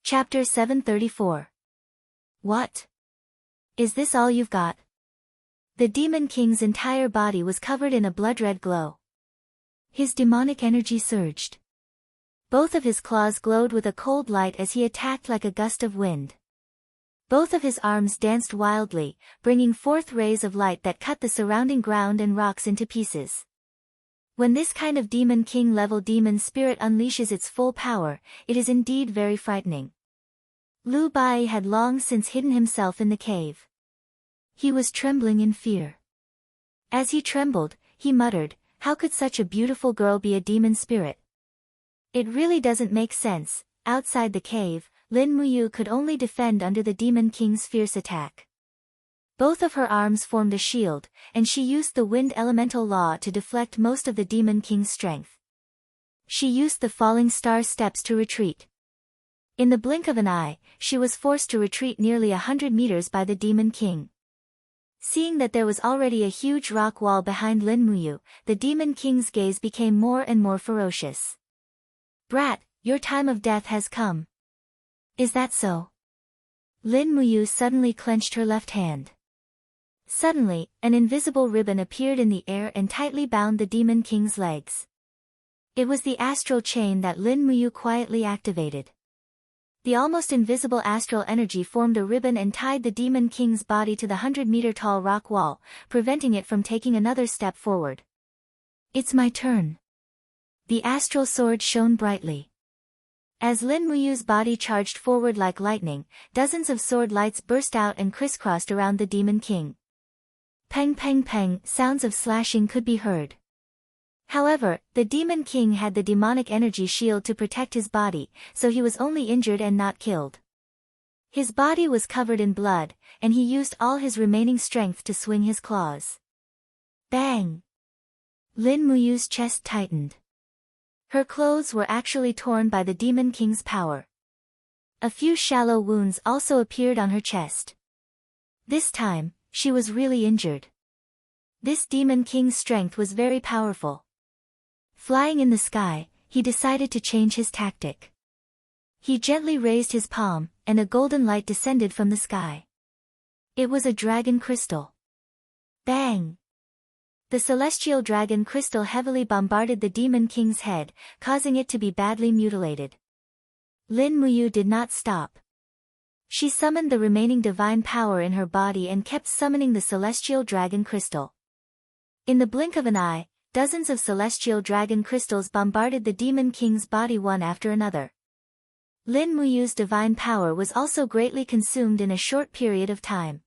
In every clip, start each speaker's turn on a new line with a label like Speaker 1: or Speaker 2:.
Speaker 1: Chapter 734. What? Is this all you've got? The Demon King's entire body was covered in a blood-red glow. His demonic energy surged. Both of his claws glowed with a cold light as he attacked like a gust of wind. Both of his arms danced wildly, bringing forth rays of light that cut the surrounding ground and rocks into pieces. When this kind of Demon King-level demon spirit unleashes its full power, it is indeed very frightening. Liu Bai had long since hidden himself in the cave. He was trembling in fear. As he trembled, he muttered, "How could such a beautiful girl be a demon spirit? It really doesn't make sense." Outside the cave, Lin Muyu could only defend under the Demon King's fierce attack. Both of her arms formed a shield, and she used the wind elemental law to deflect most of the Demon King's strength. She used the falling star steps to retreat. In the blink of an eye, she was forced to retreat nearly 100 meters by the Demon King. Seeing that there was already a huge rock wall behind Lin Muyu, the Demon King's gaze became more and more ferocious. "Brat, your time of death has come." "Is that so?" Lin Muyu suddenly clenched her left hand. Suddenly, an invisible ribbon appeared in the air and tightly bound the Demon King's legs. It was the astral chain that Lin Muyu quietly activated. The almost invisible astral energy formed a ribbon and tied the Demon King's body to the 100-meter-tall rock wall, preventing it from taking another step forward. "It's my turn." The astral sword shone brightly. As Lin Muyu's body charged forward like lightning, dozens of sword lights burst out and crisscrossed around the Demon King. Peng peng peng, sounds of slashing could be heard. However, the Demon King had the demonic energy shield to protect his body, so he was only injured and not killed. His body was covered in blood, and he used all his remaining strength to swing his claws. Bang! Lin Muyu's chest tightened. Her clothes were actually torn by the Demon King's power. A few shallow wounds also appeared on her chest. This time, she was really injured. This Demon King's strength was very powerful. Flying in the sky, he decided to change his tactic. He gently raised his palm, and a golden light descended from the sky. It was a dragon crystal. Bang! The celestial dragon crystal heavily bombarded the Demon King's head, causing it to be badly mutilated. Lin Muyu did not stop. She summoned the remaining divine power in her body and kept summoning the celestial dragon crystal. In the blink of an eye, dozens of celestial dragon crystals bombarded the Demon King's body one after another. Lin Muyu's divine power was also greatly consumed in a short period of time.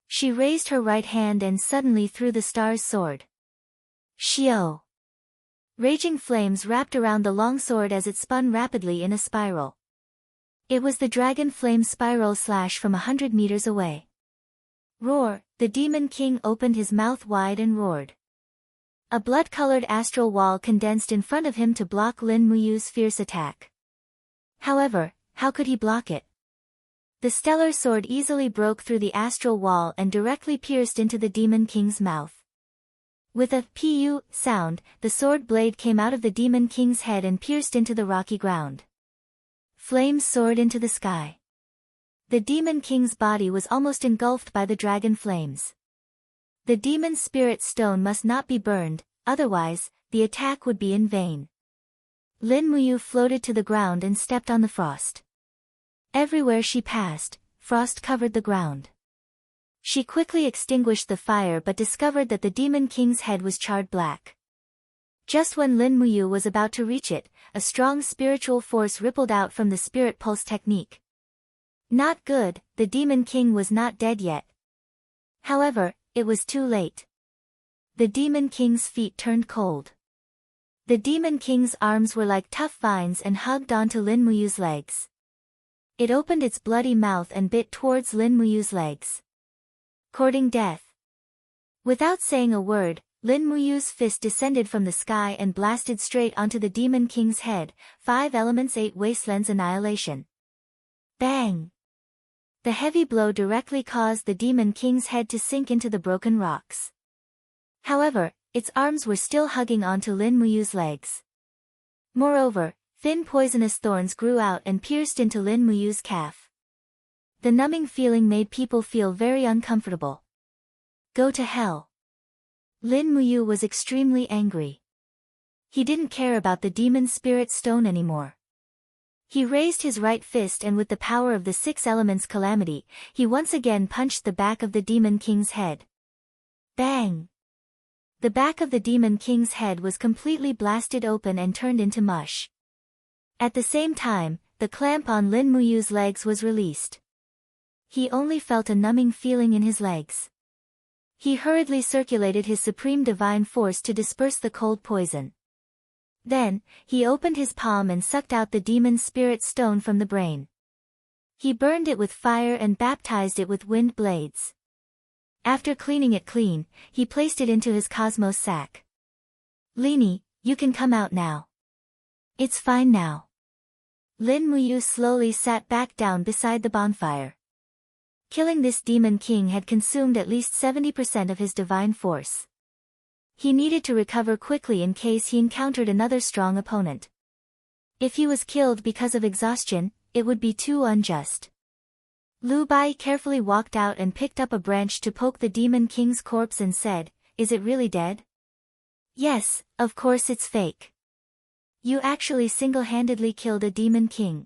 Speaker 1: She raised her right hand and suddenly threw the star's sword. Xiao! Raging flames wrapped around the long sword as it spun rapidly in a spiral. It was the dragon flame spiral slash from 100 meters away. Roar! The Demon King opened his mouth wide and roared. A blood-colored astral wall condensed in front of him to block Lin Muyu's fierce attack. However, how could he block it? The stellar sword easily broke through the astral wall and directly pierced into the Demon King's mouth. With a "pu" sound, the sword blade came out of the Demon King's head and pierced into the rocky ground. Flames soared into the sky. The Demon King's body was almost engulfed by the dragon flames. The demon spirit stone must not be burned, otherwise, the attack would be in vain. Lin Muyu floated to the ground and stepped on the frost. Everywhere she passed, frost covered the ground. She quickly extinguished the fire but discovered that the Demon King's head was charred black. Just when Lin Muyu was about to reach it, a strong spiritual force rippled out from the spirit pulse technique. Not good, the Demon King was not dead yet. However, it was too late. The Demon King's feet turned cold. The Demon King's arms were like tough vines and hugged onto Lin Muyu's legs. It opened its bloody mouth and bit towards Lin Muyu's legs. Courting death. Without saying a word, Lin Muyu's fist descended from the sky and blasted straight onto the Demon King's head, 5 elements 8 wastelands annihilation. Bang! The heavy blow directly caused the Demon King's head to sink into the broken rocks. However, its arms were still hugging onto Lin Muyu's legs. Moreover, Thin poisonous thorns grew out and pierced into Lin Muyu's calf. The numbing feeling made people feel very uncomfortable. Go to hell. Lin Muyu was extremely angry. He didn't care about the demon spirit stone anymore. He raised his right fist and with the power of the 6 elements calamity, he once again punched the back of the Demon King's head. Bang! The back of the Demon King's head was completely blasted open and turned into mush. At the same time, the clamp on Lin Muyu's legs was released. He only felt a numbing feeling in his legs. He hurriedly circulated his supreme divine force to disperse the cold poison. Then, he opened his palm and sucked out the demon spirit stone from the brain. He burned it with fire and baptized it with wind blades. After cleaning it clean, he placed it into his cosmos sack. Lini, you can come out now. It's fine now. Lin Muyu slowly sat back down beside the bonfire. Killing this demon king had consumed at least 70% of his divine force. He needed to recover quickly in case he encountered another strong opponent. If he was killed because of exhaustion, it would be too unjust. Lu Bai carefully walked out and picked up a branch to poke the demon king's corpse and said, "Is it really dead?" "Yes, of course it's fake. You actually single-handedly killed a demon king."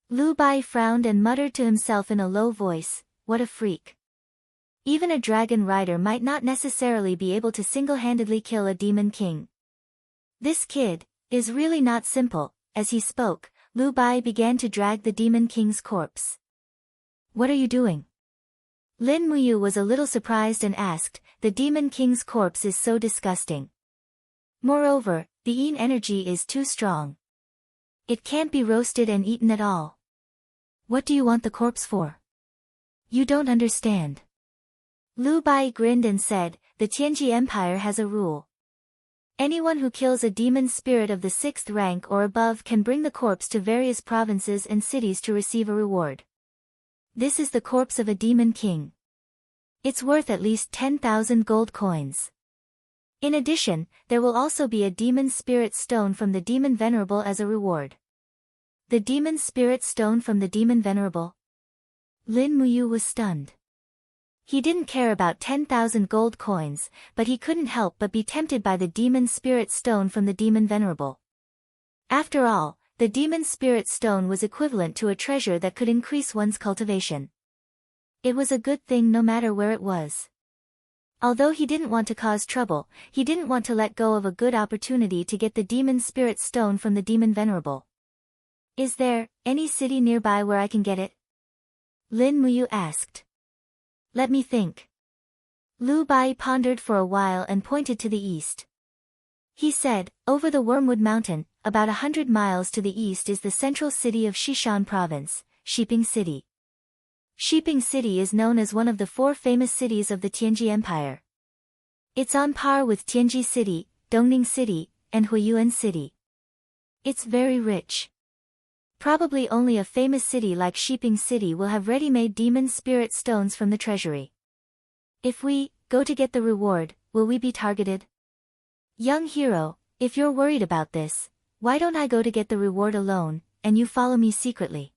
Speaker 1: Lu Bai frowned and muttered to himself in a low voice, "What a freak. Even a dragon rider might not necessarily be able to single-handedly kill a demon king. This kid is really not simple." As he spoke, Lu Bai began to drag the demon king's corpse. "What are you doing?" Lin Muyu was a little surprised and asked, "The demon king's corpse is so disgusting. Moreover, the yin energy is too strong. It can't be roasted and eaten at all. What do you want the corpse for? You don't understand." Lu Bai grinned and said, "The Tianji Empire has a rule. Anyone who kills a demon spirit of the 6th rank or above can bring the corpse to various provinces and cities to receive a reward. This is the corpse of a demon king. It's worth at least 10,000 gold coins. In addition, there will also be a demon spirit stone from the demon venerable as a reward." The demon spirit stone from the demon venerable? Lin Muyu was stunned. He didn't care about 10,000 gold coins, but he couldn't help but be tempted by the demon spirit stone from the demon venerable. After all, the demon spirit stone was equivalent to a treasure that could increase one's cultivation. It was a good thing no matter where it was. Although he didn't want to cause trouble, he didn't want to let go of a good opportunity to get the demon spirit stone from the demon venerable. "Is there any city nearby where I can get it?" Lin Muyu asked. "Let me think." Lu Bai pondered for a while and pointed to the east. He said, "Over the Wormwood Mountain, about 100 miles to the east is the central city of Xishan Province, Shiping City. Shiping City is known as one of the 4 famous cities of the Tianji Empire. It's on par with Tianji City, Dongning City, and Huiyuan City. It's very rich. Probably only a famous city like Shiping City will have ready-made demon spirit stones from the treasury. If we go to get the reward, will we be targeted?" "Young hero, if you're worried about this, why don't I go to get the reward alone, and you follow me secretly?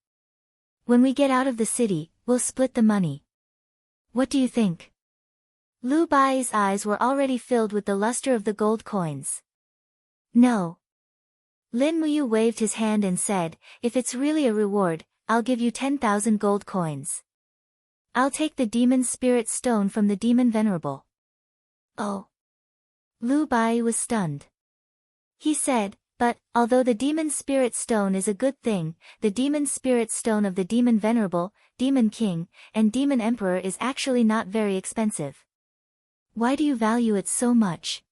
Speaker 1: When we get out of the city, we'll split the money. What do you think?" Lu Bai's eyes were already filled with the luster of the gold coins. "No." Lin Muyu waved his hand and said, "If it's really a reward, I'll give you 10,000 gold coins. I'll take the demon spirit stone from the demon venerable." "Oh." Lu Bai was stunned. He said, "But, although the demon spirit stone is a good thing, the demon spirit stone of the demon venerable, demon king, and demon emperor is actually not very expensive. Why do you value it so much?"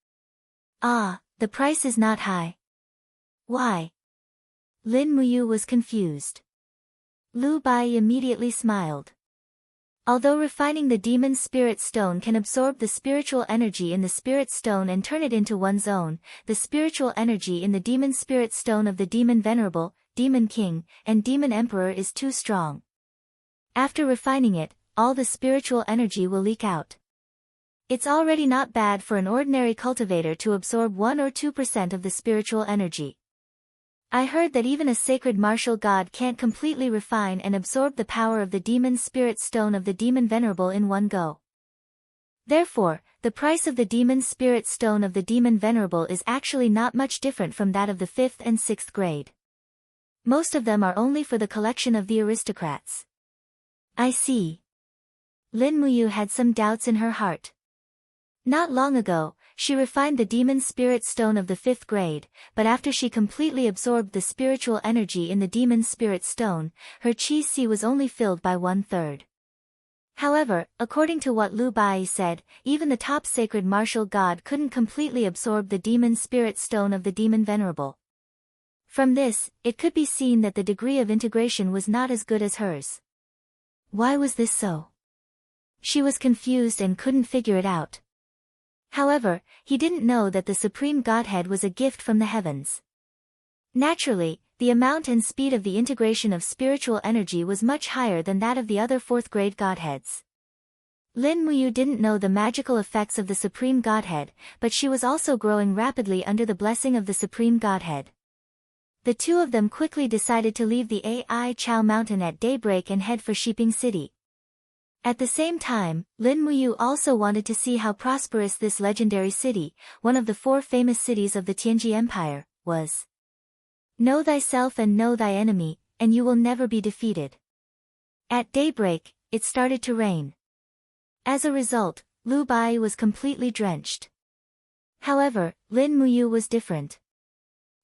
Speaker 1: "Ah, the price is not high." "Why?" Lin Muyu was confused. Lu Bai immediately smiled. Although refining the demon spirit stone can absorb the spiritual energy in the spirit stone and turn it into one's own, the spiritual energy in the demon spirit stone of the demon venerable, demon king, and demon emperor is too strong. After refining it, all the spiritual energy will leak out. It's already not bad for an ordinary cultivator to absorb 1 or 2% of the spiritual energy. I heard that even a sacred martial god can't completely refine and absorb the power of the demon spirit stone of the demon venerable in one go. Therefore, the price of the demon spirit stone of the demon venerable is actually not much different from that of the 5th and 6th grade. Most of them are only for the collection of the aristocrats. I see. Lin Muyu had some doubts in her heart. Not long ago, she refined the demon spirit stone of the 5th grade, but after she completely absorbed the spiritual energy in the demon spirit stone, her chi was only filled by 1/3. However, according to what Lu Bai said, even the top sacred martial god couldn't completely absorb the demon spirit stone of the demon venerable. From this, it could be seen that the degree of integration was not as good as hers. Why was this so? She was confused and couldn't figure it out. However, he didn't know that the Supreme Godhead was a gift from the heavens. Naturally, the amount and speed of the integration of spiritual energy was much higher than that of the other 4th grade Godheads. Lin Muyu didn't know the magical effects of the Supreme Godhead, but she was also growing rapidly under the blessing of the Supreme Godhead. The two of them quickly decided to leave the Ai Chao mountain at daybreak and head for Shiping City. At the same time, Lin Muyu also wanted to see how prosperous this legendary city, one of the 4 famous cities of the Tianji Empire, was. Know thyself and know thy enemy, and you will never be defeated. At daybreak, it started to rain. As a result, Lu Bai was completely drenched. However, Lin Muyu was different.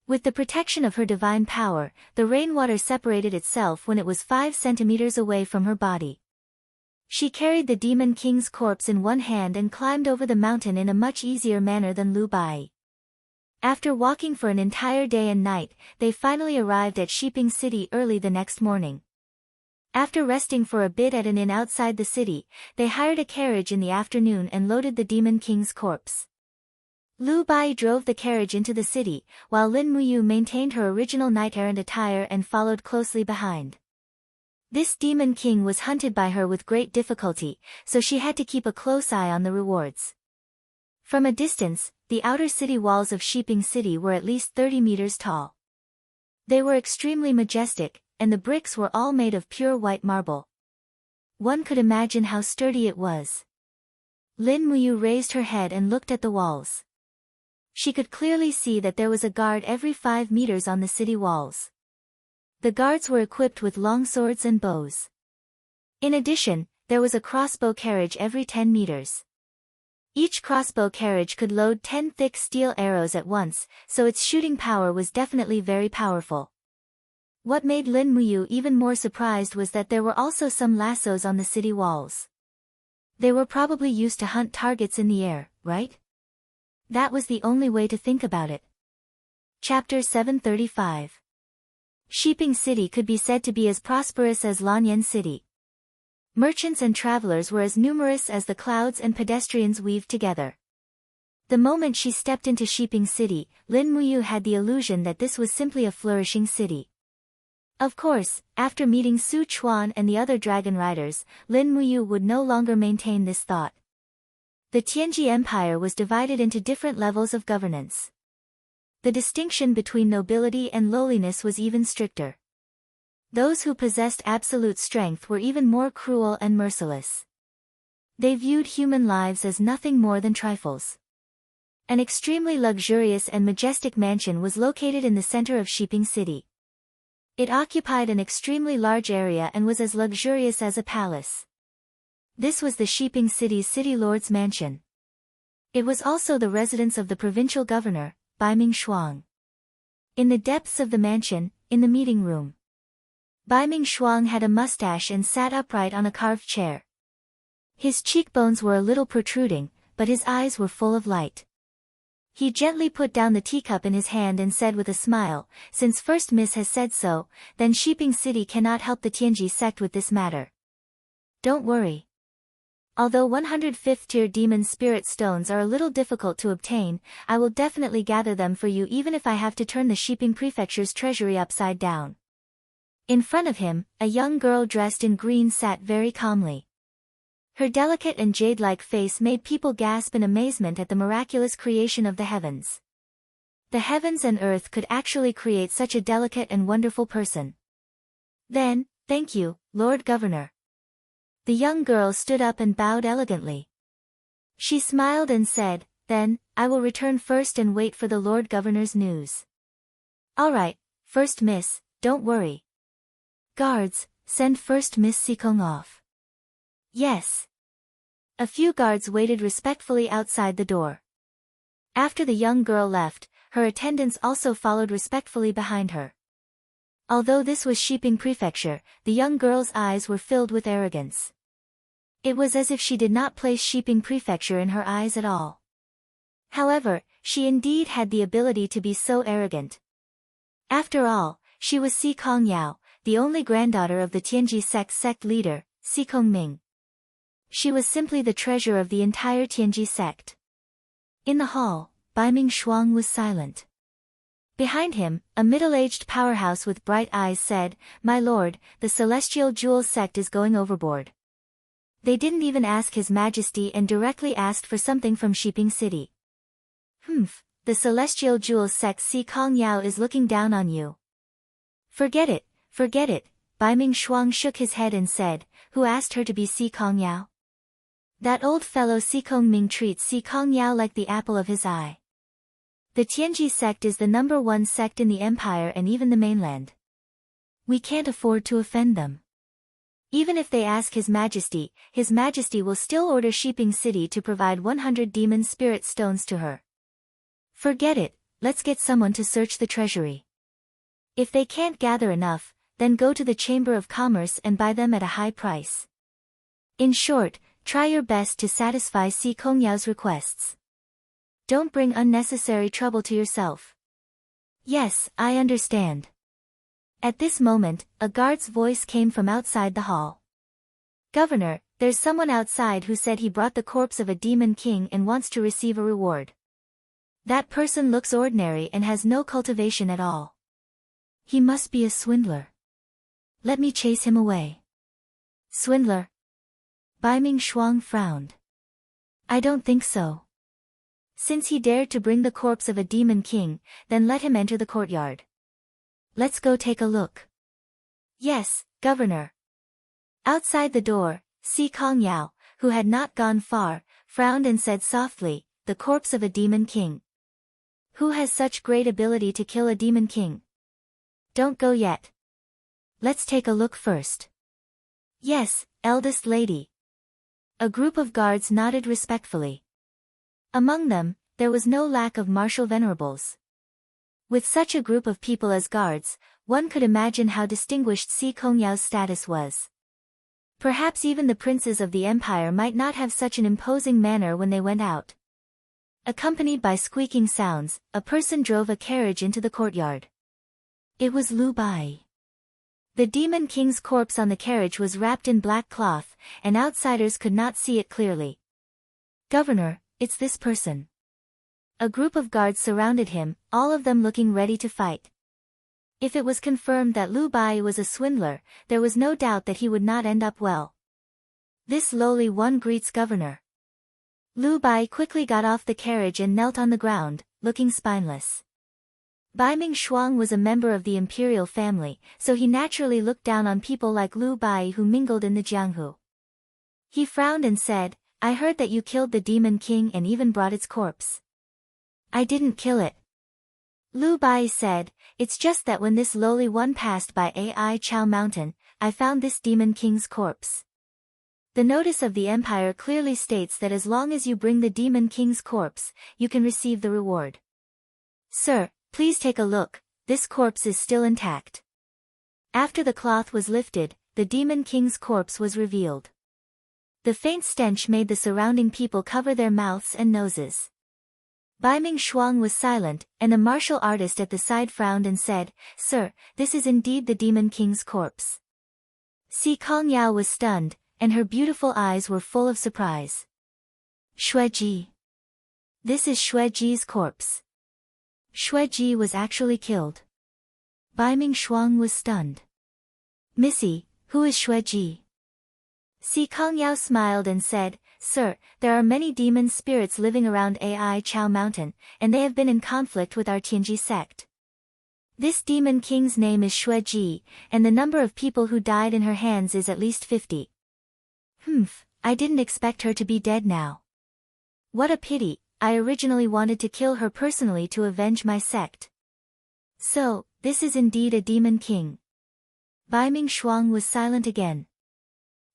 Speaker 1: With the protection of her divine power, the rainwater separated itself when it was 5 centimeters away from her body. She carried the Demon King's corpse in one hand and climbed over the mountain in a much easier manner than Lu Bai. After walking for an entire day and night, they finally arrived at Shiping City early the next morning. After resting for a bit at an inn outside the city, they hired a carriage in the afternoon and loaded the Demon King's corpse. Lu Bai drove the carriage into the city, while Lin Muyu maintained her original knight-errant attire and followed closely behind. This Demon King was hunted by her with great difficulty, so she had to keep a close eye on the rewards. From a distance, the outer city walls of Shiping City were at least 30 meters tall. They were extremely majestic, and the bricks were all made of pure white marble. One could imagine how sturdy it was. Lin Muyu raised her head and looked at the walls. She could clearly see that there was a guard every 5 meters on the city walls. The guards were equipped with long swords and bows. In addition, there was a crossbow carriage every 10 meters. Each crossbow carriage could load 10 thick steel arrows at once, so its shooting power was definitely very powerful. What made Lin Muyu even more surprised was that there were also some lassos on the city walls. They were probably used to hunt targets in the air, right? That was the only way to think about it. Chapter 735. Shiping City could be said to be as prosperous as Lanyan City. Merchants and travelers were as numerous as the clouds and pedestrians weaved together. The moment she stepped into Shiping City, Lin Muyu had the illusion that this was simply a flourishing city. Of course, after meeting Su Chuan and the other dragon riders, Lin Muyu would no longer maintain this thought. The Tianji Empire was divided into different levels of governance. The distinction between nobility and lowliness was even stricter. Those who possessed absolute strength were even more cruel and merciless. They viewed human lives as nothing more than trifles. An extremely luxurious and majestic mansion was located in the center of Shiping City. It occupied an extremely large area and was as luxurious as a palace. This was the Shiping City's city lord's mansion. It was also the residence of the provincial governor, Baiming Shuang. In the depths of the mansion, in the meeting room, Baiming Shuang had a mustache and sat upright on a carved chair. His cheekbones were a little protruding, but his eyes were full of light. He gently put down the teacup in his hand and said with a smile, "Since First Miss has said so, then Shiping City cannot help the Tianji sect with this matter. Don't worry. Although 105th tier demon spirit stones are a little difficult to obtain, I will definitely gather them for you even if I have to turn the Shiping Prefecture's treasury upside down." In front of him, a young girl dressed in green sat very calmly. Her delicate and jade-like face made people gasp in amazement at the miraculous creation of the heavens. The heavens and earth could actually create such a delicate and wonderful person. Then, thank you, Lord Governor. The young girl stood up and bowed elegantly. She smiled and said, then, I will return first and wait for the Lord Governor's news. All right, first miss, don't worry. Guards, send first Miss Sikong off. Yes. A few guards waited respectfully outside the door. After the young girl left, her attendants also followed respectfully behind her. Although this was Shiping Prefecture, the young girl's eyes were filled with arrogance. It was as if she did not place Shiping Prefecture in her eyes at all. However, she indeed had the ability to be so arrogant. After all, she was Si Kong Yao, the only granddaughter of the Tianji sect leader, Si Kong Ming. She was simply the treasure of the entire Tianji sect. In the hall, Bai Ming Shuang was silent. Behind him, a middle-aged powerhouse with bright eyes said, My lord, the Celestial Jewel sect is going overboard. They didn't even ask His Majesty and directly asked for something from Shiping City. The Celestial Jewel sect Si Kong Yao is looking down on you. Forget it, Bai Ming Shuang shook his head and said, who asked her to be Si Kong Yao? That old fellow Si Kong Ming treats Si Kong Yao like the apple of his eye. The Tianji sect is the #1 sect in the empire and even the mainland. We can't afford to offend them. Even if they ask His Majesty will still order Shiping City to provide 100 demon spirit stones to her. Forget it, let's get someone to search the treasury. If they can't gather enough, then go to the Chamber of Commerce and buy them at a high price. In short, try your best to satisfy Si Kong Yao's requests. Don't bring unnecessary trouble to yourself. Yes, I understand. At this moment, a guard's voice came from outside the hall. Governor, there's someone outside who said he brought the corpse of a demon king and wants to receive a reward. That person looks ordinary and has no cultivation at all. He must be a swindler. Let me chase him away. Swindler? Bai Ming Shuang frowned. I don't think so. Since he dared to bring the corpse of a demon king, then let him enter the courtyard. Let's go take a look. Yes, Governor. Outside the door, Si Kong Yao, who had not gone far, frowned and said softly, the corpse of a demon king. Who has such great ability to kill a demon king? Don't go yet. Let's take a look first. Yes, eldest lady. A group of guards nodded respectfully. Among them, there was no lack of martial venerables. With such a group of people as guards, one could imagine how distinguished Si Kong Yao's status was. Perhaps even the princes of the empire might not have such an imposing manner when they went out. Accompanied by squeaking sounds, a person drove a carriage into the courtyard. It was Lu Bai. The demon king's corpse on the carriage was wrapped in black cloth, and outsiders could not see it clearly. Governor, it's this person. A group of guards surrounded him, all of them looking ready to fight. If it was confirmed that Lu Bai was a swindler, there was no doubt that he would not end up well. This lowly one greets Governor. Lu Bai quickly got off the carriage and knelt on the ground, looking spineless. Bai Ming Shuang was a member of the imperial family, so he naturally looked down on people like Lu Bai who mingled in the Jianghu. He frowned and said, I heard that you killed the demon king and even brought its corpse. I didn't kill it. Lu Bai said, it's just that when this lowly one passed by Ai Chao Mountain, I found this demon king's corpse. The notice of the empire clearly states that as long as you bring the demon king's corpse, you can receive the reward. Sir, please take a look, this corpse is still intact. After the cloth was lifted, the demon king's corpse was revealed. The faint stench made the surrounding people cover their mouths and noses. Bai Ming Shuang was silent, and a martial artist at the side frowned and said, Sir, this is indeed the demon king's corpse. Si Kong Yao was stunned, and her beautiful eyes were full of surprise. Xueji. This is Xueji's corpse. Xueji was actually killed. Bai Ming Shuang was stunned. Missy, who is Xueji? Si Kong Yao smiled and said, "Sir, there are many demon spirits living around Ai Chao Mountain, and they have been in conflict with our Tianji sect. This demon king's name is Xue Ji, and the number of people who died in her hands is at least 50. I didn't expect her to be dead now. What a pity, I originally wanted to kill her personally to avenge my sect. So, this is indeed a demon king." Bai Ming Shuang was silent again.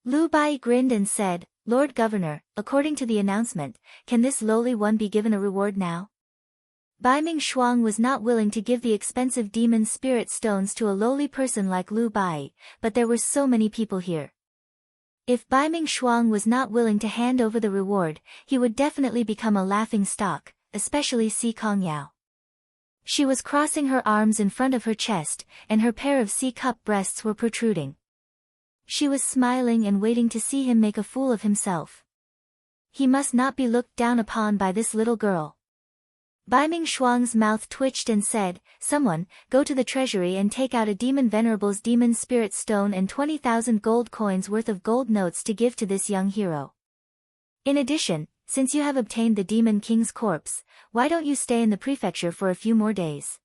Speaker 1: Lu Bai grinned and said, "Lord Governor, according to the announcement, can this lowly one be given a reward now?" Bai Ming Shuang was not willing to give the expensive demon spirit stones to a lowly person like Lu Bai, but there were so many people here. If Bai Ming Shuang was not willing to hand over the reward, he would definitely become a laughing stock, especially Si Kongyao. She was crossing her arms in front of her chest, and her pair of C-cup breasts were protruding. She was smiling and waiting to see him make a fool of himself. He must not be looked down upon by this little girl. Bai Ming Shuang's mouth twitched and said, "Someone, go to the treasury and take out a demon venerable's demon spirit stone and 20,000 gold coins worth of gold notes to give to this young hero. In addition, since you have obtained the demon king's corpse, why don't you stay in the prefecture for a few more days?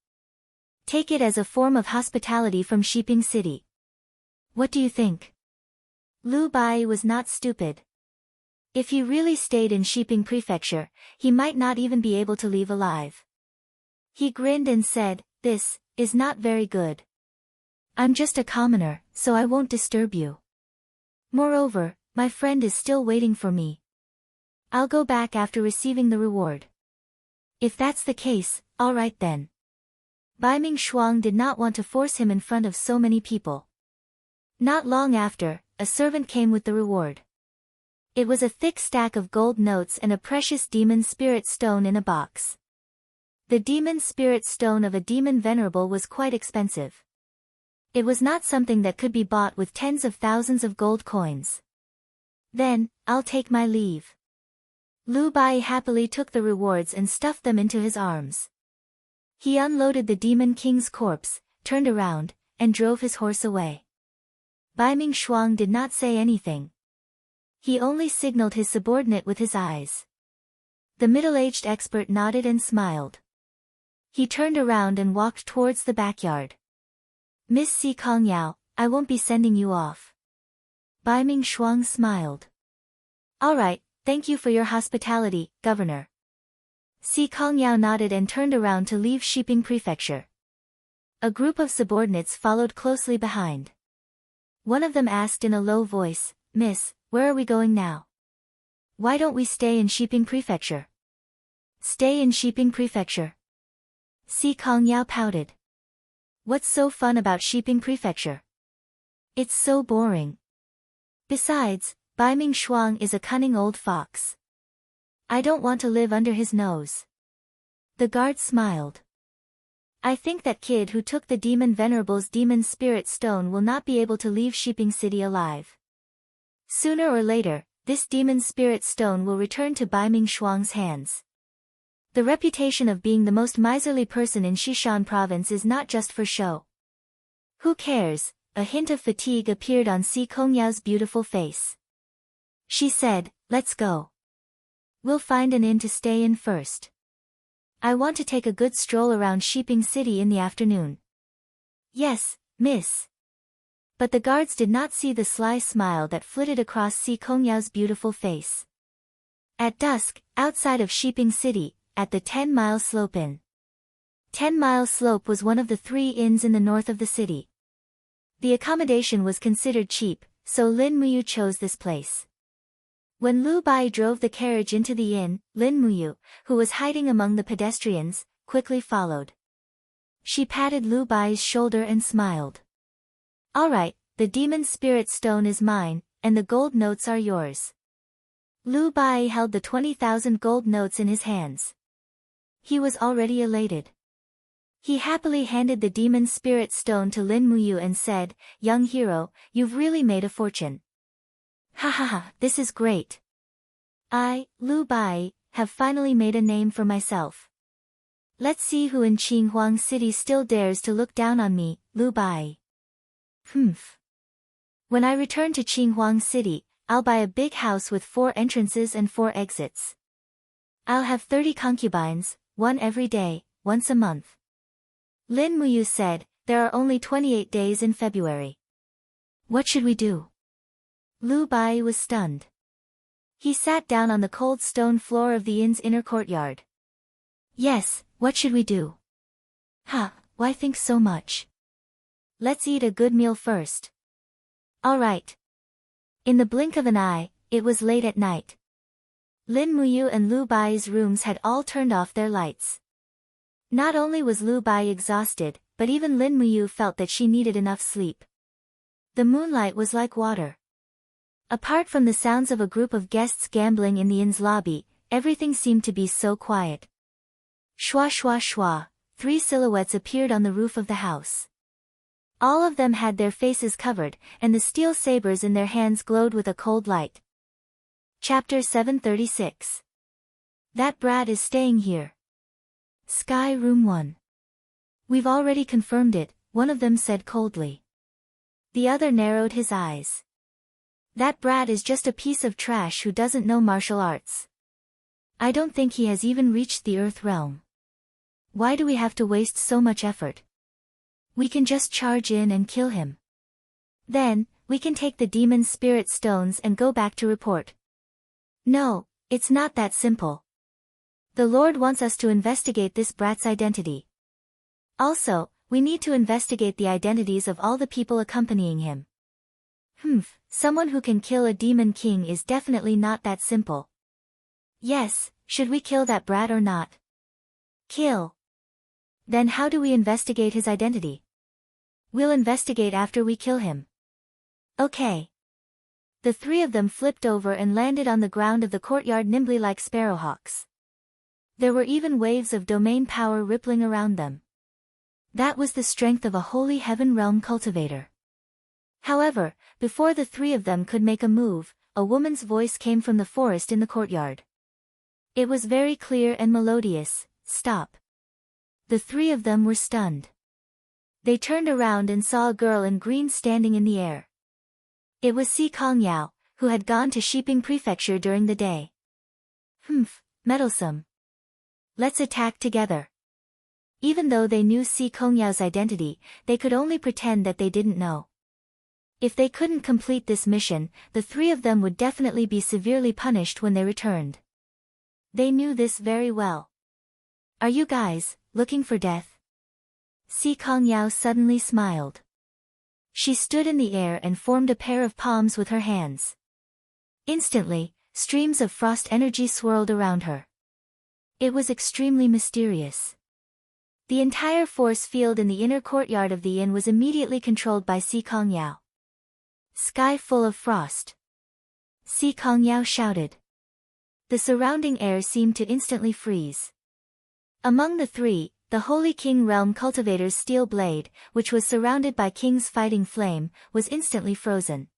Speaker 1: Take it as a form of hospitality from Shiping City. What do you think?" Lu Bai was not stupid. If he really stayed in Shiping Prefecture, he might not even be able to leave alive. He grinned and said, "This is not very good. I'm just a commoner, so I won't disturb you. Moreover, my friend is still waiting for me. I'll go back after receiving the reward." "If that's the case, all right then." Bai Ming Shuang did not want to force him in front of so many people. Not long after, a servant came with the reward. It was a thick stack of gold notes and a precious demon spirit stone in a box. The demon spirit stone of a demon venerable was quite expensive. It was not something that could be bought with tens of thousands of gold coins. "Then, I'll take my leave." Lu Bai happily took the rewards and stuffed them into his arms. He unloaded the demon king's corpse, turned around, and drove his horse away. Bai Ming Shuang did not say anything. He only signaled his subordinate with his eyes. The middle-aged expert nodded and smiled. He turned around and walked towards the backyard. "Miss Si Kongyao, I won't be sending you off." Bai Ming Shuang smiled. "All right, thank you for your hospitality, Governor." Si Kongyao nodded and turned around to leave Shiping Prefecture. A group of subordinates followed closely behind. One of them asked in a low voice, "Miss, where are we going now? Why don't we stay in Shiping Prefecture?" "Stay in Shiping Prefecture?" Si Kongyao pouted. "What's so fun about Shiping Prefecture? It's so boring. Besides, Bai Ming Shuang is a cunning old fox. I don't want to live under his nose." The guard smiled. "I think that kid who took the demon venerable's demon spirit stone will not be able to leave Shiping City alive. Sooner or later, this demon spirit stone will return to Bai Ming Shuang's hands. The reputation of being the most miserly person in Xishan province is not just for show." "Who cares?" A hint of fatigue appeared on Si Kongyao's beautiful face. She said, "Let's go. We'll find an inn to stay in first. I want to take a good stroll around Shiping City in the afternoon." "Yes, miss." But the guards did not see the sly smile that flitted across Si Kongyao's beautiful face. At dusk, outside of Shiping City, at the 10-Mile Slope Inn. 10-Mile Slope was one of the 3 inns in the north of the city. The accommodation was considered cheap, so Lin Muyu chose this place. When Lu Bai drove the carriage into the inn, Lin Muyu, who was hiding among the pedestrians, quickly followed. She patted Lu Bai's shoulder and smiled. "All right, the demon spirit stone is mine, and the gold notes are yours." Lu Bai held the 20,000 gold notes in his hands. He was already elated. He happily handed the demon spirit stone to Lin Muyu and said, "Young hero, you've really made a fortune. Ha ha ha, this is great. I, Lu Bai, have finally made a name for myself. Let's see who in Qinghuang City still dares to look down on me, Lu Bai. When I return to Qinghuang City, I'll buy a big house with 4 entrances and 4 exits. I'll have 30 concubines, one every day, once a month. Lin Muyu said, there are only 28 days in February. What should we do? Lu Bai was stunned. He sat down on the cold stone floor of the inn's inner courtyard. Yes, what should we do? Why think so much? Let's eat a good meal first. All right. In the blink of an eye, it was late at night. Lin Muyu and Lu Bai's rooms had all turned off their lights. Not only was Lu Bai exhausted, but even Lin Muyu felt that she needed enough sleep. The moonlight was like water. Apart from the sounds of a group of guests gambling in the inn's lobby, everything seemed to be so quiet. Shwa shwa shwa, 3 silhouettes appeared on the roof of the house. All of them had their faces covered, and the steel sabers in their hands glowed with a cold light. Chapter 736. That brat is staying here. Sky Room 1. We've already confirmed it, one of them said coldly. The other narrowed his eyes. That brat is just a piece of trash who doesn't know martial arts. I don't think he has even reached the Earth realm. Why do we have to waste so much effort? We can just charge in and kill him. Then, we can take the demon's spirit stones and go back to report. No, it's not that simple. The Lord wants us to investigate this brat's identity. Also, we need to investigate the identities of all the people accompanying him. Someone who can kill a demon king is definitely not that simple. Yes, should we kill that brat or not? Kill. Then how do we investigate his identity? We'll investigate after we kill him. Okay. The 3 of them flipped over and landed on the ground of the courtyard nimbly like sparrowhawks. There were even waves of domain power rippling around them. That was the strength of a holy heaven realm cultivator. However, before the 3 of them could make a move, a woman's voice came from the forest in the courtyard. It was very clear and melodious. Stop. The 3 of them were stunned. They turned around and saw a girl in green standing in the air. It was Si Kongyao, who had gone to Shiping Prefecture during the day. Meddlesome. Let's attack together. Even though they knew Si Kongyao's identity, they could only pretend that they didn't know. If they couldn't complete this mission, the 3 of them would definitely be severely punished when they returned. They knew this very well. Are you guys looking for death? Si Kongyao suddenly smiled. She stood in the air and formed a pair of palms with her hands. Instantly, streams of frost energy swirled around her. It was extremely mysterious. The entire force field in the inner courtyard of the inn was immediately controlled by Si Kongyao. Sky full of frost. Si Kongyao shouted. The surrounding air seemed to instantly freeze. Among the 3, the Holy King Realm Cultivator's steel blade, which was surrounded by King's fighting flame, was instantly frozen.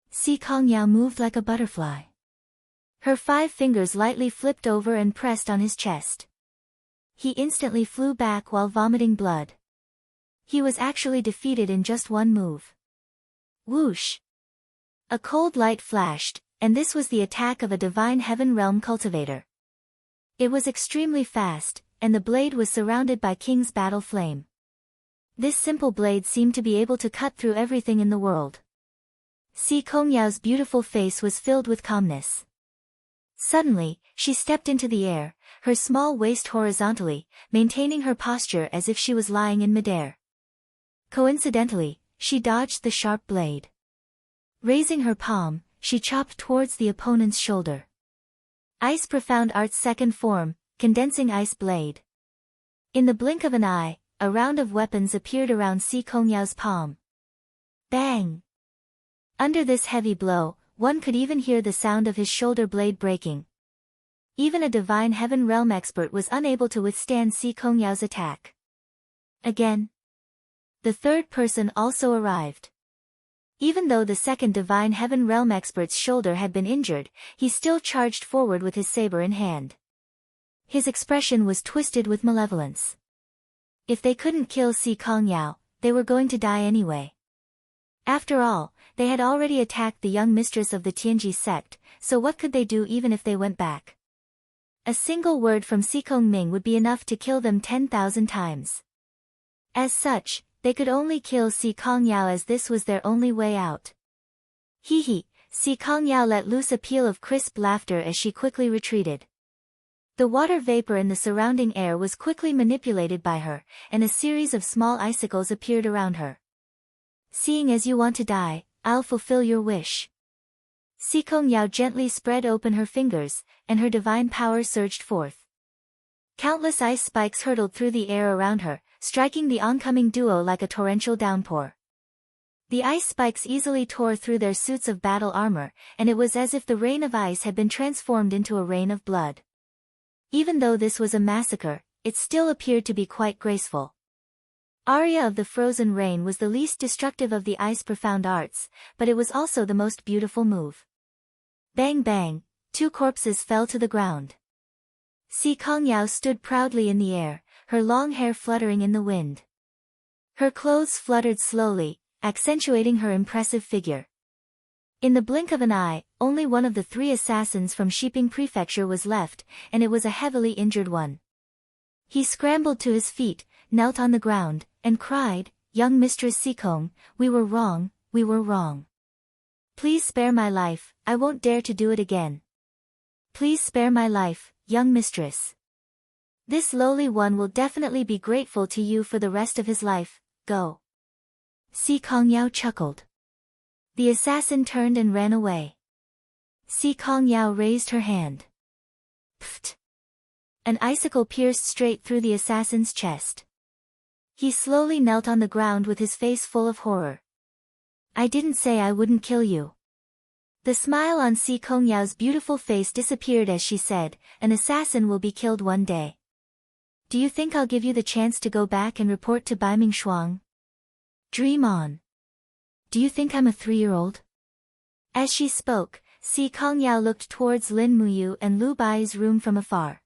Speaker 1: Si Kongyao moved like a butterfly. Her 5 fingers lightly flipped over and pressed on his chest. He instantly flew back while vomiting blood. He was actually defeated in just one move. Whoosh! A cold light flashed, and this was the attack of a divine heaven realm cultivator. It was extremely fast, and the blade was surrounded by King's battle flame. This simple blade seemed to be able to cut through everything in the world. Si Kongyao's beautiful face was filled with calmness. Suddenly, she stepped into the air, her small waist horizontally, maintaining her posture as if she was lying in midair. Coincidentally, she dodged the sharp blade. Raising her palm, she chopped towards the opponent's shoulder. Ice Profound Art's second form, Condensing Ice Blade. In the blink of an eye, a round of weapons appeared around Si Kongyao's palm. Bang! Under this heavy blow, one could even hear the sound of his shoulder blade breaking. Even a divine heaven realm expert was unable to withstand Si Kongyao's attack. Again. The 3rd person also arrived. Even though the 2nd divine heaven realm expert's shoulder had been injured, he still charged forward with his saber in hand. His expression was twisted with malevolence. If they couldn't kill Si Kongyao, they were going to die anyway. After all, They had already attacked the young mistress of the Tianji sect, so what could they do even if they went back? A single word from Si Kongming would be enough to kill them 10,000 times. As such, they could only kill Si Kongyao as this was their only way out. Hee hee, Si Kongyao let loose a peal of crisp laughter as she quickly retreated. The water vapor in the surrounding air was quickly manipulated by her, and a series of small icicles appeared around her. Seeing as you want to die, I'll fulfill your wish. Si Kongyao gently spread open her fingers, and her divine power surged forth. Countless ice spikes hurtled through the air around her, striking the oncoming duo like a torrential downpour. The ice spikes easily tore through their suits of battle armor, and it was as if the rain of ice had been transformed into a rain of blood. Even though this was a massacre, it still appeared to be quite graceful. Aria of the Frozen Rain was the least destructive of the ice profound arts, but it was also the most beautiful move. Bang bang, 2 corpses fell to the ground. Si Kongyao stood proudly in the air, her long hair fluttering in the wind. Her clothes fluttered slowly, accentuating her impressive figure. In the blink of an eye, only one of the 3 assassins from Shiping Prefecture was left, and it was a heavily injured one. He scrambled to his feet, knelt on the ground, and cried, "Young Mistress Sikong, we were wrong, we were wrong. Please spare my life, I won't dare to do it again. Please spare my life, young mistress. This lowly one will definitely be grateful to you for the rest of his life, go." Si Kongyao chuckled. The assassin turned and ran away. Si Kongyao raised her hand. Pfft! An icicle pierced straight through the assassin's chest. He slowly knelt on the ground with his face full of horror. "I didn't say I wouldn't kill you." The smile on Si Kongyao's beautiful face disappeared as she said, "An assassin will be killed one day. Do you think I'll give you the chance to go back and report to Baiming Shuang? Dream on. Do you think I'm a 3-year-old? As she spoke, Si Kongyao looked towards Lin Muyu and Lu Bai's room from afar.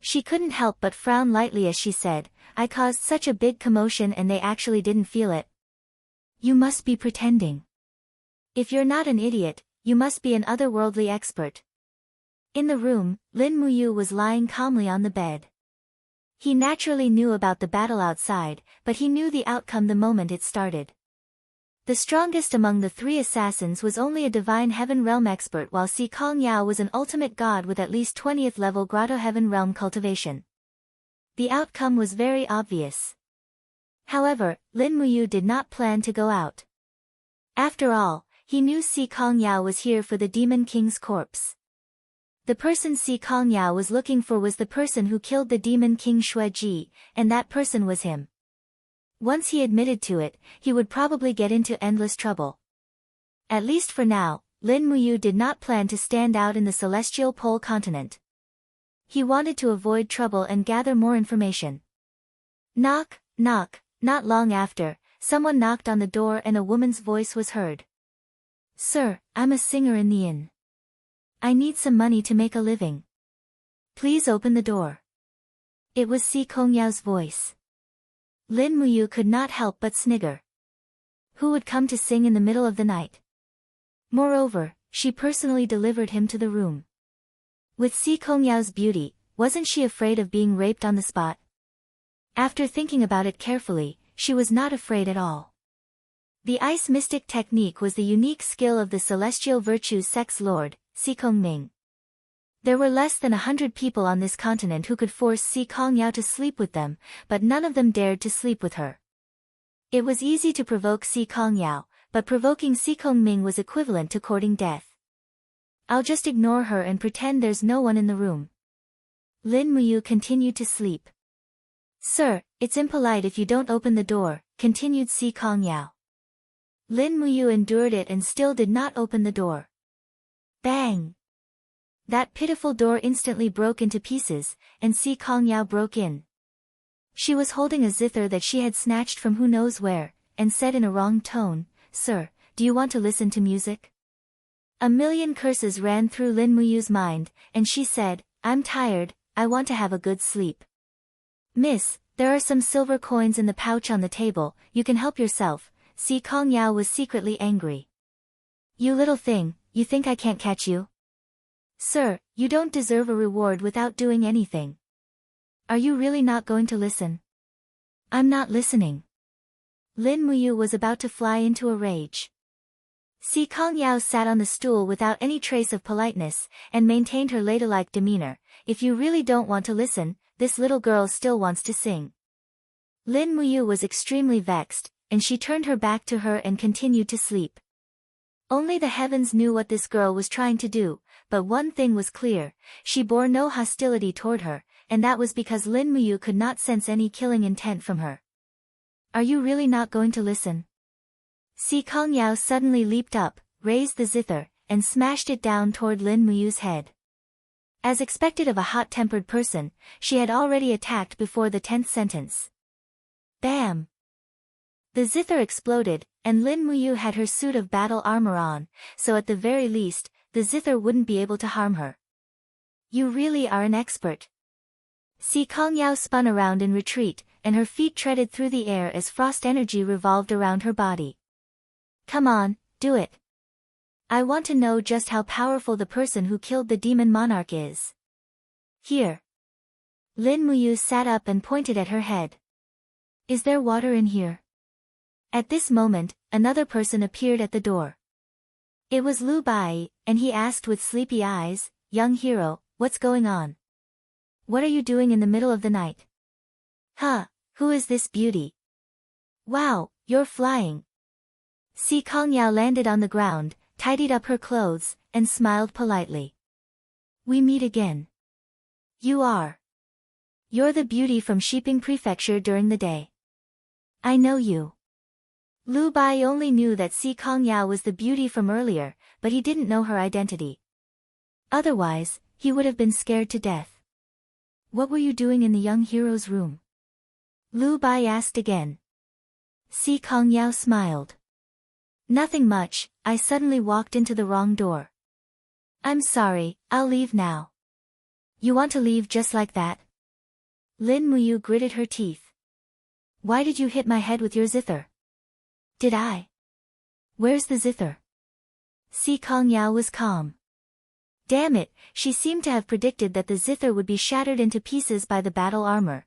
Speaker 1: She couldn't help but frown lightly as she said, "I caused such a big commotion and they actually didn't feel it. You must be pretending. If you're not an idiot, you must be an otherworldly expert." In the room, Lin Muyu was lying calmly on the bed. He naturally knew about the battle outside, but he knew the outcome the moment it started. The strongest among the 3 assassins was only a divine heaven realm expert, while Si Kongyao was an ultimate god with at least 20th level grotto heaven realm cultivation. The outcome was very obvious. However, Lin Muyu did not plan to go out. After all, he knew Si Kongyao was here for the Demon King's corpse. The person Si Kongyao was looking for was the person who killed the Demon King Xue Ji, and that person was him. Once he admitted to it, he would probably get into endless trouble. At least for now, Lin Muyu did not plan to stand out in the celestial pole continent. He wanted to avoid trouble and gather more information. Knock, knock. Not long after, someone knocked on the door and a woman's voice was heard. "Sir, I'm a singer in the inn. I need some money to make a living. Please open the door." It was Si Kongyao's voice. Lin Muyu could not help but snigger. Who would come to sing in the middle of the night? Moreover, she personally delivered him to the room. With Si Kongyao's beauty, wasn't she afraid of being raped on the spot? After thinking about it carefully, she was not afraid at all. The ice mystic technique was the unique skill of the celestial virtues sex lord, Si Kongming. There were less than 100 people on this continent who could force Si Kongyao to sleep with them, but none of them dared to sleep with her. It was easy to provoke Si Kongyao, but provoking Si Kongming was equivalent to courting death. "I'll just ignore her and pretend there's no one in the room." Lin Muyu continued to sleep. "Sir, it's impolite if you don't open the door," continued Si Kongyao. Lin Muyu endured it and still did not open the door. Bang! That pitiful door instantly broke into pieces, and Si Kongyao broke in. She was holding a zither that she had snatched from who knows where, and said in a wrong tone, "Sir, do you want to listen to music?" A million curses ran through Lin Muyu's mind, and she said, "I'm tired, I want to have a good sleep." "Miss, there are some silver coins in the pouch on the table, you can help yourself." Si Kongyao was secretly angry. You little thing, you think I can't catch you? Sir, you don't deserve a reward without doing anything. Are you really not going to listen? I'm not listening. Lin Muyu was about to fly into a rage. Si Kongyao sat on the stool without any trace of politeness, and maintained her ladylike demeanor. If you really don't want to listen, this little girl still wants to sing. Lin Muyu was extremely vexed, and she turned her back to her and continued to sleep. Only the heavens knew what this girl was trying to do, but one thing was clear, she bore no hostility toward her, and that was because Lin Muyu could not sense any killing intent from her. Are you really not going to listen? Si Kongyao suddenly leaped up, raised the zither, and smashed it down toward Lin Muyu's head. As expected of a hot-tempered person, she had already attacked before the 10th sentence. Bam! The zither exploded, and Lin Muyu had her suit of battle armor on, so at the very least, the zither wouldn't be able to harm her. You really are an expert. Si Kongyao spun around in retreat, and her feet treaded through the air as frost energy revolved around her body. Come on, do it. I want to know just how powerful the person who killed the demon monarch is. Here. Lin Muyu sat up and pointed at her head. Is there water in here? At this moment, another person appeared at the door. It was Lu Bai, and he asked with sleepy eyes, Young hero, what's going on? What are you doing in the middle of the night? Huh, who is this beauty? Wow, you're flying. Si Kongyao landed on the ground, tidied up her clothes, and smiled politely. We meet again. You are. You're the beauty from Shiping Prefecture during the day. I know you. Lu Bai only knew that Si Kongyao was the beauty from earlier, but he didn't know her identity. Otherwise, he would have been scared to death. What were you doing in the young hero's room? Lu Bai asked again. Si Kongyao smiled. Nothing much, I suddenly walked into the wrong door. I'm sorry, I'll leave now. You want to leave just like that? Lin Muyu gritted her teeth. Why did you hit my head with your zither? Did I? Where's the zither? Si Kongyao was calm. Damn it, she seemed to have predicted that the zither would be shattered into pieces by the battle armor.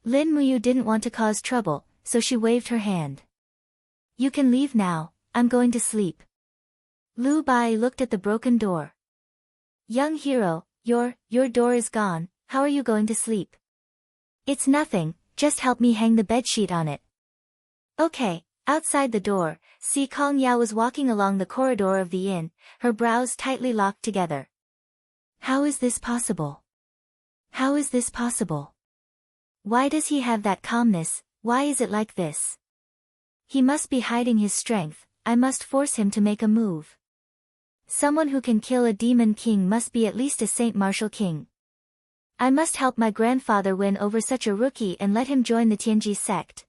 Speaker 1: Lin Muyu didn't want to cause trouble, so she waved her hand. You can leave now, I'm going to sleep. Lu Bai looked at the broken door. Young hero, your door is gone, how are you going to sleep? It's nothing, just help me hang the bedsheet on it. Okay. Outside the door, Si Kongyao was walking along the corridor of the inn, her brows tightly locked together. How is this possible? How is this possible? Why does he have that calmness, why is it like this? He must be hiding his strength, I must force him to make a move. Someone who can kill a demon king must be at least a Saint Martial king. I must help my grandfather win over such a rookie and let him join the Tianji sect.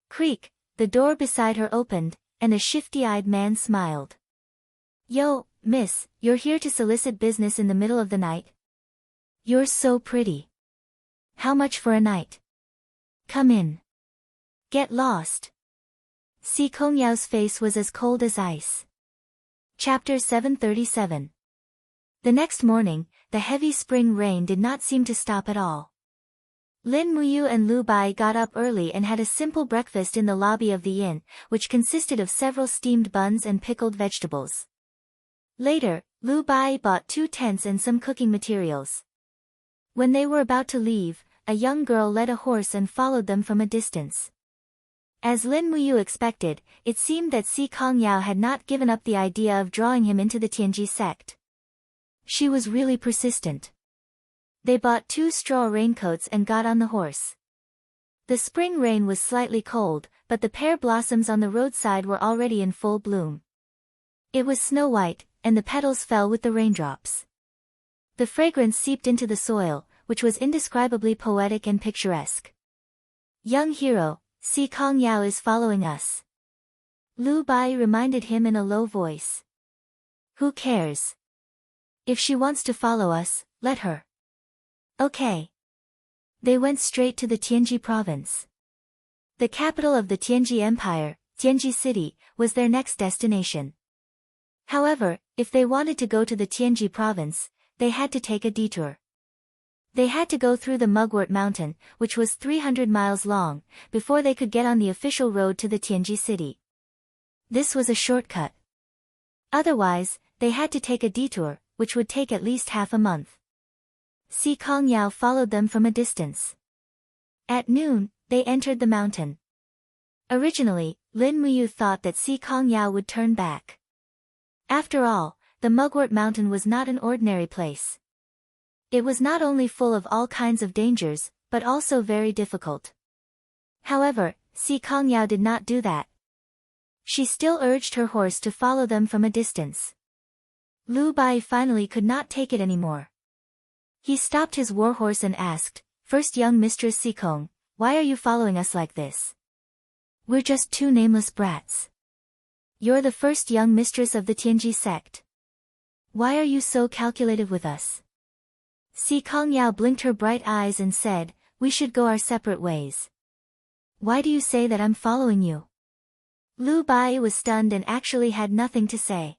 Speaker 1: Creak. The door beside her opened, and a shifty-eyed man smiled. Yo, miss, you're here to solicit business in the middle of the night? You're so pretty. How much for a night? Come in. Get lost. Si Kongyao's face was as cold as ice. Chapter 737. The next morning, the heavy spring rain did not seem to stop at all. Lin Muyu and Lu Bai got up early and had a simple breakfast in the lobby of the inn, which consisted of several steamed buns and pickled vegetables. Later, Lu Bai bought 2 tents and some cooking materials. When they were about to leave, a young girl led a horse and followed them from a distance. As Lin Muyu expected, it seemed that Si Kongyao had not given up the idea of drawing him into the Tianji sect. She was really persistent. They bought 2 straw raincoats and got on the horse. The spring rain was slightly cold, but the pear blossoms on the roadside were already in full bloom. It was snow-white, and the petals fell with the raindrops. The fragrance seeped into the soil, which was indescribably poetic and picturesque. Young hero, Si Kongyao is following us. Lu Bai reminded him in a low voice. Who cares? If she wants to follow us, let her. Okay. They went straight to the Tianji province. The capital of the Tianji Empire, Tianji City, was their next destination. However, if they wanted to go to the Tianji province, they had to take a detour. They had to go through the Mugwort Mountain, which was 300 miles long, before they could get on the official road to the Tianji city. This was a shortcut. Otherwise, they had to take a detour, which would take at least half a month. Si Kongyao followed them from a distance. At noon, they entered the mountain. Originally, Lin Muyu thought that Si Kongyao would turn back. After all, the Mugwort Mountain was not an ordinary place. It was not only full of all kinds of dangers, but also very difficult. However, Si Kongyao did not do that. She still urged her horse to follow them from a distance. Lu Bai finally could not take it anymore. He stopped his warhorse and asked, "First young Mistress Sikong, why are you following us like this? We're just two nameless brats. You're the first young mistress of the Tianji sect. Why are you so calculative with us?" Si Kongyao blinked her bright eyes and said, "We should go our separate ways. Why do you say that I'm following you?" Lu Bai was stunned and actually had nothing to say.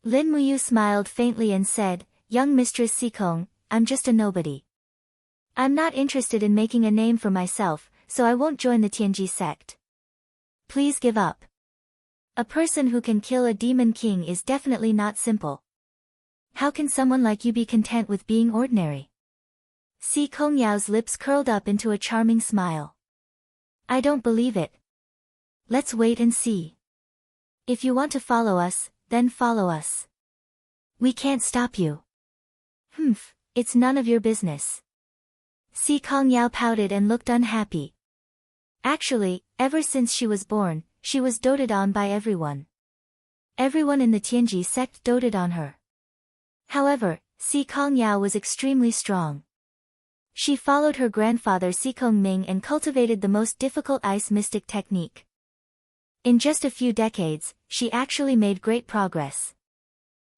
Speaker 1: Lin Muyu smiled faintly and said, "Young Mistress Sikong, I'm just a nobody. I'm not interested in making a name for myself, so I won't join the Tianji sect. Please give up. A person who can kill a demon king is definitely not simple. How can someone like you be content with being ordinary?" Si Kongyao's lips curled up into a charming smile. "I don't believe it. Let's wait and see. If you want to follow us, then follow us. We can't stop you." "Humph, it's none of your business." Si Kongyao pouted and looked unhappy. Actually, ever since she was born, she was doted on by everyone. Everyone in the Tianji sect doted on her. However, Si Kongyao was extremely strong. She followed her grandfather Si Kongming and cultivated the most difficult ice mystic technique. In just a few decades, she actually made great progress.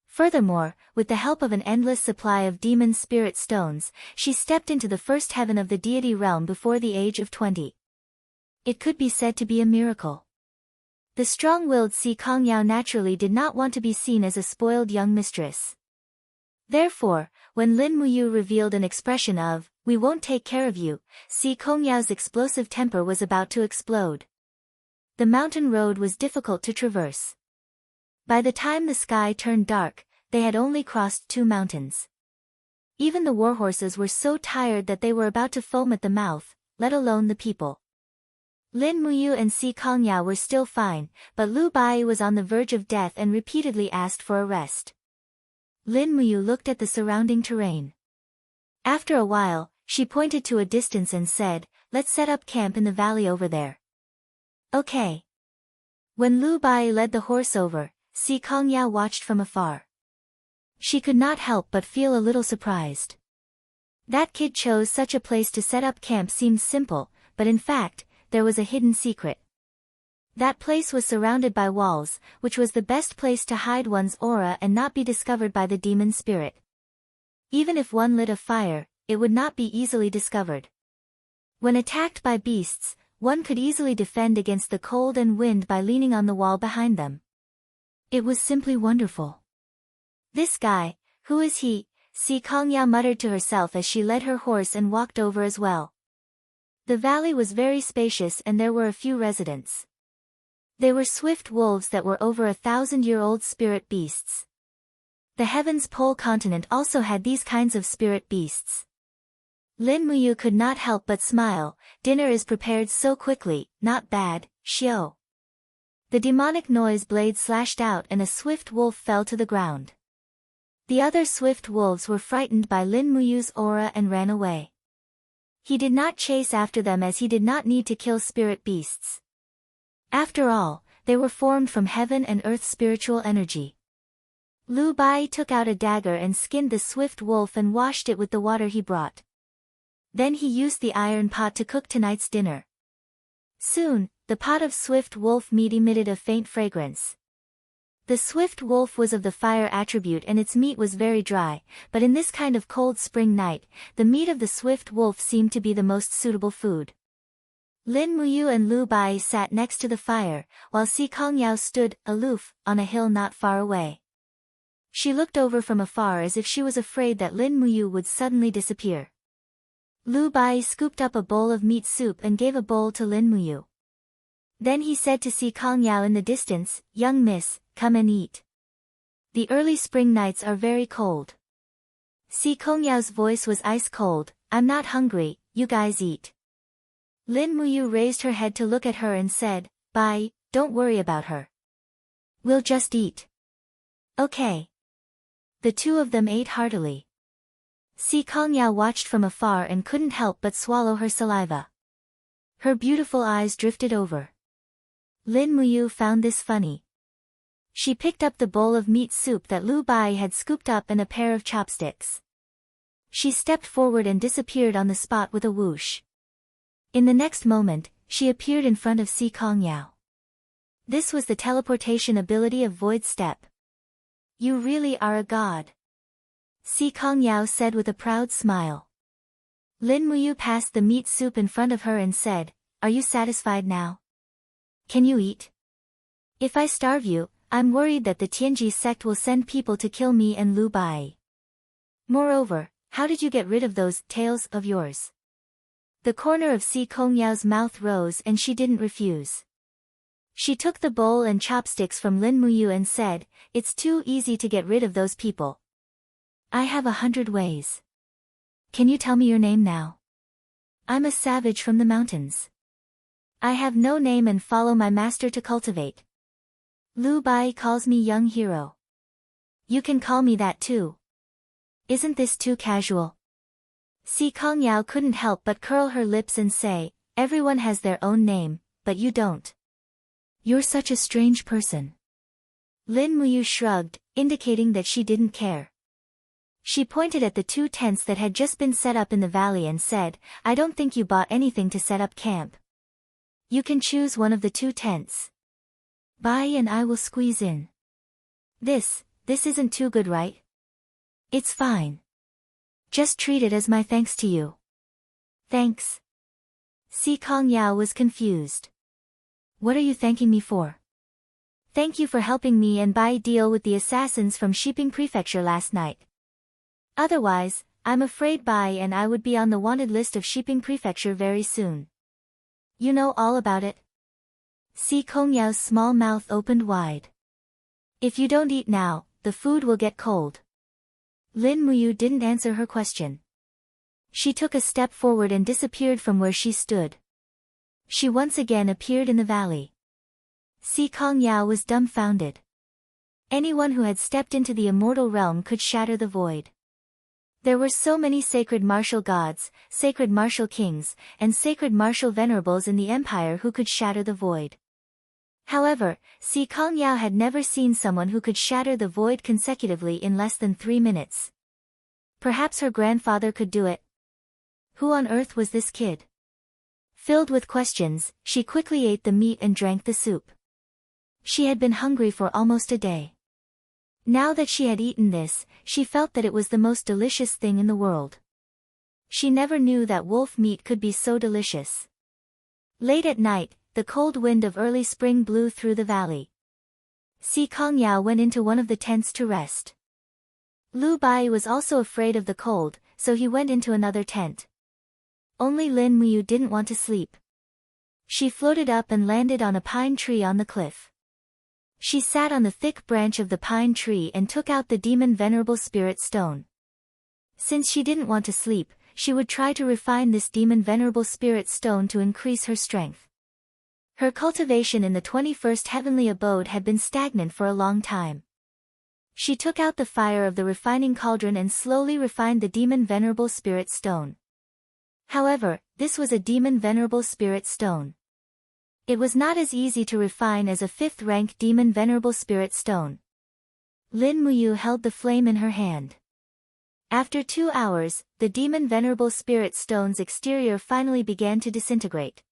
Speaker 1: Furthermore, with the help of an endless supply of demon spirit stones, she stepped into the first heaven of the deity realm before the age of 20. It could be said to be a miracle. The strong-willed Si Kongyao naturally did not want to be seen as a spoiled young mistress. Therefore, when Lin Muyu revealed an expression of, "We won't take care of you," Si Kongyao's explosive temper was about to explode. The mountain road was difficult to traverse. By the time the sky turned dark, they had only crossed 2 mountains. Even the warhorses were so tired that they were about to foam at the mouth, let alone the people. Lin Muyu and Si Kongyao were still fine, but Lu Bai was on the verge of death and repeatedly asked for a rest. Lin Muyu looked at the surrounding terrain. After a while, she pointed to a distance and said, "Let's set up camp in the valley over there." "Okay." When Lu Bai led the horse over, Si Kongyao watched from afar. She could not help but feel a little surprised. That kid chose such a place to set up camp seemed simple, but in fact, there was a hidden secret. That place was surrounded by walls, which was the best place to hide one's aura and not be discovered by the demon spirit. Even if one lit a fire, it would not be easily discovered. When attacked by beasts, one could easily defend against the cold and wind by leaning on the wall behind them. It was simply wonderful. "This guy, who is he?" Si Kongyao muttered to herself as she led her horse and walked over as well. The valley was very spacious and there were a few residents. They were swift wolves that were over 1,000-year-old spirit beasts. The Heaven's Pole continent also had these kinds of spirit beasts. Lin Muyu could not help but smile. "Dinner is prepared so quickly, not bad, Xiao." The demonic noise blade slashed out and a swift wolf fell to the ground. The other swift wolves were frightened by Lin Muyu's aura and ran away. He did not chase after them as he did not need to kill spirit beasts. After all, they were formed from heaven and earth's spiritual energy. Lu Bai took out a dagger and skinned the swift wolf and washed it with the water he brought. Then he used the iron pot to cook tonight's dinner. Soon, the pot of swift wolf meat emitted a faint fragrance. The swift wolf was of the fire attribute and its meat was very dry, but in this kind of cold spring night, the meat of the swift wolf seemed to be the most suitable food. Lin Muyu and Lu Bai sat next to the fire, while Si Kongyao stood, aloof, on a hill not far away. She looked over from afar as if she was afraid that Lin Muyu would suddenly disappear. Lu Bai scooped up a bowl of meat soup and gave a bowl to Lin Muyu. Then he said to Si Kongyao in the distance, "Young miss, come and eat. The early spring nights are very cold." Si Kongyao's voice was ice cold. "I'm not hungry, you guys eat." Lin Muyu raised her head to look at her and said, "Bai, don't worry about her. We'll just eat." "Okay." The two of them ate heartily. Si Kongyao watched from afar and couldn't help but swallow her saliva. Her beautiful eyes drifted over. Lin Muyu found this funny. She picked up the bowl of meat soup that Lu Bai had scooped up and a pair of chopsticks. She stepped forward and disappeared on the spot with a whoosh. In the next moment, she appeared in front of Si Kongyao. This was the teleportation ability of Void Step. "You really are a god," Si Kongyao said with a proud smile. Lin Muyu passed the meat soup in front of her and said, "Are you satisfied now? Can you eat? If I starve you, I'm worried that the Tianji sect will send people to kill me and Lu Bai. Moreover, how did you get rid of those tails of yours?" The corner of Si Kongyao's mouth rose and she didn't refuse. She took the bowl and chopsticks from Lin Muyu and said, "It's too easy to get rid of those people. I have 100 ways. Can you tell me your name now? I'm a savage from the mountains. I have no name and follow my master to cultivate. Lu Bai calls me young hero. You can call me that too. Isn't this too casual?" Si Kongyao couldn't help but curl her lips and say, "Everyone has their own name, but you don't. You're such a strange person." Lin Muyu shrugged, indicating that she didn't care. She pointed at the two tents that had just been set up in the valley and said, "I don't think you bought anything to set up camp. You can choose one of the two tents. Bai and I will squeeze in. This isn't too good, right?" "It's fine. Just treat it as my thanks to you." "Thanks?" Si Kongyao was confused. "What are you thanking me for?" "Thank you for helping me and Bai deal with the assassins from Shiping Prefecture last night. Otherwise, I'm afraid Bai and I would be on the wanted list of Shiping Prefecture very soon. You know all about it?" Si Kongyao's small mouth opened wide. "If you don't eat now, the food will get cold." Lin Muyu didn't answer her question. She took a step forward and disappeared from where she stood. She once again appeared in the valley. Si Kongyao was dumbfounded. Anyone who had stepped into the immortal realm could shatter the void. There were so many sacred martial gods, sacred martial kings, and sacred martial venerables in the empire who could shatter the void. However, Si Kongyao had never seen someone who could shatter the void consecutively in less than 3 minutes. Perhaps her grandfather could do it. Who on earth was this kid? Filled with questions, she quickly ate the meat and drank the soup. She had been hungry for almost a day. Now that she had eaten this, she felt that it was the most delicious thing in the world. She never knew that wolf meat could be so delicious. Late at night, the cold wind of early spring blew through the valley. Si Kongyao went into one of the tents to rest. Lu Bai was also afraid of the cold, so he went into another tent. Only Lin Muyu didn't want to sleep. She floated up and landed on a pine tree on the cliff. She sat on the thick branch of the pine tree and took out the demon venerable spirit stone. Since she didn't want to sleep, she would try to refine this demon venerable spirit stone to increase her strength. Her cultivation in the 21st heavenly abode had been stagnant for a long time. She took out the fire of the refining cauldron and slowly refined the demon venerable spirit stone. However, this was a demon venerable spirit stone. It was not as easy to refine as a 5th rank demon venerable spirit stone. Lin Muyu held the flame in her hand. After 2 hours, the demon venerable spirit stone's exterior finally began to disintegrate.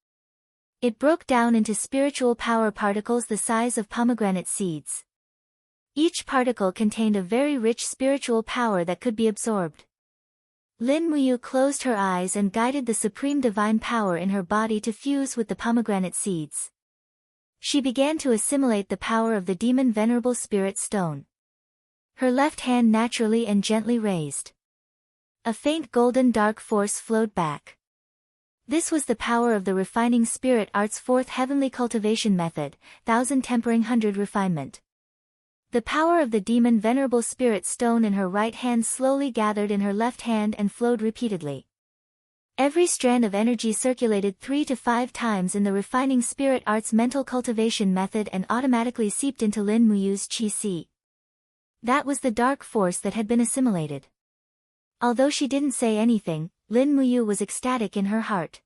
Speaker 1: It broke down into spiritual power particles the size of pomegranate seeds. Each particle contained a very rich spiritual power that could be absorbed. Lin Muyu closed her eyes and guided the supreme divine power in her body to fuse with the pomegranate seeds. She began to assimilate the power of the demon venerable spirit stone. Her left hand naturally and gently raised. A faint golden dark force flowed back. This was the power of the refining spirit art's fourth heavenly cultivation method, 1000 tempering 100 refinement. The power of the demon venerable spirit stone in her right hand slowly gathered in her left hand and flowed repeatedly. Every strand of energy circulated 3 to 5 times in the refining spirit art's mental cultivation method and automatically seeped into Lin Muyu's chi. That was the dark force that had been assimilated. Although she didn't say anything, Lin Muyu was ecstatic in her heart.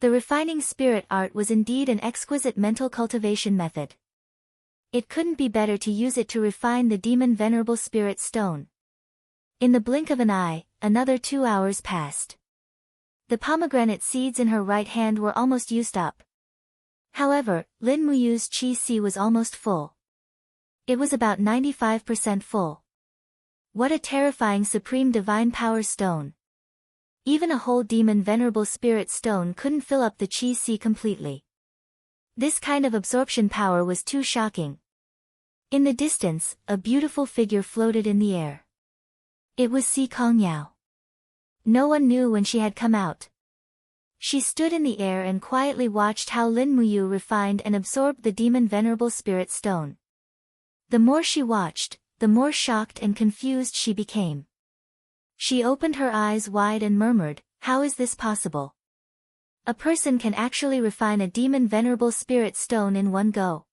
Speaker 1: The refining spirit art was indeed an exquisite mental cultivation method. It couldn't be better to use it to refine the demon venerable spirit stone. In the blink of an eye, another 2 hours passed. The pomegranate seeds in her right hand were almost used up. However, Lin Muyu's chi was almost full. It was about 95% full. What a terrifying supreme divine power stone. Even a whole demon venerable spirit stone couldn't fill up the chi completely. This kind of absorption power was too shocking. In the distance, a beautiful figure floated in the air. It was Si Kongyao. No one knew when she had come out. She stood in the air and quietly watched how Lin Muyu refined and absorbed the demon venerable spirit stone. The more she watched, the more shocked and confused she became. She opened her eyes wide and murmured, "How is this possible? A person can actually refine a demon venerable spirit stone in one go.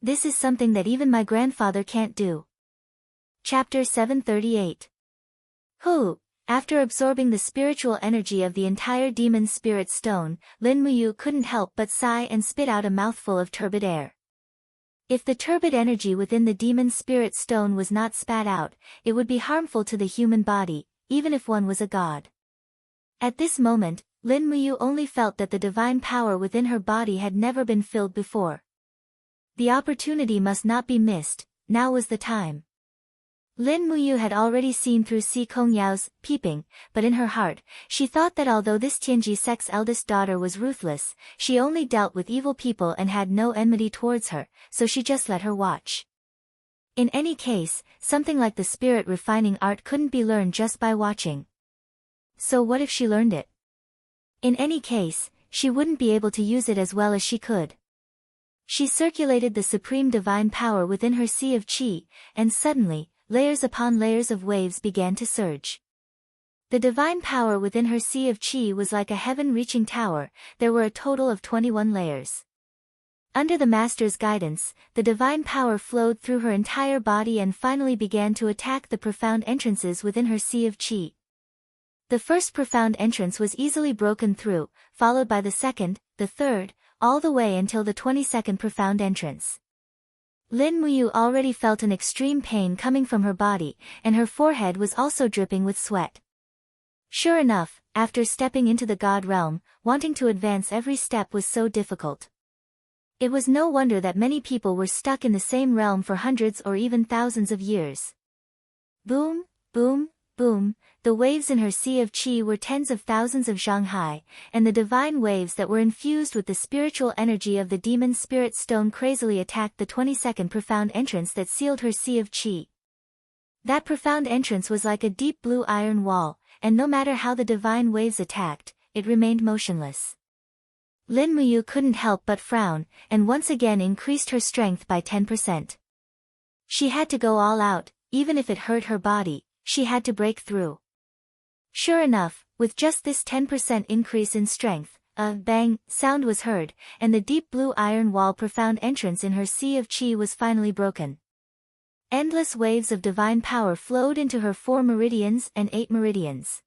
Speaker 1: This is something that even my grandfather can't do." Chapter 738. After absorbing the spiritual energy of the entire demon spirit stone, Lin Muyu couldn't help but sigh and spit out a mouthful of turbid air. If the turbid energy within the demon spirit stone was not spat out, it would be harmful to the human body, even if one was a god. At this moment, Lin Muyu only felt that the divine power within her body had never been filled before. The opportunity must not be missed, now was the time. Lin Muyu had already seen through Si Kongyao's peeping, but in her heart, she thought that although this Tianji sect's eldest daughter was ruthless, she only dealt with evil people and had no enmity towards her, so she just let her watch. In any case, something like the spirit refining art couldn't be learned just by watching. So what if she learned it? In any case, she wouldn't be able to use it as well as she could. She circulated the supreme divine power within her sea of qi, and suddenly, layers upon layers of waves began to surge. The divine power within her sea of qi was like a heaven-reaching tower. There were a total of 21 layers. Under the master's guidance, the divine power flowed through her entire body and finally began to attack the profound entrances within her sea of qi. The first profound entrance was easily broken through, followed by the second, the third, all the way until the 22nd profound entrance. Lin Muyu already felt an extreme pain coming from her body, and her forehead was also dripping with sweat. Sure enough, after stepping into the god realm, wanting to advance every step was so difficult. It was no wonder that many people were stuck in the same realm for hundreds or even thousands of years. Boom, boom, boom, the waves in her sea of qi were tens of thousands of zhang high, and the divine waves that were infused with the spiritual energy of the demon spirit stone crazily attacked the 22nd profound entrance that sealed her sea of qi. That profound entrance was like a deep blue iron wall, and no matter how the divine waves attacked, it remained motionless. Lin Muyu couldn't help but frown, and once again increased her strength by 10%. She had to go all out, even if it hurt her body, she had to break through. Sure enough, with just this 10% increase in strength, a bang sound was heard, and the deep blue iron wall profound entrance in her sea of qi was finally broken. Endless waves of divine power flowed into her 4 meridians and 8 meridians.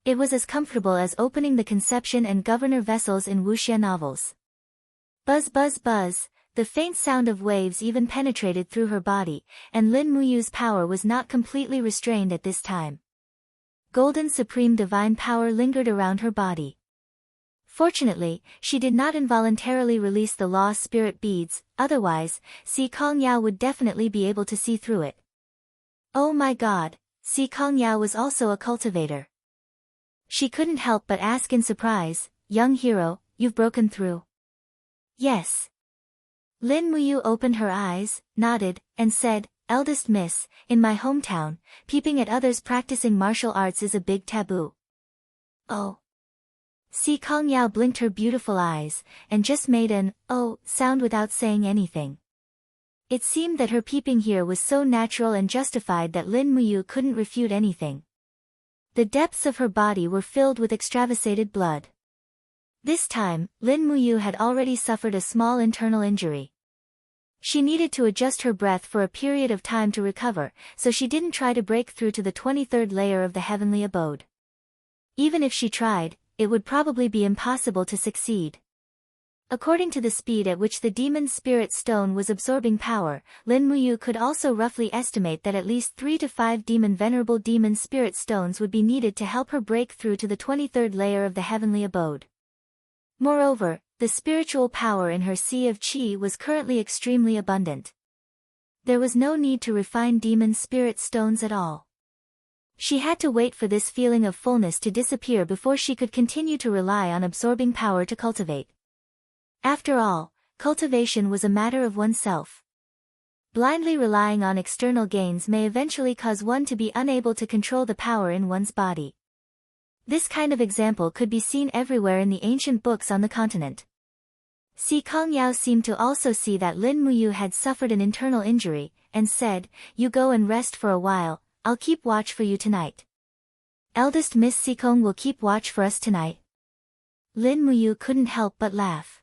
Speaker 1: It was as comfortable as opening the conception and governor vessels in wuxia novels. Buzz buzz buzz, the faint sound of waves even penetrated through her body, and Lin Muyu's power was not completely restrained at this time. Golden supreme divine power lingered around her body. Fortunately, she did not involuntarily release the law spirit beads, otherwise, Si Kongyao would definitely be able to see through it. Oh my god, Si Kongyao was also a cultivator. She couldn't help but ask in surprise, "Young hero, you've broken through?" "Yes." Lin Muyu opened her eyes, nodded, and said, "Eldest miss, in my hometown, peeping at others practicing martial arts is a big taboo." "Oh." Si Kongyao blinked her beautiful eyes, and just made an "oh" sound without saying anything. It seemed that her peeping here was so natural and justified that Lin Muyu couldn't refute anything. The depths of her body were filled with extravasated blood. This time, Lin Muyu had already suffered a small internal injury. She needed to adjust her breath for a period of time to recover, so she didn't try to break through to the 23rd layer of the heavenly abode. Even if she tried, it would probably be impossible to succeed. According to the speed at which the demon spirit stone was absorbing power, Lin Muyu could also roughly estimate that at least 3 to 5 venerable demon spirit stones would be needed to help her break through to the 23rd layer of the heavenly abode. Moreover, the spiritual power in her sea of qi was currently extremely abundant. There was no need to refine demon spirit stones at all. She had to wait for this feeling of fullness to disappear before she could continue to rely on absorbing power to cultivate. After all, cultivation was a matter of oneself. Blindly relying on external gains may eventually cause one to be unable to control the power in one's body. This kind of example could be seen everywhere in the ancient books on the continent. Si Kongyao seemed to also see that Lin Muyu had suffered an internal injury, and said, "You go and rest for a while, I'll keep watch for you tonight." "Eldest Miss Sikong will keep watch for us tonight?" Lin Muyu couldn't help but laugh.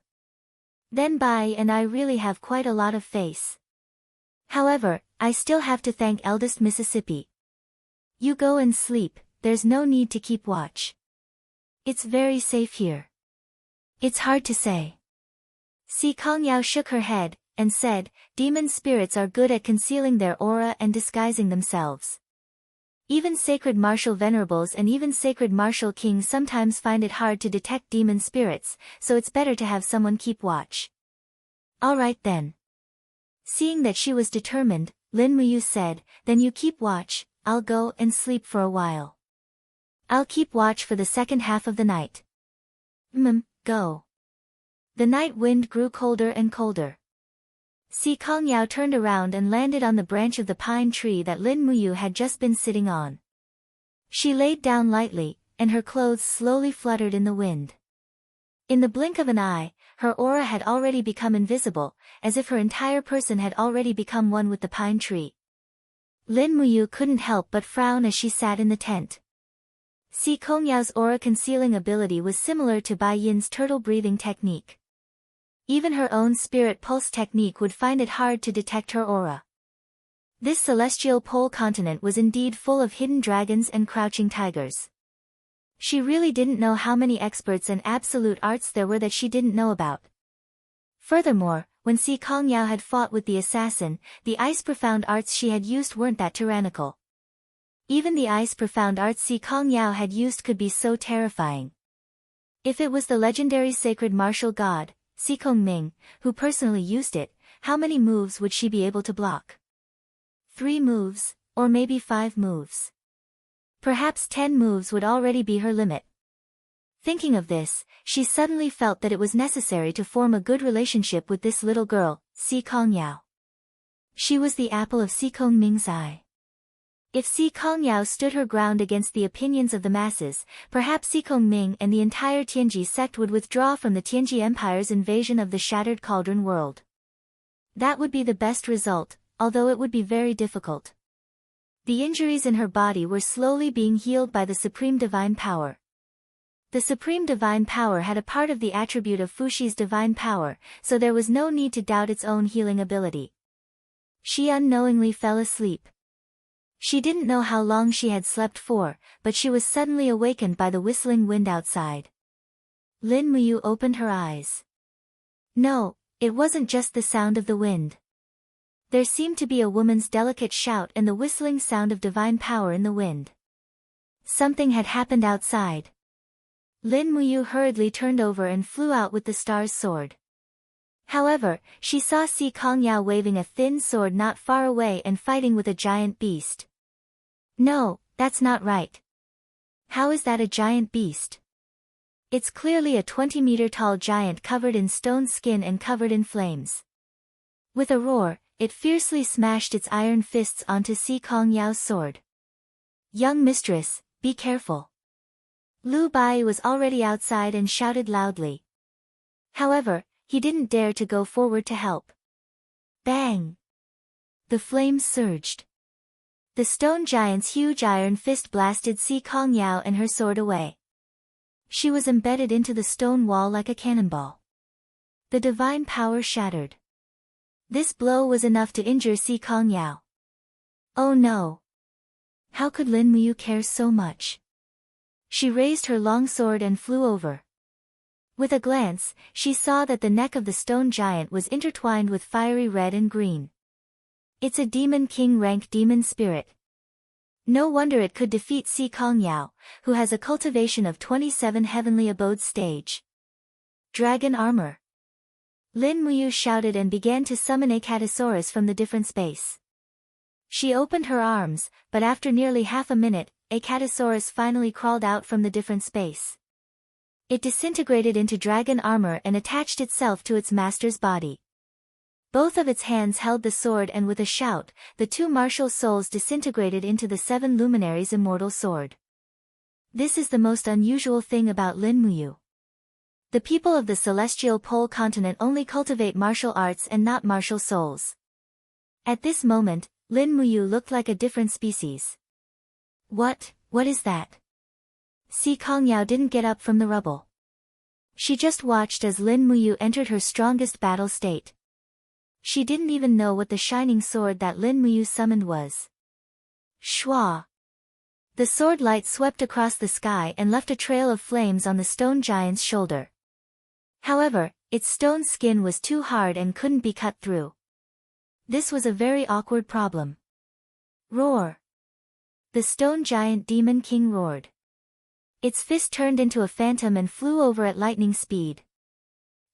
Speaker 1: "Then Bai and I really have quite a lot of face. However, I still have to thank Eldest Mississippi. You go and sleep, there's no need to keep watch. It's very safe here." "It's hard to say." Si Kongyao shook her head, and said, "Demon spirits are good at concealing their aura and disguising themselves. Even sacred martial venerables and even sacred martial kings sometimes find it hard to detect demon spirits, so it's better to have someone keep watch." "All right then." Seeing that she was determined, Lin Muyu said, "Then you keep watch, I'll go and sleep for a while. I'll keep watch for the second half of the night." Go." The night wind grew colder and colder. Si Kongyao turned around and landed on the branch of the pine tree that Lin Muyu had just been sitting on. She laid down lightly, and her clothes slowly fluttered in the wind. In the blink of an eye, her aura had already become invisible, as if her entire person had already become one with the pine tree. Lin Muyu couldn't help but frown as she sat in the tent. Si Kongyao's aura concealing ability was similar to Bai Yin's turtle breathing technique. Even her own spirit pulse technique would find it hard to detect her aura. This celestial pole continent was indeed full of hidden dragons and crouching tigers. She really didn't know how many experts and absolute arts there were that she didn't know about. Furthermore, when Si Kongyao had fought with the assassin, the ice profound arts she had used weren't that tyrannical. Even the ice profound arts Si Kongyao had used could be so terrifying. If it was the legendary sacred martial god, Si Kongming, who personally used it, how many moves would she be able to block? 3 moves, or maybe 5 moves. Perhaps 10 moves would already be her limit. Thinking of this, she suddenly felt that it was necessary to form a good relationship with this little girl, Si Kongyao. She was the apple of Si Kongming's eye. If Si Kongyao stood her ground against the opinions of the masses, perhaps Si Kongming and the entire Tianji sect would withdraw from the Tianji Empire's invasion of the Shattered Cauldron world. That would be the best result, although it would be very difficult. The injuries in her body were slowly being healed by the Supreme Divine Power. The Supreme Divine Power had a part of the attribute of Fushi's Divine Power, so there was no need to doubt its own healing ability. She unknowingly fell asleep. She didn't know how long she had slept for, but she was suddenly awakened by the whistling wind outside. Lin Muyu opened her eyes. No, it wasn't just the sound of the wind. There seemed to be a woman's delicate shout and the whistling sound of divine power in the wind. Something had happened outside. Lin Muyu hurriedly turned over and flew out with the star's sword. However, she saw Si Kongyao waving a thin sword not far away and fighting with a giant beast. No, that's not right. How is that a giant beast? It's clearly a 20-meter-tall giant covered in stone skin and covered in flames. With a roar, it fiercely smashed its iron fists onto Si Kong Yao's sword. Young mistress, be careful. Lu Bai was already outside and shouted loudly. However, he didn't dare to go forward to help. Bang! The flames surged. The stone giant's huge iron fist blasted Si Kong Yao and her sword away. She was embedded into the stone wall like a cannonball. The divine power shattered. This blow was enough to injure Si Kong Yao. Oh no! How could Lin Muyu care so much? She raised her long sword and flew over. With a glance, she saw that the neck of the stone giant was intertwined with fiery red and green. It's a demon king rank demon spirit. No wonder it could defeat Si Kong Yao, who has a cultivation of 27 heavenly abodes stage. Dragon armor. Lin Muyu shouted and began to summon a Catasaurus from the different space. She opened her arms, but after nearly half a minute, a Catasaurus finally crawled out from the different space. It disintegrated into dragon armor and attached itself to its master's body. Both of its hands held the sword and with a shout, the two martial souls disintegrated into the seven luminaries' immortal sword. This is the most unusual thing about Lin Muyu. The people of the celestial pole continent only cultivate martial arts and not martial souls. At this moment, Lin Muyu looked like a different species. What is that? Si Kong Yao didn't get up from the rubble. She just watched as Lin Muyu entered her strongest battle state. She didn't even know what the shining sword that Lin Muyu summoned was. Shua! The sword light swept across the sky and left a trail of flames on the stone giant's shoulder. However, its stone skin was too hard and couldn't be cut through. This was a very awkward problem. Roar! The stone giant demon king roared. Its fist turned into a phantom and flew over at lightning speed.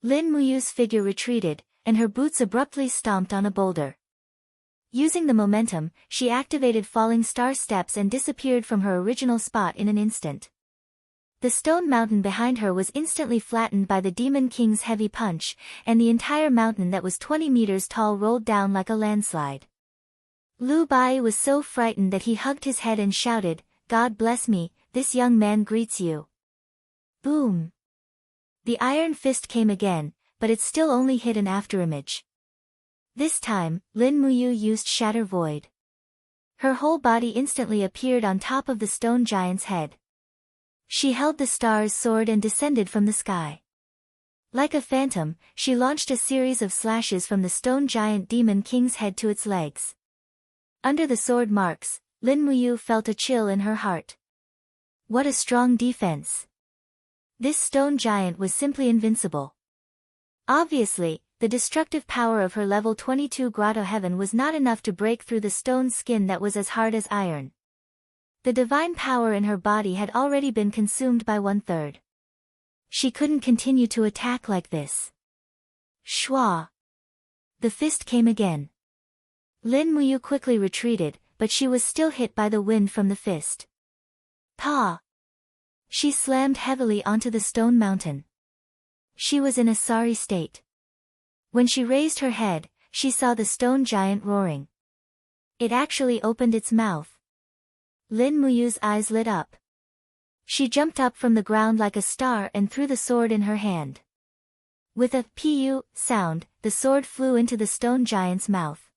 Speaker 1: Lin Muyu's figure retreated, and her boots abruptly stomped on a boulder. Using the momentum, she activated falling star steps and disappeared from her original spot in an instant. The stone mountain behind her was instantly flattened by the Demon King's heavy punch, and the entire mountain that was 20 meters tall rolled down like a landslide. Lu Bai was so frightened that he hugged his head and shouted, "God bless me, this young man greets you." Boom! The iron fist came again, but it still only hit an afterimage. This time, Lin Muyu used Shatter Void. Her whole body instantly appeared on top of the stone giant's head. She held the star's sword and descended from the sky. Like a phantom, she launched a series of slashes from the stone giant demon king's head to its legs. Under the sword marks, Lin Muyu felt a chill in her heart. What a strong defense! This stone giant was simply invincible. Obviously, the destructive power of her level 22 Grotto Heaven was not enough to break through the stone skin that was as hard as iron. The divine power in her body had already been consumed by 1/3. She couldn't continue to attack like this. Shua! The fist came again. Lin Muyu quickly retreated, but she was still hit by the wind from the fist. Pa! She slammed heavily onto the stone mountain. She was in a sorry state. When she raised her head, she saw the stone giant roaring. It actually opened its mouth. Lin Muyu's eyes lit up. She jumped up from the ground like a star and threw the sword in her hand. With a "pu" sound, the sword flew into the stone giant's mouth.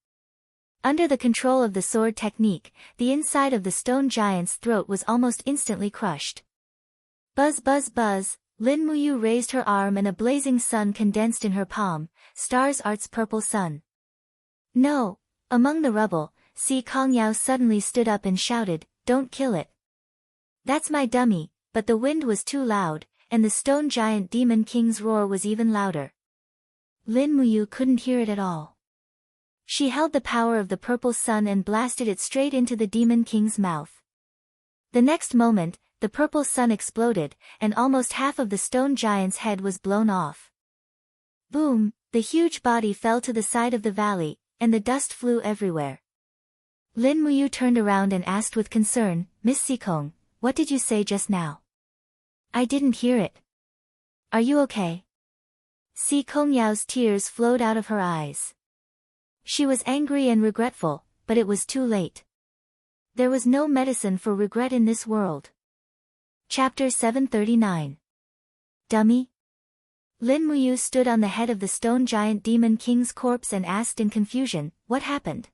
Speaker 1: Under the control of the sword technique, the inside of the stone giant's throat was almost instantly crushed. Buzz buzz buzz, Lin Muyu raised her arm and a blazing sun condensed in her palm, Star's Art's purple sun. No! Among the rubble, Si Kong Yao suddenly stood up and shouted, "Don't kill it." That's my dummy, but the wind was too loud, and the stone giant demon king's roar was even louder. Lin Muyu couldn't hear it at all. She held the power of the purple sun and blasted it straight into the demon king's mouth. The next moment, the purple sun exploded, and almost half of the stone giant's head was blown off. Boom! The huge body fell to the side of the valley, and the dust flew everywhere. Lin Muyu turned around and asked with concern, Miss Sikong, what did you say just now? I didn't hear it. Are you okay? Sikong Yao's tears flowed out of her eyes. She was angry and regretful, but it was too late. There was no medicine for regret in this world. Chapter 739. Dummy? Lin Muyu stood on the head of the stone giant demon king's corpse and asked in confusion, what happened?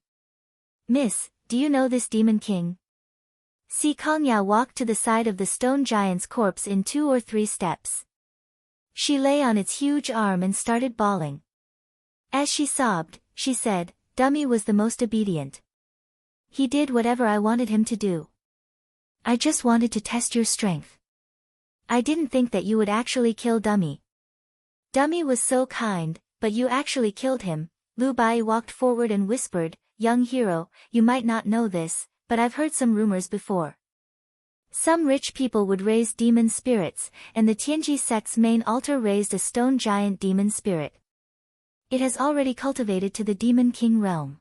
Speaker 1: Miss, do you know this demon king? Si Kongyao walked to the side of the stone giant's corpse in 2 or 3 steps. She lay on its huge arm and started bawling. As she sobbed, she said, Dummy was the most obedient. He did whatever I wanted him to do. I just wanted to test your strength. I didn't think that you would actually kill Dummy. Dummy was so kind, but you actually killed him. Lu Bai walked forward and whispered, Young hero, you might not know this, but I've heard some rumors before. Some rich people would raise demon spirits, and the Tianji sect's main altar raised a stone giant demon spirit. It has already cultivated to the demon king realm.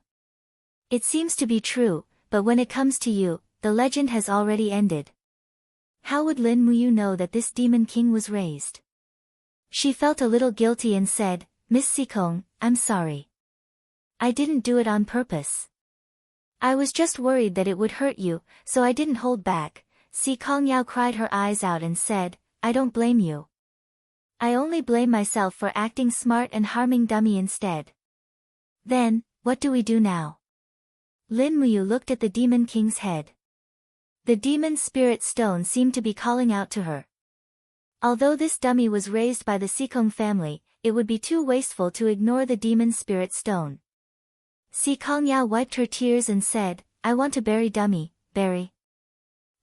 Speaker 1: It seems to be true, but when it comes to you, the legend has already ended. How would Lin Muyu know that this demon king was raised? She felt a little guilty and said, Miss Sikong, I'm sorry. I didn't do it on purpose. I was just worried that it would hurt you, so I didn't hold back. Si Kongyao cried her eyes out and said, I don't blame you. I only blame myself for acting smart and harming Dummy instead. Then, what do we do now? Lin Muyu looked at the demon king's head. The demon spirit stone seemed to be calling out to her. Although this dummy was raised by the Sikong family, it would be too wasteful to ignore the demon spirit stone. Si Kongyao wiped her tears and said, I want to bury Dummy, bury.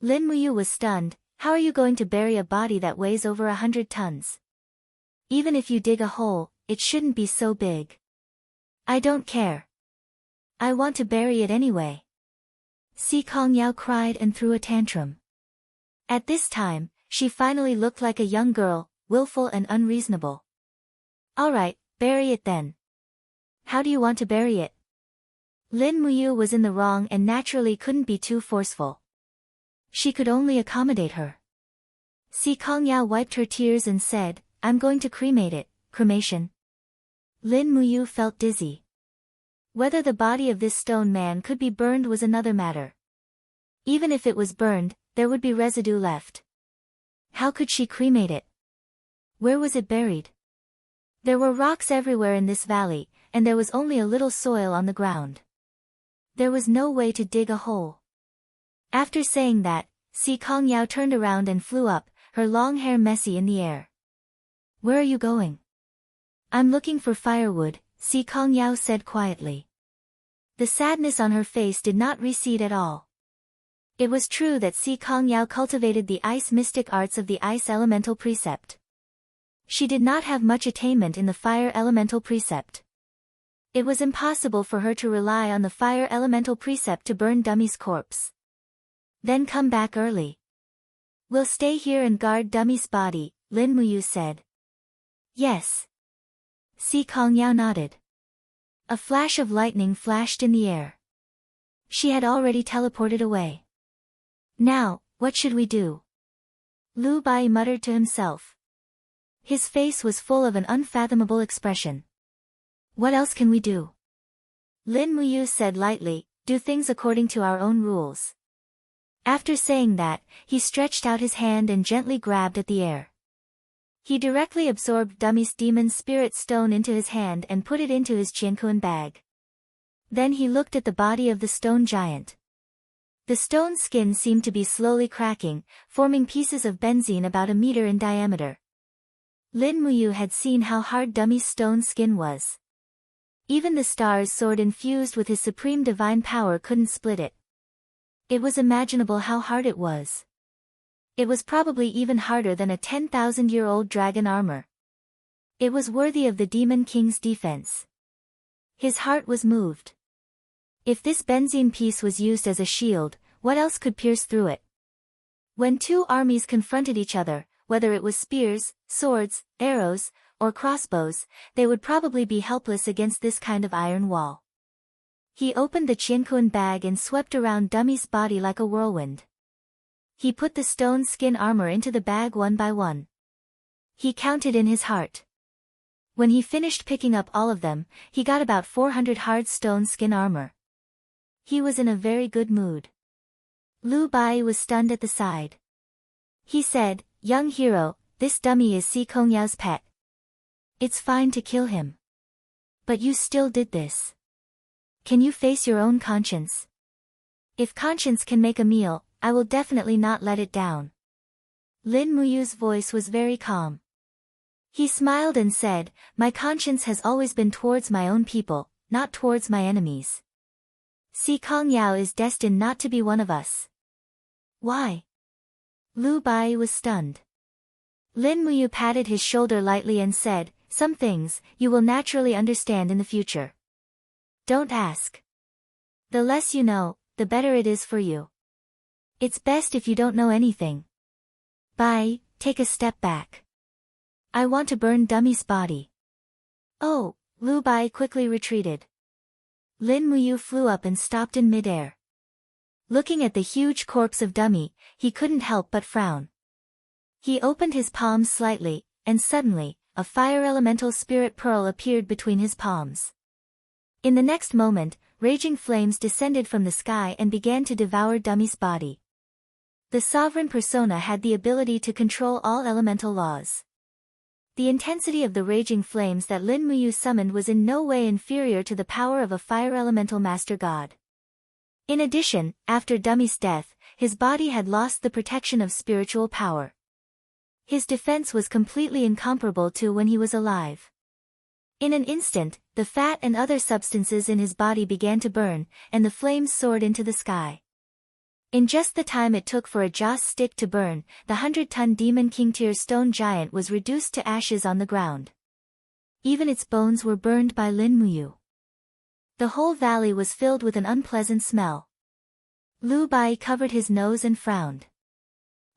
Speaker 1: Lin Muyu was stunned, how are you going to bury a body that weighs over 100 tons? Even if you dig a hole, it shouldn't be so big. I don't care. I want to bury it anyway. Si Kongyao cried and threw a tantrum. At this time, she finally looked like a young girl, willful and unreasonable. Alright, bury it then. How do you want to bury it? Lin Muyu was in the wrong and naturally couldn't be too forceful. She could only accommodate her. Si Kongyao wiped her tears and said, I'm going to cremate it, cremation. Lin Muyu felt dizzy. Whether the body of this stone man could be burned was another matter. Even if it was burned, there would be residue left. How could she cremate it? Where was it buried? There were rocks everywhere in this valley, and there was only a little soil on the ground. There was no way to dig a hole. After saying that, Si Kongyao turned around and flew up, her long hair messy in the air. Where are you going? I'm looking for firewood, Si Kongyao said quietly. The sadness on her face did not recede at all. It was true that Si Kongyao cultivated the ice mystic arts of the ice elemental precept. She did not have much attainment in the fire elemental precept. It was impossible for her to rely on the fire elemental precept to burn Dummy's corpse. Then come back early. We'll stay here and guard Dummy's body, Lin Muyu said. Yes. Si Kongyao nodded. A flash of lightning flashed in the air. She had already teleported away. Now, what should we do? Lu Bai muttered to himself. His face was full of an unfathomable expression. What else can we do? Lin Muyu said lightly, do things according to our own rules. After saying that, he stretched out his hand and gently grabbed at the air. He directly absorbed Dummy's demon spirit stone into his hand and put it into his Qiankuan bag. Then he looked at the body of the stone giant. The stone skin seemed to be slowly cracking, forming pieces of benzene about a meter in diameter. Lin Muyu had seen how hard Dummy's stone skin was. Even the star's sword infused with his supreme divine power couldn't split it. It was imaginable how hard it was. It was probably even harder than a 10,000-year-old dragon armor. It was worthy of the Demon King's defense. His heart was moved. If this benzene piece was used as a shield, what else could pierce through it? When two armies confronted each other, whether it was spears, swords, arrows, or crossbows, they would probably be helpless against this kind of iron wall. He opened the Qiankun bag and swept around Dummy's body like a whirlwind. He put the stone skin armor into the bag one by one. He counted in his heart. When he finished picking up all of them, he got about 400 hard stone skin armor. He was in a very good mood. Lu Bai was stunned at the side. He said, "Young hero, this dummy is Si Kongyao's pet. It's fine to kill him. But you still did this. Can you face your own conscience? If conscience can make a meal, I will definitely not let it down." Lin Muyu's voice was very calm. He smiled and said, "My conscience has always been towards my own people, not towards my enemies. Si Kongyao is destined not to be one of us." "Why?" Lu Bai was stunned. Lin Muyu patted his shoulder lightly and said, "Some things, you will naturally understand in the future. Don't ask. The less you know, the better it is for you. It's best if you don't know anything. Bai, take a step back. I want to burn Dummy's body." "Oh," Lu Bai quickly retreated. Lin Muyu flew up and stopped in midair. Looking at the huge corpse of Dummy, he couldn't help but frown. He opened his palms slightly, and suddenly, a fire elemental spirit pearl appeared between his palms. In the next moment, raging flames descended from the sky and began to devour Dummy's body. The sovereign persona had the ability to control all elemental laws. The intensity of the raging flames that Lin Muyu summoned was in no way inferior to the power of a fire elemental master god. In addition, after Dummy's death, his body had lost the protection of spiritual power. His defense was completely incomparable to when he was alive. In an instant, the fat and other substances in his body began to burn, and the flames soared into the sky. In just the time it took for a joss stick to burn, the 100-ton demon king tier stone giant was reduced to ashes on the ground. Even its bones were burned by Lin Muyu. The whole valley was filled with an unpleasant smell. Lu Bai covered his nose and frowned.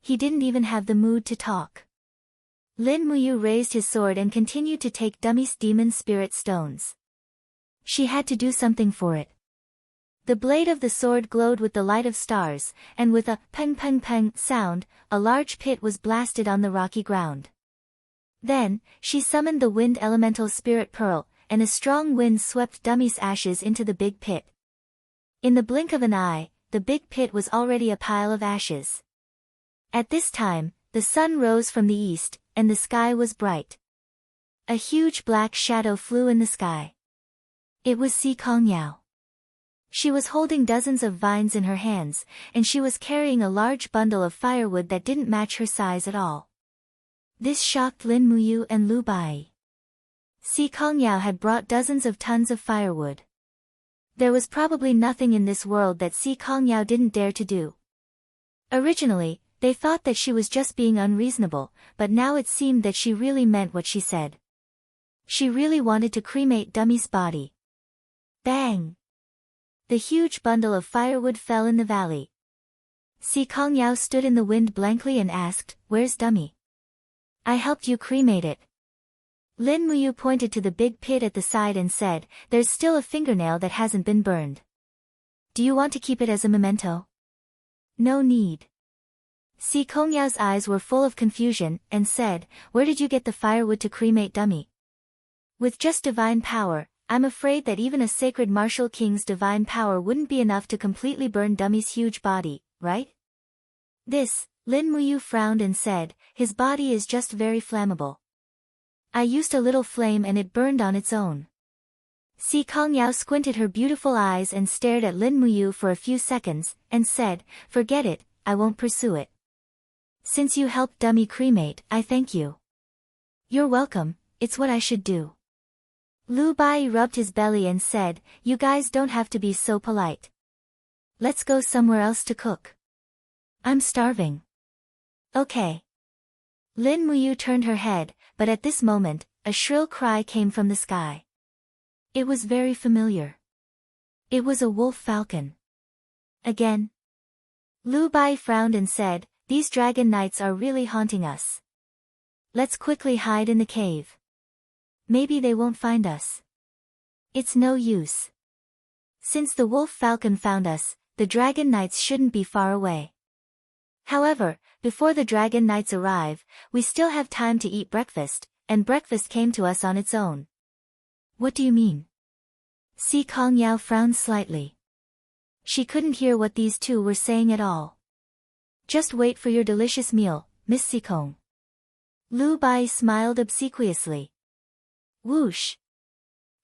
Speaker 1: He didn't even have the mood to talk. Lin Muyu raised his sword and continued to take Dummy's demon spirit stones. She had to do something for it. The blade of the sword glowed with the light of stars, and with a peng peng peng sound, a large pit was blasted on the rocky ground. Then, she summoned the wind elemental spirit pearl, and a strong wind swept Dummy's ashes into the big pit. In the blink of an eye, the big pit was already a pile of ashes. At this time, the sun rose from the east, and the sky was bright. A huge black shadow flew in the sky. It was Si Kongyao. She was holding dozens of vines in her hands, and she was carrying a large bundle of firewood that didn't match her size at all. This shocked Lin Muyu and Lu Bai. Si Kongyao had brought dozens of tons of firewood. There was probably nothing in this world that Si Kongyao didn't dare to do. Originally, they thought that she was just being unreasonable, but now it seemed that she really meant what she said. She really wanted to cremate Dummy's body. Bang! The huge bundle of firewood fell in the valley. Si Kongyao stood in the wind blankly and asked, "Where's Dummy?" "I helped you cremate it." Lin Muyu pointed to the big pit at the side and said, "There's still a fingernail that hasn't been burned. Do you want to keep it as a memento?" "No need." Si Kongyao's eyes were full of confusion, and said, "Where did you get the firewood to cremate Dummy?" "With just divine power, I'm afraid that even a sacred martial king's divine power wouldn't be enough to completely burn Dummy's huge body, right?" This, Lin Muyu frowned and said, "His body is just very flammable. I used a little flame and it burned on its own." Si Kongyao squinted her beautiful eyes and stared at Lin Muyu for a few seconds, and said, "Forget it, I won't pursue it. Since you helped Dummy cremate, I thank you." "You're welcome, it's what I should do." Lu Bai rubbed his belly and said, "You guys don't have to be so polite. Let's go somewhere else to cook. I'm starving." "Okay." Lin Muyu turned her head, but at this moment, a shrill cry came from the sky. It was very familiar. It was a wolf falcon. Again. Lu Bai frowned and said, "These dragon knights are really haunting us. Let's quickly hide in the cave. Maybe they won't find us." "It's no use." Since the wolf falcon found us, the dragon knights shouldn't be far away. However, before the dragon knights arrive, we still have time to eat breakfast, and breakfast came to us on its own. What do you mean? Si Kong Yao frowned slightly. She couldn't hear what these two were saying at all. Just wait for your delicious meal, Miss Si Kong. Lu Bai smiled obsequiously. Whoosh!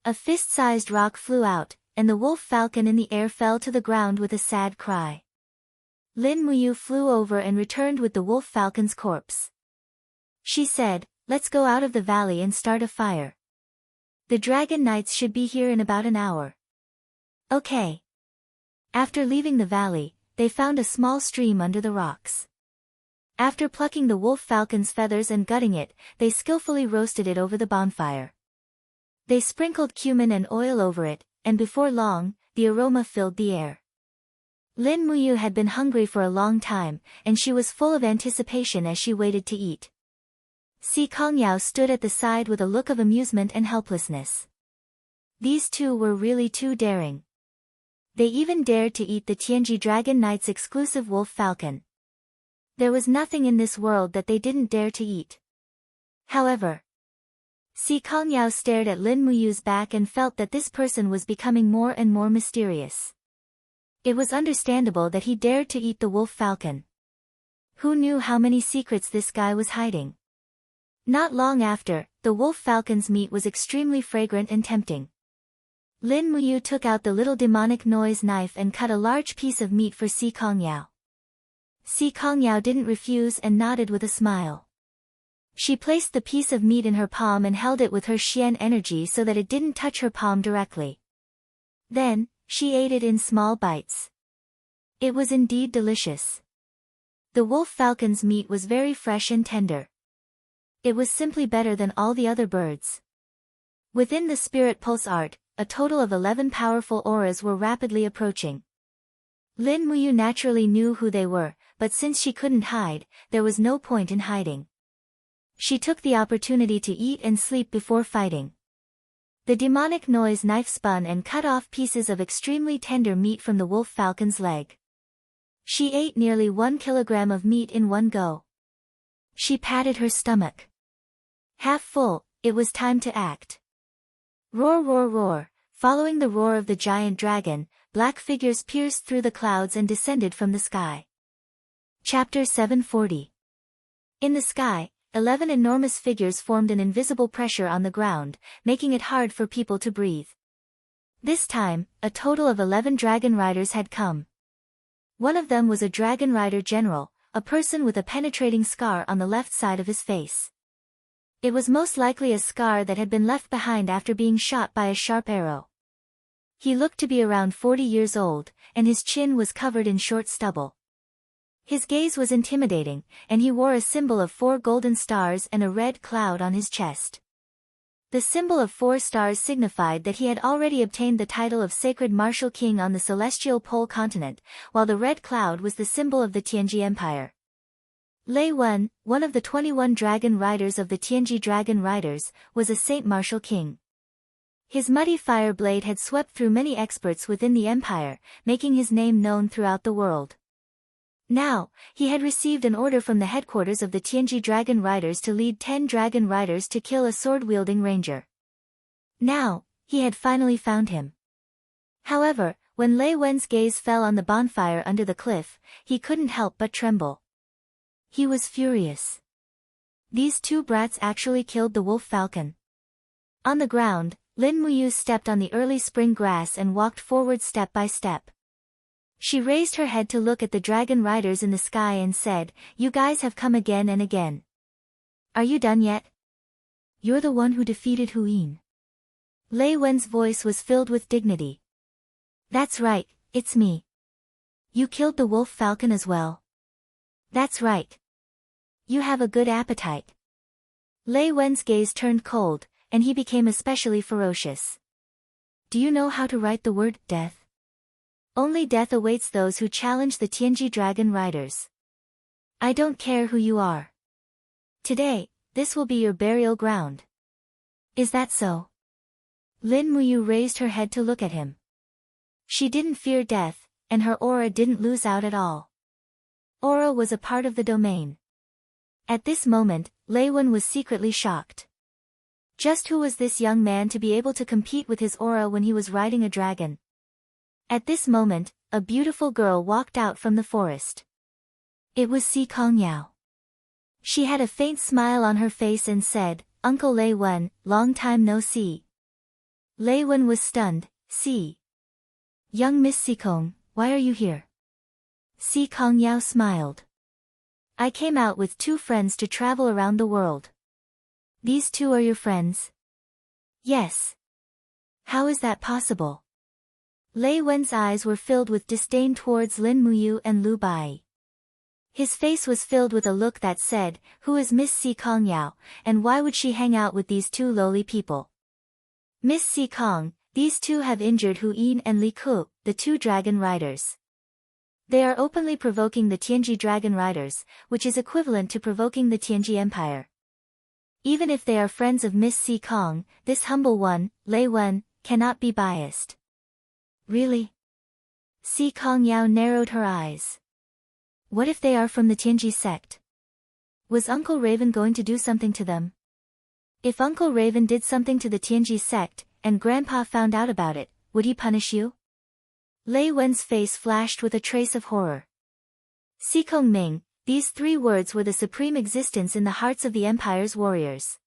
Speaker 1: A fist-sized rock flew out, and the wolf falcon in the air fell to the ground with a sad cry. Lin Muyu flew over and returned with the wolf falcon's corpse. She said, "Let's go out of the valley and start a fire. The dragon knights should be here in about an hour." Okay. After leaving the valley, they found a small stream under the rocks. After plucking the wolf falcon's feathers and gutting it, they skillfully roasted it over the bonfire. They sprinkled cumin and oil over it, and before long, the aroma filled the air. Lin Muyu had been hungry for a long time, and she was full of anticipation as she waited to eat. Si Kongyao stood at the side with a look of amusement and helplessness. These two were really too daring. They even dared to eat the Tianji Dragon Knight's exclusive wolf falcon. There was nothing in this world that they didn't dare to eat. However, Si Kongyao stared at Lin Muyu's back and felt that this person was becoming more and more mysterious. It was understandable that he dared to eat the wolf falcon. Who knew how many secrets this guy was hiding? Not long after, the wolf falcon's meat was extremely fragrant and tempting. Lin Muyu took out the little demonic noise knife and cut a large piece of meat for Si Kongyao. Si Kongyao didn't refuse and nodded with a smile. She placed the piece of meat in her palm and held it with her Xian energy so that it didn't touch her palm directly. Then, she ate it in small bites. It was indeed delicious. The wolf falcon's meat was very fresh and tender. It was simply better than all the other birds. Within the spirit pulse art, a total of 11 powerful auras were rapidly approaching. Lin Muyu naturally knew who they were, but since she couldn't hide, there was no point in hiding. She took the opportunity to eat and sleep before fighting. The demonic noise knife spun and cut off pieces of extremely tender meat from the wolf falcon's leg. She ate nearly 1 kilogram of meat in one go. She patted her stomach. Half full, it was time to act. Roar, roar, roar! Following the roar of the giant dragon, black figures pierced through the clouds and descended from the sky. Chapter 740. In the sky, 11 enormous figures formed an invisible pressure on the ground, making it hard for people to breathe. This time, a total of 11 dragon riders had come. One of them was a dragon rider general, a person with a penetrating scar on the left side of his face. It was most likely a scar that had been left behind after being shot by a sharp arrow. He looked to be around 40 years old, and his chin was covered in short stubble. His gaze was intimidating, and he wore a symbol of 4 golden stars and a red cloud on his chest. The symbol of 4 stars signified that he had already obtained the title of Sacred Martial King on the Celestial Pole continent, while the red cloud was the symbol of the Tianji Empire. Lei Wen, one of the 21 dragon riders of the Tianji Dragon Riders, was a Saint Martial King. His muddy fire blade had swept through many experts within the empire, making his name known throughout the world. Now, he had received an order from the headquarters of the Tianji Dragon Riders to lead 10 dragon riders to kill a sword-wielding ranger. Now, he had finally found him. However, when Lei Wen's gaze fell on the bonfire under the cliff, he couldn't help but tremble. He was furious. These 2 brats actually killed the wolf falcon. On the ground, Lin Muyu stepped on the early spring grass and walked forward step by step. She raised her head to look at the dragon riders in the sky and said, "You guys have come again and again. Are you done yet? You're the one who defeated Huyin." Lei Wen's voice was filled with dignity. "That's right, it's me. You killed the wolf falcon as well." "That's right. You have a good appetite." Lei Wen's gaze turned cold, and he became especially ferocious. "Do you know how to write the word death? Only death awaits those who challenge the Tianji Dragon Riders. I don't care who you are. Today, this will be your burial ground." "Is that so?" Lin Muyu raised her head to look at him. She didn't fear death, and her aura didn't lose out at all. Aura was a part of the domain. At this moment, Lei Wen was secretly shocked. Just who was this young man to be able to compete with his aura when he was riding a dragon? At this moment, a beautiful girl walked out from the forest. It was Si Kongyao. She had a faint smile on her face and said, "Uncle Lei Wen, long time no see." Lei Wen was stunned. "See. Young Miss Si Kong, why are you here?" Si Kongyao smiled. "I came out with 2 friends to travel around the world." "These 2 are your friends?" "Yes." "How is that possible?" Lei Wen's eyes were filled with disdain towards Lin Muyu and Lu Bai. His face was filled with a look that said, "Who is Miss Si Kongyao, and why would she hang out with these 2 lowly people?" "Miss Si Kong, these 2 have injured Hu Yin and Li Ku, the 2 dragon riders. They are openly provoking the Tianji dragon riders, which is equivalent to provoking the Tianji Empire. Even if they are friends of Miss Si Kong, this humble one, Lei Wen, cannot be biased." "Really?" Si Kongyao narrowed her eyes. "What if they are from the Tianji sect? Was Uncle Raven going to do something to them? If Uncle Raven did something to the Tianji sect, and Grandpa found out about it, would he punish you?" Lei Wen's face flashed with a trace of horror. Si Kong Ming, these 3 words were the supreme existence in the hearts of the Empire's warriors.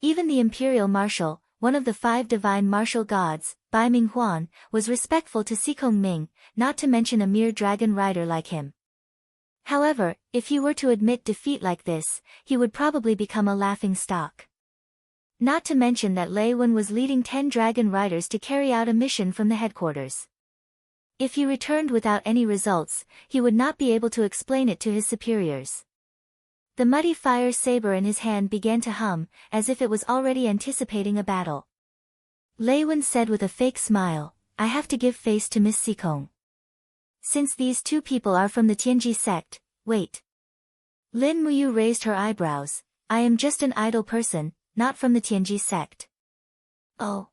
Speaker 1: Even the Imperial Marshal, one of the 5 divine martial gods, Bai Ming Huan, was respectful to Si Kong Ming, not to mention a mere dragon rider like him. However, if he were to admit defeat like this, he would probably become a laughing stock. Not to mention that Lei Wen was leading 10 dragon riders to carry out a mission from the headquarters. If he returned without any results, he would not be able to explain it to his superiors. The muddy fire saber in his hand began to hum, as if it was already anticipating a battle. Lei Wen said with a fake smile, "I have to give face to Miss Si Kong. Since these 2 people are from the Tianji sect, wait." Lin Muyu raised her eyebrows. "I am just an idle person, not from the Tianji sect." "Oh."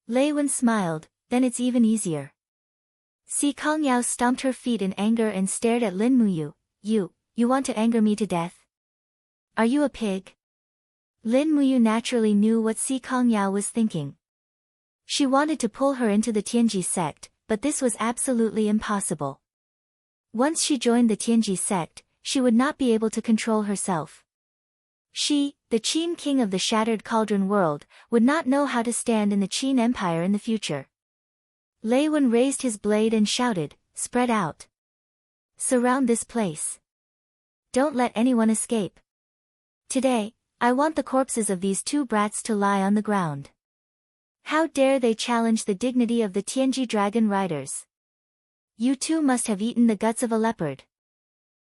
Speaker 1: Lei Wen smiled, "Then it's even easier." Si Kongyao stomped her feet in anger and stared at Lin Muyu. You want to anger me to death? Are you a pig?" Lin Muyu naturally knew what Si Kongyao was thinking. She wanted to pull her into the Tianji sect, but this was absolutely impossible. Once she joined the Tianji sect, she would not be able to control herself. She, the Qin king of the Shattered Cauldron world, would not know how to stand in the Qin Empire in the future. Lei Wen raised his blade and shouted, "Spread out. Surround this place. Don't let anyone escape. Today, I want the corpses of these 2 brats to lie on the ground. How dare they challenge the dignity of the Tianji dragon riders? You 2 must have eaten the guts of a leopard."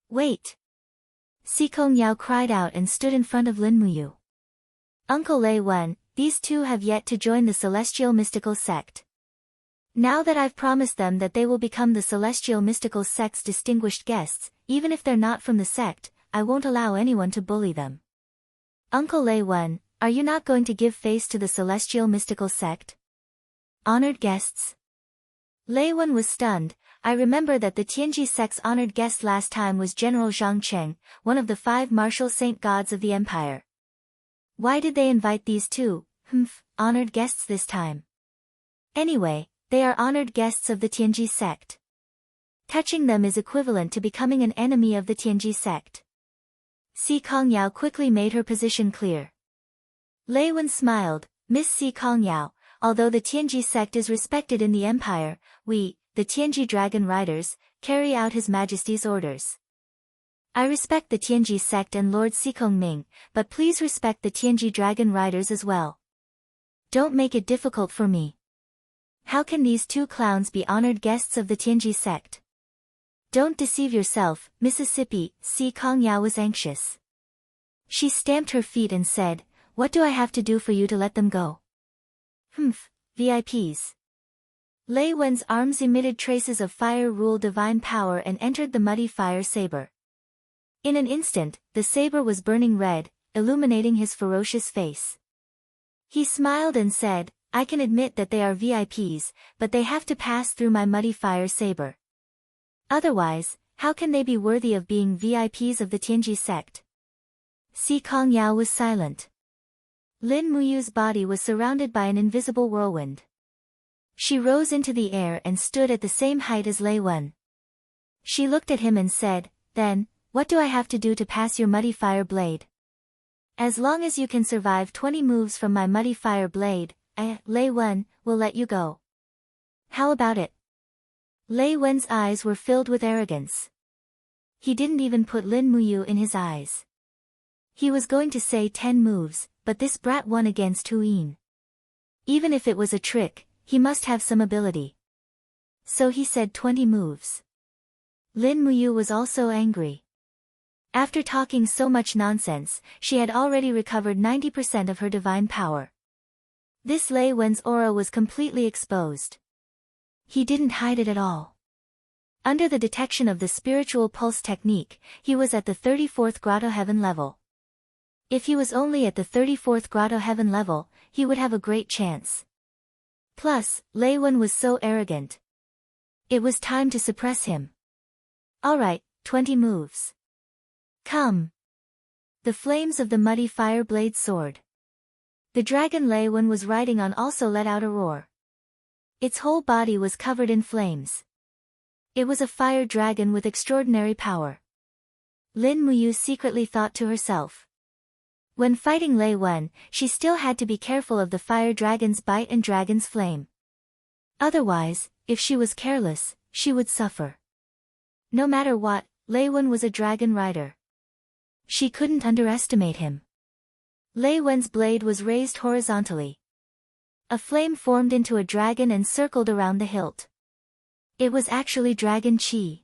Speaker 1: "Wait!" Si Kongyao cried out and stood in front of Lin Muyu. "Uncle Lei Wen, these 2 have yet to join the Celestial Mystical Sect. Now that I've promised them that they will become the Celestial Mystical Sect's distinguished guests, even if they're not from the sect, I won't allow anyone to bully them. Uncle Lei Wen, are you not going to give face to the Celestial Mystical Sect? Honored guests?" Lei Wen was stunned. "I remember that the Tianji sect's honored guest last time was General Zhang Cheng, one of the 5 martial saint gods of the empire. Why did they invite these 2, honored guests this time? Anyway, they are honored guests of the Tianji sect. Touching them is equivalent to becoming an enemy of the Tianji sect." Si Kongyao quickly made her position clear. Lei Wen smiled, "Miss Si Kongyao, although the Tianji sect is respected in the empire, we, the Tianji dragon riders, carry out His Majesty's orders. I respect the Tianji sect and Lord Si Kong Ming, but please respect the Tianji dragon riders as well. Don't make it difficult for me. How can these 2 clowns be honored guests of the Tianji sect? Don't deceive yourself, Mississippi." Si Kongyao was anxious. She stamped her feet and said, "What do I have to do for you to let them go?" VIPs. Lei Wen's arms emitted traces of fire rule divine power and entered the muddy fire saber. In an instant, the saber was burning red, illuminating his ferocious face. He smiled and said, I can admit that they are VIPs, but they have to pass through my muddy fire saber. Otherwise, how can they be worthy of being VIPs of the Tianji sect? Si Kong Yao was silent. Lin Muyu's body was surrounded by an invisible whirlwind. She rose into the air and stood at the same height as Lei Wen. She looked at him and said, "Then, what do I have to do to pass your muddy fire blade?" "As long as you can survive 20 moves from my muddy fire blade, Lei Wen, will let you go." "How about it?" Lei Wen's eyes were filled with arrogance. He didn't even put Lin Muyu in his eyes. He was going to say 10 moves, but this brat won against Hu Yin. Even if it was a trick, he must have some ability. So he said 20 moves. Lin Muyu was also angry. After talking so much nonsense, she had already recovered 90% of her divine power. This Lei Wen's aura was completely exposed. He didn't hide it at all. Under the detection of the spiritual pulse technique, he was at the 34th grotto heaven level. If he was only at the 34th grotto heaven level, he would have a great chance. Plus, Lei Wen was so arrogant. It was time to suppress him. Alright, 20 moves. Come. The flames of the muddy fire blade soared. The dragon Lei Wen was riding on also let out a roar. Its whole body was covered in flames. It was a fire dragon with extraordinary power. Lin Muyu secretly thought to herself. When fighting Lei Wen, she still had to be careful of the fire dragon's bite and dragon's flame. Otherwise, if she was careless, she would suffer. No matter what, Lei Wen was a dragon rider. She couldn't underestimate him. Lei Wen's blade was raised horizontally. A flame formed into a dragon and circled around the hilt. It was actually Dragon Qi.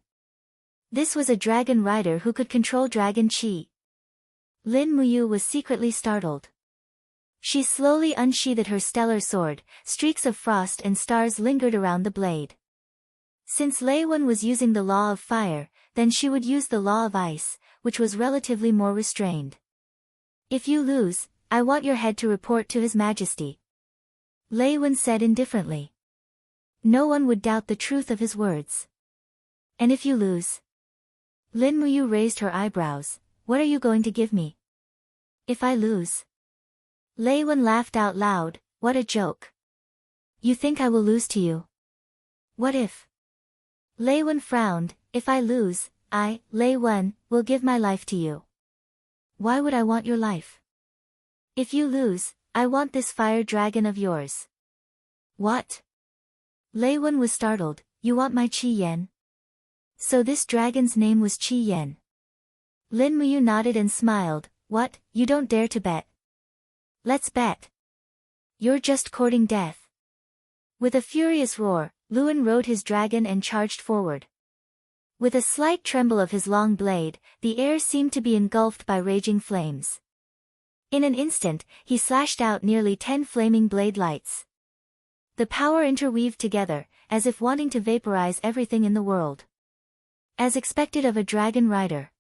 Speaker 1: This was a dragon rider who could control Dragon Qi. Lin Muyu was secretly startled. She slowly unsheathed her stellar sword, streaks of frost and stars lingered around the blade. Since Lei Wen was using the law of fire, then she would use the law of ice, which was relatively more restrained. "If you lose, I want your head to report to His Majesty," Lei Wen said indifferently. No one would doubt the truth of his words. "And if you lose?" Lin Muyu raised her eyebrows. "What are you going to give me?" "If I lose?" Lei Wen laughed out loud. "What a joke. You think I will lose to you? What if?" Lei Wen frowned. "If I lose, I, Lei Wen, will give my life to you." "Why would I want your life?" "If you lose, I want this fire dragon of yours." "What?" Lei Wen was startled. "You want my Qi Yan?" So this dragon's name was Qi Yan. Lin Muyu nodded and smiled. "What, you don't dare to bet?" "Let's bet." "You're just courting death." With a furious roar, Luan rode his dragon and charged forward. With a slight tremble of his long blade, the air seemed to be engulfed by raging flames. In an instant, he slashed out nearly 10 flaming blade lights. The power interweaved together, as if wanting to vaporize everything in the world. As expected of a dragon rider.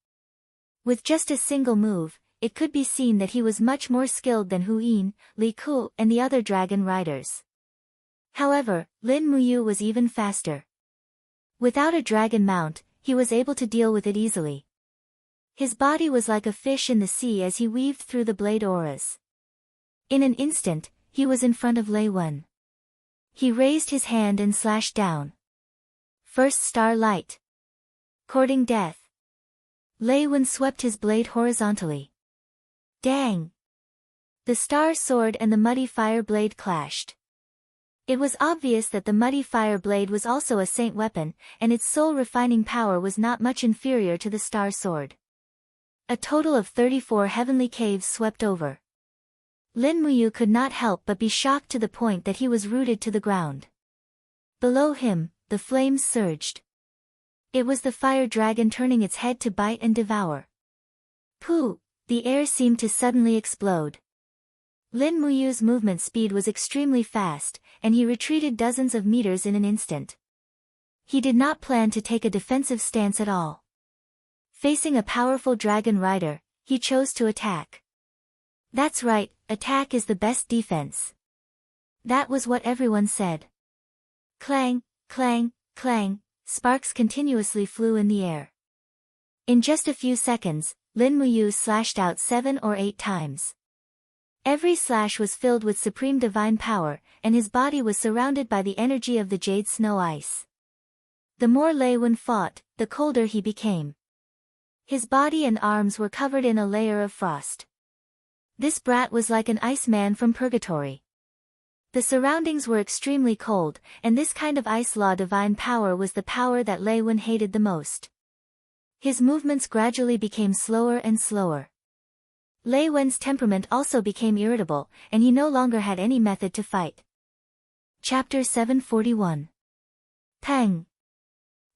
Speaker 1: With just a single move, it could be seen that he was much more skilled than Hu Yin, Li Ku, and the other dragon riders. However, Lin Muyu was even faster. Without a dragon mount, he was able to deal with it easily. His body was like a fish in the sea as he weaved through the blade auras. In an instant, he was in front of Lei Wen. He raised his hand and slashed down. First star light. Courting death. Lei Wen swept his blade horizontally. Dang! The star sword and the muddy fire blade clashed. It was obvious that the muddy fire blade was also a saint weapon, and its soul-refining power was not much inferior to the star sword. A total of 34 heavenly caves swept over. Lin Muyu could not help but be shocked to the point that he was rooted to the ground. Below him, the flames surged. It was the fire dragon turning its head to bite and devour. Pooh! The air seemed to suddenly explode. Lin Muyu's movement speed was extremely fast, and he retreated dozens of meters in an instant. He did not plan to take a defensive stance at all. Facing a powerful dragon rider, he chose to attack. That's right, attack is the best defense. That was what everyone said. Clang, clang, clang, sparks continuously flew in the air. In just a few seconds, Lin Muyu slashed out 7 or 8 times. Every slash was filled with supreme divine power, and his body was surrounded by the energy of the jade snow ice. The more Lei Wen fought, the colder he became. His body and arms were covered in a layer of frost. This brat was like an ice man from purgatory. The surroundings were extremely cold, and this kind of ice law divine power was the power that Lei Wen hated the most. His movements gradually became slower and slower. Lei Wen's temperament also became irritable, and he no longer had any method to fight. Chapter 741. Pang!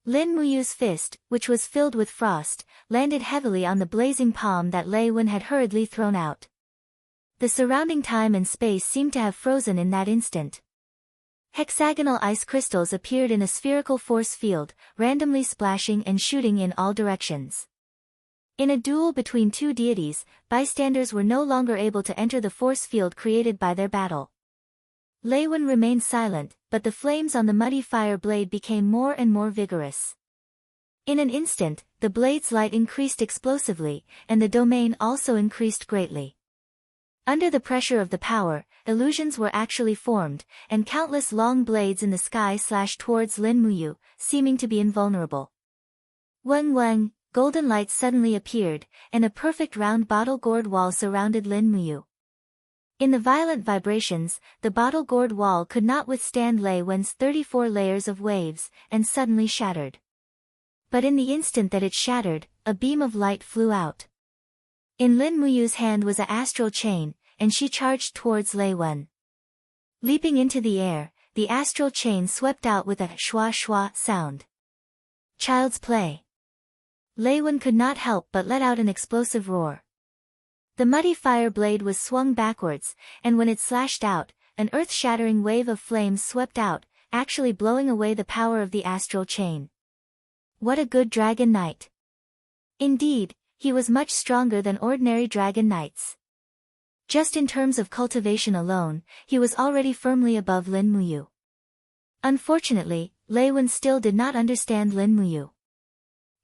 Speaker 1: Lin Muyu's fist, which was filled with frost, landed heavily on the blazing palm that Lei Wen had hurriedly thrown out. The surrounding time and space seemed to have frozen in that instant. Hexagonal ice crystals appeared in a spherical force field, randomly splashing and shooting in all directions. In a duel between two deities, bystanders were no longer able to enter the force field created by their battle. Lei Wen remained silent, but the flames on the muddy fire blade became more and more vigorous. In an instant, the blade's light increased explosively, and the domain also increased greatly. Under the pressure of the power, illusions were actually formed, and countless long blades in the sky slashed towards Lin Muyu, seeming to be invulnerable. Weng weng, golden light suddenly appeared, and a perfect round bottle-gourd wall surrounded Lin Muyu. In the violent vibrations, the bottle-gourd wall could not withstand Lei Wen's 34 layers of waves, and suddenly shattered. But in the instant that it shattered, a beam of light flew out. In Lin Muyu's hand was an astral chain, and she charged towards Lei Wen. Leaping into the air, the astral chain swept out with a shwa shwa sound. Child's play. Lei Wen could not help but let out an explosive roar. The muddy fire blade was swung backwards, and when it slashed out, an earth-shattering wave of flames swept out, actually blowing away the power of the astral chain. What a good dragon knight! Indeed, he was much stronger than ordinary dragon knights. Just in terms of cultivation alone, he was already firmly above Lin Muyu. Unfortunately, Lei Wen still did not understand Lin Muyu.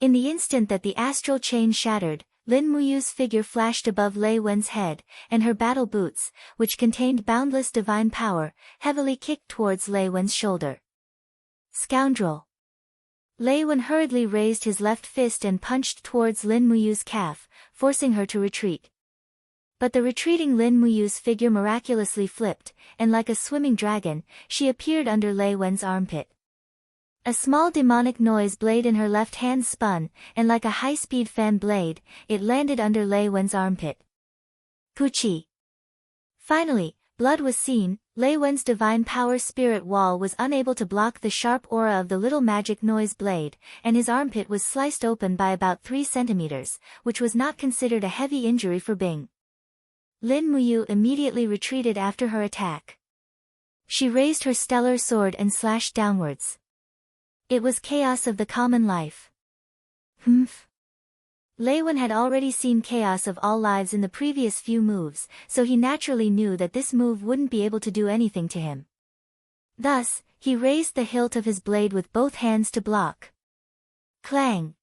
Speaker 1: In the instant that the astral chain shattered, Lin Muyu's figure flashed above Lei Wen's head, and her battle boots, which contained boundless divine power, heavily kicked towards Lei Wen's shoulder. Scoundrel! Lei Wen hurriedly raised his left fist and punched towards Lin Muyu's calf, forcing her to retreat. But the retreating Lin Muyu's figure miraculously flipped, and like a swimming dragon, she appeared under Lei Wen's armpit. A small demonic noise blade in her left hand spun, and like a high-speed fan blade, it landed under Lei Wen's armpit. Puchi! Finally, blood was seen. Lei Wen's divine power spirit wall was unable to block the sharp aura of the little magic noise blade, and his armpit was sliced open by about 3 centimeters, which was not considered a heavy injury for Bing. Lin Muyu immediately retreated after her attack. She raised her stellar sword and slashed downwards. It was chaos of the common life. Humph. Lei Wen had already seen chaos of all lives in the previous few moves, so he naturally knew that this move wouldn't be able to do anything to him. Thus, he raised the hilt of his blade with both hands to block. Clang!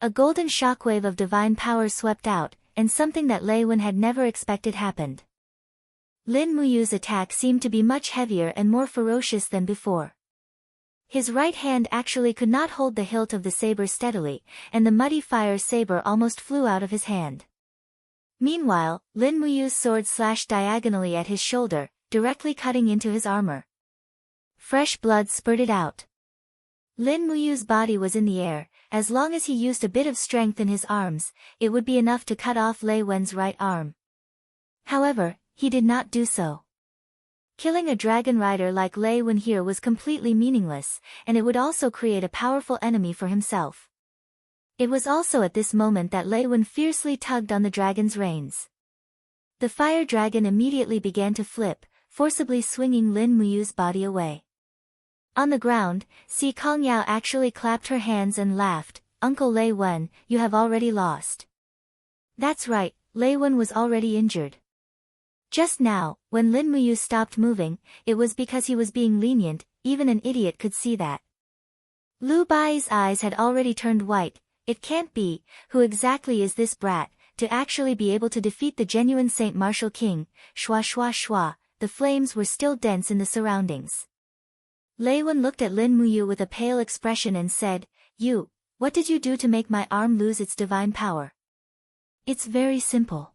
Speaker 1: A golden shockwave of divine power swept out, and something that Lei Wen had never expected happened. Lin Muyu's attack seemed to be much heavier and more ferocious than before. His right hand actually could not hold the hilt of the saber steadily, and the muddy fire saber almost flew out of his hand. Meanwhile, Lin Muyu's sword slashed diagonally at his shoulder, directly cutting into his armor. Fresh blood spurted out. Lin Muyu's body was in the air. As long as he used a bit of strength in his arms, it would be enough to cut off Lei Wen's right arm. However, he did not do so. Killing a dragon rider like Lei Wen here was completely meaningless, and it would also create a powerful enemy for himself. It was also at this moment that Lei Wen fiercely tugged on the dragon's reins. The fire dragon immediately began to flip, forcibly swinging Lin Muyu's body away. On the ground, Si Kongyao actually clapped her hands and laughed. Uncle Lei Wen, you have already lost. That's right, Lei Wen was already injured. Just now, when Lin Muyu stopped moving, it was because he was being lenient, even an idiot could see that. Lu Bai's eyes had already turned white. It can't be, who exactly is this brat, to actually be able to defeat the genuine Saint Martial King? Shwa shwa shwa, the flames were still dense in the surroundings. Lei Wen looked at Lin Muyu with a pale expression and said, what did you do to make my arm lose its divine power? It's very simple.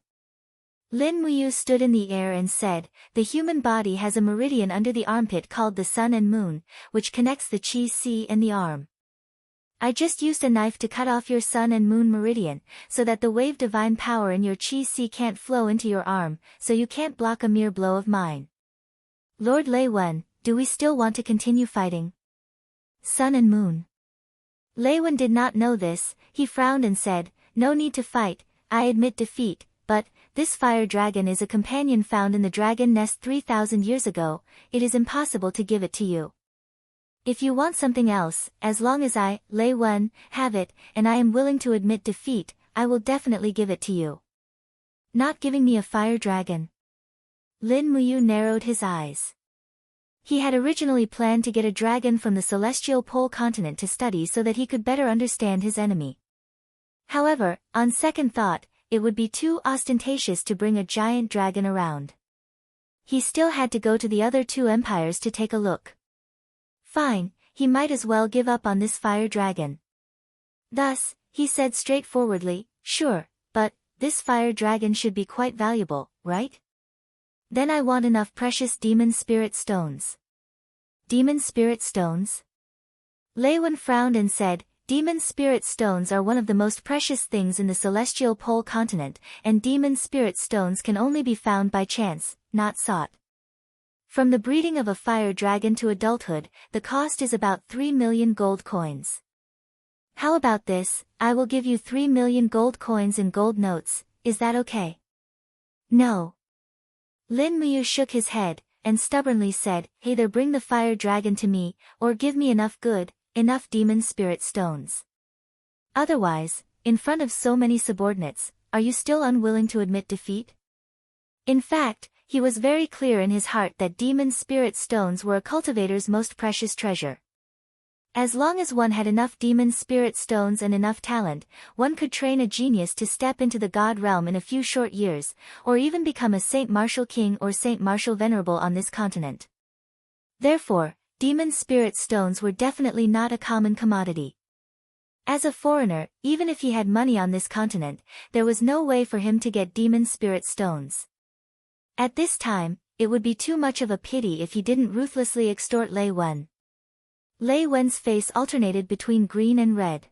Speaker 1: Lin Muyu stood in the air and said, the human body has a meridian under the armpit called the sun and moon, which connects the qi si and the arm. I just used a knife to cut off your sun and moon meridian, so that the wave divine power in your qi si can't flow into your arm, so you can't block a mere blow of mine. Lord Lei Wen, do we still want to continue fighting? Sun and moon. Lei Wen did not know this. He frowned and said, no need to fight, I admit defeat, but, this fire dragon is a companion found in the dragon nest 3,000 years ago, it is impossible to give it to you. If you want something else, as long as I, Lei Wen, have it, and I am willing to admit defeat, I will definitely give it to you. Not giving me a fire dragon? Lin Muyu narrowed his eyes. He had originally planned to get a dragon from the celestial pole continent to study so that he could better understand his enemy. However, on second thought, it would be too ostentatious to bring a giant dragon around. He still had to go to the other two empires to take a look. Fine, he might as well give up on this fire dragon. Thus, he said straightforwardly, sure, but, this fire dragon should be quite valuable, right? Then I want enough precious demon spirit stones. Demon spirit stones? Lei Wen frowned and said, demon spirit stones are one of the most precious things in the celestial pole continent, and demon spirit stones can only be found by chance, not sought. From the breeding of a fire dragon to adulthood, the cost is about 3 million gold coins. How about this, I will give you 3 million gold coins in gold notes, is that okay? No. Lin Muyu shook his head, and stubbornly said, either bring the fire dragon to me, or give me enough demon spirit stones. Otherwise, in front of so many subordinates, are you still unwilling to admit defeat? In fact, he was very clear in his heart that demon spirit stones were a cultivator's most precious treasure. As long as one had enough demon spirit stones and enough talent, one could train a genius to step into the god realm in a few short years, or even become a Saint Martial King or Saint Martial Venerable on this continent. Therefore, demon spirit stones were definitely not a common commodity. As a foreigner, even if he had money on this continent, there was no way for him to get demon spirit stones. At this time, it would be too much of a pity if he didn't ruthlessly extort Lei Wen. Lei Wen's face alternated between green and red.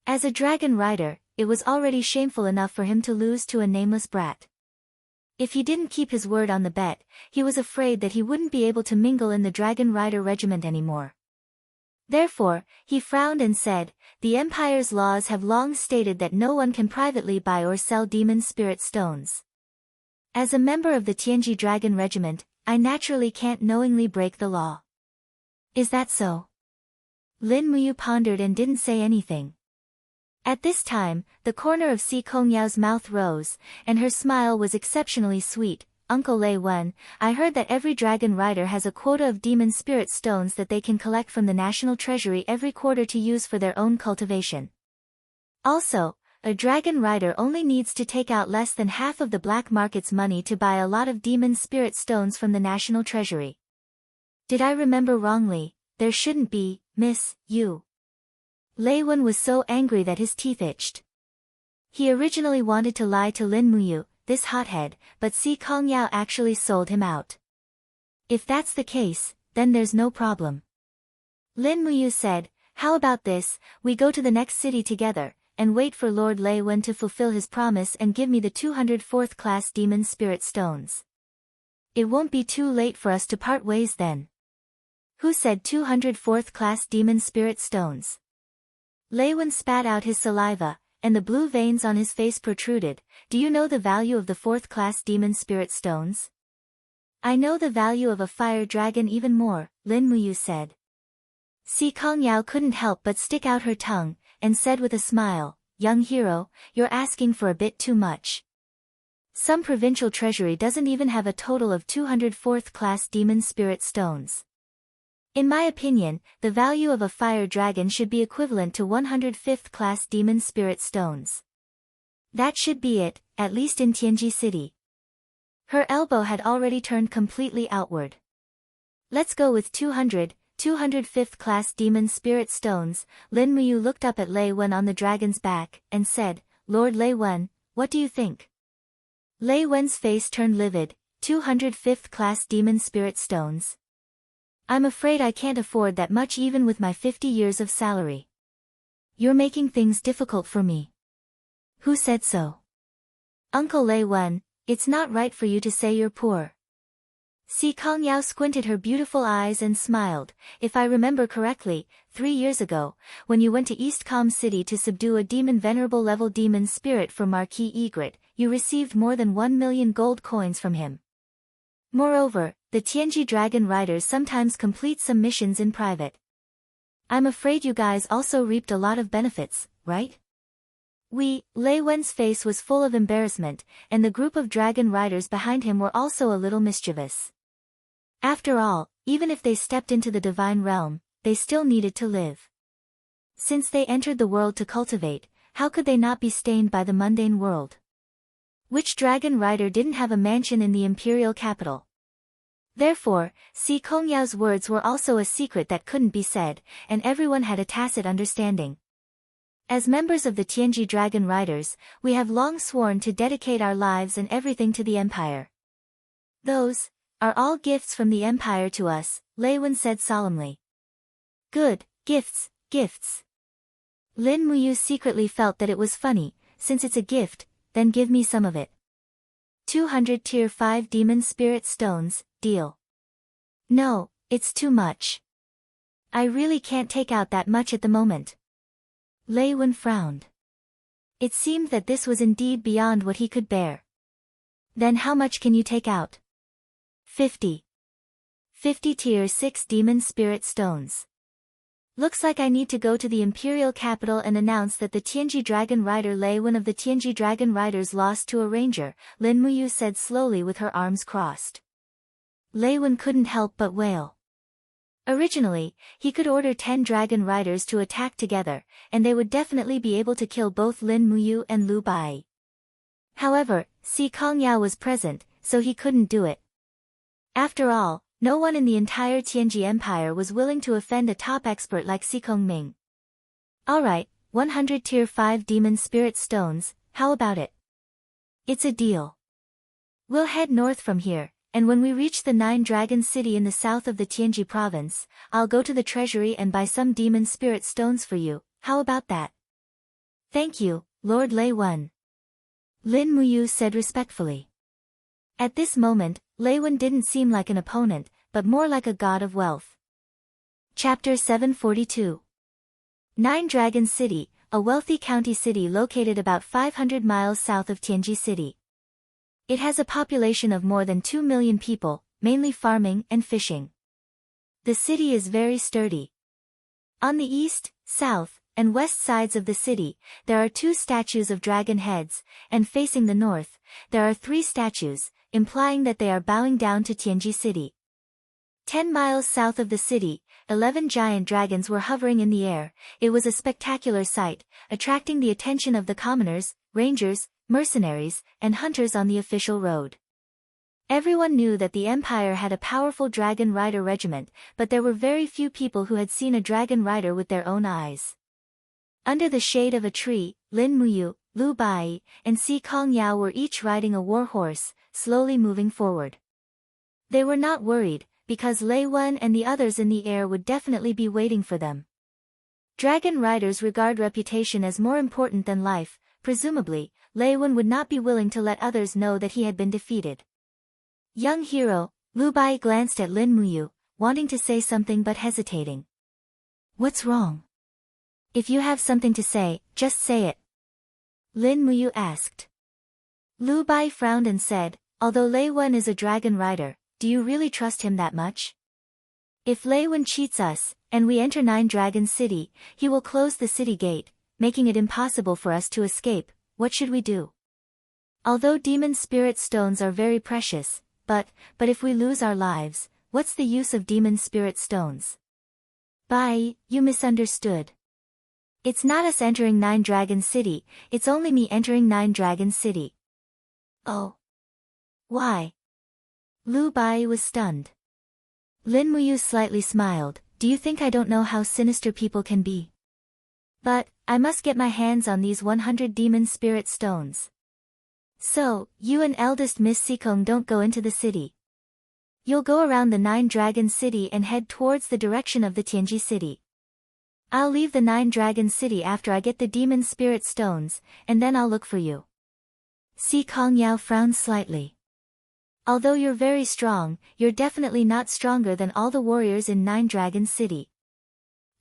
Speaker 1: As a dragon rider, it was already shameful enough for him to lose to a nameless brat. If he didn't keep his word on the bet, he was afraid that he wouldn't be able to mingle in the Dragon Rider regiment anymore. Therefore, he frowned and said, the Empire's laws have long stated that no one can privately buy or sell demon spirit stones. As a member of the Tianji Dragon Regiment, I naturally can't knowingly break the law. Is that so? Lin Muyu pondered and didn't say anything. At this time, the corner of Si Kongyao's mouth rose, and her smile was exceptionally sweet. Uncle Lei Wen, I heard that every dragon rider has a quota of demon spirit stones that they can collect from the national treasury every quarter to use for their own cultivation. Also, a dragon rider only needs to take out less than half of the black market's money to buy a lot of demon spirit stones from the national treasury. Did I remember wrongly? There shouldn't be, Miss, you. Lei Wen was so angry that his teeth itched. He originally wanted to lie to Lin Muyu, this hothead, but Si Kongyao actually sold him out. If that's the case, then there's no problem. Lin Muyu said, how about this, we go to the next city together, and wait for Lord Lei Wen to fulfill his promise and give me the 204th class demon spirit stones. It won't be too late for us to part ways then. Who said 204th class demon spirit stones? Lei Wen spat out his saliva, and the blue veins on his face protruded. Do you know the value of the 4th class demon spirit stones? I know the value of a fire dragon even more, Lin Muyu said. Si Kongyao couldn't help but stick out her tongue, and said with a smile, young hero, you're asking for a bit too much. Some provincial treasury doesn't even have a total of 200 4th-class demon spirit stones. In my opinion, the value of a fire dragon should be equivalent to 100 5th-class demon spirit stones. That should be it, at least in Tianji City. Her elbow had already turned completely outward. Let's go with 200 5th-class demon spirit stones. Lin Muyu looked up at Lei Wen on the dragon's back, and said, Lord Lei Wen, what do you think? Lei Wen's face turned livid. 200 5th-class demon spirit stones. I'm afraid I can't afford that much even with my 50 years of salary. You're making things difficult for me. Who said so? Uncle Lei Wen, it's not right for you to say you're poor. Si Kongyao squinted her beautiful eyes and smiled. If I remember correctly, 3 years ago, when you went to East Com City to subdue a demon venerable level demon spirit for Marquis Egret, you received more than 1 million gold coins from him. Moreover, the Tianji Dragon Riders sometimes complete some missions in private. I'm afraid you guys also reaped a lot of benefits, right? Lei Wen's face was full of embarrassment, and the group of dragon riders behind him were also a little mischievous. After all, even if they stepped into the divine realm, they still needed to live. Since they entered the world to cultivate, how could they not be stained by the mundane world? Which dragon rider didn't have a mansion in the imperial capital? Therefore, Si Kongyao's words were also a secret that couldn't be said, and everyone had a tacit understanding. As members of the Tianji Dragon Riders, we have long sworn to dedicate our lives and everything to the Empire. Those are all gifts from the Empire to us, Lei Wen said solemnly. Good, gifts. Lin Muyu secretly felt that it was funny. Since it's a gift, then give me some of it. 200 Tier 5 Demon Spirit Stones, deal. No, it's too much. I really can't take out that much at the moment. Lei Wen frowned. It seemed that this was indeed beyond what he could bear. Then how much can you take out? 50 Tier 6 Demon Spirit Stones. Looks like I need to go to the Imperial Capital and announce that the Tianji Dragon Rider Lei Wen of the Tianji Dragon Riders lost to a ranger, Lin Muyu said slowly with her arms crossed. Lei Wen couldn't help but wail. Originally, he could order 10 dragon riders to attack together, and they would definitely be able to kill both Lin Muyu and Lu Bai. However, Si Kongyao was present, so he couldn't do it. After all, no one in the entire Tianji Empire was willing to offend a top expert like Si Kongming. Alright, 100 Tier 5 Demon Spirit Stones, how about it? It's a deal. We'll head north from here, and when we reach the 9 Dragon City in the south of the Tianji province, I'll go to the treasury and buy some Demon Spirit Stones for you. How about that? Thank you, Lord Lei Wen. Lin Muyu said respectfully. At this moment, Lei Wen didn't seem like an opponent, but more like a god of wealth. Chapter 742. 9 Dragon City, a wealthy county city located about 500 miles south of Tianji City. It has a population of more than 2 million people, mainly farming and fishing. The city is very sturdy. On the east, south, and west sides of the city, there are 2 statues of dragon heads, and facing the north, there are 3 statues, implying that they are bowing down to Tianji City. 10 miles south of the city, 11 giant dragons were hovering in the air. It was a spectacular sight, attracting the attention of the commoners, rangers, mercenaries, and hunters on the official road. Everyone knew that the Empire had a powerful dragon rider regiment, but there were very few people who had seen a dragon rider with their own eyes. Under the shade of a tree, Lin Muyu, Lu Bai, and Si Kongyao were each riding a war horse, slowly moving forward. They were not worried, because Lei Wen and the others in the air would definitely be waiting for them. Dragon riders regard reputation as more important than life. Presumably, Lei Wen would not be willing to let others know that he had been defeated. Young hero, Lu Bai glanced at Lin Muyu, wanting to say something but hesitating. What's wrong? If you have something to say, just say it. Lin Muyu asked. Lu Bai frowned and said, although Lei Wen is a dragon rider, do you really trust him that much? If Lei Wen cheats us, and we enter 9 Dragon City, he will close the city gate, making it impossible for us to escape. What should we do? Although demon spirit stones are very precious, but if we lose our lives, what's the use of demon spirit stones? Bai, you misunderstood. It's not us entering Nine Dragon City, it's only me entering Nine Dragon City. Oh. Why? Lu Bai was stunned. Lin Muyu slightly smiled. Do you think I don't know how sinister people can be? But, I must get my hands on these 100 demon spirit stones. So, you and eldest Miss Sikong don't go into the city. You'll go around the Nine Dragon City and head towards the direction of the Tianji City. I'll leave the Nine Dragon City after I get the demon spirit stones, and then I'll look for you. Sikong Yao frowned slightly. Although you're very strong, you're definitely not stronger than all the warriors in Nine Dragon City.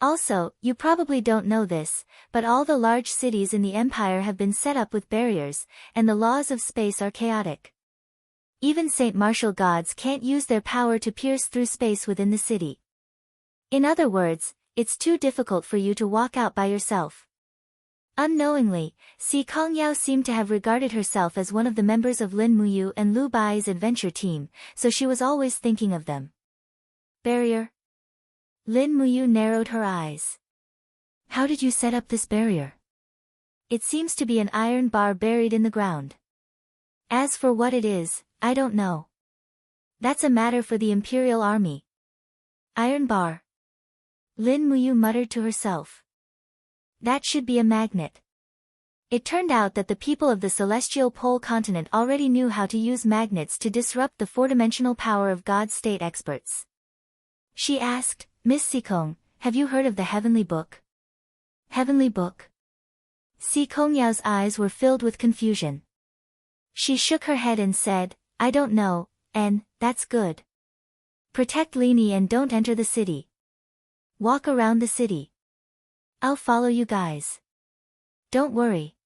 Speaker 1: Also, you probably don't know this, but all the large cities in the empire have been set up with barriers, and the laws of space are chaotic. Even Saint Martial gods can't use their power to pierce through space within the city. In other words, it's too difficult for you to walk out by yourself. Unknowingly, Si Kongyao seemed to have regarded herself as one of the members of Lin Muyu and Lu Bai's adventure team, so she was always thinking of them. Barrier? Lin Muyu narrowed her eyes. How did you set up this barrier? It seems to be an iron bar buried in the ground. As for what it is, I don't know. That's a matter for the Imperial Army. Iron bar. Lin Muyu muttered to herself. That should be a magnet. It turned out that the people of the celestial pole continent already knew how to use magnets to disrupt the four-dimensional power of God state experts. She asked, Miss Sikong, have you heard of the Heavenly Book? Heavenly Book? Sikong Yao's eyes were filled with confusion. She shook her head and said, I don't know, and, that's good. Protect Lini and don't enter the city. Walk around the city. I'll follow you guys. Don't worry.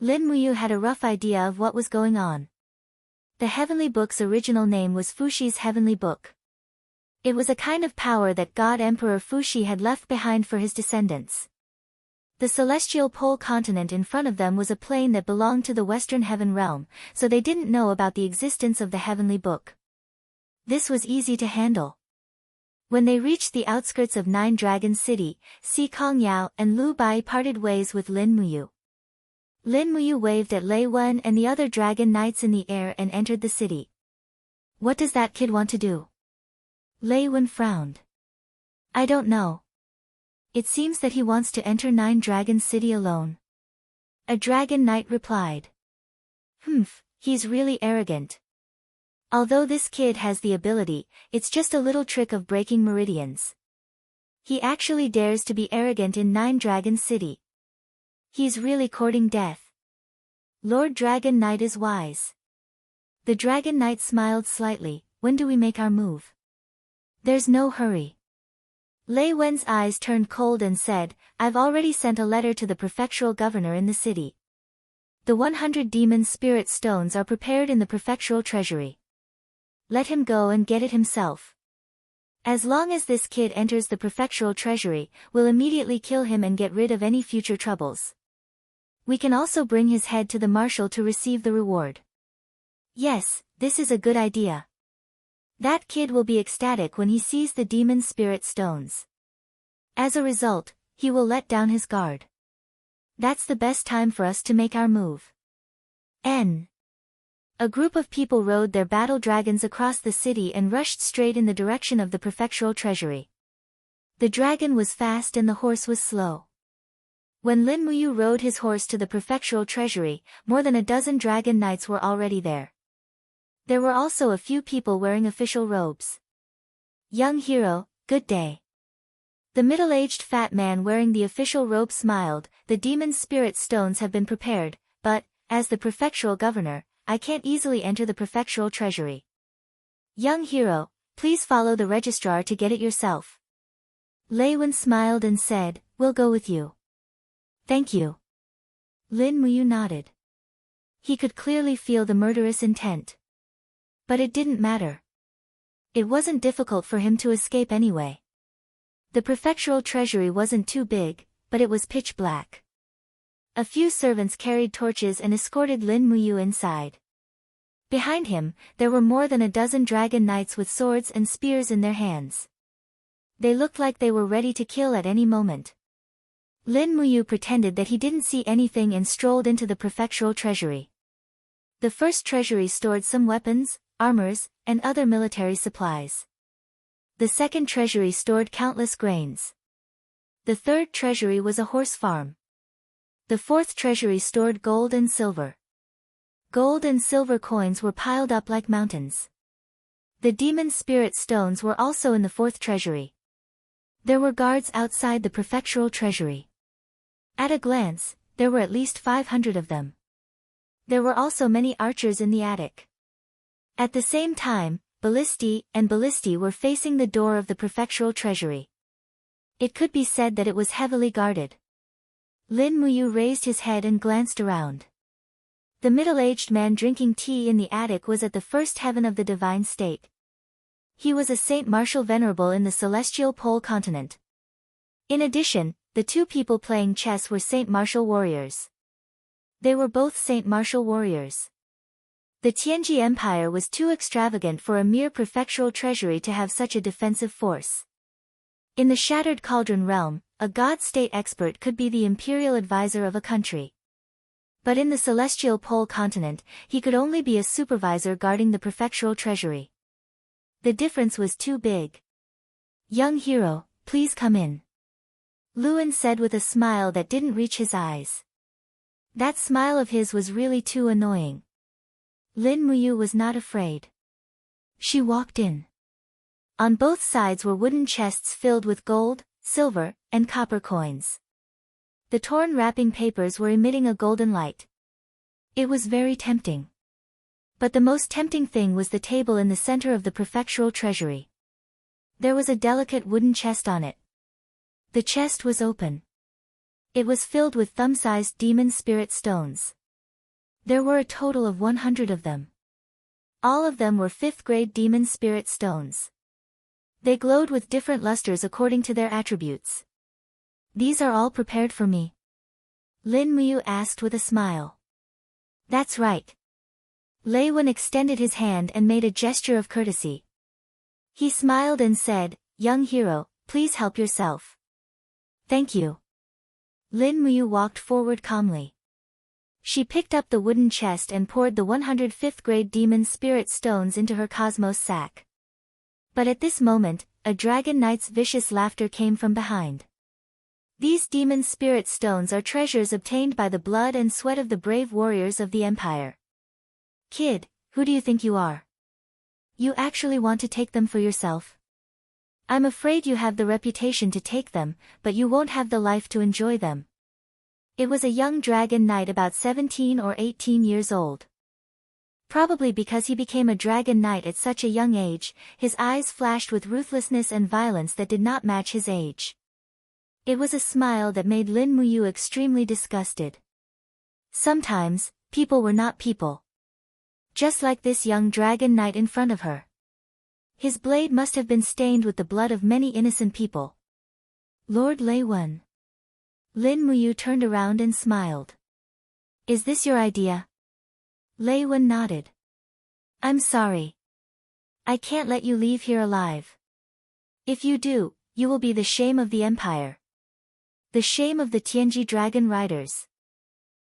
Speaker 1: Lin Muyu had a rough idea of what was going on. The Heavenly Book's original name was Fushi's Heavenly Book. It was a kind of power that God Emperor Fushi had left behind for his descendants. The celestial pole continent in front of them was a plane that belonged to the Western Heaven realm, so they didn't know about the existence of the Heavenly Book. This was easy to handle. When they reached the outskirts of Nine Dragon City, Si Kongyao and Lu Bai parted ways with Lin Muyu. Lin Muyu waved at Lei Wen and the other dragon knights in the air and entered the city. What does that kid want to do? Lei Wen frowned. I don't know. It seems that he wants to enter Nine Dragon City alone. A dragon knight replied. He's really arrogant. Although this kid has the ability, it's just a little trick of breaking meridians. He actually dares to be arrogant in Nine Dragon City. He's really courting death. Lord Dragon Knight is wise. The Dragon Knight smiled slightly. When do we make our move? There's no hurry. Lei Wen's eyes turned cold and said, I've already sent a letter to the prefectural governor in the city. The 100 demon spirit stones are prepared in the prefectural treasury. Let him go and get it himself. As long as this kid enters the prefectural treasury, we'll immediately kill him and get rid of any future troubles. We can also bring his head to the marshal to receive the reward. Yes, this is a good idea. That kid will be ecstatic when he sees the demon spirit stones. As a result, he will let down his guard. That's the best time for us to make our move. A group of people rode their battle dragons across the city and rushed straight in the direction of the prefectural treasury. The dragon was fast and the horse was slow. When Lin Muyu rode his horse to the prefectural treasury, more than a dozen dragon knights were already there. There were also a few people wearing official robes. Young hero, good day. The middle-aged fat man wearing the official robe smiled. The demon spirit stones have been prepared, but, as the prefectural governor, I can't easily enter the prefectural treasury. Young hero, please follow the registrar to get it yourself. Lei Wen smiled and said, we'll go with you. Thank you. Lin Muyu nodded. He could clearly feel the murderous intent. But it didn't matter. It wasn't difficult for him to escape anyway. The prefectural treasury wasn't too big, but it was pitch black. A few servants carried torches and escorted Lin Muyu inside. Behind him, there were more than a dozen dragon knights with swords and spears in their hands. They looked like they were ready to kill at any moment. Lin Muyu pretended that he didn't see anything and strolled into the prefectural treasury. The first treasury stored some weapons, armors, and other military supplies. The second treasury stored countless grains. The third treasury was a horse farm. The fourth treasury stored gold and silver. Gold and silver coins were piled up like mountains. The demon spirit stones were also in the fourth treasury. There were guards outside the prefectural treasury. At a glance, there were at least 500 of them. There were also many archers in the attic. At the same time, ballisti and ballisti were facing the door of the prefectural treasury. It could be said that it was heavily guarded. Lin Muyu raised his head and glanced around. The middle-aged man drinking tea in the attic was at the first heaven of the divine state. He was a Saint Martial Venerable in the celestial pole continent. In addition, the two people playing chess were Saint Martial warriors. They were both Saint Martial warriors. The Tianji Empire was too extravagant for a mere prefectural treasury to have such a defensive force. In the Shattered Cauldron realm, a god-state expert could be the imperial advisor of a country. But in the celestial pole continent, he could only be a supervisor guarding the prefectural treasury. The difference was too big. "Young hero, please come in," Luan said with a smile that didn't reach his eyes. That smile of his was really too annoying. Lin Muyu was not afraid. She walked in. On both sides were wooden chests filled with gold, silver, and copper coins. The torn wrapping papers were emitting a golden light. It was very tempting. But the most tempting thing was the table in the center of the prefectural treasury. There was a delicate wooden chest on it. The chest was open. It was filled with thumb-sized demon spirit stones. There were a total of 100 of them. All of them were 5th-grade demon spirit stones. They glowed with different lusters according to their attributes. "These are all prepared for me?" Lin Muyu asked with a smile. "That's right." Lei Wen extended his hand and made a gesture of courtesy. He smiled and said, "Young hero, please help yourself." "Thank you." Lin Muyu walked forward calmly. She picked up the wooden chest and poured the 105th-grade demon spirit stones into her cosmos sack. But at this moment, a dragon knight's vicious laughter came from behind. "These demon spirit stones are treasures obtained by the blood and sweat of the brave warriors of the Empire. Kid, who do you think you are? You actually want to take them for yourself? I'm afraid you have the reputation to take them, but you won't have the life to enjoy them." It was a young dragon knight about 17 or 18 years old. Probably because he became a dragon knight at such a young age, his eyes flashed with ruthlessness and violence that did not match his age. It was a smile that made Lin Muyu extremely disgusted. Sometimes, people were not people. Just like this young dragon knight in front of her. His blade must have been stained with the blood of many innocent people. "Lord Lei Wen." Lin Muyu turned around and smiled. "Is this your idea?" Lei Wen nodded. "I'm sorry. I can't let you leave here alive. If you do, you will be the shame of the Empire. The shame of the Tianji Dragon Riders.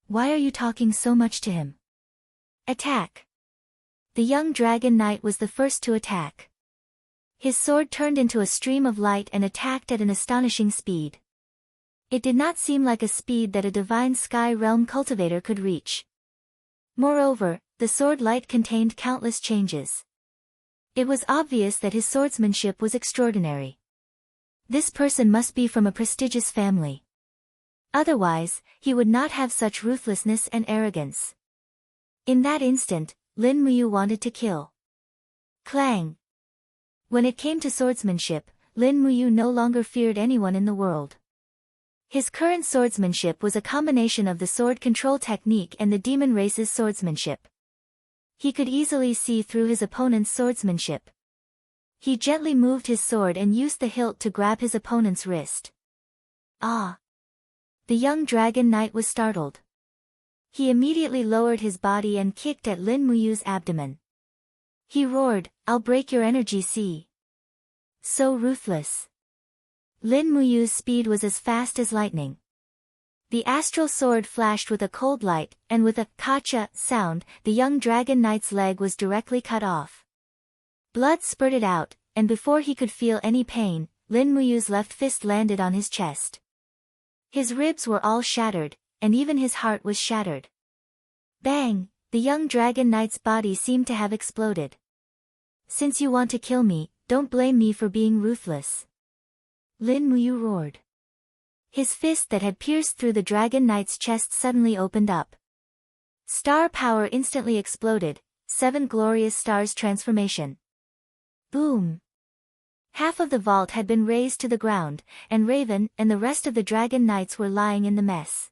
Speaker 1: Why are you talking so much to him? Attack." The young dragon knight was the first to attack. His sword turned into a stream of light and attacked at an astonishing speed. It did not seem like a speed that a divine sky realm cultivator could reach. Moreover, the sword light contained countless changes. It was obvious that his swordsmanship was extraordinary. This person must be from a prestigious family. Otherwise, he would not have such ruthlessness and arrogance. In that instant, Lin Muyu wanted to kill. Clang! When it came to swordsmanship, Lin Muyu no longer feared anyone in the world. His current swordsmanship was a combination of the sword control technique and the demon race's swordsmanship. He could easily see through his opponent's swordsmanship. He gently moved his sword and used the hilt to grab his opponent's wrist. Ah! The young dragon knight was startled. He immediately lowered his body and kicked at Lin Muyu's abdomen. He roared, "I'll break your energy sea." So ruthless. Lin Muyu's speed was as fast as lightning. The astral sword flashed with a cold light, and with a "kacha" sound, the young dragon knight's leg was directly cut off. Blood spurted out, and before he could feel any pain, Lin Muyu's left fist landed on his chest. His ribs were all shattered, and even his heart was shattered. Bang! The young dragon knight's body seemed to have exploded. "Since you want to kill me, don't blame me for being ruthless," Lin Muyu roared. His fist that had pierced through the dragon knight's chest suddenly opened up. Star power instantly exploded, 7 glorious stars transformation. Boom! Half of the vault had been razed to the ground, and Raven and the rest of the dragon knights were lying in the mess.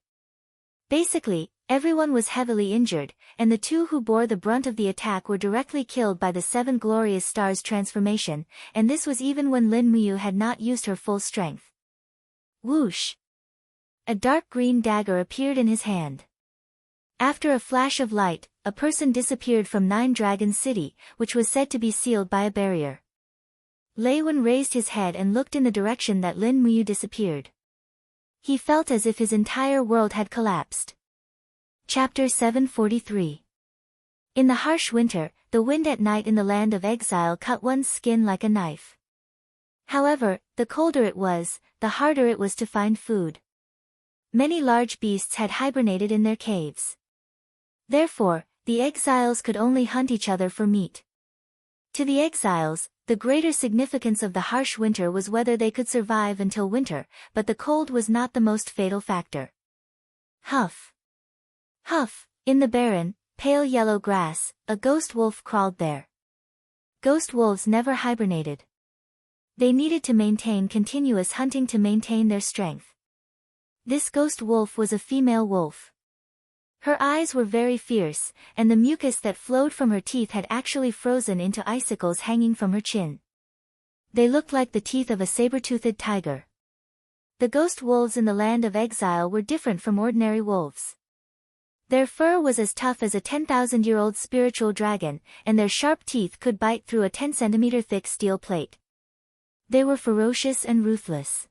Speaker 1: Basically, everyone was heavily injured, and the two who bore the brunt of the attack were directly killed by the 7 glorious stars transformation, and this was even when Lin Muyu had not used her full strength. Whoosh! A dark green dagger appeared in his hand. After a flash of light, a person disappeared from Nine Dragons City, which was said to be sealed by a barrier. Lei Wen raised his head and looked in the direction that Lin Muyu disappeared. He felt as if his entire world had collapsed. Chapter 743. In the harsh winter, the wind at night in the land of exile cut one's skin like a knife. However, the colder it was, the harder it was to find food. Many large beasts had hibernated in their caves. Therefore, the exiles could only hunt each other for meat. To the exiles, the greater significance of the harsh winter was whether they could survive until winter, but the cold was not the most fatal factor. Huff! Huff! In the barren, pale yellow grass, a ghost wolf crawled there. Ghost wolves never hibernated. They needed to maintain continuous hunting to maintain their strength. This ghost wolf was a female wolf. Her eyes were very fierce, and the mucus that flowed from her teeth had actually frozen into icicles hanging from her chin. They looked like the teeth of a saber-toothed tiger. The ghost wolves in the land of exile were different from ordinary wolves. Their fur was as tough as a 10,000-year-old spiritual dragon, and their sharp teeth could bite through a 10-centimeter thick steel plate. They were ferocious and ruthless.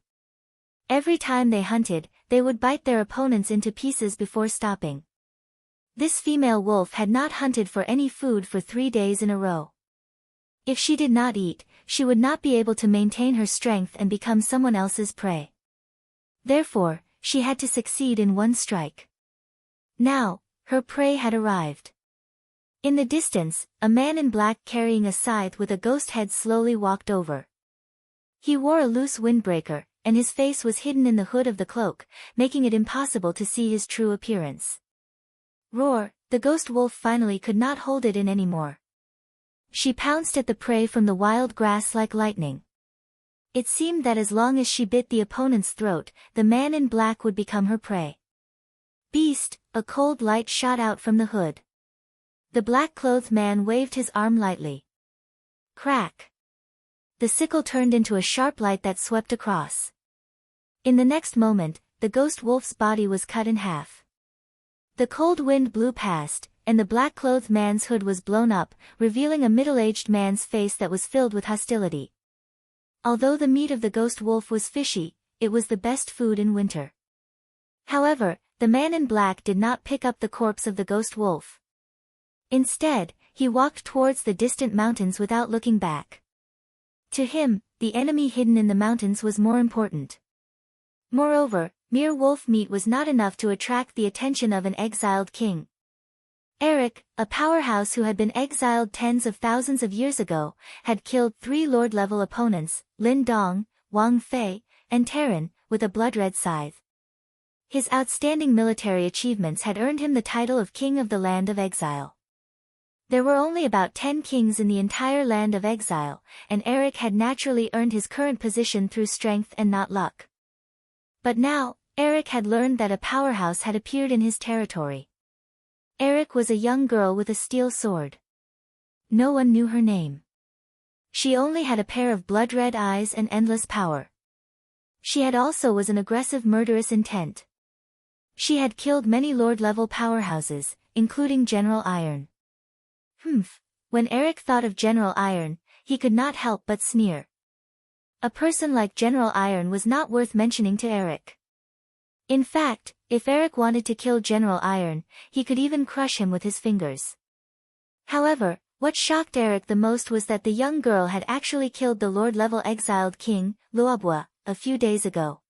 Speaker 1: Every time they hunted, they would bite their opponents into pieces before stopping. This female wolf had not hunted for any food for 3 days in a row. If she did not eat, she would not be able to maintain her strength and become someone else's prey. Therefore, she had to succeed in one strike. Now, her prey had arrived. In the distance, a man in black carrying a scythe with a ghost head slowly walked over. He wore a loose windbreaker, and his face was hidden in the hood of the cloak, making it impossible to see his true appearance. Roar! The ghost wolf finally could not hold it in anymore. She pounced at the prey from the wild grass like lightning. It seemed that as long as she bit the opponent's throat, the man in black would become her prey. Beast! A cold light shot out from the hood. The black-clothed man waved his arm lightly. Crack! The sickle turned into a sharp light that swept across. In the next moment, the ghost wolf's body was cut in half. The cold wind blew past, and the black-clothed man's hood was blown up, revealing a middle-aged man's face that was filled with hostility. Although the meat of the ghost wolf was fishy, it was the best food in winter. However, the man in black did not pick up the corpse of the ghost wolf. Instead, he walked towards the distant mountains without looking back. To him, the enemy hidden in the mountains was more important. Moreover, mere wolf meat was not enough to attract the attention of an exiled king. Eric, a powerhouse who had been exiled tens of thousands of years ago, had killed 3 Lord-level opponents, Lin Dong, Wang Fei, and Terran, with a blood-red scythe. His outstanding military achievements had earned him the title of King of the Land of Exile. There were only about 10 kings in the entire land of exile, and Eric had naturally earned his current position through strength and not luck. But now, Eric had learned that a powerhouse had appeared in his territory. Eric was a young girl with a steel sword. No one knew her name. She only had a pair of blood-red eyes and endless power. She had also was an aggressive murderous intent. She had killed many Lord-level powerhouses, including General Iron. When Eric thought of General Iron, he could not help but sneer. A person like General Iron was not worth mentioning to Eric. In fact, if Eric wanted to kill General Iron, he could even crush him with his fingers. However, what shocked Eric the most was that the young girl had actually killed the Lord-level exiled king, Luobwa, a few days ago.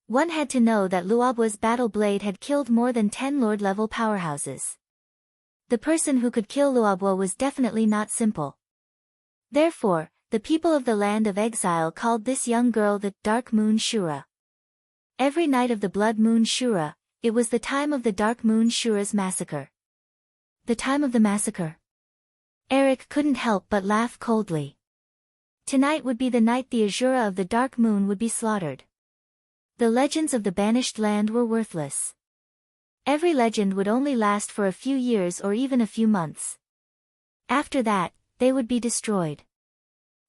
Speaker 1: One had to know that Luobwa's battle blade had killed more than 10 Lord-level powerhouses. The person who could kill Luobwa was definitely not simple. Therefore, the people of the land of exile called this young girl the Dark Moon Shura. Every night of the Blood Moon Shura, it was the time of the Dark Moon Shura's massacre. The time of the massacre? Eric couldn't help but laugh coldly. Tonight would be the night the Azura of the Dark Moon would be slaughtered. The legends of the banished land were worthless. Every legend would only last for a few years or even a few months. After that, they would be destroyed.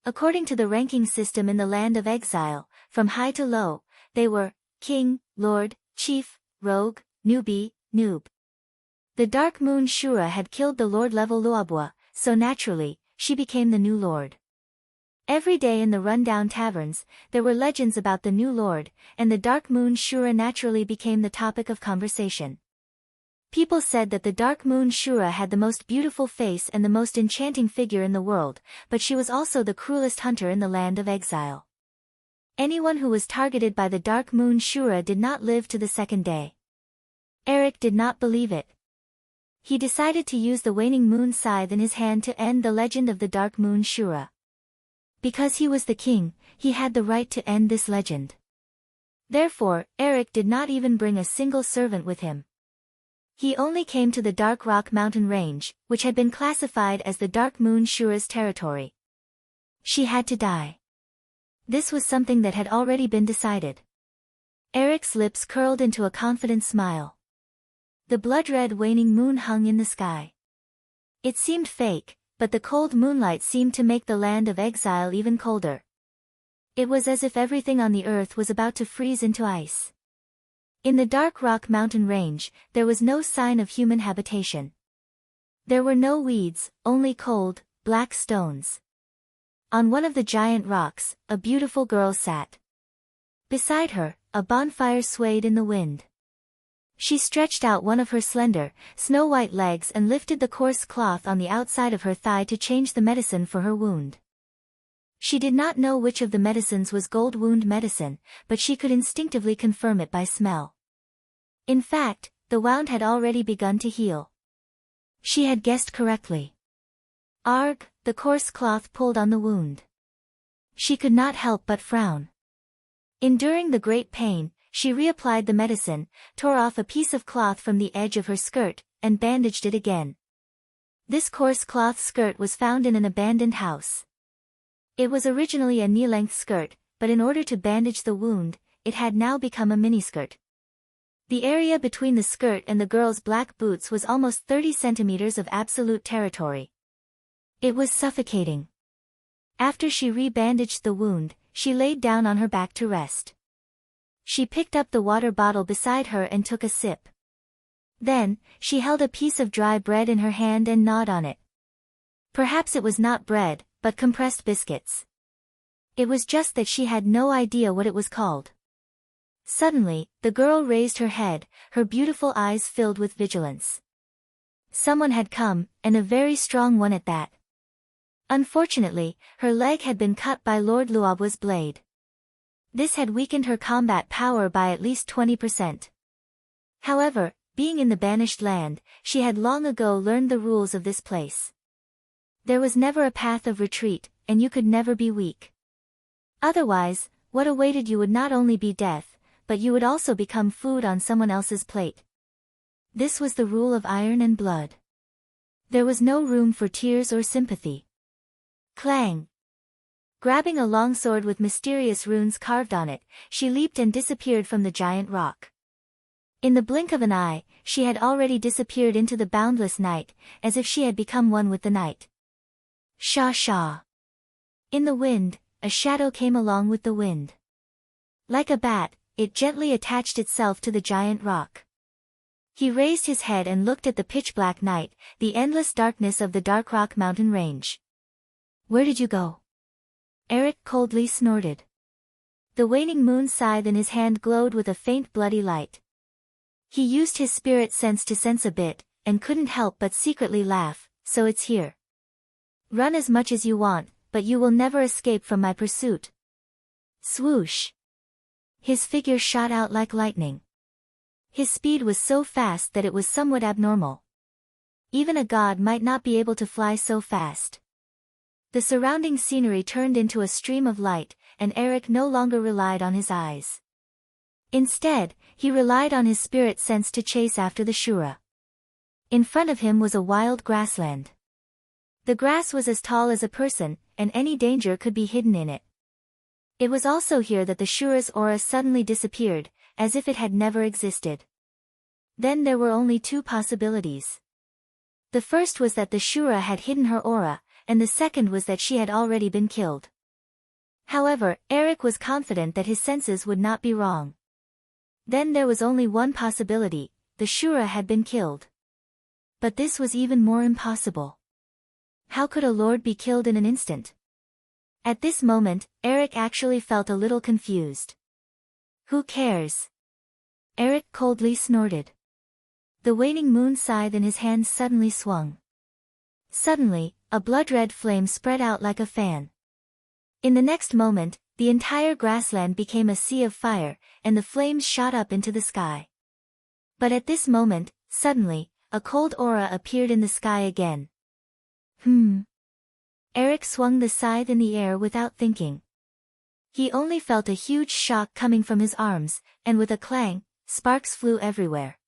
Speaker 1: According to the ranking system in the land of exile, from high to low, they were King, Lord, Chief, Rogue, Newbie, Noob. The Dark Moon Shura had killed the Lord-level Luobwa, so naturally, she became the new Lord. Every day in the rundown taverns, there were legends about the new Lord, and the Dark Moon Shura naturally became the topic of conversation. People said that the Dark Moon Shura had the most beautiful face and the most enchanting figure in the world, but she was also the cruelest hunter in the land of exile. Anyone who was targeted by the Dark Moon Shura did not live to the second day. Eric did not believe it. He decided to use the waning moon scythe in his hand to end the legend of the Dark Moon Shura. Because he was the king, he had the right to end this legend. Therefore, Eric did not even bring a single servant with him. He only came to the Dark Rock mountain range, which had been classified as the Dark Moon Shura's territory. She had to die. This was something that had already been decided. Eric's lips curled into a confident smile. The blood-red waning moon hung in the sky. It seemed fake, but the cold moonlight seemed to make the land of exile even colder. It was as if everything on the earth was about to freeze into ice. In the Dark Rock mountain range, there was no sign of human habitation. There were no weeds, only cold, black stones. On one of the giant rocks, a beautiful girl sat. Beside her, a bonfire swayed in the wind. She stretched out one of her slender, snow-white legs and lifted the coarse cloth on the outside of her thigh to change the medicine for her wound. She did not know which of the medicines was gold wound medicine, but she could instinctively confirm it by smell. In fact, the wound had already begun to heal. She had guessed correctly. Arg, the coarse cloth pulled on the wound. She could not help but frown. Enduring the great pain, she reapplied the medicine, tore off a piece of cloth from the edge of her skirt, and bandaged it again. This coarse cloth skirt was found in an abandoned house. It was originally a knee-length skirt, but in order to bandage the wound, it had now become a miniskirt. The area between the skirt and the girl's black boots was almost 30 centimeters of absolute territory. It was suffocating. After she re-bandaged the wound, she laid down on her back to rest. She picked up the water bottle beside her and took a sip. Then, she held a piece of dry bread in her hand and gnawed on it. Perhaps it was not bread, but compressed biscuits. It was just that she had no idea what it was called. Suddenly, the girl raised her head, her beautiful eyes filled with vigilance. Someone had come, and a very strong one at that. Unfortunately, her leg had been cut by Lord Luobwa's blade. This had weakened her combat power by at least 20%. However, being in the banished land, she had long ago learned the rules of this place. There was never a path of retreat, and you could never be weak. Otherwise, what awaited you would not only be death, but you would also become food on someone else's plate. This was the rule of iron and blood. There was no room for tears or sympathy. Clang! Grabbing a longsword with mysterious runes carved on it, she leaped and disappeared from the giant rock. In the blink of an eye, she had already disappeared into the boundless night, as if she had become one with the night. Sha-sha! In the wind, a shadow came along with the wind. Like a bat, it gently attached itself to the giant rock. He raised his head and looked at the pitch-black night, the endless darkness of the Dark Rock mountain range. "Where did you go?" Eric coldly snorted. The waning moon scythe in his hand glowed with a faint bloody light. He used his spirit sense to sense a bit, and couldn't help but secretly laugh. "So it's here. Run as much as you want, but you will never escape from my pursuit." Swoosh! His figure shot out like lightning. His speed was so fast that it was somewhat abnormal. Even a god might not be able to fly so fast. The surrounding scenery turned into a stream of light, and Eric no longer relied on his eyes. Instead, he relied on his spirit sense to chase after the Shura. In front of him was a wild grassland. The grass was as tall as a person, and any danger could be hidden in it. It was also here that the Shura's aura suddenly disappeared, as if it had never existed. Then there were only two possibilities. The first was that the Shura had hidden her aura, and the second was that she had already been killed. However, Eric was confident that his senses would not be wrong. Then there was only one possibility: the Shura had been killed. But this was even more impossible. How could a lord be killed in an instant? At this moment, Eric actually felt a little confused. "Who cares?" Eric coldly snorted. The waning moon scythe in his hand suddenly swung. Suddenly, a blood-red flame spread out like a fan. In the next moment, the entire grassland became a sea of fire, and the flames shot up into the sky. But at this moment, suddenly, a cold aura appeared in the sky again. Eric swung the scythe in the air without thinking. He only felt a huge shock coming from his arms, and with a clang, sparks flew everywhere.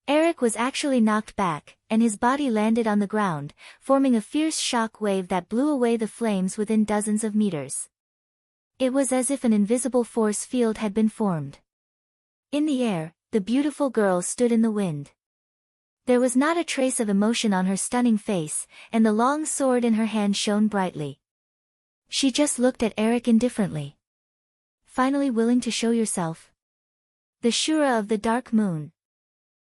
Speaker 1: Eric was actually knocked back, and his body landed on the ground, forming a fierce shock wave that blew away the flames within dozens of meters. It was as if an invisible force field had been formed. In the air, the beautiful girl stood in the wind. There was not a trace of emotion on her stunning face, and the long sword in her hand shone brightly. She just looked at Eric indifferently. "Finally willing to show yourself?" The Shura of the Dark Moon.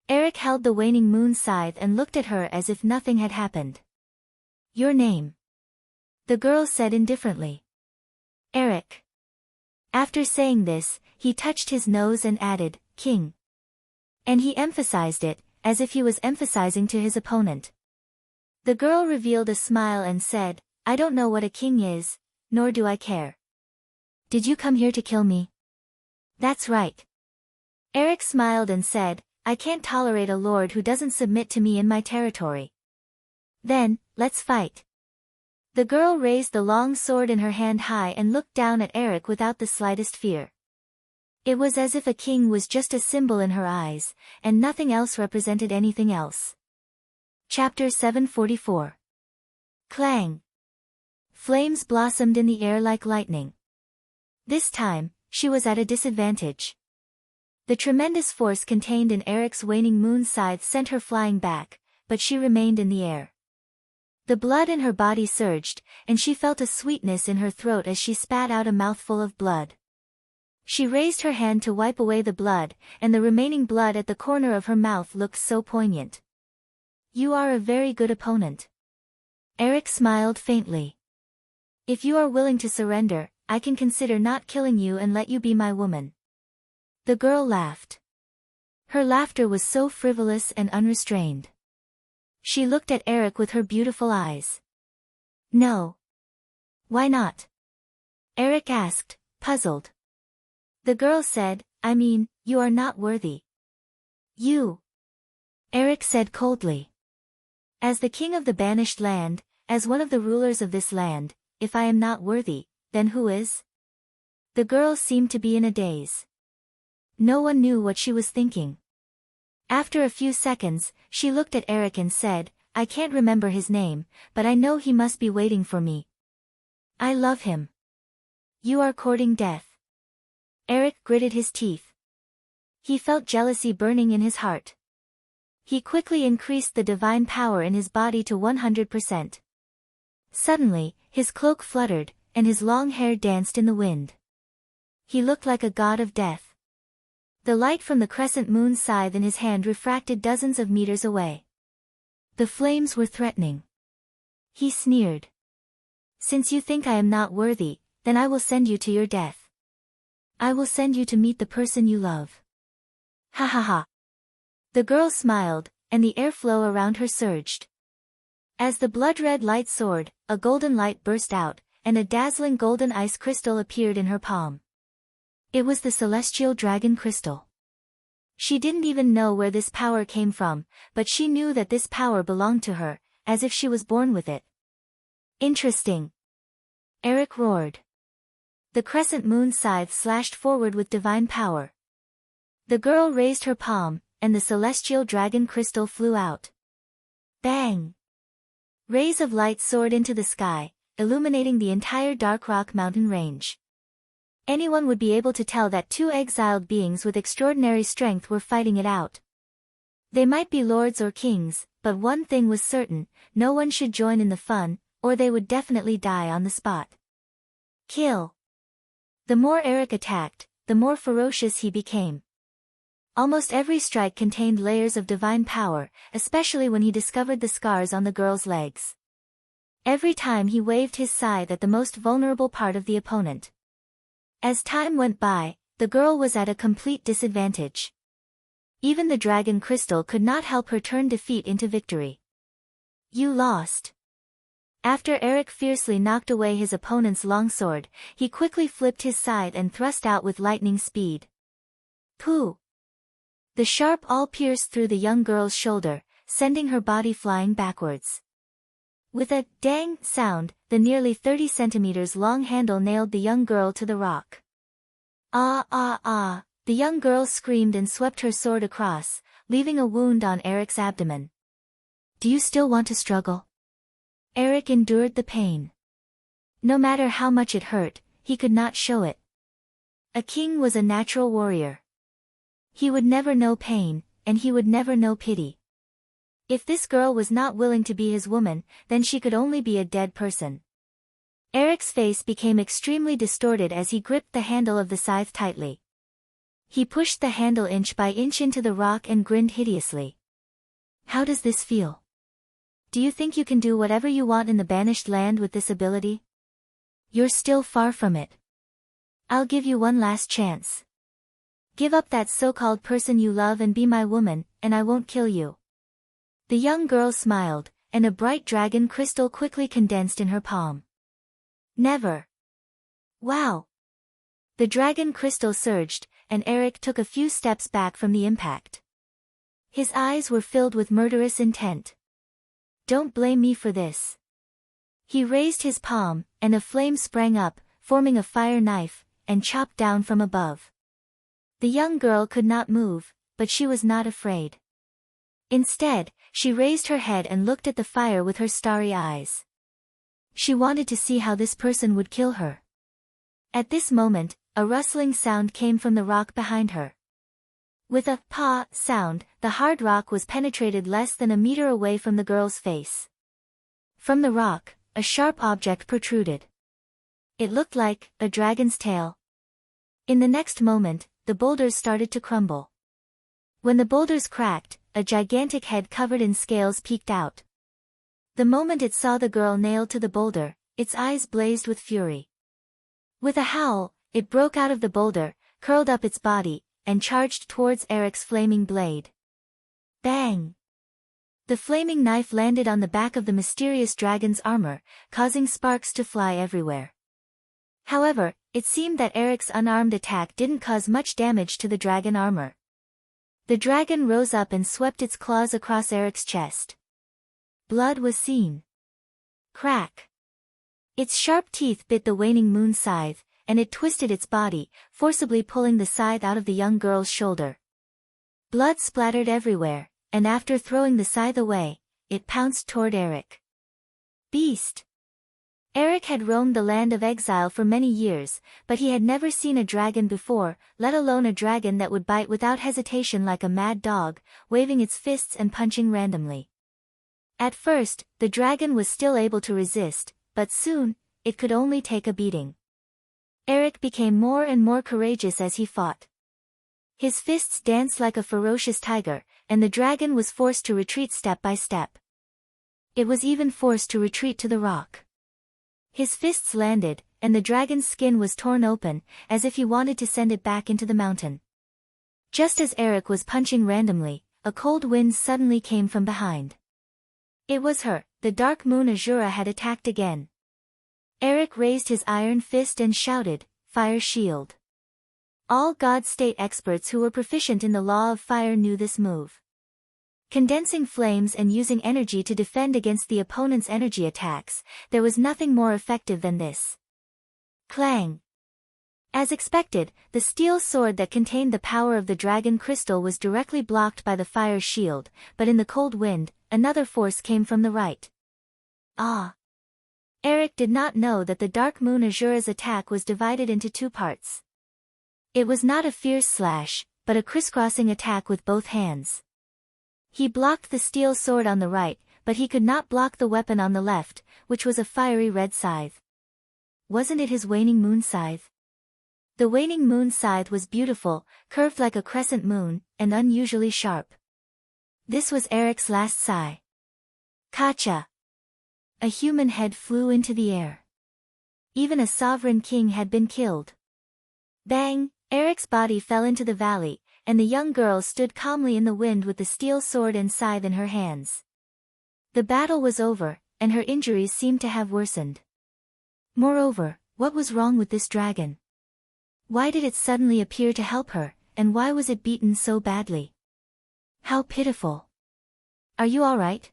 Speaker 1: Eric held the waning moon scythe and looked at her as if nothing had happened. "Your name?" the girl said indifferently. "Eric." After saying this, he touched his nose and added, "King." And he emphasized it, as if he was emphasizing to his opponent. The girl revealed a smile and said, "I don't know what a king is, nor do I care." "Did you come here to kill me?" "That's right." Eric smiled and said, "I can't tolerate a lord who doesn't submit to me in my territory." "Then, let's fight." The girl raised the long sword in her hand high and looked down at Eric without the slightest fear. It was as if a king was just a symbol in her eyes, and nothing else represented anything else. Chapter 744. Clang. Flames blossomed in the air like lightning. This time, she was at a disadvantage. The tremendous force contained in Eric's waning moon scythe sent her flying back, but she remained in the air. The blood in her body surged, and she felt a sweetness in her throat as she spat out a mouthful of blood. She raised her hand to wipe away the blood, and the remaining blood at the corner of her mouth looked so poignant. "You are a very good opponent." Eric smiled faintly. "If you are willing to surrender, I can consider not killing you and let you be my woman." The girl laughed. Her laughter was so frivolous and unrestrained. She looked at Eric with her beautiful eyes. "No." "Why not?" Eric asked, puzzled. The girl said, "I mean, you are not worthy." "You?" Eric said coldly. "As the king of the banished land, as one of the rulers of this land, if I am not worthy, then who is?" The girl seemed to be in a daze. No one knew what she was thinking. After a few seconds, she looked at Eric and said, "I can't remember his name, but I know he must be waiting for me. I love him." "You are courting death." Eric gritted his teeth. He felt jealousy burning in his heart. He quickly increased the divine power in his body to 100%. Suddenly, his cloak fluttered, and his long hair danced in the wind. He looked like a god of death. The light from the crescent moon scythe in his hand refracted dozens of meters away. The flames were threatening. He sneered. Since you think I am not worthy, then I will send you to your death. I will send you to meet the person you love. Ha ha ha. The girl smiled, and the airflow around her surged. As the blood-red light soared, a golden light burst out, and a dazzling golden ice crystal appeared in her palm. It was the celestial dragon crystal. She didn't even know where this power came from, but she knew that this power belonged to her, as if she was born with it. Interesting. Eric roared. The crescent moon scythe slashed forward with divine power. The girl raised her palm, and the celestial dragon crystal flew out. Bang! Rays of light soared into the sky, illuminating the entire Dark Rock mountain range. Anyone would be able to tell that two exiled beings with extraordinary strength were fighting it out. They might be lords or kings, but one thing was certain, no one should join in the fun, or they would definitely die on the spot. Kill. The more Eric attacked, the more ferocious he became. Almost every strike contained layers of divine power, especially when he discovered the scars on the girl's legs. Every time he waved his scythe at the most vulnerable part of the opponent. As time went by, the girl was at a complete disadvantage. Even the dragon crystal could not help her turn defeat into victory. You lost. After Eric fiercely knocked away his opponent's longsword, he quickly flipped his scythe and thrust out with lightning speed. Pooh! The sharp awl pierced through the young girl's shoulder, sending her body flying backwards. With a dang sound, the nearly 30 centimeters long handle nailed the young girl to the rock. Ah ah ah, the young girl screamed and swept her sword across, leaving a wound on Eric's abdomen. Do you still want to struggle? Eric endured the pain. No matter how much it hurt, he could not show it. A king was a natural warrior. He would never know pain, and he would never know pity. If this girl was not willing to be his woman, then she could only be a dead person. Eric's face became extremely distorted as he gripped the handle of the scythe tightly. He pushed the handle inch by inch into the rock and grinned hideously. How does this feel? Do you think you can do whatever you want in the banished land with this ability? You're still far from it. I'll give you one last chance. Give up that so-called person you love and be my woman, and I won't kill you. The young girl smiled, and a bright dragon crystal quickly condensed in her palm. Never. Wow. The dragon crystal surged, and Eric took a few steps back from the impact. His eyes were filled with murderous intent. Don't blame me for this. He raised his palm, and a flame sprang up, forming a fire knife, and chopped down from above. The young girl could not move, but she was not afraid. Instead, she raised her head and looked at the fire with her starry eyes. She wanted to see how this person would kill her. At this moment, a rustling sound came from the rock behind her. With a "pa" sound, the hard rock was penetrated less than a meter away from the girl's face. From the rock, a sharp object protruded. It looked like a dragon's tail. In the next moment, the boulders started to crumble. When the boulders cracked, a gigantic head covered in scales peeked out. The moment it saw the girl nailed to the boulder, its eyes blazed with fury. With a howl, it broke out of the boulder, curled up its body, and charged towards Eric's flaming blade. Bang! The flaming knife landed on the back of the mysterious dragon's armor, causing sparks to fly everywhere. However, it seemed that Eric's unarmed attack didn't cause much damage to the dragon armor. The dragon rose up and swept its claws across Eric's chest. Blood was seen. Crack! Its sharp teeth bit the waning moon scythe, and it twisted its body, forcibly pulling the scythe out of the young girl's shoulder. Blood splattered everywhere, and after throwing the scythe away, it pounced toward Eric. Beast! Eric had roamed the land of exile for many years, but he had never seen a dragon before, let alone a dragon that would bite without hesitation like a mad dog, waving its fists and punching randomly. At first, the dragon was still able to resist, but soon, it could only take a beating. Eric became more and more courageous as he fought. His fists danced like a ferocious tiger, and the dragon was forced to retreat step by step. It was even forced to retreat to the rock. His fists landed, and the dragon's skin was torn open, as if he wanted to send it back into the mountain. Just as Eric was punching randomly, a cold wind suddenly came from behind. It was her, the Dark Moon Azura had attacked again. Eric raised his iron fist and shouted, "Fire shield." All God State experts who were proficient in the law of fire knew this move. Condensing flames and using energy to defend against the opponent's energy attacks, there was nothing more effective than this. Clang! As expected, the steel sword that contained the power of the dragon crystal was directly blocked by the fire shield, but in the cold wind, another force came from the right. Ah! Eric did not know that the Dark Moon Azura's attack was divided into two parts. It was not a fierce slash, but a crisscrossing attack with both hands. He blocked the steel sword on the right, but he could not block the weapon on the left, which was a fiery red scythe. Wasn't it his waning moon scythe? The waning moon scythe was beautiful, curved like a crescent moon, and unusually sharp. This was Eric's last sigh. Kacha! A human head flew into the air. Even a sovereign king had been killed. Bang! Eric's body fell into the valley, and the young girl stood calmly in the wind with the steel sword and scythe in her hands. The battle was over, and her injuries seemed to have worsened. Moreover, what was wrong with this dragon? Why did it suddenly appear to help her, and why was it beaten so badly? How pitiful! Are you all right?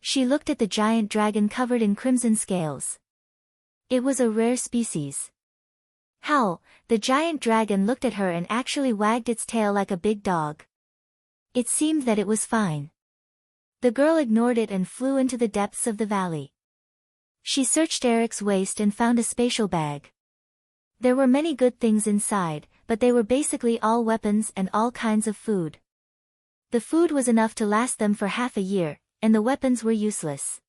Speaker 1: She looked at the giant dragon covered in crimson scales. It was a rare species. Howl! The giant dragon looked at her and actually wagged its tail like a big dog. It seemed that it was fine. The girl ignored it and flew into the depths of the valley. She searched Eric's waist and found a spatial bag. There were many good things inside, but they were basically all weapons and all kinds of food. The food was enough to last them for half a year, and the weapons were useless.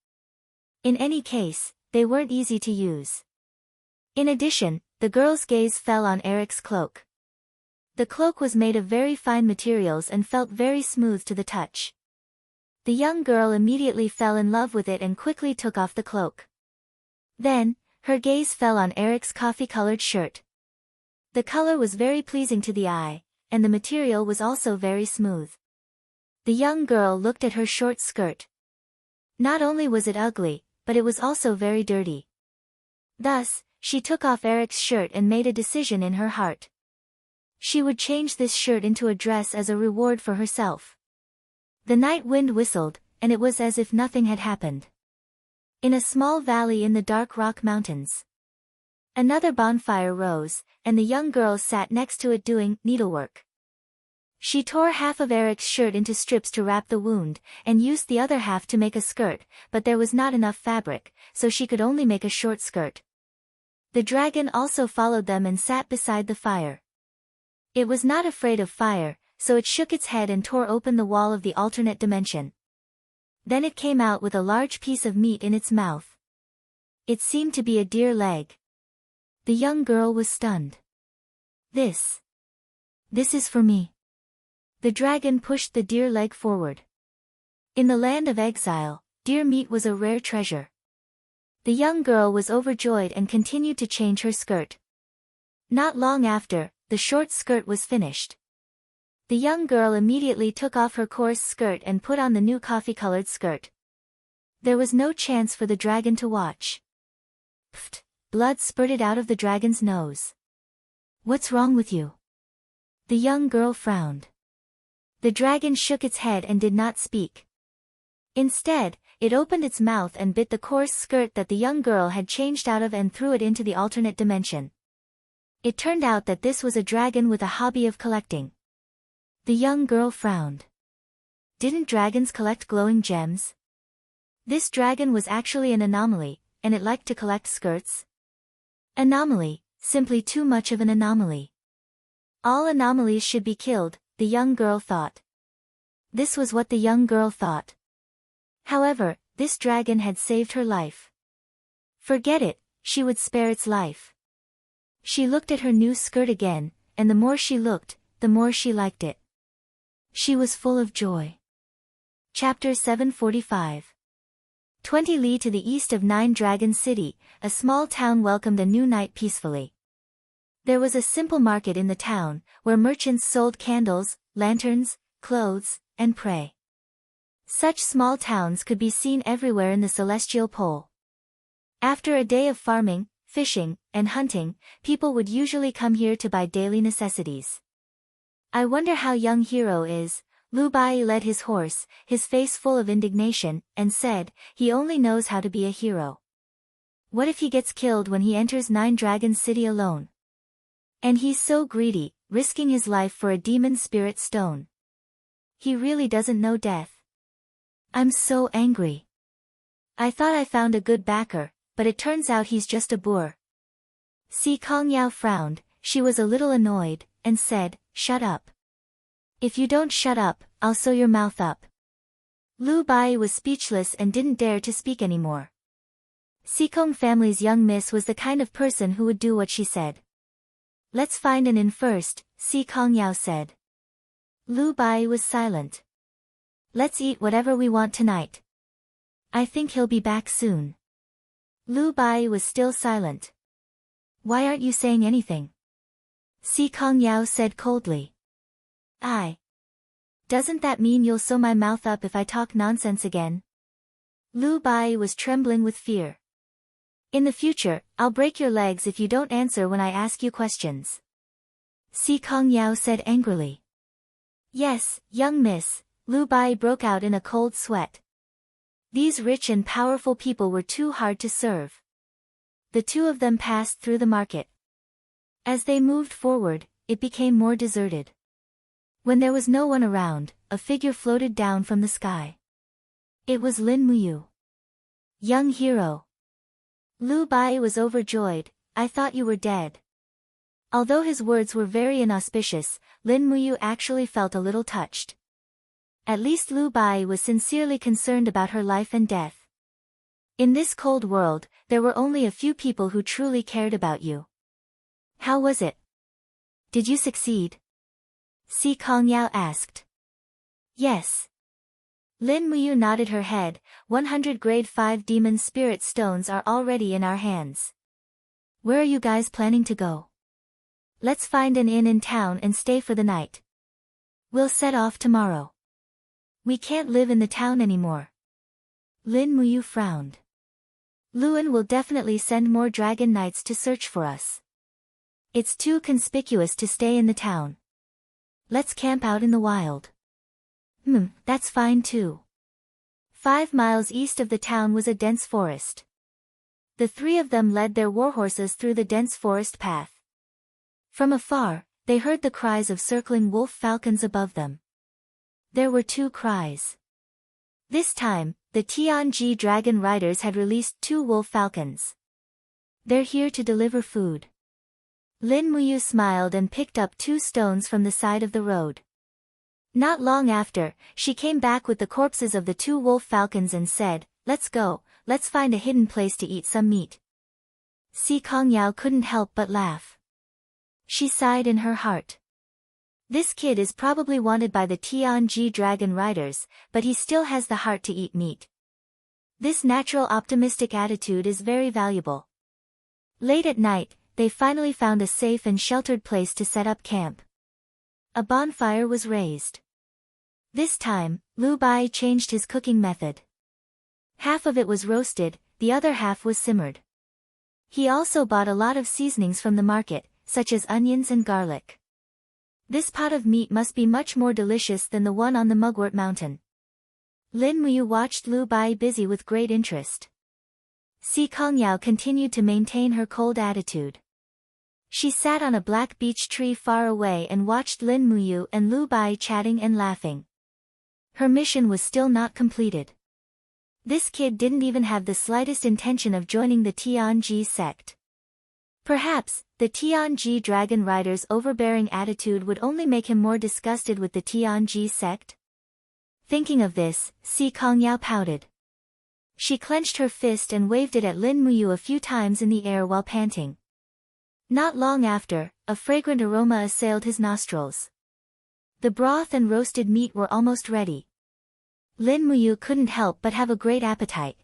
Speaker 1: In any case, they weren't easy to use. In addition, the girl's gaze fell on Eric's cloak. The cloak was made of very fine materials and felt very smooth to the touch. The young girl immediately fell in love with it and quickly took off the cloak. Then, her gaze fell on Eric's coffee-colored shirt. The color was very pleasing to the eye, and the material was also very smooth. The young girl looked at her short skirt. Not only was it ugly, but it was also very dirty. Thus, she took off Eric's shirt and made a decision in her heart. She would change this shirt into a dress as a reward for herself. The night wind whistled, and it was as if nothing had happened. In a small valley in the dark rock mountains, another bonfire rose, and the young girl sat next to it doing needlework. She tore half of Eric's shirt into strips to wrap the wound, and used the other half to make a skirt, but there was not enough fabric, so she could only make a short skirt. The dragon also followed them and sat beside the fire. It was not afraid of fire, so it shook its head and tore open the wall of the alternate dimension. Then it came out with a large piece of meat in its mouth. It seemed to be a deer leg. The young girl was stunned. This is for me. The dragon pushed the deer leg forward. In the land of exile, deer meat was a rare treasure. The young girl was overjoyed and continued to change her skirt. Not long after, the short skirt was finished. The young girl immediately took off her coarse skirt and put on the new coffee-colored skirt. There was no chance for the dragon to watch. Pfft! Blood spurted out of the dragon's nose. What's wrong with you? The young girl frowned. The dragon shook its head and did not speak. Instead, it opened its mouth and bit the coarse skirt that the young girl had changed out of and threw it into the alternate dimension. It turned out that this was a dragon with a hobby of collecting. The young girl frowned. Didn't dragons collect glowing gems? This dragon was actually an anomaly, and it liked to collect skirts. Anomaly, simply too much of an anomaly. All anomalies should be killed, the young girl thought. This was what the young girl thought. However, this dragon had saved her life. Forget it, she would spare its life. She looked at her new skirt again, and the more she looked, the more she liked it. She was full of joy. Chapter 745. 20 li to the east of Nine Dragon City, a small town welcomed a new night peacefully. There was a simple market in the town, where merchants sold candles, lanterns, clothes, and prey. Such small towns could be seen everywhere in the celestial pole. After a day of farming, fishing, and hunting, people would usually come here to buy daily necessities. I wonder how young Hero is. Lu Bai led his horse, his face full of indignation, and said, he only knows how to be a hero. What if he gets killed when he enters Nine Dragon City alone? And he's so greedy, risking his life for a demon spirit stone. He really doesn't know death. I'm so angry. I thought I found a good backer, but it turns out he's just a boor. Si Kongyao frowned, she was a little annoyed, and said, shut up. If you don't shut up, I'll sew your mouth up. Lu Bai was speechless and didn't dare to speak anymore. Sikong family's young miss was the kind of person who would do what she said. Let's find an inn first, Si Kongyao said. Lu Bai was silent. Let's eat whatever we want tonight. I think he'll be back soon. Lu Bai was still silent. Why aren't you saying anything? Si Kongyao said coldly. Doesn't that mean you'll sew my mouth up if I talk nonsense again? Lu Bai was trembling with fear. In the future, I'll break your legs if you don't answer when I ask you questions. Si Kongyao said angrily. Yes, young miss, Lu Bai broke out in a cold sweat. These rich and powerful people were too hard to serve. The two of them passed through the market. As they moved forward, it became more deserted. When there was no one around, a figure floated down from the sky. It was Lin Muyu. Young hero. Lu Bai was overjoyed, I thought you were dead. Although his words were very inauspicious, Lin Muyu actually felt a little touched. At least Lu Bai was sincerely concerned about her life and death. In this cold world, there were only a few people who truly cared about you. How was it? Did you succeed? Si Kongyao asked. Yes. Lin Muyu nodded her head, 100 grade 5 demon spirit stones are already in our hands. Where are you guys planning to go? Let's find an inn in town and stay for the night. We'll set off tomorrow. We can't live in the town anymore. Lin Muyu frowned. Luan will definitely send more dragon knights to search for us. It's too conspicuous to stay in the town. Let's camp out in the wild. That's fine too. 5 miles east of the town was a dense forest. The three of them led their warhorses through the dense forest path. From afar, they heard the cries of circling wolf falcons above them. There were 2 cries. This time, the Tianji dragon riders had released 2 wolf falcons. They're here to deliver food. Lin Muyu smiled and picked up 2 stones from the side of the road. Not long after, she came back with the corpses of the 2 wolf falcons and said, let's go, let's find a hidden place to eat some meat. Si Kongyao couldn't help but laugh. She sighed in her heart. This kid is probably wanted by the Tianji dragon riders, but he still has the heart to eat meat. This natural optimistic attitude is very valuable. Late at night, they finally found a safe and sheltered place to set up camp. A bonfire was raised. This time, Lu Bai changed his cooking method. Half of it was roasted, the other half was simmered. He also bought a lot of seasonings from the market, such as onions and garlic. This pot of meat must be much more delicious than the one on the Mugwort Mountain. Lin Muyu watched Lu Bai busy with great interest. Si Kongyao continued to maintain her cold attitude. She sat on a black beech tree far away and watched Lin Muyu and Lu Bai chatting and laughing. Her mission was still not completed. This kid didn't even have the slightest intention of joining the Tianji sect. Perhaps, the Tianji dragon rider's overbearing attitude would only make him more disgusted with the Tianji sect? Thinking of this, Si Kongyao pouted. She clenched her fist and waved it at Lin Muyu a few times in the air while panting. Not long after, a fragrant aroma assailed his nostrils. The broth and roasted meat were almost ready. Lin Muyu couldn't help but have a great appetite.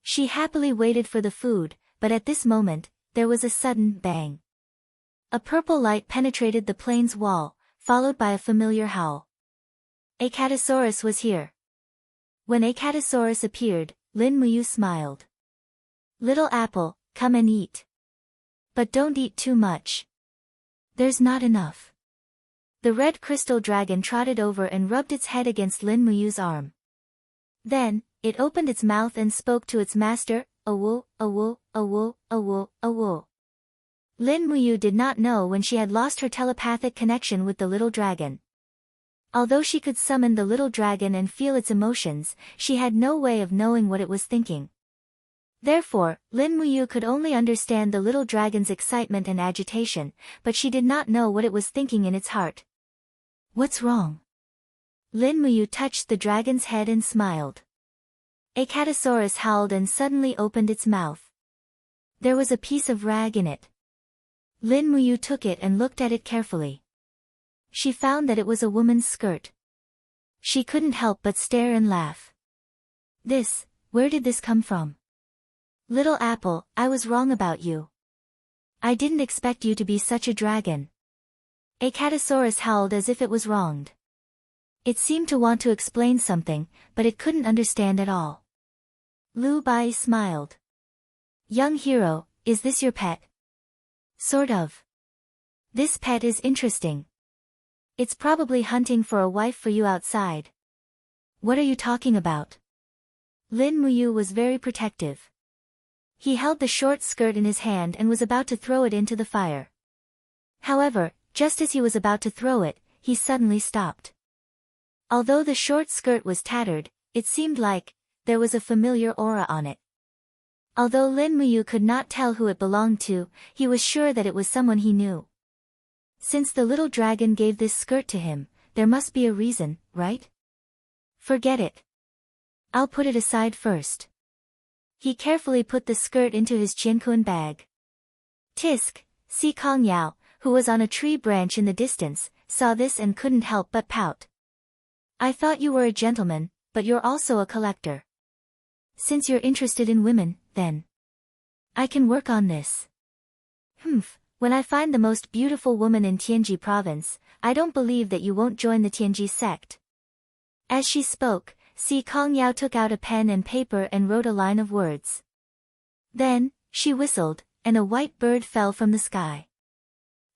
Speaker 1: She happily waited for the food, but at this moment, there was a sudden bang. A purple light penetrated the plane's wall, followed by a familiar howl. Acatosaurus was here. When Acatosaurus appeared, Lin Muyu smiled. Little apple, come and eat. But don't eat too much. There's not enough. The red crystal dragon trotted over and rubbed its head against Lin Muyu's arm. Then, it opened its mouth and spoke to its master, "Awu, awu, awu, awu, awu." Lin Muyu did not know when she had lost her telepathic connection with the little dragon. Although she could summon the little dragon and feel its emotions, she had no way of knowing what it was thinking. Therefore, Lin Muyu could only understand the little dragon's excitement and agitation, but she did not know what it was thinking in its heart. What's wrong? Lin Muyu touched the dragon's head and smiled. Acatosaurus howled and suddenly opened its mouth. There was a piece of rag in it. Lin Muyu took it and looked at it carefully. She found that it was a woman's skirt. She couldn't help but stare and laugh. Where did this come from? Little apple, I was wrong about you. I didn't expect you to be such a dragon. Acatosaurus howled as if it was wronged. It seemed to want to explain something, but it couldn't understand at all. Lu Bai smiled. Young hero, is this your pet? Sort of. This pet is interesting. It's probably hunting for a wife for you outside. What are you talking about? Lin Muyu was very protective. He held the short skirt in his hand and was about to throw it into the fire. However, just as he was about to throw it, he suddenly stopped. Although the short skirt was tattered, it seemed like there was a familiar aura on it. Although Lin Muyu could not tell who it belonged to, he was sure that it was someone he knew. Since the little dragon gave this skirt to him, there must be a reason, right? Forget it. I'll put it aside first. He carefully put the skirt into his Qiankun bag. Tisk, Si Kong Yao, who was on a tree branch in the distance, saw this and couldn't help but pout. I thought you were a gentleman, but you're also a collector. Since you're interested in women, then I can work on this. When I find the most beautiful woman in Tianji province, I don't believe that you won't join the Tianji sect. As she spoke, Si Kong Yao took out a pen and paper and wrote a line of words. Then, she whistled, and a white bird fell from the sky.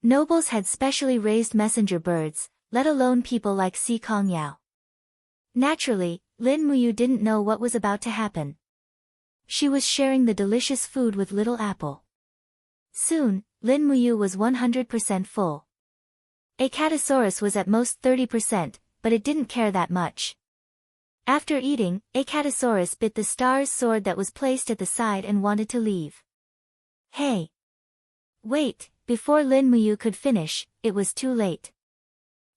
Speaker 1: Nobles had specially raised messenger birds, let alone people like Si Kong Yao. Naturally, Lin Muyu didn't know what was about to happen. She was sharing the delicious food with Little Apple. Soon, Lin Muyu was 100% full. Acatosaurus was at most 30%, but it didn't care that much. After eating, Acatosaurus bit the star's sword that was placed at the side and wanted to leave. Hey! Wait, before Lin Muyu could finish, it was too late.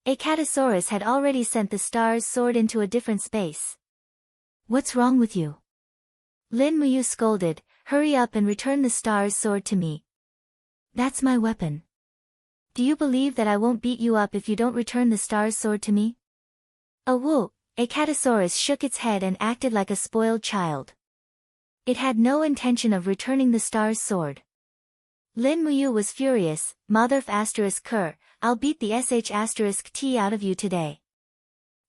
Speaker 1: Acatosaurus had already sent the star's sword into a different space. What's wrong with you? Lin Muyu scolded, hurry up and return the star's sword to me. That's my weapon. Do you believe that I won't beat you up if you don't return the star's sword to me? Awu! Acatosaurus shook its head and acted like a spoiled child. It had no intention of returning the star's sword. Lin Muyu was furious, Motherf *Ker, I'll beat the sh*t out of you today.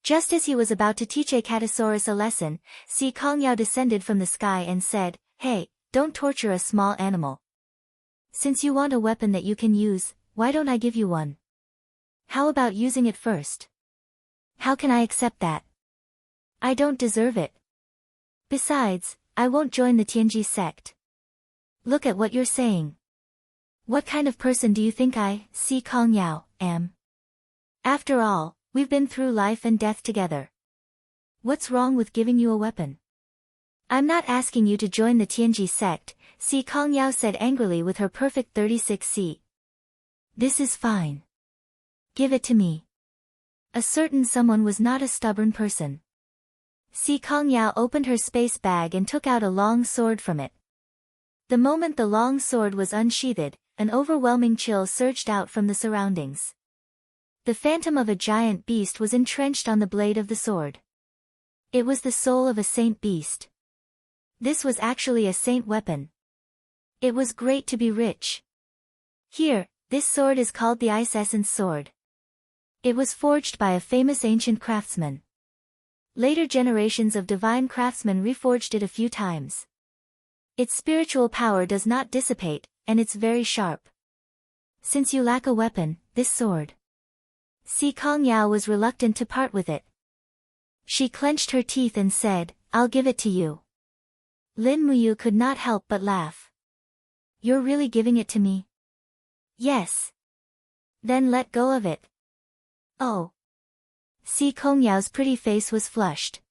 Speaker 1: Just as he was about to teach Acatosaurus a lesson, Si Kong Yao descended from the sky and said, Hey, don't torture a small animal. Since you want a weapon that you can use, why don't I give you one? How about using it first? How can I accept that? I don't deserve it. Besides, I won't join the Tianji sect. Look at what you're saying. What kind of person do you think I, Si Kong Yao, am? After all, we've been through life and death together. What's wrong with giving you a weapon? I'm not asking you to join the Tianji sect, Si Kong Yao said angrily with her perfect 36C. This is fine. Give it to me. A certain someone was not a stubborn person. Si Kong Yao opened her space bag and took out a long sword from it. The moment the long sword was unsheathed, an overwhelming chill surged out from the surroundings. The phantom of a giant beast was entrenched on the blade of the sword. It was the soul of a saint beast. This was actually a saint weapon. It was great to be rich. Here, this sword is called the Ice Essence Sword. It was forged by a famous ancient craftsman. Later generations of divine craftsmen reforged it a few times. Its spiritual power does not dissipate, and it's very sharp. Since you lack a weapon, this sword. Si Kongyao was reluctant to part with it. She clenched her teeth and said, I'll give it to you. Lin Muyu could not help but laugh. You're really giving it to me? Yes. Then let go of it. Oh. Si Kongyao's pretty face was flushed.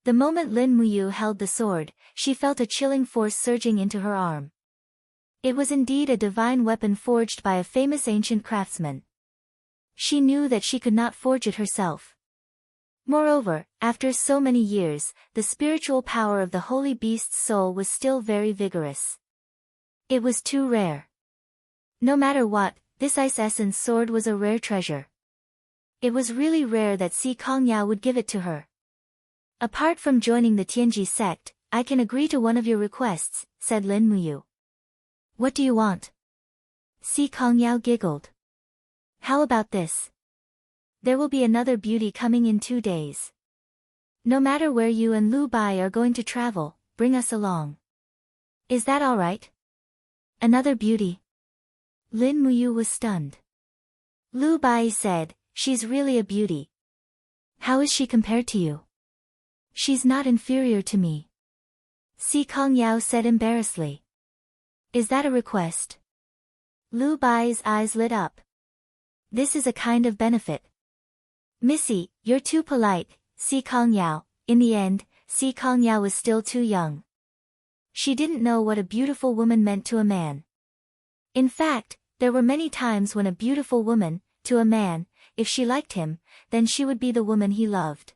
Speaker 1: The moment Lin Muyu held the sword, she felt a chilling force surging into her arm. It was indeed a divine weapon forged by a famous ancient craftsman. She knew that she could not forge it herself. Moreover, after so many years, the spiritual power of the holy beast's soul was still very vigorous. It was too rare. No matter what, this Ice Essence sword was a rare treasure. It was really rare that Si Kongyao would give it to her. Apart from joining the Tianji sect, I can agree to one of your requests, said Lin Muyu. What do you want? Si Kongyao giggled. How about this? There will be another beauty coming in 2 days. No matter where you and Lu Bai are going to travel, bring us along. Is that all right? Another beauty? Lin Muyu was stunned. Lu Bai said, she's really a beauty. How is she compared to you? She's not inferior to me. Si Kongyao said embarrassedly. Is that a request? Lu Bai's eyes lit up. This is a kind of benefit. Missy, you're too polite, Si Kongyao. In the end, Si Kongyao was still too young. She didn't know what a beautiful woman meant to a man. In fact, there were many times when a beautiful woman, to a man, if she liked him, then she would be the woman he loved.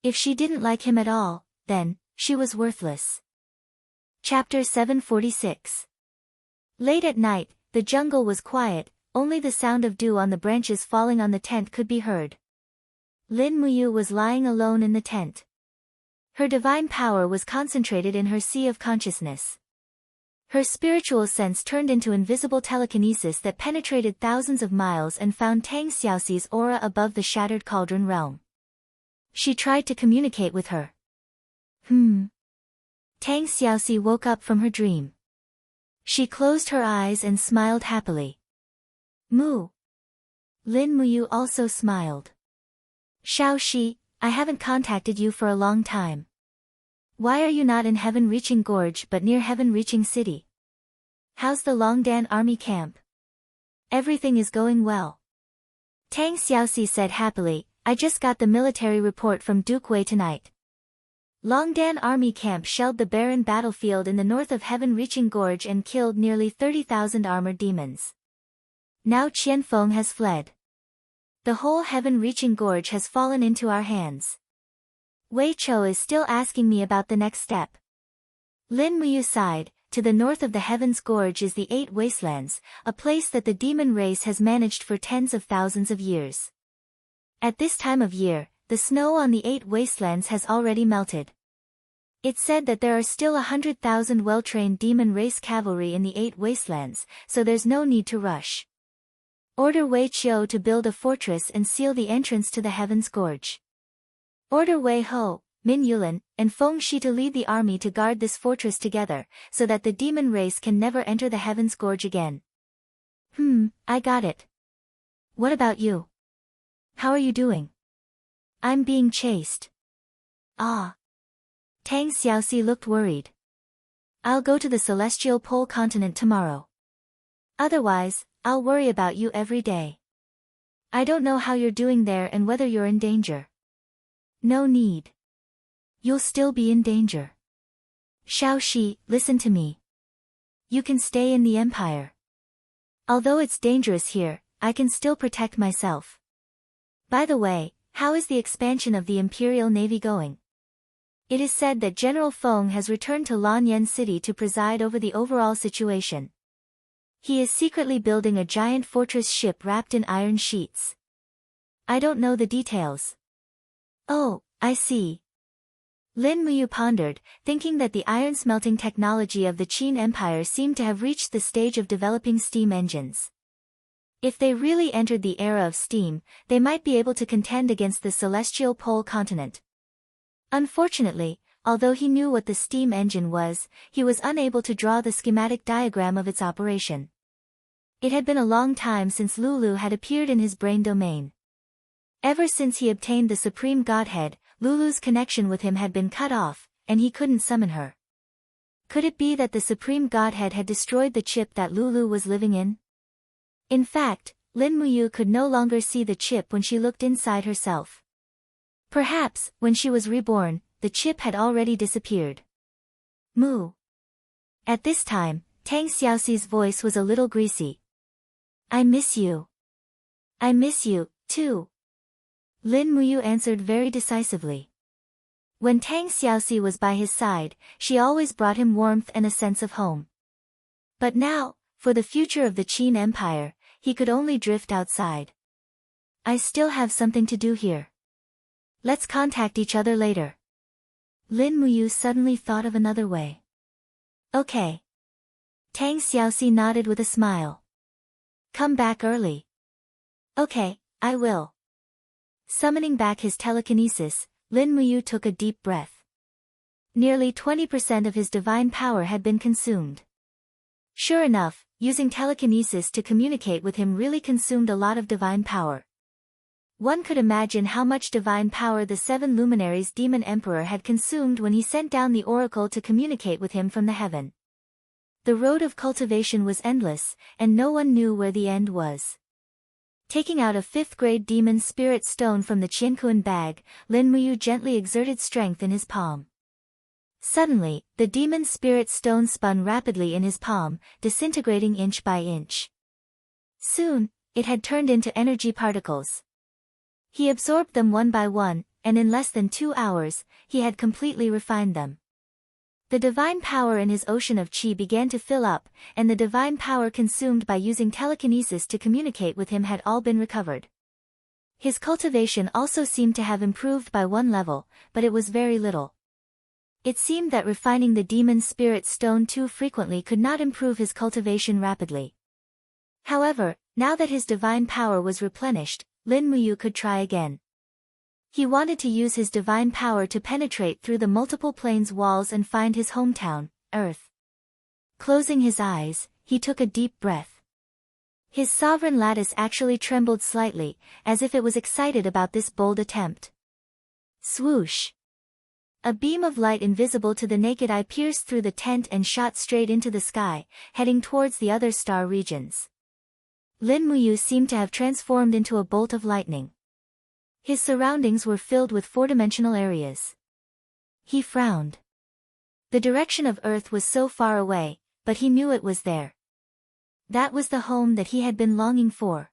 Speaker 1: If she didn't like him at all, then, she was worthless. Chapter 746. Late at night, the jungle was quiet, only the sound of dew on the branches falling on the tent could be heard. Lin Muyu was lying alone in the tent. Her divine power was concentrated in her sea of consciousness. Her spiritual sense turned into invisible telekinesis that penetrated thousands of miles and found Tang Xiaoxi's aura above the shattered cauldron realm. She tried to communicate with her. Tang Xiaoxi woke up from her dream. She closed her eyes and smiled happily. Moo. Lin Muyu also smiled. Xiaoxi, I haven't contacted you for a long time. Why are you not in Heaven-Reaching Gorge but near Heaven-Reaching City? How's the Longdan army camp? Everything is going well. Tang Xiaoxi said happily, I just got the military report from Duke Wei tonight. Longdan army camp shelled the barren battlefield in the north of Heaven-Reaching Gorge and killed nearly 30,000 armored demons. Now Qianfeng has fled. The whole Heaven-Reaching Gorge has fallen into our hands. Wei Chou is still asking me about the next step. Lin Muyu sighed. To the north of the Heaven's Gorge is the 8 Wastelands, a place that the demon race has managed for tens of thousands of years. At this time of year, the snow on the 8 Wastelands has already melted. It's said that there are still 100,000 well-trained demon race cavalry in the 8 Wastelands, so there's no need to rush. Order Wei Qiu to build a fortress and seal the entrance to the Heaven's Gorge. Order Wei Ho, Min Yulin, and Feng Shi to lead the army to guard this fortress together, so that the demon race can never enter the Heaven's Gorge again. I got it. What about you? How are you doing? I'm being chased. Ah. Tang Xiaoxi looked worried. I'll go to the Celestial Pole continent tomorrow. Otherwise, I'll worry about you every day. I don't know how you're doing there and whether you're in danger. No need. You'll still be in danger. Xiaoxi, listen to me. You can stay in the Empire. Although it's dangerous here, I can still protect myself. By the way, how is the expansion of the Imperial Navy going? It is said that General Feng has returned to Lanyan City to preside over the overall situation. He is secretly building a giant fortress ship wrapped in iron sheets. I don't know the details. Oh, I see. Lin Muyu pondered, thinking that the iron smelting technology of the Qin Empire seemed to have reached the stage of developing steam engines. If they really entered the era of steam, they might be able to contend against the celestial pole continent. Unfortunately, although he knew what the steam engine was, he was unable to draw the schematic diagram of its operation. It had been a long time since Lulu had appeared in his brain domain. Ever since he obtained the Supreme Godhead, Lulu's connection with him had been cut off, and he couldn't summon her. Could it be that the Supreme Godhead had destroyed the chip that Lulu was living in? In fact, Lin Muyu could no longer see the chip when she looked inside herself. Perhaps, when she was reborn, the chip had already disappeared. Moo. At this time, Tang Xiaoxi's voice was a little greasy. I miss you. I miss you, too. Lin Muyu answered very decisively. When Tang Xiaoxi was by his side, she always brought him warmth and a sense of home. But now, for the future of the Qin Empire, he could only drift outside. I still have something to do here. Let's contact each other later. Lin Muyu suddenly thought of another way. Okay. Tang Xiaoxi nodded with a smile. Come back early. Okay, I will. Summoning back his telekinesis, Lin Muyu took a deep breath. Nearly 20% of his divine power had been consumed. Sure enough, using telekinesis to communicate with him really consumed a lot of divine power. One could imagine how much divine power the 7 luminaries Demon Emperor had consumed when he sent down the oracle to communicate with him from the heaven. The road of cultivation was endless, and no one knew where the end was. Taking out a 5th-grade demon spirit stone from the Qiankuan bag, Lin Muyu gently exerted strength in his palm. Suddenly, the demon spirit stone spun rapidly in his palm, disintegrating inch by inch. Soon, it had turned into energy particles. He absorbed them one by one, and in less than 2 hours, he had completely refined them. The divine power in his ocean of qi began to fill up, and the divine power consumed by using telekinesis to communicate with him had all been recovered. His cultivation also seemed to have improved by 1 level, but it was very little. It seemed that refining the demon spirit stone too frequently could not improve his cultivation rapidly. However, now that his divine power was replenished, Lin Muyu could try again. He wanted to use his divine power to penetrate through the multiple planes walls and find his hometown, Earth. Closing his eyes, he took a deep breath. His sovereign lattice actually trembled slightly, as if it was excited about this bold attempt. Swoosh! A beam of light invisible to the naked eye pierced through the tent and shot straight into the sky, heading towards the other star regions. Lin Muyu seemed to have transformed into a bolt of lightning. His surroundings were filled with 4-dimensional areas. He frowned. The direction of Earth was so far away, but he knew it was there. That was the home that he had been longing for.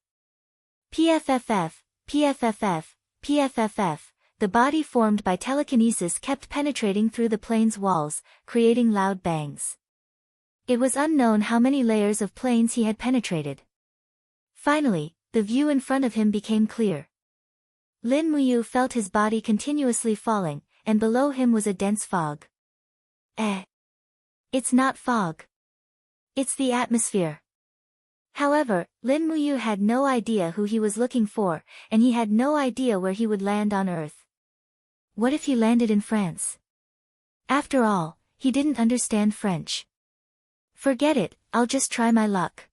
Speaker 1: PFFF, PFFF, PFFF, the body formed by telekinesis kept penetrating through the plane's walls, creating loud bangs. It was unknown how many layers of planes he had penetrated. Finally, the view in front of him became clear. Lin Muyu felt his body continuously falling, and below him was a dense fog. It's not fog. It's the atmosphere. However, Lin Muyu had no idea who he was looking for, and he had no idea where he would land on Earth. What if he landed in France? After all, he didn't understand French. Forget it, I'll just try my luck.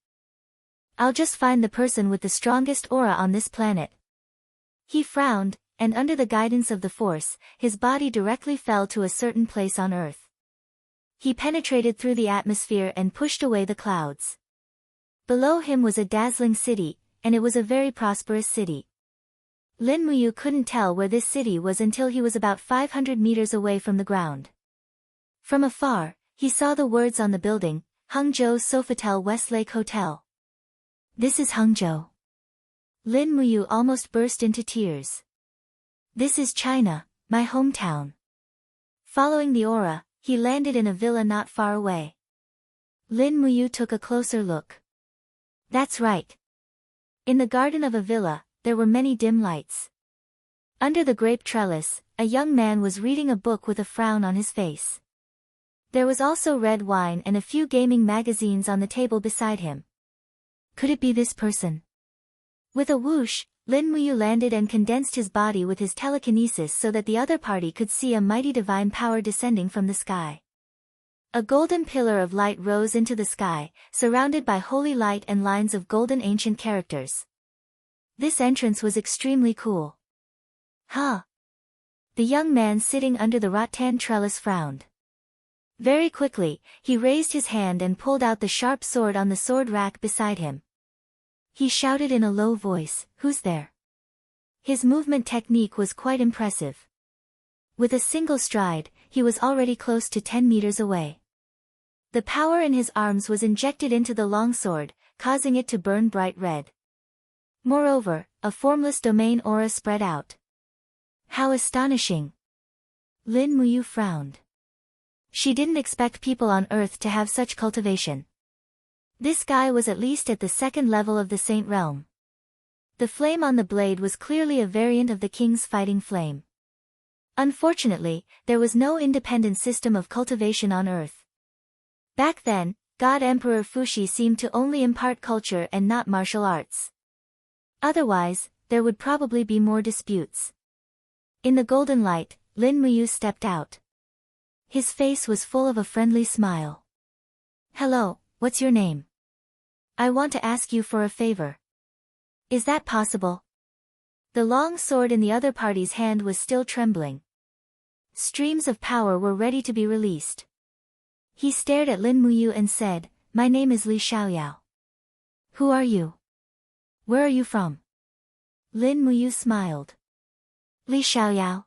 Speaker 1: I'll just find the person with the strongest aura on this planet. He frowned, and under the guidance of the Force, his body directly fell to a certain place on Earth. He penetrated through the atmosphere and pushed away the clouds. Below him was a dazzling city, and it was a very prosperous city. Lin Muyu couldn't tell where this city was until he was about 500 meters away from the ground. From afar, he saw the words on the building, Hangzhou Sofitel Westlake Hotel. This is Hangzhou. Lin Muyu almost burst into tears. This is China, my hometown. Following the aura, he landed in a villa not far away. Lin Muyu took a closer look. That's right. In the garden of a villa, there were many dim lights. Under the grape trellis, a young man was reading a book with a frown on his face. There was also red wine and a few gaming magazines on the table beside him. Could it be this person? With a whoosh, Lin Muyu landed and condensed his body with his telekinesis so that the other party could see a mighty divine power descending from the sky. A golden pillar of light rose into the sky, surrounded by holy light and lines of golden ancient characters. This entrance was extremely cool. Huh? The young man sitting under the rattan trellis frowned. Very quickly, he raised his hand and pulled out the sharp sword on the sword rack beside him. He shouted in a low voice, "Who's there?" His movement technique was quite impressive. With a single stride, he was already close to 10 meters away. The power in his arms was injected into the long sword, causing it to burn bright red. Moreover, a formless domain aura spread out. How astonishing! Lin Muyu frowned. She didn't expect people on Earth to have such cultivation. This guy was at least at the second level of the Saint Realm. The flame on the blade was clearly a variant of the king's fighting flame. Unfortunately, there was no independent system of cultivation on Earth. Back then, God Emperor Fuxi seemed to only impart culture and not martial arts. Otherwise, there would probably be more disputes. In the golden light, Lin Muyu stepped out. His face was full of a friendly smile. "Hello, what's your name? I want to ask you for a favor." "Is that possible?" The long sword in the other party's hand was still trembling. Streams of power were ready to be released. He stared at Lin Muyu and said, "My name is Li Xiaoyao." "Who are you? Where are you from?" Lin Muyu smiled. "Li Xiaoyao?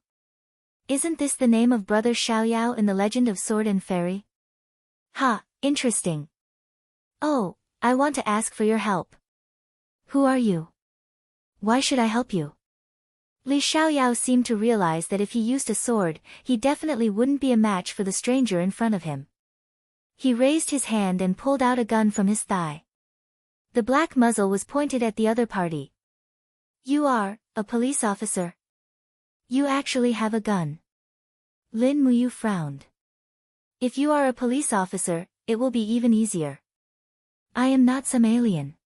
Speaker 1: Isn't this the name of brother Xiaoyao in the legend of Sword and Fairy?" "Ha, interesting. Oh, I want to ask for your help." "Who are you? Why should I help you?" Li Xiaoyao seemed to realize that if he used a sword, he definitely wouldn't be a match for the stranger in front of him. He raised his hand and pulled out a gun from his thigh. The black muzzle was pointed at the other party. "You are a police officer? You actually have a gun?" Lin Muyu frowned. "If you are a police officer, it will be even easier. I am not some alien.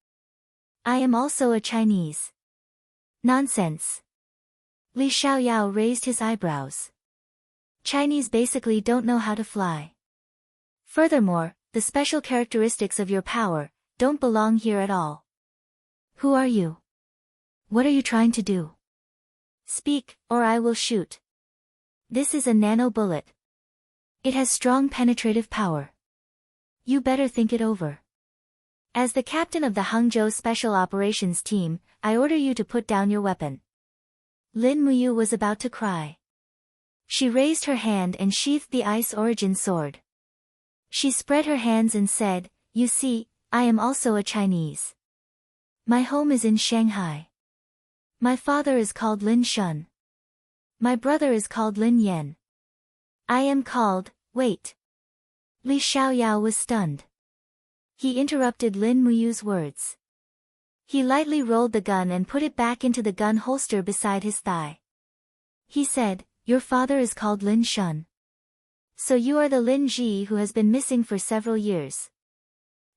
Speaker 1: I am also a Chinese." "Nonsense." Li Xiaoyao raised his eyebrows. "Chinese basically don't know how to fly. Furthermore, the special characteristics of your power don't belong here at all. Who are you? What are you trying to do? Speak, or I will shoot." "This is a nano bullet. It has strong penetrative power. You better think it over. As the captain of the Hangzhou Special Operations Team, I order you to put down your weapon." Lin Muyu was about to cry. She raised her hand and sheathed the Ice Origin sword. She spread her hands and said, "You see, I am also a Chinese. My home is in Shanghai. My father is called Lin Shun. My brother is called Lin Yan. I am called..." "Wait." Li Xiaoyao was stunned. He interrupted Lin Muyu's words. He lightly rolled the gun and put it back into the gun holster beside his thigh. He said, "Your father is called Lin Shun. So you are the Lin Ji who has been missing for several years.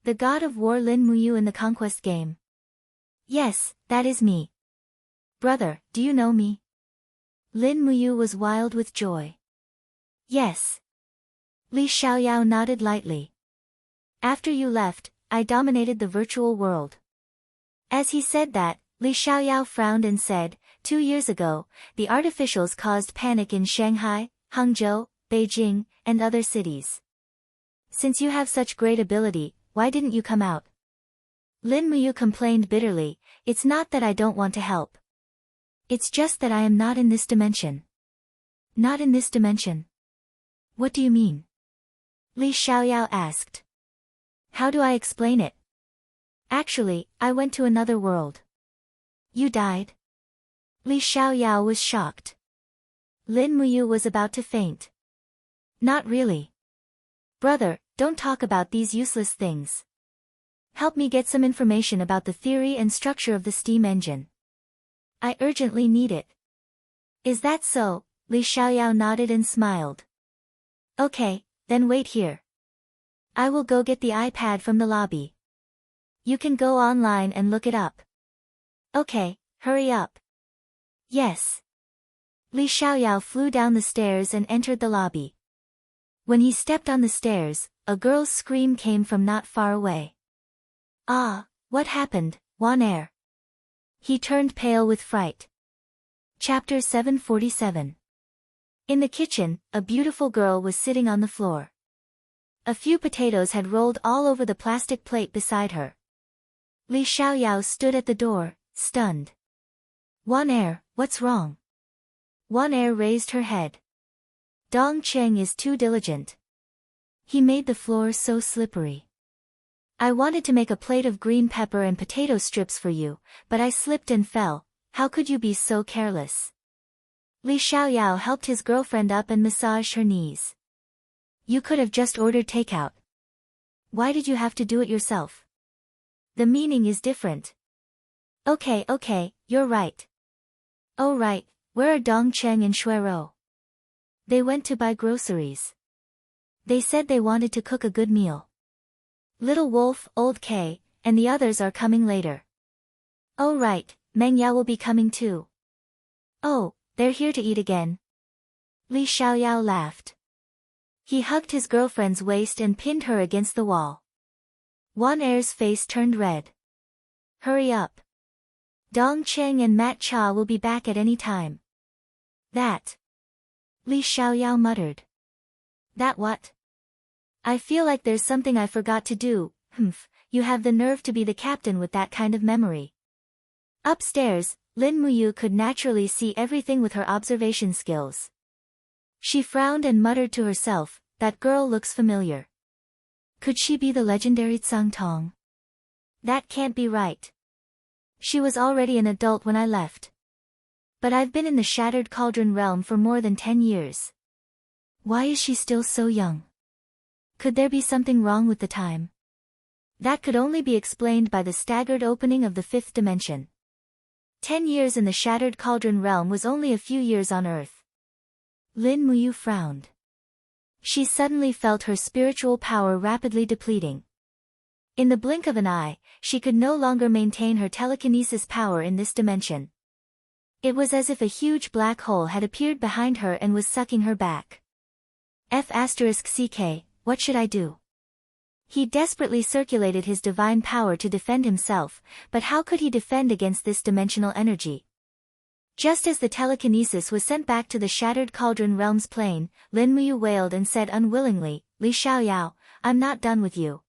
Speaker 1: The god of war Lin Muyu in the conquest game." "Yes, that is me." "Brother, do you know me?" Lin Muyu was wild with joy. "Yes." Li Xiaoyao nodded lightly. "After you left, I dominated the virtual world." As he said that, Li Xiaoyao frowned and said, 2 years ago, the artificials caused panic in Shanghai, Hangzhou, Beijing, and other cities. Since you have such great ability, why didn't you come out?" Lin Muyu complained bitterly, "It's not that I don't want to help. It's just that I am not in this dimension." "Not in this dimension? What do you mean?" Li Xiaoyao asked. "How do I explain it? Actually, I went to another world." "You died?" Li Xiaoyao was shocked. Lin Muyu was about to faint. "Not really. Brother, don't talk about these useless things. Help me get some information about the theory and structure of the steam engine." I urgently need it. Is that so? Li Xiaoyao nodded and smiled. Okay, then wait here. I will go get the iPad from the lobby. You can go online and look it up. Okay, hurry up. Yes. Li Xiaoyao flew down the stairs and entered the lobby. When he stepped on the stairs, a girl's scream came from not far away. Ah, what happened, Wan Er? He turned pale with fright. Chapter 747. In the kitchen, a beautiful girl was sitting on the floor. A few potatoes had rolled all over the plastic plate beside her. Li Xiaoyao stood at the door, stunned. Wan Er, what's wrong? Wan Er raised her head. Dong Cheng is too diligent. He made the floor so slippery. I wanted to make a plate of green pepper and potato strips for you, but I slipped and fell. How could you be so careless? Li Xiaoyao helped his girlfriend up and massaged her knees. You could have just ordered takeout. Why did you have to do it yourself? The meaning is different. Okay, you're right. Oh right, where are Dong Cheng and Shuero? They went to buy groceries. They said they wanted to cook a good meal. Little Wolf, Old K, and the others are coming later. Oh right, Meng Yao will be coming too. Oh, they're here to eat again. Li Xiaoyao laughed. He hugged his girlfriend's waist and pinned her against the wall. Wan Er's face turned red. Hurry up. Dong Cheng and Mat Cha will be back at any time. That. Li Xiaoyao muttered. That what? I feel like there's something I forgot to do. Humph, you have the nerve to be the captain with that kind of memory. Upstairs, Lin Muyu could naturally see everything with her observation skills. She frowned and muttered to herself, that girl looks familiar. Could she be the legendary Tsang Tong? That can't be right. She was already an adult when I left. But I've been in the Shattered Cauldron realm for more than 10 years. Why is she still so young? Could there be something wrong with the time? That could only be explained by the staggered opening of the fifth dimension. 10 years in the Shattered Cauldron realm was only a few years on Earth. Lin Muyu frowned. She suddenly felt her spiritual power rapidly depleting. In the blink of an eye, she could no longer maintain her telekinesis power in this dimension. It was as if a huge black hole had appeared behind her and was sucking her back. F***CK, what should I do? He desperately circulated his divine power to defend himself, but how could he defend against this dimensional energy? Just as the telekinesis was sent back to the Shattered Cauldron realm's plane, Lin Muyu wailed and said unwillingly, Li Xiaoyao, I'm not done with you.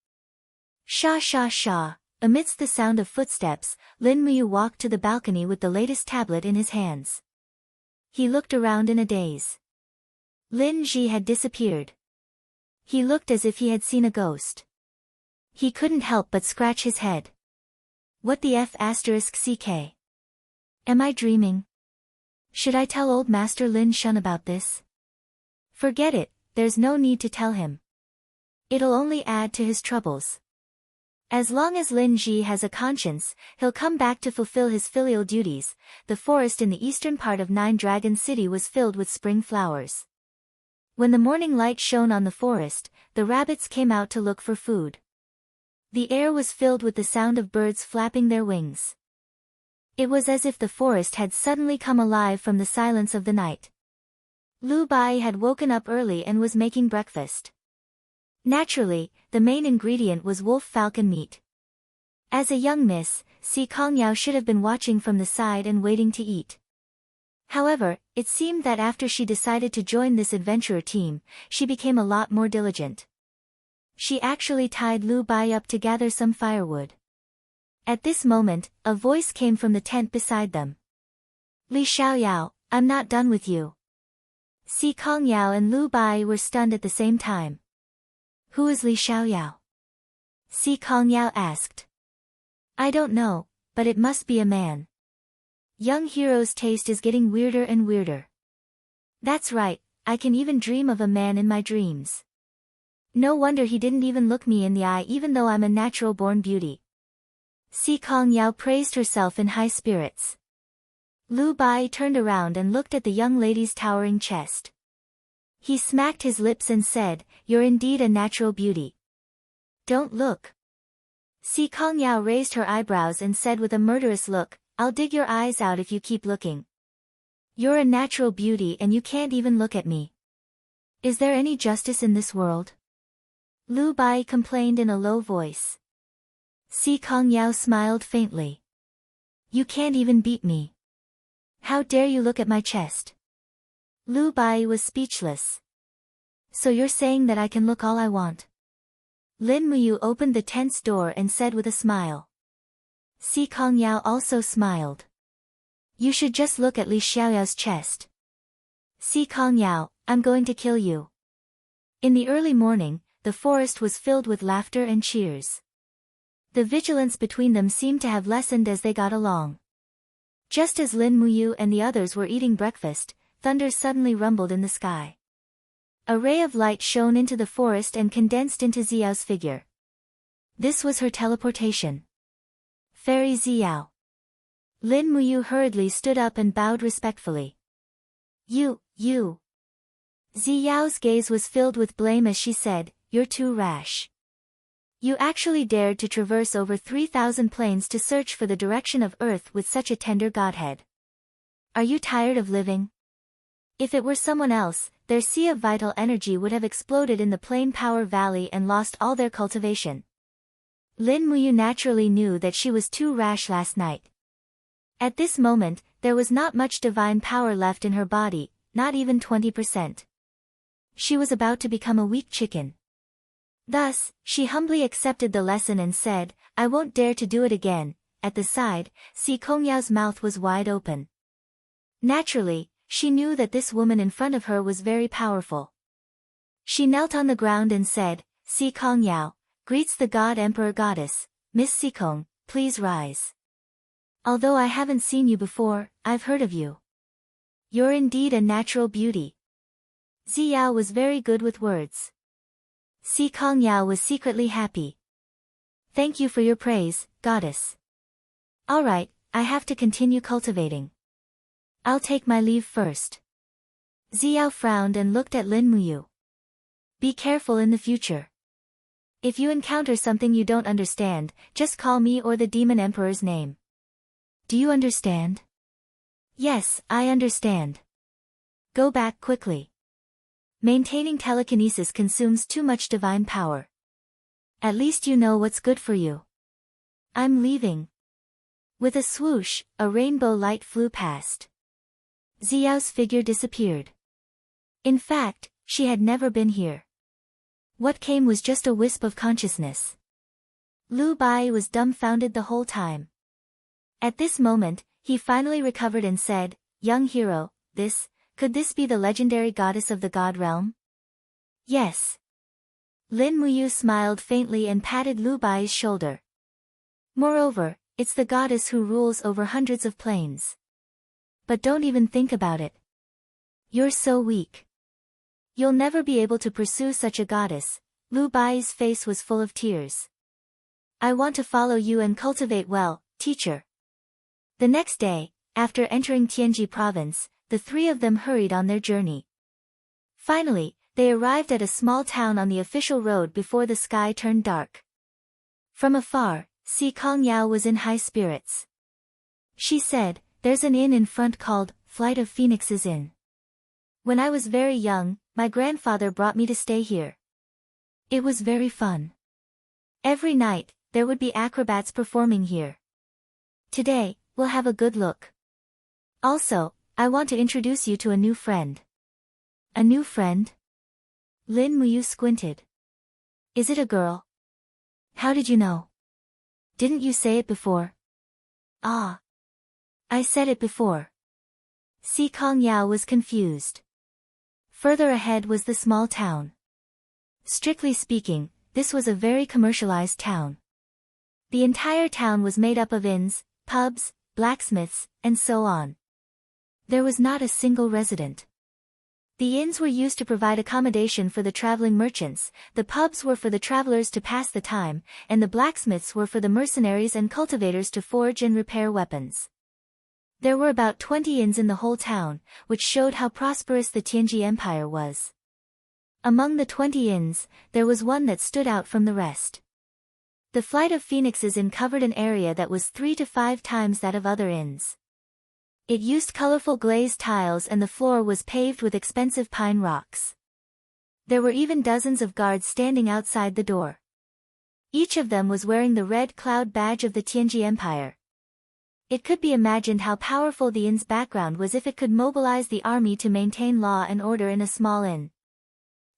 Speaker 1: Sha sha sha. Amidst the sound of footsteps, Lin Muyu walked to the balcony with the latest tablet in his hands. He looked around in a daze. Lin Ji had disappeared. He looked as if he had seen a ghost. He couldn't help but scratch his head. What the F***CK? Am I dreaming? Should I tell old Master Lin Shun about this? Forget it, there's no need to tell him. It'll only add to his troubles. As long as Lin Ji has a conscience, he'll come back to fulfill his filial duties. The forest in the eastern part of Nine Dragon City was filled with spring flowers. When the morning light shone on the forest, the rabbits came out to look for food. The air was filled with the sound of birds flapping their wings. It was as if the forest had suddenly come alive from the silence of the night. Lu Bai had woken up early and was making breakfast. Naturally, the main ingredient was wolf-falcon meat. As a young miss, Si Kongyao should have been watching from the side and waiting to eat. However, it seemed that after she decided to join this adventurer team, she became a lot more diligent. She actually tied Lu Bai up to gather some firewood. At this moment, a voice came from the tent beside them. Li Xiaoyao, I'm not done with you. Si Kongyao and Lu Bai were stunned at the same time. Who is Li Xiaoyao? Si Kongyao asked. I don't know, but it must be a man. Young hero's taste is getting weirder and weirder. That's right, I can even dream of a man in my dreams. No wonder he didn't even look me in the eye even though I'm a natural-born beauty. Si Kongyao praised herself in high spirits. Lu Bai turned around and looked at the young lady's towering chest. He smacked his lips and said, "You're indeed a natural beauty." "Don't look." Si Kongyao raised her eyebrows and said with a murderous look, "I'll dig your eyes out if you keep looking. You're a natural beauty and you can't even look at me. Is there any justice in this world?" Lu Bai complained in a low voice. Si Kongyao smiled faintly. "You can't even beat me. How dare you look at my chest?" Lu Bai was speechless. "So you're saying that I can look all I want?" Lin Muyu opened the tent's door and said with a smile. Si Kongyao also smiled. "You should just look at Li Xiaoyao's chest." "Si Kongyao, I'm going to kill you." In the early morning, the forest was filled with laughter and cheers. The vigilance between them seemed to have lessened as they got along. Just as Lin Muyu and the others were eating breakfast, thunder suddenly rumbled in the sky. A ray of light shone into the forest and condensed into Xiao's figure. This was her teleportation. Fairy Xiao. Lin Muyu hurriedly stood up and bowed respectfully. You. Xiao's gaze was filled with blame as she said, "You're too rash. You actually dared to traverse over 3,000 planes to search for the direction of Earth with such a tender godhead. Are you tired of living?" If it were someone else, their sea of vital energy would have exploded in the Plain Power Valley and lost all their cultivation. Lin Muyu naturally knew that she was too rash last night. At this moment, there was not much divine power left in her body, not even 20%. She was about to become a weak chicken. Thus, she humbly accepted the lesson and said, "I won't dare to do it again." At the side, Si Kongyao's mouth was wide open. Naturally, she knew that this woman in front of her was very powerful. She knelt on the ground and said, "Si Kongyao, greets the God Emperor Goddess, Miss Sikong, please rise. Although I haven't seen you before, I've heard of you. You're indeed a natural beauty." Xiao was very good with words. Si Kongyao was secretly happy. "Thank you for your praise, Goddess. Alright, I have to continue cultivating. I'll take my leave first." Xiao frowned and looked at Lin Muyu. "Be careful in the future. If you encounter something you don't understand, just call me or the Demon Emperor's name. Do you understand?" "Yes, I understand. Go back quickly. Maintaining telekinesis consumes too much divine power. At least you know what's good for you. I'm leaving." With a swoosh, a rainbow light flew past. Xiao's figure disappeared. In fact, she had never been here. What came was just a wisp of consciousness. Lu Bai was dumbfounded the whole time. At this moment, he finally recovered and said, "Young hero, could this be the legendary goddess of the god realm?" "Yes." Lin Muyu smiled faintly and patted Lu Bai's shoulder. "Moreover, it's the goddess who rules over hundreds of planes. But don't even think about it. You're so weak. You'll never be able to pursue such a goddess." Lu Bai's face was full of tears. "I want to follow you and cultivate well, teacher." The next day, after entering Tianji province, the three of them hurried on their journey. Finally, they arrived at a small town on the official road before the sky turned dark. From afar, Si Kongyao was in high spirits. She said, "There's an inn in front called Flight of Phoenixes Inn. When I was very young, my grandfather brought me to stay here. It was very fun. Every night, there would be acrobats performing here. Today, we'll have a good look. Also, I want to introduce you to a new friend." "A new friend?" Lin Muyu squinted. "Is it a girl? How did you know? Didn't you say it before?" "Ah. I said it before." Si Kongyao was confused. Further ahead was the small town. Strictly speaking, this was a very commercialized town. The entire town was made up of inns, pubs, blacksmiths, and so on. There was not a single resident. The inns were used to provide accommodation for the traveling merchants, the pubs were for the travelers to pass the time, and the blacksmiths were for the mercenaries and cultivators to forge and repair weapons. There were about 20 inns in the whole town, which showed how prosperous the Tianji Empire was. Among the 20 inns, there was one that stood out from the rest. The Flight of Phoenixes Inn covered an area that was 3 to 5 times that of other inns. It used colorful glazed tiles and the floor was paved with expensive pine rocks. There were even dozens of guards standing outside the door. Each of them was wearing the red cloud badge of the Tianji Empire. It could be imagined how powerful the inn's background was if it could mobilize the army to maintain law and order in a small inn.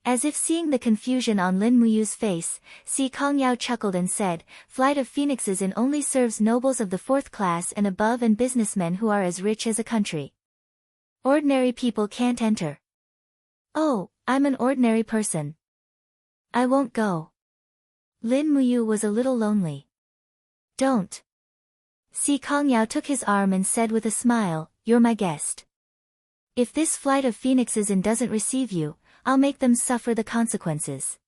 Speaker 1: As if seeing the confusion on Lin Muyu's face, Si Kongyao chuckled and said, "Flight of Phoenixes Inn only serves nobles of the 4th class and above and businessmen who are as rich as a country. Ordinary people can't enter." "Oh, I'm an ordinary person. I won't go." Lin Muyu was a little lonely. "Don't." Si Kongyao took his arm and said with a smile, "You're my guest. If this Flight of Phoenixes Inn doesn't receive you, I'll make them suffer the consequences."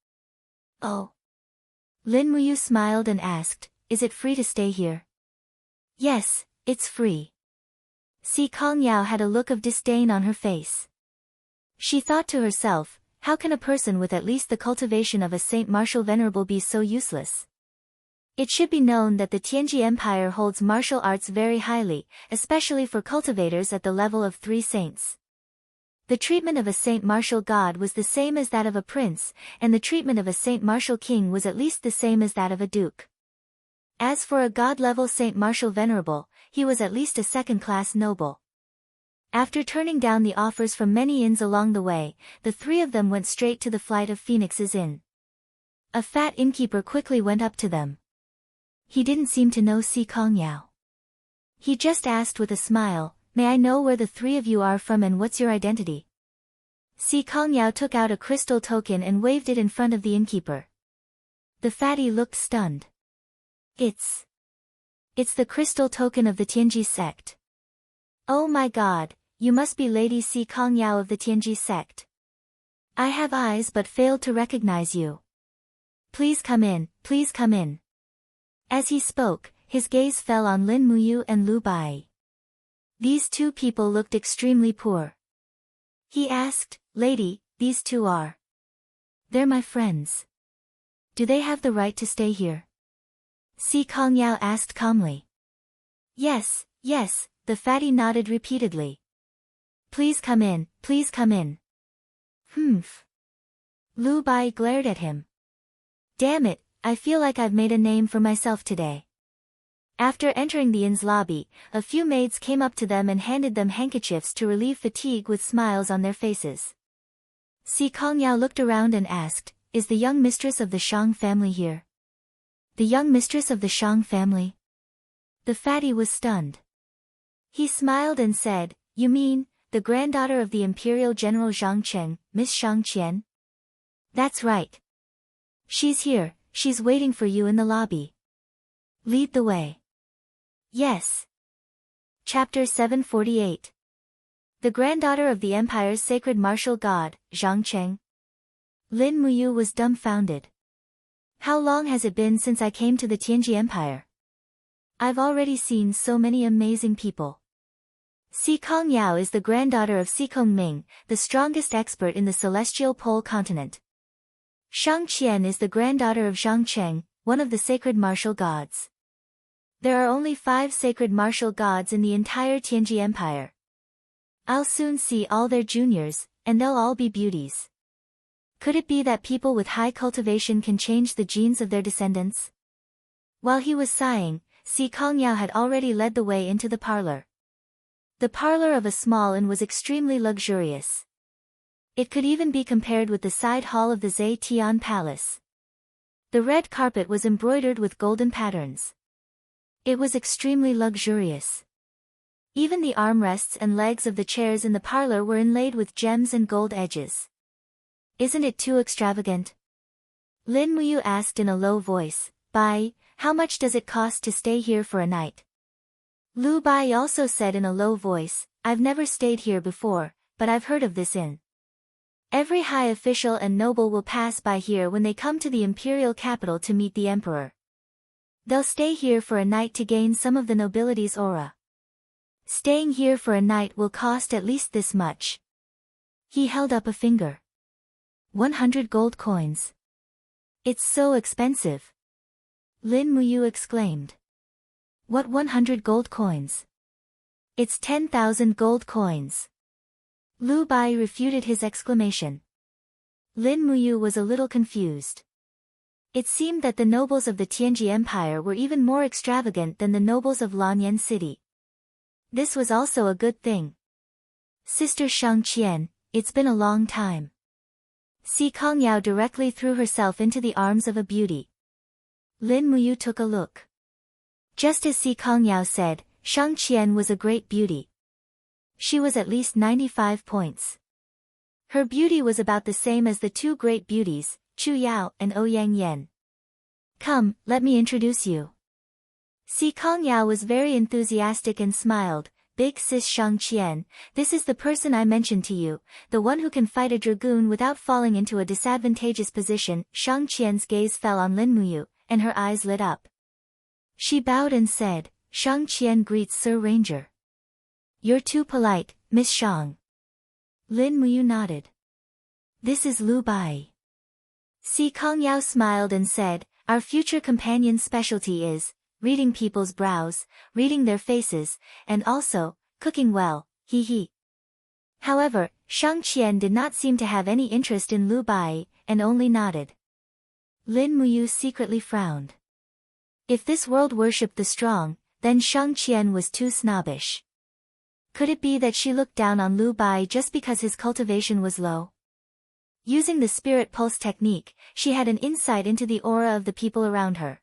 Speaker 1: "Oh." Lin Muyu smiled and asked, "Is it free to stay here?" "Yes, it's free." Si Kongyao had a look of disdain on her face. She thought to herself, how can a person with at least the cultivation of a Saint Martial Venerable be so useless? It should be known that the Tianji Empire holds martial arts very highly, especially for cultivators at the level of 3 saints. The treatment of a Saint Martial God was the same as that of a prince, and the treatment of a Saint Martial King was at least the same as that of a duke. As for a God-level Saint Martial Venerable, he was at least a second-class noble. After turning down the offers from many inns along the way, the 3 of them went straight to the Flight of Phoenixes Inn. A fat innkeeper quickly went up to them. He didn't seem to know Si Kongyao. He just asked with a smile, "May I know where the 3 of you are from and what's your identity?" Si Kongyao took out a crystal token and waved it in front of the innkeeper. The fatty looked stunned. It's the crystal token of the Tianji sect." "Oh my god, you must be Lady Si Kongyao of the Tianji sect. I have eyes but failed to recognize you. Please come in, please come in." As he spoke, his gaze fell on Lin Muyu and Lu Bai. These 2 people looked extremely poor. He asked, "Lady, these 2 are?" "They're my friends." "Do they have the right to stay here?" Si Kongyao asked calmly. Yes, yes," the fatty nodded repeatedly. "Please come in, please come in." "Humph." Lu Bai glared at him. "Damn it, I feel like I've made a name for myself today." After entering the inn's lobby, a few maids came up to them and handed them handkerchiefs to relieve fatigue with smiles on their faces. Si Kongyao looked around and asked, "Is the young mistress of the Shang family here?" "The young mistress of the Shang family?" The fatty was stunned. He smiled and said, "You mean, the granddaughter of the Imperial General Zhang Cheng, Miss Shang Qian?" "That's right. She's here, she's waiting for you in the lobby. Lead the way." "Yes." Chapter 748. The granddaughter of the Empire's sacred martial god, Zhang Cheng. Lin Muyu was dumbfounded. "How long has it been since I came to the Tianji Empire? I've already seen so many amazing people." Si Kongyao is the granddaughter of Si Kongming, the strongest expert in the celestial pole continent. Shang Qian is the granddaughter of Zhang Cheng, one of the sacred martial gods. There are only 5 sacred martial gods in the entire Tianji Empire. I'll soon see all their juniors, and they'll all be beauties. Could it be that people with high cultivation can change the genes of their descendants? While he was sighing, Si Kongyao had already led the way into the parlor. The parlor of a small inn was extremely luxurious. It could even be compared with the side hall of the Zetian Palace. The red carpet was embroidered with golden patterns. It was extremely luxurious. Even the armrests and legs of the chairs in the parlor were inlaid with gems and gold edges. "Isn't it too extravagant?" Lin Muyu asked in a low voice. "Bai, how much does it cost to stay here for a night?" Lu Bai also said in a low voice, "I've never stayed here before, but I've heard of this inn. Every high official and noble will pass by here when they come to the imperial capital to meet the emperor. They'll stay here for a night to gain some of the nobility's aura." Staying here for a night will cost at least this much. He held up a finger. 100 gold coins. It's so expensive. Lin Muyu exclaimed. What 100 gold coins? It's 10,000 gold coins. Lu Bai refuted his exclamation. Lin Muyu was a little confused. It seemed that the nobles of the Tianji Empire were even more extravagant than the nobles of Lanyan City. This was also a good thing. Sister Shang Qian, it's been a long time. Si Kongyao directly threw herself into the arms of a beauty. Lin Muyu took a look. Just as Si Kongyao said, Shang Qian was a great beauty. She was at least 95 points. Her beauty was about the same as the two great beauties, Chu Yao and Ouyang Yan. Come, let me introduce you. Si Kongyao was very enthusiastic and smiled. Big sis Shang Qian, this is the person I mentioned to you, the one who can fight a dragoon without falling into a disadvantageous position. Shang Qian's gaze fell on Lin Muyu, and her eyes lit up. She bowed and said, Shang Qian greets Sir Ranger. You're too polite, Miss Shang. Lin Muyu nodded. This is Lu Bai. Si Kongyao smiled and said, our future companion's specialty is reading people's brows, reading their faces, and also cooking well, he he. However, Shang Qian did not seem to have any interest in Lu Bai, and only nodded. Lin Muyu secretly frowned. If this world worshipped the strong, then Shang Qian was too snobbish. Could it be that she looked down on Lu Bai just because his cultivation was low? Using the spirit pulse technique, she had an insight into the aura of the people around her.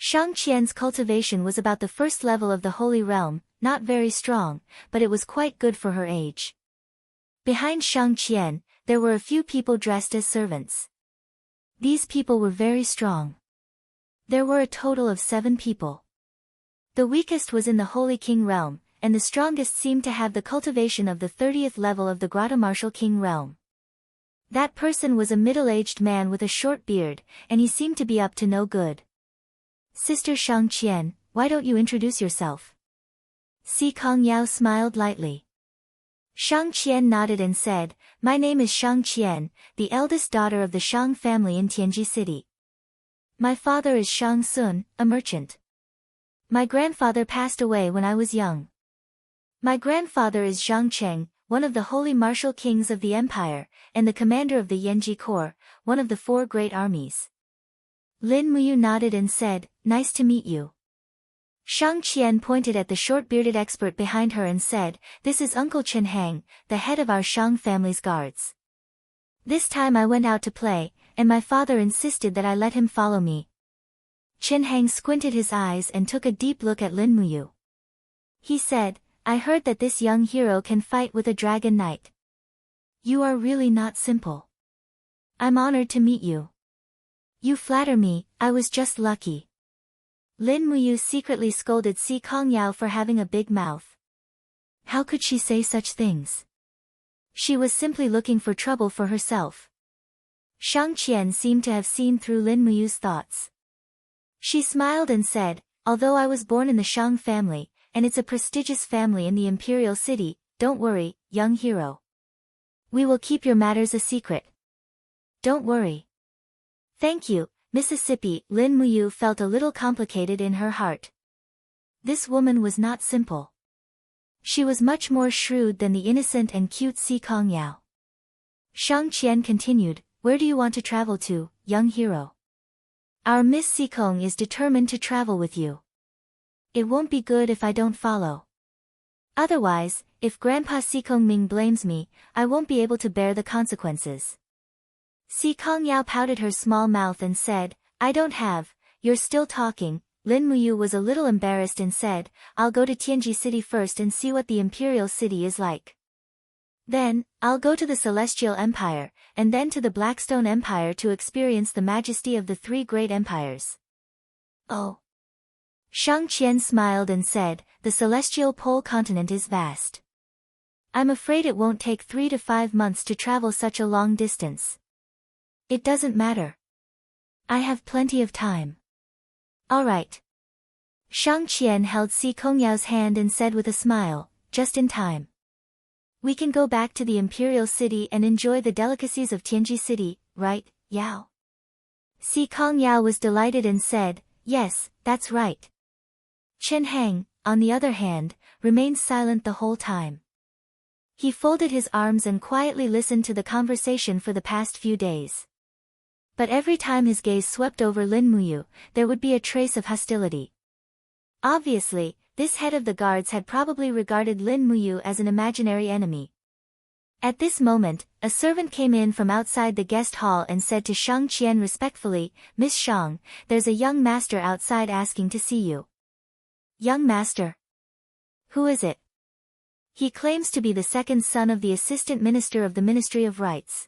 Speaker 1: Shang Qian's cultivation was about the first level of the Holy Realm, not very strong, but it was quite good for her age. Behind Shang Qian, there were a few people dressed as servants. These people were very strong. There were a total of 7 people. The weakest was in the Holy King realm, and the strongest seemed to have the cultivation of the 30th level of the Grata Martial King realm. That person was a middle-aged man with a short beard, and he seemed to be up to no good. Sister Shang Qian, why don't you introduce yourself? Si Kongyao smiled lightly. Shang Qian nodded and said, my name is Shang Qian, the eldest daughter of the Shang family in Tianji City. My father is Shang Sun, a merchant. My grandfather passed away when I was young. My grandfather is Zhang Cheng, one of the holy martial kings of the empire, and the commander of the Yanji Corps, one of the 4 great armies. Lin Muyu nodded and said, nice to meet you. Shang Qian pointed at the short-bearded expert behind her and said, this is Uncle Chen Hang, the head of our Shang family's guards. This time I went out to play, and my father insisted that I let him follow me. Chen Hang squinted his eyes and took a deep look at Lin Muyu. He said, I heard that this young hero can fight with a dragon knight. You are really not simple. I'm honored to meet you. You flatter me, I was just lucky. Lin Muyu secretly scolded Si Kongyao for having a big mouth. How could she say such things? She was simply looking for trouble for herself. Shang Qian seemed to have seen through Lin Muyu's thoughts. She smiled and said, although I was born in the Shang family, and it's a prestigious family in the imperial city, don't worry, young hero. We will keep your matters a secret. Don't worry. Thank you, Mississippi. Lin Muyu felt a little complicated in her heart. This woman was not simple. She was much more shrewd than the innocent and cute Si Kongyao. Shang Qian continued, where do you want to travel to, young hero? Our Miss Sikong is determined to travel with you. It won't be good if I don't follow. Otherwise, if Grandpa Sikong Ming blames me, I won't be able to bear the consequences. Si Kongyao pouted her small mouth and said, I don't have, you're still talking. Lin Muyu was a little embarrassed and said, I'll go to Tianji City first and see what the imperial city is like. Then, I'll go to the Celestial Empire, and then to the Blackstone Empire to experience the majesty of the 3 great empires. Oh. Shang Qian smiled and said, the Celestial Pole continent is vast. I'm afraid it won't take 3 to 5 months to travel such a long distance. It doesn't matter. I have plenty of time. All right. Shang Qian held Si Kongyao's hand and said with a smile, just in time. We can go back to the imperial city and enjoy the delicacies of Tianji city, right, Yao? Si Kongyao was delighted and said, yes, that's right. Chen Hang, on the other hand, remained silent the whole time. He folded his arms and quietly listened to the conversation for the past few days. But every time his gaze swept over Lin Muyu, there would be a trace of hostility. Obviously, this head of the guards had probably regarded Lin Muyu as an imaginary enemy. At this moment, a servant came in from outside the guest hall and said to Shang Qian respectfully, Miss Shang, there's a young master outside asking to see you. Young master? Who is it? He claims to be the second son of the assistant minister of the Ministry of Rights.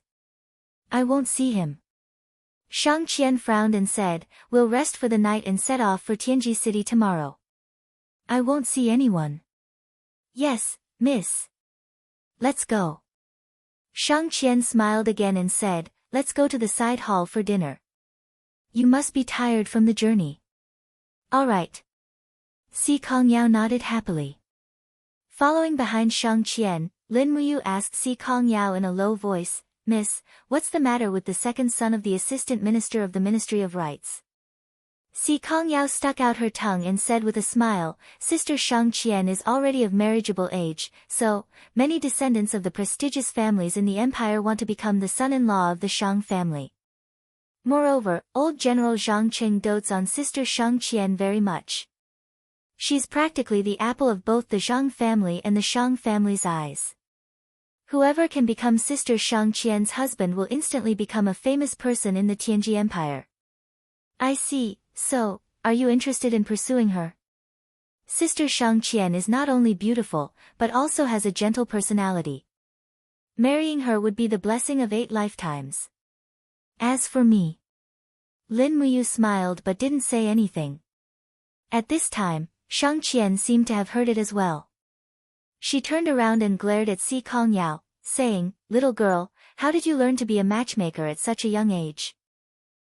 Speaker 1: I won't see him. Shang Qian frowned and said, we'll rest for the night and set off for Tianji city tomorrow. I won't see anyone. Yes, miss. Let's go. Shang Qian smiled again and said, let's go to the side hall for dinner. You must be tired from the journey. All right. Si Kongyao nodded happily. Following behind Shang Qian, Lin Muyu asked Si Kongyao in a low voice, Miss, what's the matter with the second son of the assistant minister of the Ministry of Rights? Si Kongyao stuck out her tongue and said with a smile, Sister Shang Qian is already of marriageable age, so, many descendants of the prestigious families in the empire want to become the son-in-law of the Shang family. Moreover, old General Zhang Qing dotes on Sister Shang Qian very much. She's practically the apple of both the Zhang family and the Shang family's eyes. Whoever can become Sister Shang Qian's husband will instantly become a famous person in the Tianji Empire. I see. So, are you interested in pursuing her? Sister Shang Qian is not only beautiful, but also has a gentle personality. Marrying her would be the blessing of 8 lifetimes. As for me. Lin Muyu smiled but didn't say anything. At this time, Shang Qian seemed to have heard it as well. She turned around and glared at Si Kongyao, saying, Little girl, how did you learn to be a matchmaker at such a young age?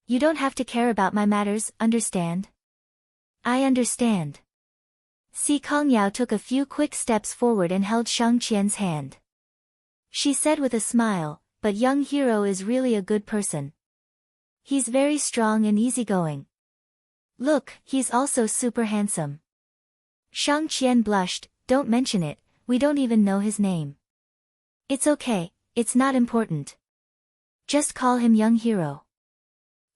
Speaker 1: You don't have to care about my matters, understand? I understand. Si Kongyao took a few quick steps forward and held Shang Qian's hand. She said with a smile, but young hero is really a good person. He's very strong and easygoing. Look, he's also super handsome. Shang Qian blushed, don't mention it, we don't even know his name. It's okay, it's not important. Just call him young hero.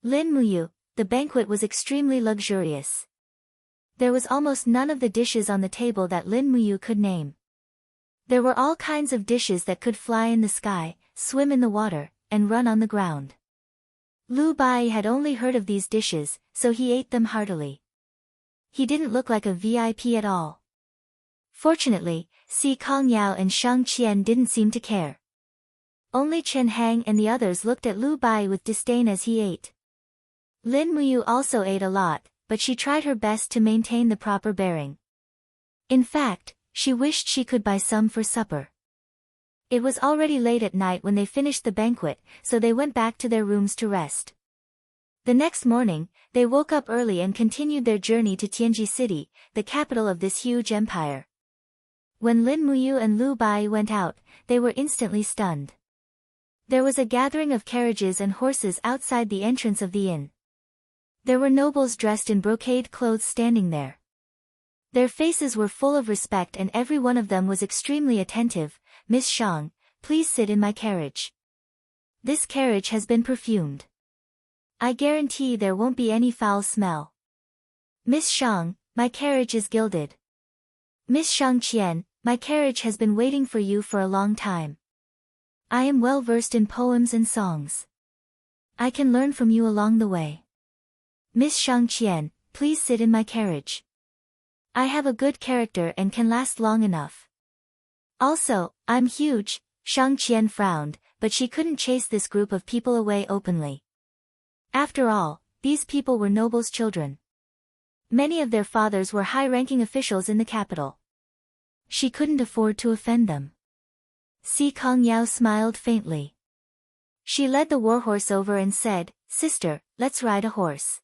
Speaker 1: Lin Muyu, the banquet was extremely luxurious. There was almost none of the dishes on the table that Lin Muyu could name. There were all kinds of dishes that could fly in the sky, swim in the water, and run on the ground. Lu Bai had only heard of these dishes, so he ate them heartily. He didn't look like a VIP at all. Fortunately, Si Kongyao and Shang Qian didn't seem to care. Only Chen Hang and the others looked at Lu Bai with disdain as he ate. Lin Muyu also ate a lot, but she tried her best to maintain the proper bearing. In fact, she wished she could buy some for supper. It was already late at night when they finished the banquet, so they went back to their rooms to rest. The next morning, they woke up early and continued their journey to Tianji city, the capital of this huge empire. When Lin Muyu and Lu Bai went out, they were instantly stunned. There was a gathering of carriages and horses outside the entrance of the inn. There were nobles dressed in brocade clothes standing there. Their faces were full of respect and every one of them was extremely attentive. Miss Shang, please sit in my carriage. This carriage has been perfumed. I guarantee there won't be any foul smell. Miss Shang, my carriage is gilded. Miss Shang Qian, my carriage has been waiting for you for a long time. I am well versed in poems and songs. I can learn from you along the way. Miss Shang Qian, please sit in my carriage. I have a good character and can last long enough. Also, I'm huge. Shang Qian frowned, but she couldn't chase this group of people away openly. After all, these people were nobles' children. Many of their fathers were high-ranking officials in the capital. She couldn't afford to offend them. Si Kongyao smiled faintly. She led the warhorse over and said, Sister, let's ride a horse.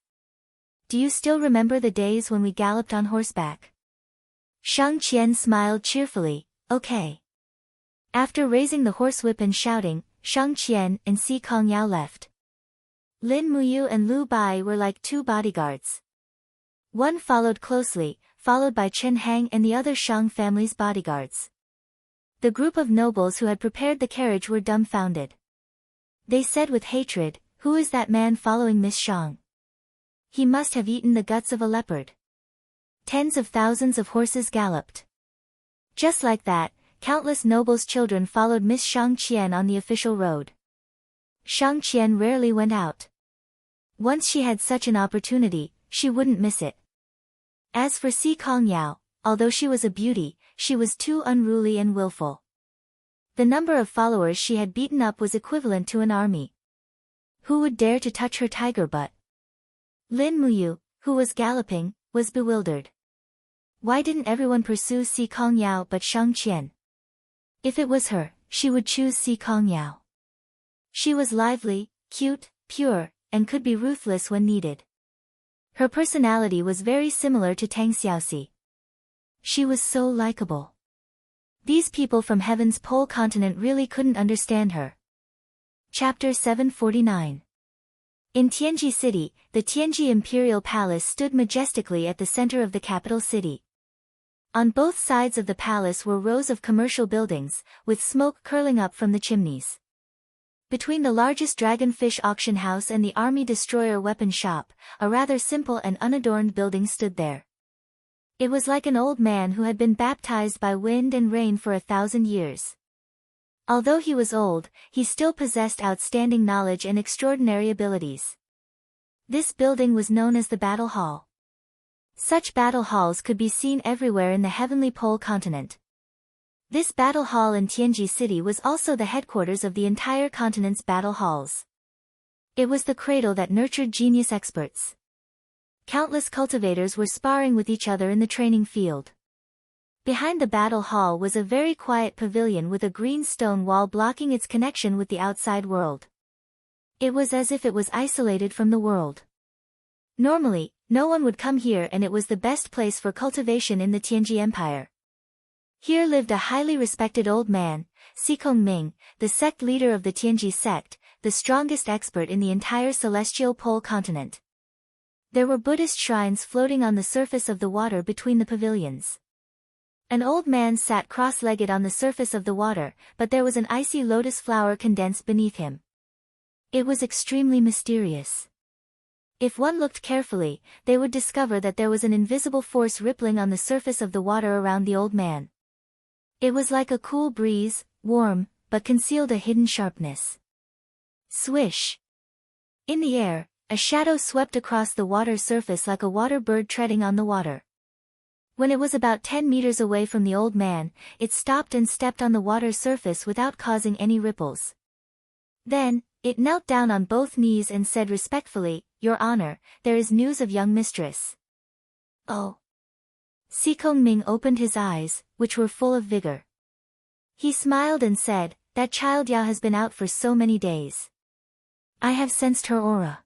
Speaker 1: Do you still remember the days when we galloped on horseback? Shang Qian smiled cheerfully, okay. After raising the horsewhip and shouting, Shang Qian and Si Kongyao left. Lin Muyu and Lu Bai were like two bodyguards. One followed closely, followed by Chen Hang and the other Shang family's bodyguards. The group of nobles who had prepared the carriage were dumbfounded. They said with hatred, "Who is that man following Miss Shang? He must have eaten the guts of a leopard." Tens of thousands of horses galloped. Just like that, countless nobles' children followed Miss Shang Qian on the official road. Shang Qian rarely went out. Once she had such an opportunity, she wouldn't miss it. As for Si Kongyao, although she was a beauty, she was too unruly and willful. The number of followers she had beaten up was equivalent to an army. Who would dare to touch her tiger butt? Lin Muyu, who was galloping, was bewildered. Why didn't everyone pursue Si Kongyao but Shang Qian? If it was her, she would choose Si Kongyao. She was lively, cute, pure, and could be ruthless when needed. Her personality was very similar to Tang Xiaoxi. She was so likable. These people from Heaven's Pole continent really couldn't understand her. Chapter 749. In Tianji City, the Tianji Imperial Palace stood majestically at the center of the capital city. On both sides of the palace were rows of commercial buildings, with smoke curling up from the chimneys. Between the largest dragonfish auction house and the army destroyer weapon shop, a rather simple and unadorned building stood there. It was like an old man who had been baptized by wind and rain for 1,000 years. Although he was old, he still possessed outstanding knowledge and extraordinary abilities. This building was known as the Battle Hall. Such battle halls could be seen everywhere in the Heavenly Pole continent. This battle hall in Tianji City was also the headquarters of the entire continent's battle halls. It was the cradle that nurtured genius experts. Countless cultivators were sparring with each other in the training field. Behind the battle hall was a very quiet pavilion with a green stone wall blocking its connection with the outside world. It was as if it was isolated from the world. Normally, no one would come here, and it was the best place for cultivation in the Tianji Empire. Here lived a highly respected old man, Si Kongming, the sect leader of the Tianji sect, the strongest expert in the entire celestial pole continent. There were Buddhist shrines floating on the surface of the water between the pavilions. An old man sat cross-legged on the surface of the water, but there was an icy lotus flower condensed beneath him. It was extremely mysterious. If one looked carefully, they would discover that there was an invisible force rippling on the surface of the water around the old man. It was like a cool breeze, warm, but concealed a hidden sharpness. Swish! In the air, a shadow swept across the water surface like a water bird treading on the water. When it was about 10 meters away from the old man, it stopped and stepped on the water surface without causing any ripples. Then, it knelt down on both knees and said respectfully, "Your Honor, there is news of young mistress." Oh! Si Kongming opened his eyes, which were full of vigor. He smiled and said, "That child Yao has been out for so many days. I have sensed her aura.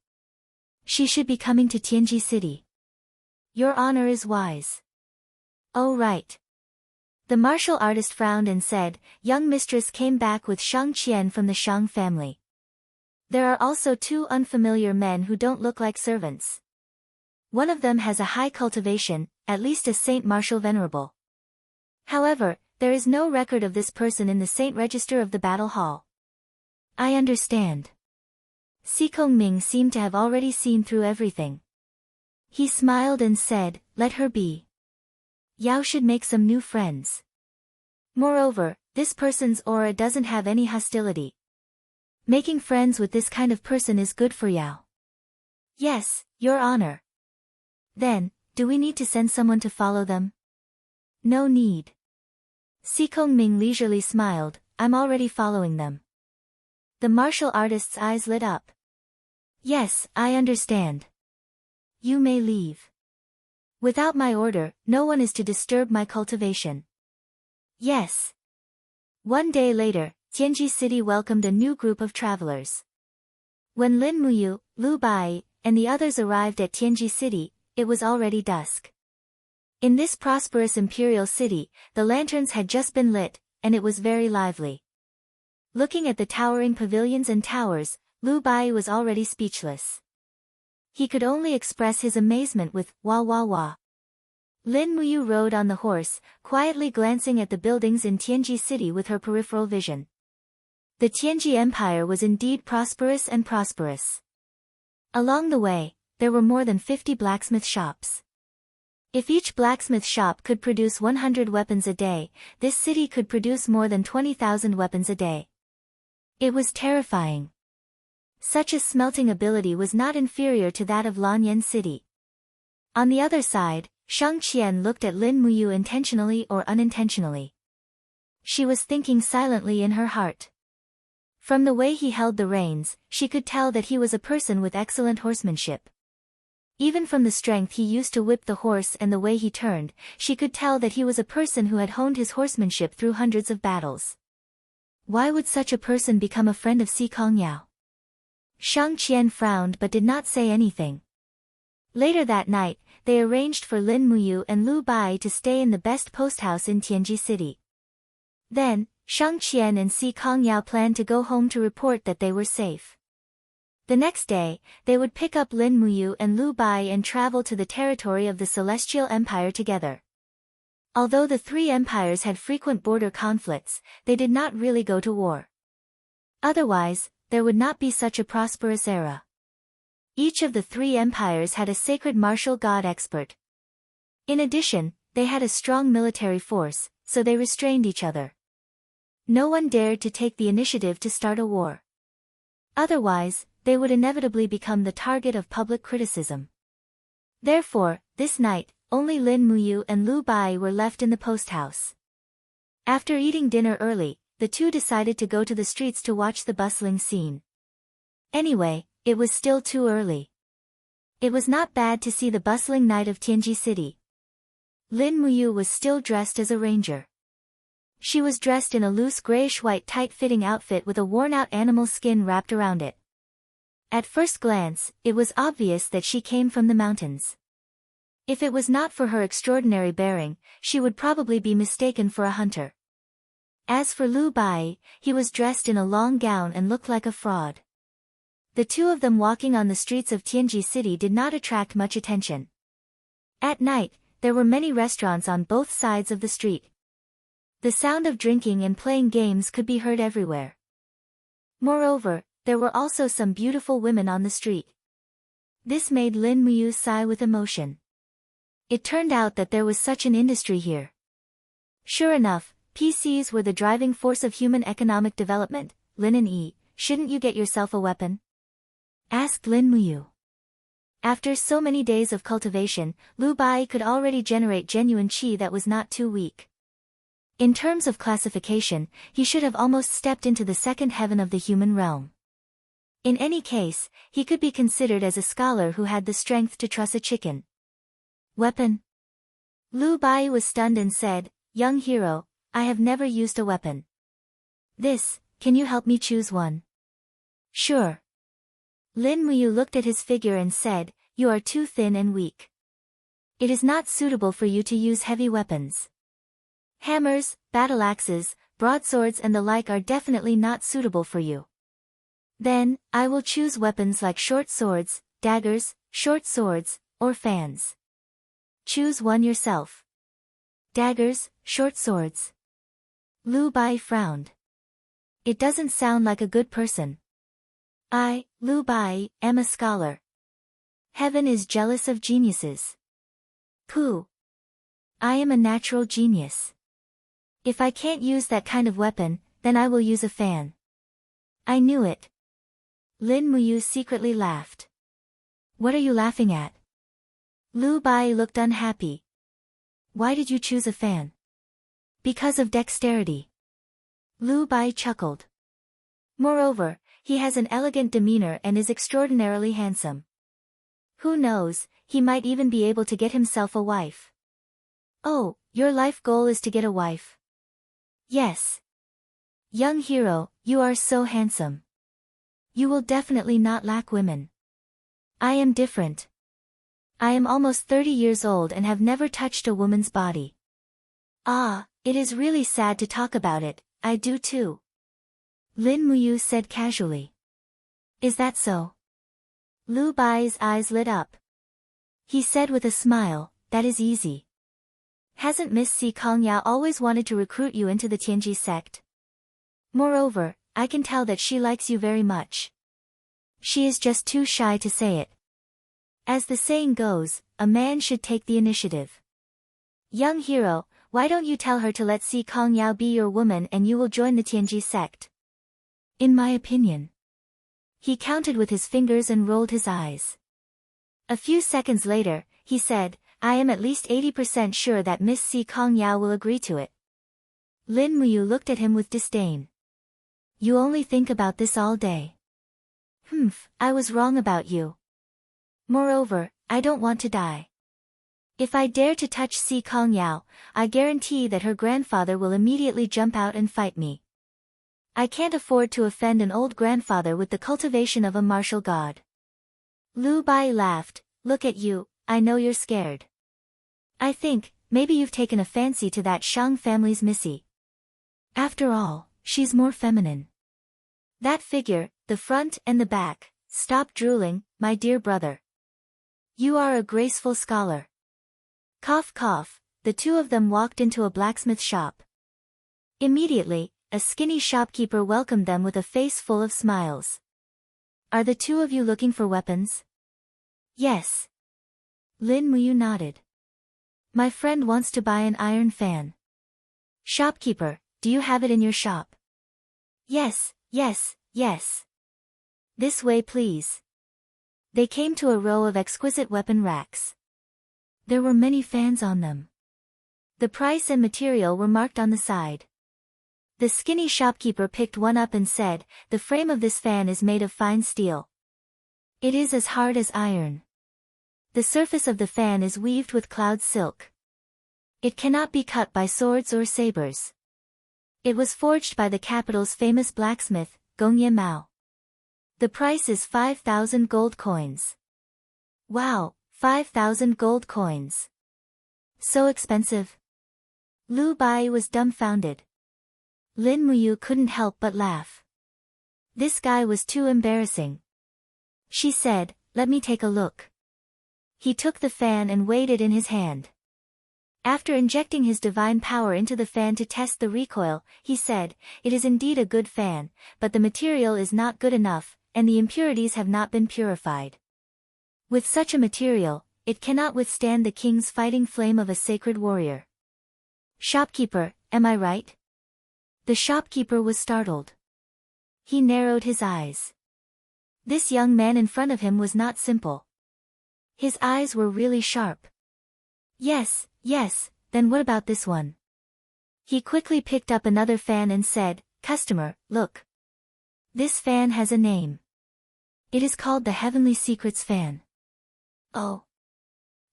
Speaker 1: She should be coming to Tianji City. Your Honor is wise." "Oh right." The martial artist frowned and said, "Young mistress came back with Shang Qian from the Shang family. There are also two unfamiliar men who don't look like servants. One of them has a high cultivation, at least a Saint Martial Venerable. However, there is no record of this person in the Saint Register of the Battle Hall." "I understand." Si Kongming seemed to have already seen through everything. He smiled and said, "Let her be. Yao should make some new friends. Moreover, this person's aura doesn't have any hostility. Making friends with this kind of person is good for Yao." "Yes, Your Honor." "Then, do we need to send someone to follow them?" "No need." Si Kongming leisurely smiled, "I'm already following them." The martial artist's eyes lit up. "Yes, I understand. You may leave. Without my order, no one is to disturb my cultivation." "Yes." One day later, Tianji City welcomed a new group of travelers. When Lin Muyu, Lu Bai, and the others arrived at Tianji City, it was already dusk. In this prosperous imperial city, the lanterns had just been lit, and it was very lively. Looking at the towering pavilions and towers, Lu Bai was already speechless. He could only express his amazement with wah wah wah. Lin Muyu rode on the horse, quietly glancing at the buildings in Tianji City with her peripheral vision. The Tianji Empire was indeed prosperous and prosperous. Along the way, there were more than 50 blacksmith shops. If each blacksmith shop could produce 100 weapons a day, this city could produce more than 20,000 weapons a day. It was terrifying. Such a smelting ability was not inferior to that of Lanyan City. On the other side, Shang Qian looked at Lin Muyu intentionally or unintentionally. She was thinking silently in her heart. From the way he held the reins, she could tell that he was a person with excellent horsemanship. Even from the strength he used to whip the horse and the way he turned, she could tell that he was a person who had honed his horsemanship through hundreds of battles. Why would such a person become a friend of Si Kongyao? Shang Qian frowned but did not say anything. Later that night, they arranged for Lin Muyu and Lu Bai to stay in the best post house in Tianji City. Then, Shang Qian and Si Kongyao planned to go home to report that they were safe. The next day, they would pick up Lin Muyu and Lu Bai and travel to the territory of the Celestial Empire together. Although the three empires had frequent border conflicts, they did not really go to war. Otherwise, there would not be such a prosperous era. Each of the three empires had a sacred martial god expert. In addition, they had a strong military force, so they restrained each other. No one dared to take the initiative to start a war. Otherwise, they would inevitably become the target of public criticism. Therefore, this night, only Lin Muyu and Lu Bai were left in the post house. After eating dinner early, the two decided to go to the streets to watch the bustling scene. Anyway, it was still too early. It was not bad to see the bustling night of Tianji City. Lin Muyu was still dressed as a ranger. She was dressed in a loose grayish-white tight-fitting outfit with a worn-out animal skin wrapped around it. At first glance, it was obvious that she came from the mountains. If it was not for her extraordinary bearing, she would probably be mistaken for a hunter. As for Lu Bai, he was dressed in a long gown and looked like a fraud. The two of them walking on the streets of Tianji City did not attract much attention. At night, there were many restaurants on both sides of the street. The sound of drinking and playing games could be heard everywhere. Moreover, there were also some beautiful women on the street. This made Lin Muyu sigh with emotion. It turned out that there was such an industry here. Sure enough, PCs were the driving force of human economic development. Lin and E, shouldn't you get yourself a weapon? Asked Lin Muyu. After so many days of cultivation, Lu Bai could already generate genuine qi that was not too weak. In terms of classification, he should have almost stepped into the second heaven of the human realm. In any case, he could be considered as a scholar who had the strength to truss a chicken. Weapon? Lu Bai was stunned and said, "Young hero, I have never used a weapon. Can you help me choose one?" "Sure." Lin Muyu looked at his figure and said, "You are too thin and weak. It is not suitable for you to use heavy weapons. Hammers, battle axes, broadswords and the like are definitely not suitable for you. Then, I will choose weapons like short swords, daggers, short swords, or fans. Choose one yourself." "Daggers, short swords." Lu Bai frowned. It doesn't sound like a good person. I, Lu Bai, am a scholar. Heaven is jealous of geniuses. Pooh. I am a natural genius. If I can't use that kind of weapon, then I will use a fan. I knew it. Lin Muyu secretly laughed. What are you laughing at? Lu Bai looked unhappy. Why did you choose a fan? Because of dexterity. Lu Bai chuckled. Moreover, he has an elegant demeanor and is extraordinarily handsome. Who knows, he might even be able to get himself a wife. Oh, your life goal is to get a wife? Yes. Young hero, you are so handsome. You will definitely not lack women. I am different. I am almost 30 years old and have never touched a woman's body. Ah, it is really sad to talk about it, I do too. Lin Muyu said casually. Is that so? Lu Bai's eyes lit up. He said with a smile, that is easy. Hasn't Miss Si Kongyao always wanted to recruit you into the Tianji sect? Moreover, I can tell that she likes you very much. She is just too shy to say it. As the saying goes, a man should take the initiative. Young hero, why don't you tell her to let Si Kongyao be your woman and you will join the Tianji sect? In my opinion. He counted with his fingers and rolled his eyes. A few seconds later, he said, I am at least 80% sure that Miss Si Kongyao will agree to it. Lin Muyu looked at him with disdain. You only think about this all day. I was wrong about you. Moreover, I don't want to die. If I dare to touch Si Kongyao, I guarantee that her grandfather will immediately jump out and fight me. I can't afford to offend an old grandfather with the cultivation of a martial god. Lu Bai laughed, look at you, I know you're scared. I think, maybe you've taken a fancy to that Shang family's Missy. After all, she's more feminine. That figure, the front and the back, stop drooling, my dear brother. You are a graceful scholar. Cough cough, the two of them walked into a blacksmith shop. Immediately, a skinny shopkeeper welcomed them with a face full of smiles. Are the two of you looking for weapons? Yes. Lin Muyu nodded. My friend wants to buy an iron fan. Shopkeeper, do you have it in your shop? Yes, yes, yes. This way please. They came to a row of exquisite weapon racks. There were many fans on them. The price and material were marked on the side. The skinny shopkeeper picked one up and said, the frame of this fan is made of fine steel. It is as hard as iron. The surface of the fan is weaved with cloud silk. It cannot be cut by swords or sabers. It was forged by the capital's famous blacksmith, Gongye Mao. The price is 5,000 gold coins. Wow, 5,000 gold coins. So expensive. Lu Bai was dumbfounded. Lin Muyu couldn't help but laugh. This guy was too embarrassing. She said, let me take a look. He took the fan and weighed it in his hand. After injecting his divine power into the fan to test the recoil, he said, it is indeed a good fan, but the material is not good enough, and the impurities have not been purified. With such a material, it cannot withstand the king's fighting flame of a sacred warrior. Shopkeeper, am I right? The shopkeeper was startled. He narrowed his eyes. This young man in front of him was not simple. His eyes were really sharp. Yes, yes, then what about this one? He quickly picked up another fan and said, customer, look. This fan has a name. It is called the Heavenly Secrets Fan. Oh.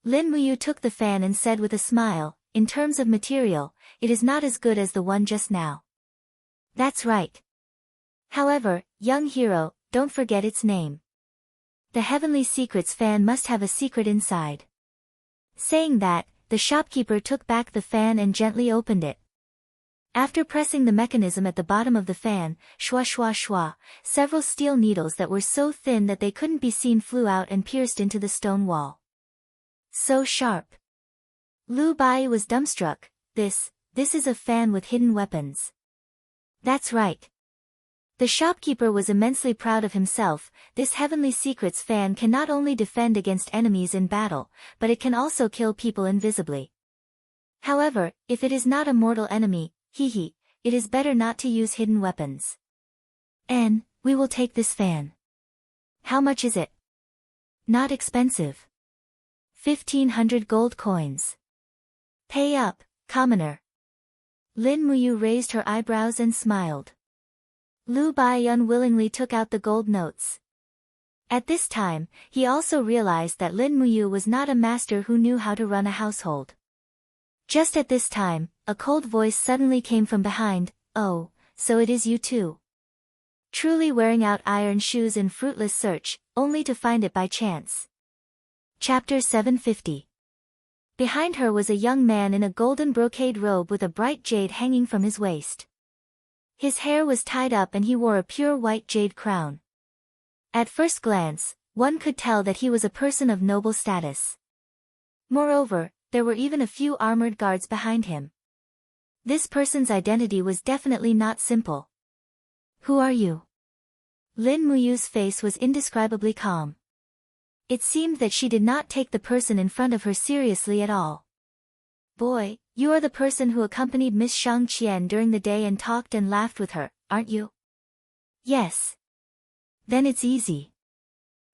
Speaker 1: Lin Muyu took the fan and said with a smile, in terms of material, it is not as good as the one just now. That's right. However, young hero, don't forget its name. The Heavenly Secrets Fan must have a secret inside. Saying that, the shopkeeper took back the fan and gently opened it. After pressing the mechanism at the bottom of the fan, shwa shwa shwa, several steel needles that were so thin that they couldn't be seen flew out and pierced into the stone wall. So sharp. Lu Bai was dumbstruck. This is a fan with hidden weapons. That's right. The shopkeeper was immensely proud of himself. This Heavenly Secrets fan can not only defend against enemies in battle, but it can also kill people invisibly. However, if it is not a mortal enemy, it is better not to use hidden weapons. And, we will take this fan. How much is it? Not expensive. 1,500 gold coins. Pay up, commoner. Lin Muyu raised her eyebrows and smiled. Lu Bai unwillingly took out the gold notes. At this time, he also realized that Lin Muyu was not a master who knew how to run a household. Just at this time, a cold voice suddenly came from behind, oh, so it is you too. truly wearing out iron shoes in fruitless search, only to find it by chance. Chapter 750. Behind her was a young man in a golden brocade robe with a bright jade hanging from his waist. His hair was tied up and he wore a pure white jade crown. At first glance, one could tell that he was a person of noble status. Moreover, there were even a few armored guards behind him. This person's identity was definitely not simple. Who are you? Lin Muyu's face was indescribably calm. It seemed that she did not take the person in front of her seriously at all. Boy, you are the person who accompanied Miss Shang Qian during the day and talked and laughed with her, aren't you? Yes. Then it's easy.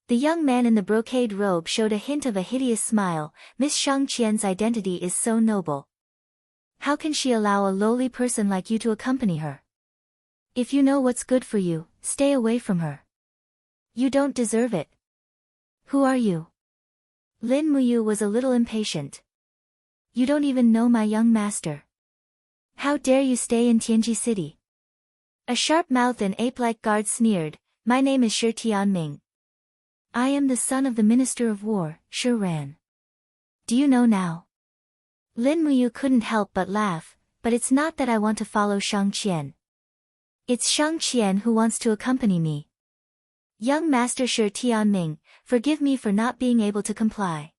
Speaker 1: The young man in the brocade robe showed a hint of a hideous smile. Miss Shang Qian's identity is so noble. How can she allow a lowly person like you to accompany her? If you know what's good for you, stay away from her. You don't deserve it. Who are you? Lin Muyu was a little impatient. You don't even know my young master. How dare you stay in Tianji City? A sharp-mouthed and ape-like guard sneered. My name is Shi Tianming. I am the son of the Minister of War, Shi Ran. Do you know now? Lin Muyu couldn't help but laugh, but it's not that I want to follow Shang Qian. It's Shang Qian who wants to accompany me. Young Master Shi Tianming, forgive me for not being able to comply.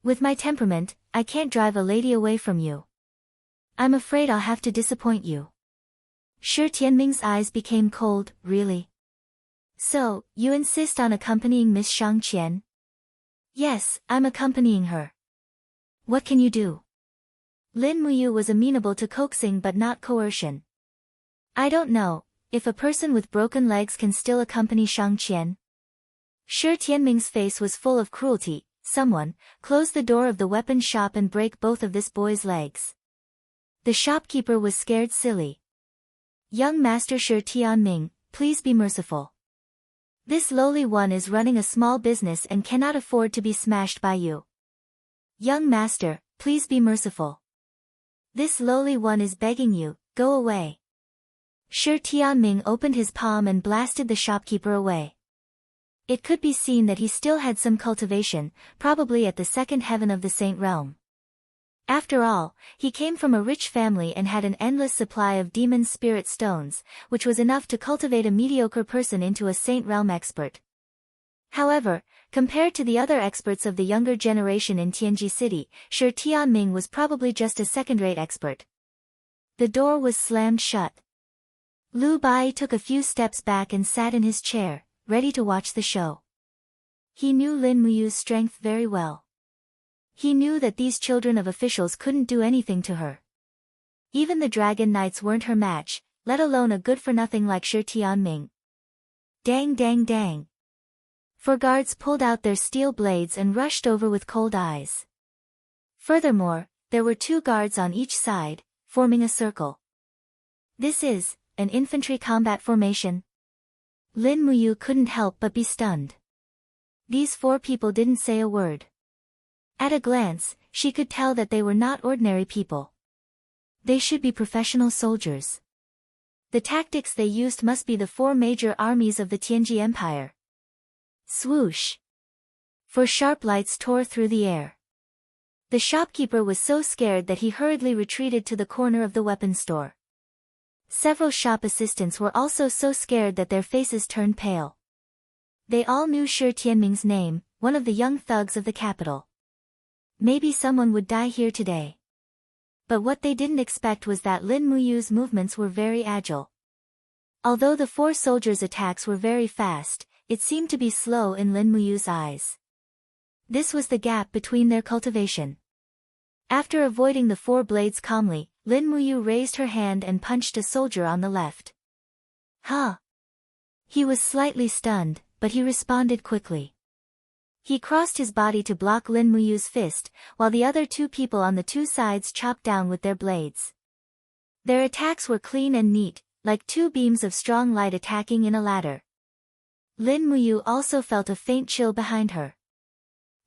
Speaker 1: With my temperament, I can't drive a lady away from you. I'm afraid I'll have to disappoint you. Shi Tianming's eyes became cold. Really? So, you insist on accompanying Miss Shang Qian? Yes, I'm accompanying her. What can you do? Lin Muyu was amenable to coaxing but not coercion. I don't know, if a person with broken legs can still accompany Shang Qian. Shi Tianming's face was full of cruelty. Someone, close the door of the weapon shop and break both of this boy's legs. The shopkeeper was scared silly. Young Master Shi Tianming, please be merciful. This lowly one is running a small business and cannot afford to be smashed by you. Young Master, please be merciful. This lowly one is begging you, go away. Shi Tianming opened his palm and blasted the shopkeeper away. It could be seen that he still had some cultivation, probably at the second heaven of the Saint Realm. After all, he came from a rich family and had an endless supply of demon spirit stones, which was enough to cultivate a mediocre person into a Saint Realm expert. However, compared to the other experts of the younger generation in Tianji City, Shi Tianming was probably just a second-rate expert. The door was slammed shut. Lu Bai took a few steps back and sat in his chair, ready to watch the show. He knew Lin Muyu's strength very well. He knew that these children of officials couldn't do anything to her. Even the Dragon Knights weren't her match, let alone a good-for-nothing like Shi Tianming. Dang dang dang. Four guards pulled out their steel blades and rushed over with cold eyes. Furthermore, there were 2 guards on each side, forming a circle. This is an infantry combat formation. Lin Muyu couldn't help but be stunned. These 4 people didn't say a word. At a glance, she could tell that they were not ordinary people. They should be professional soldiers. The tactics they used must be the 4 major armies of the Tianji Empire. Swoosh! 4 sharp lights tore through the air. The shopkeeper was so scared that he hurriedly retreated to the corner of the weapon store. Several shop assistants were also so scared that their faces turned pale. They all knew Shi Tianming's name, one of the young thugs of the capital. Maybe someone would die here today. But what they didn't expect was that Lin Muyu's movements were very agile. Although the 4 soldiers' attacks were very fast, it seemed to be slow in Lin Muyu's eyes. This was the gap between their cultivation. After avoiding the 4 blades calmly, Lin Muyu raised her hand and punched a soldier on the left. Huh! He was slightly stunned, but he responded quickly. He crossed his body to block Lin Muyu's fist, while the other 2 people on the 2 sides chopped down with their blades. Their attacks were clean and neat, like 2 beams of strong light attacking in a ladder. Lin Muyu also felt a faint chill behind her.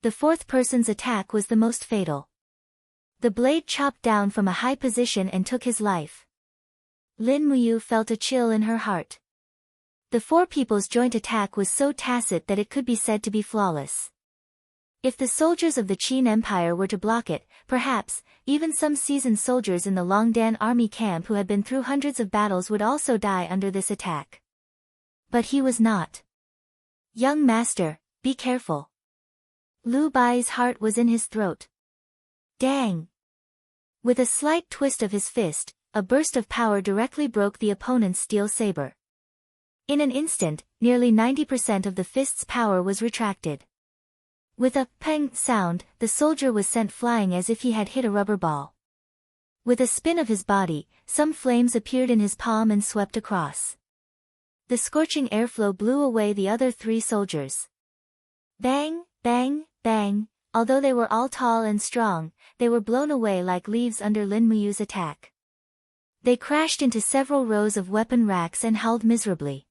Speaker 1: The 4th person's attack was the most fatal. The blade chopped down from a high position and took his life. Lin Muyu felt a chill in her heart. The four people's joint attack was so tacit that it could be said to be flawless. If the soldiers of the Qin Empire were to block it, perhaps, even some seasoned soldiers in the Longdan army camp who had been through hundreds of battles would also die under this attack. But he was not. Young master, be careful. Lu Bai's heart was in his throat. Dang! With a slight twist of his fist, a burst of power directly broke the opponent's steel saber. In an instant, nearly 90% of the fist's power was retracted. With a peng sound, the soldier was sent flying as if he had hit a rubber ball. With a spin of his body, some flames appeared in his palm and swept across. The scorching airflow blew away the other three soldiers. Bang, bang, bang, although they were all tall and strong, they were blown away like leaves under Lin Muyu's attack. They crashed into several rows of weapon racks and howled miserably.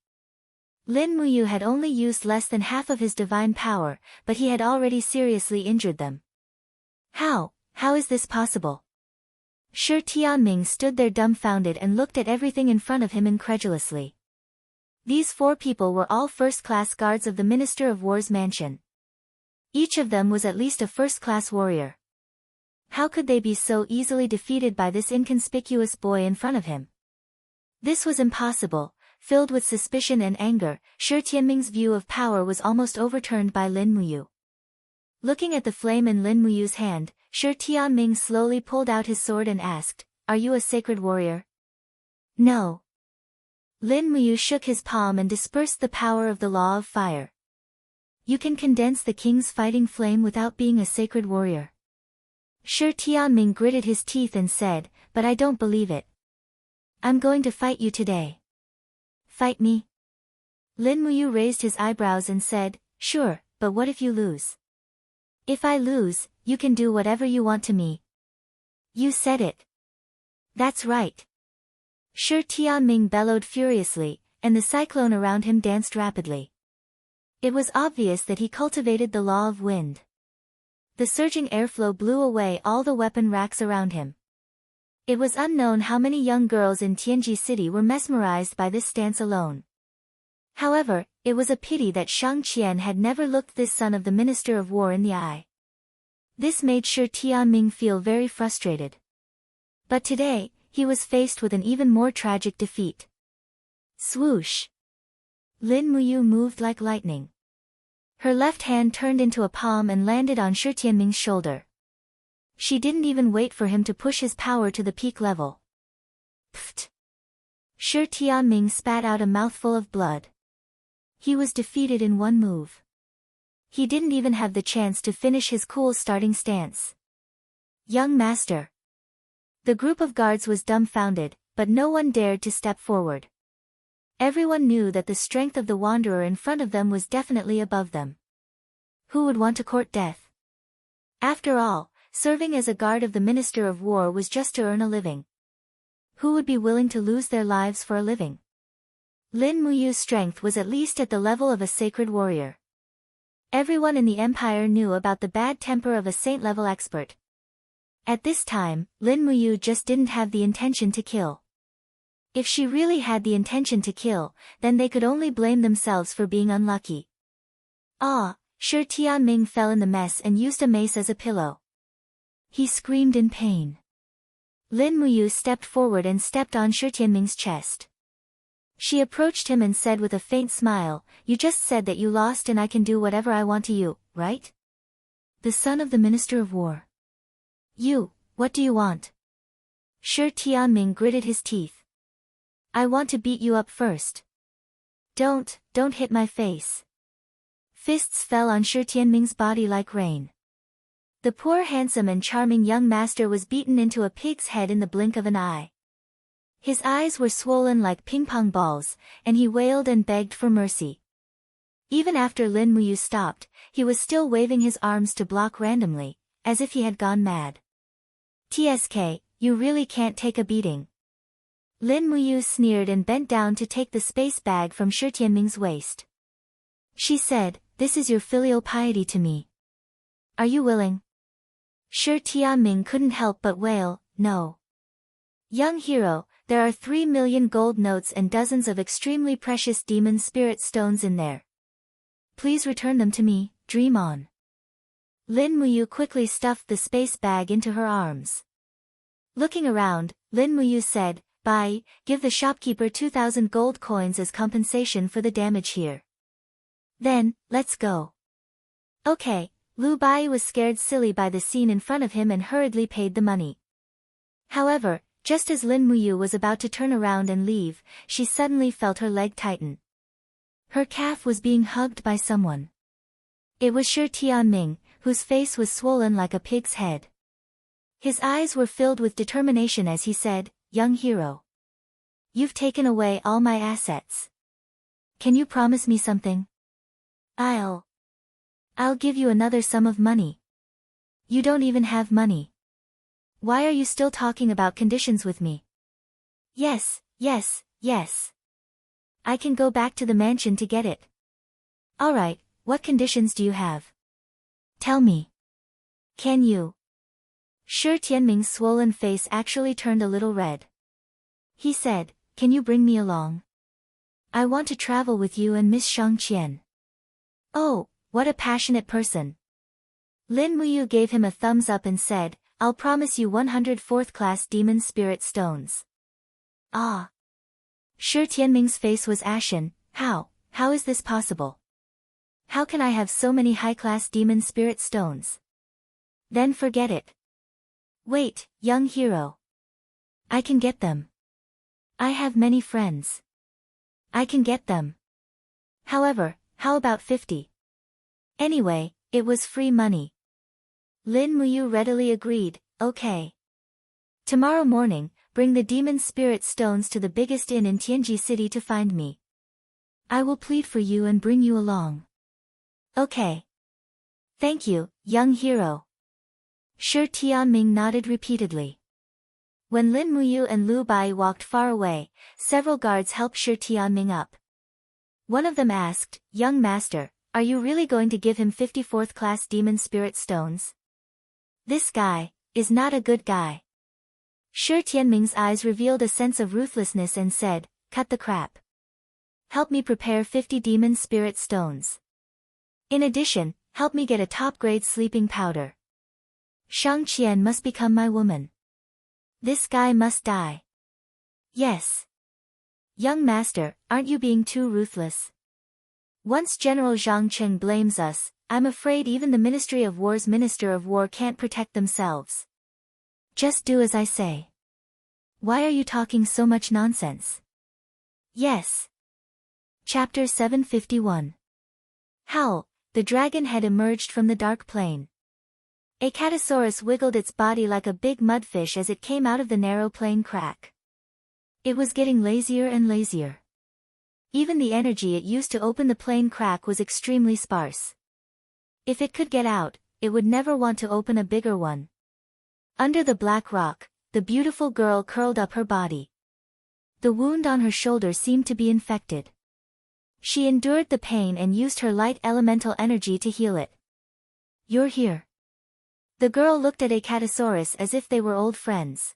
Speaker 1: Lin Muyu had only used less than half of his divine power, but he had already seriously injured them. How is this possible? Shi Tianming stood there dumbfounded and looked at everything in front of him incredulously. These four people were all first-class guards of the Minister of War's mansion. Each of them was at least a first-class warrior. How could they be so easily defeated by this inconspicuous boy in front of him? This was impossible. Filled with suspicion and anger, Shi Tianming's view of power was almost overturned by Lin Muyu. Looking at the flame in Lin Muyu's hand, Shi Tianming slowly pulled out his sword and asked, "Are you a sacred warrior?" "No." Lin Muyu shook his palm and dispersed the power of the law of fire. "You can condense the king's fighting flame without being a sacred warrior." Shi Tianming gritted his teeth and said, "But I don't believe it. I'm going to fight you today." "Fight me?" Lin Muyu raised his eyebrows and said, "Sure, but what if you lose?" "If I lose, you can do whatever you want to me." "You said it." "That's right." Shi Tianming bellowed furiously, and the cyclone around him danced rapidly. It was obvious that he cultivated the law of wind. The surging airflow blew away all the weapon racks around him. It was unknown how many young girls in Tianji City were mesmerized by this stance alone. However, it was a pity that Shang Qian had never looked this son of the Minister of War in the eye. This made Shi Tianming feel very frustrated. But today, he was faced with an even more tragic defeat. Swoosh! Lin Muyu moved like lightning. Her left hand turned into a palm and landed on Shi Tianming's shoulder. She didn't even wait for him to push his power to the peak level. Pfft! Shi Tianming spat out a mouthful of blood. He was defeated in one move. He didn't even have the chance to finish his cool starting stance. "Young master." The group of guards was dumbfounded, but no one dared to step forward. Everyone knew that the strength of the wanderer in front of them was definitely above them. Who would want to court death? After all, serving as a guard of the Minister of War was just to earn a living. Who would be willing to lose their lives for a living? Lin Muyu's strength was at least at the level of a sacred warrior. Everyone in the empire knew about the bad temper of a saint-level expert. At this time, Lin Muyu just didn't have the intention to kill. If she really had the intention to kill, then they could only blame themselves for being unlucky. Shi Tianming fell in the mess and used a mace as a pillow. He screamed in pain. Lin Muyu stepped forward and stepped on Shi Tianming's chest. She approached him and said with a faint smile, "You just said that you lost and I can do whatever I want to you, right? The son of the Minister of War. What do you want?" Shi Tianming gritted his teeth. "I want to beat you up first." Don't hit my face." Fists fell on Shi Tianming's body like rain. The poor handsome and charming young master was beaten into a pig's head in the blink of an eye. His eyes were swollen like ping-pong balls, and he wailed and begged for mercy. Even after Lin Muyu stopped, he was still waving his arms to block randomly, as if he had gone mad. "TSK, you really can't take a beating." Lin Muyu sneered and bent down to take the space bag from Shi Tianming's waist. She said, "This is your filial piety to me. Are you willing?" Shi Tianming couldn't help but wail, "No." "Young hero, There are 3 million gold notes and dozens of extremely precious demon spirit stones in there. Please return them to me, dream on. Lin Muyu quickly stuffed the space bag into her arms. Looking around, Lin Muyu said, "Bye, give the shopkeeper 2,000 gold coins as compensation for the damage here. Then, let's go." Okay, Lu Bai was scared silly by the scene in front of him and hurriedly paid the money. However, just as Lin Muyu was about to turn around and leave, she suddenly felt her leg tighten. Her calf was being hugged by someone. It was Shi Tianming, whose face was swollen like a pig's head. His eyes were filled with determination as he said, "Young hero. You've taken away all my assets. Can you promise me something? I'll give you another sum of money." "You don't even have money. Why are you still talking about conditions with me?" Yes. I can go back to the mansion to get it." "Alright, what conditions do you have? Tell me. Can you?" Shi Tianming's swollen face actually turned a little red. He said, "Can you bring me along? I want to travel with you and Miss Shangqian." "Oh, what a passionate person." Lin Muyu gave him a thumbs up and said, "I'll promise you 100 4th-class demon spirit stones." Ah. Shi Tianming's face was ashen. How is this possible? How can I have so many high-class demon spirit stones? Then forget it. Wait, young hero. I can get them. I have many friends. I can get them. However, how about 50? Anyway, it was free money. Lin Muyu readily agreed, "Okay. Tomorrow morning, bring the demon spirit stones to the biggest inn in Tianji City to find me. I will plead for you and bring you along." "Okay. Thank you, young hero." Shi Tianming nodded repeatedly. When Lin Muyu and Lu Bai walked far away, several guards helped Shi Tianming up. One of them asked, "Young master, are you really going to give him 54th-class demon spirit stones? This guy is not a good guy." Shi Tianming's eyes revealed a sense of ruthlessness and said, "Cut the crap. Help me prepare 50 demon spirit stones. In addition, help me get a top-grade sleeping powder. Shangqian must become my woman. This guy must die." "Yes. Young master, aren't you being too ruthless? Once General Zhang Cheng blames us, I'm afraid even the Ministry of War's Minister of War can't protect themselves. Just do as I say." "Why are you talking so much nonsense?" "Yes." Chapter 751. Howl, the dragon had emerged from the dark plain. A Catasaurus wiggled its body like a big mudfish as it came out of the narrow plain crack. It was getting lazier and lazier. Even the energy it used to open the plain crack was extremely sparse. If it could get out, it would never want to open a bigger one. Under the black rock, the beautiful girl curled up her body. The wound on her shoulder seemed to be infected. She endured the pain and used her light elemental energy to heal it. "You're here." The girl looked at Acatosaurus as if they were old friends.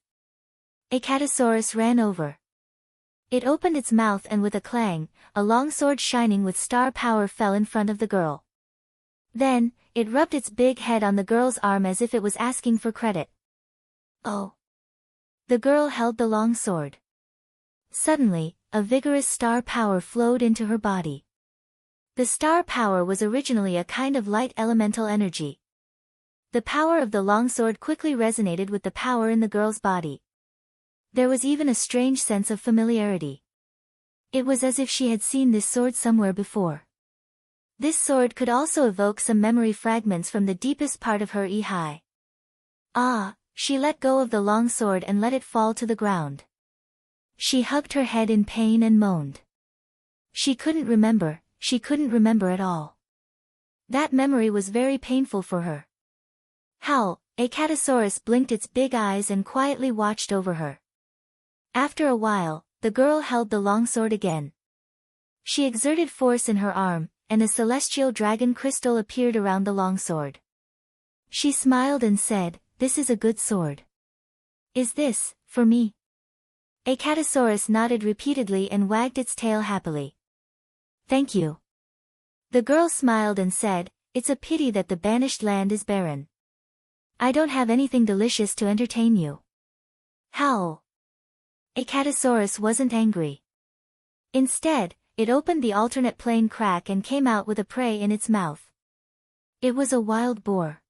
Speaker 1: Acatosaurus ran over. It opened its mouth and with a clang, a long sword shining with star power fell in front of the girl. Then, it rubbed its big head on the girl's arm as if it was asking for credit. "Oh." The girl held the long sword. Suddenly, a vigorous star power flowed into her body. The star power was originally a kind of light elemental energy. The power of the longsword quickly resonated with the power in the girl's body. There was even a strange sense of familiarity. It was as if she had seen this sword somewhere before. This sword could also evoke some memory fragments from the deepest part of her Ihai. She let go of the long sword and let it fall to the ground. She hugged her head in pain and moaned. She couldn't remember at all. That memory was very painful for her. Howl, Acatosaurus blinked its big eyes and quietly watched over her. After a while, the girl held the longsword again. She exerted force in her arm, and a celestial dragon crystal appeared around the longsword. She smiled and said, "This is a good sword. Is this, for me?" Acatosaurus nodded repeatedly and wagged its tail happily. Thank you. The girl smiled and said, it's a pity that the banished land is barren. I don't have anything delicious to entertain you. Howl. Acatosaurus wasn't angry. Instead, it opened the alternate plane crack and came out with a prey in its mouth. It was a wild boar.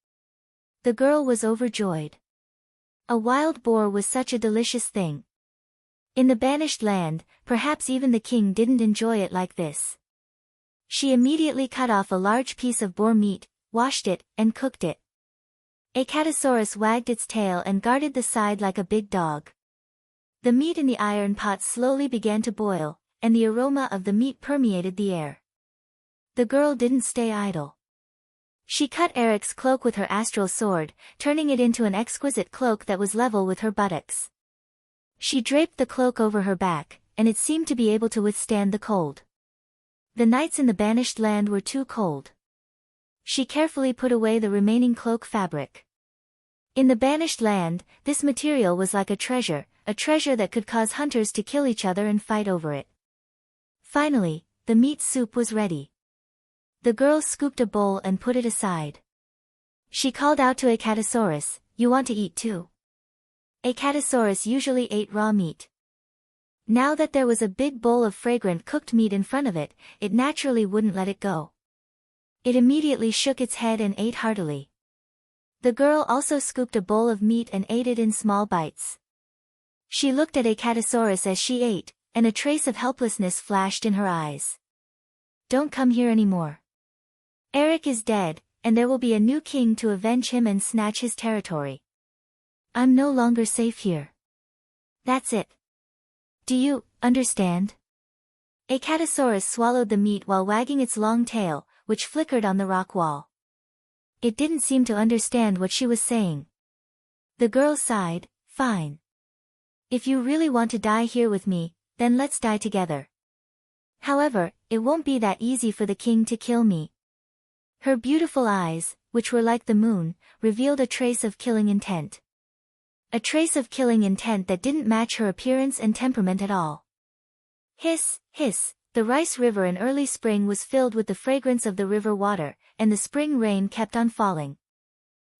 Speaker 1: The girl was overjoyed. A wild boar was such a delicious thing. In the banished land, perhaps even the king didn't enjoy it like this. She immediately cut off a large piece of boar meat, washed it, and cooked it. Acatosaurus wagged its tail and guarded the side like a big dog. The meat in the iron pot slowly began to boil, and the aroma of the meat permeated the air. The girl didn't stay idle. She cut Eric's cloak with her astral sword, turning it into an exquisite cloak that was level with her buttocks. She draped the cloak over her back, and it seemed to be able to withstand the cold. The nights in the banished land were too cold. She carefully put away the remaining cloak fabric. In the banished land, this material was like a treasure that could cause hunters to kill each other and fight over it. Finally, the meat soup was ready. The girl scooped a bowl and put it aside. She called out to Acatosaurus, "You want to eat too?" Acatosaurus usually ate raw meat. Now that there was a big bowl of fragrant cooked meat in front of it, it naturally wouldn't let it go. It immediately shook its head and ate heartily. The girl also scooped a bowl of meat and ate it in small bites. She looked at Acatosaurus as she ate, and a trace of helplessness flashed in her eyes. Don't come here anymore. Eric is dead, and there will be a new king to avenge him and snatch his territory. I'm no longer safe here. That's it. Do you understand? Acatosaurus swallowed the meat while wagging its long tail, which flickered on the rock wall. It didn't seem to understand what she was saying. The girl sighed, "Fine. If you really want to die here with me, then let's die together. However, it won't be that easy for the king to kill me." Her beautiful eyes, which were like the moon, revealed a trace of killing intent. A trace of killing intent that didn't match her appearance and temperament at all. Hiss, hiss, the rice river in early spring was filled with the fragrance of the river water, and the spring rain kept on falling.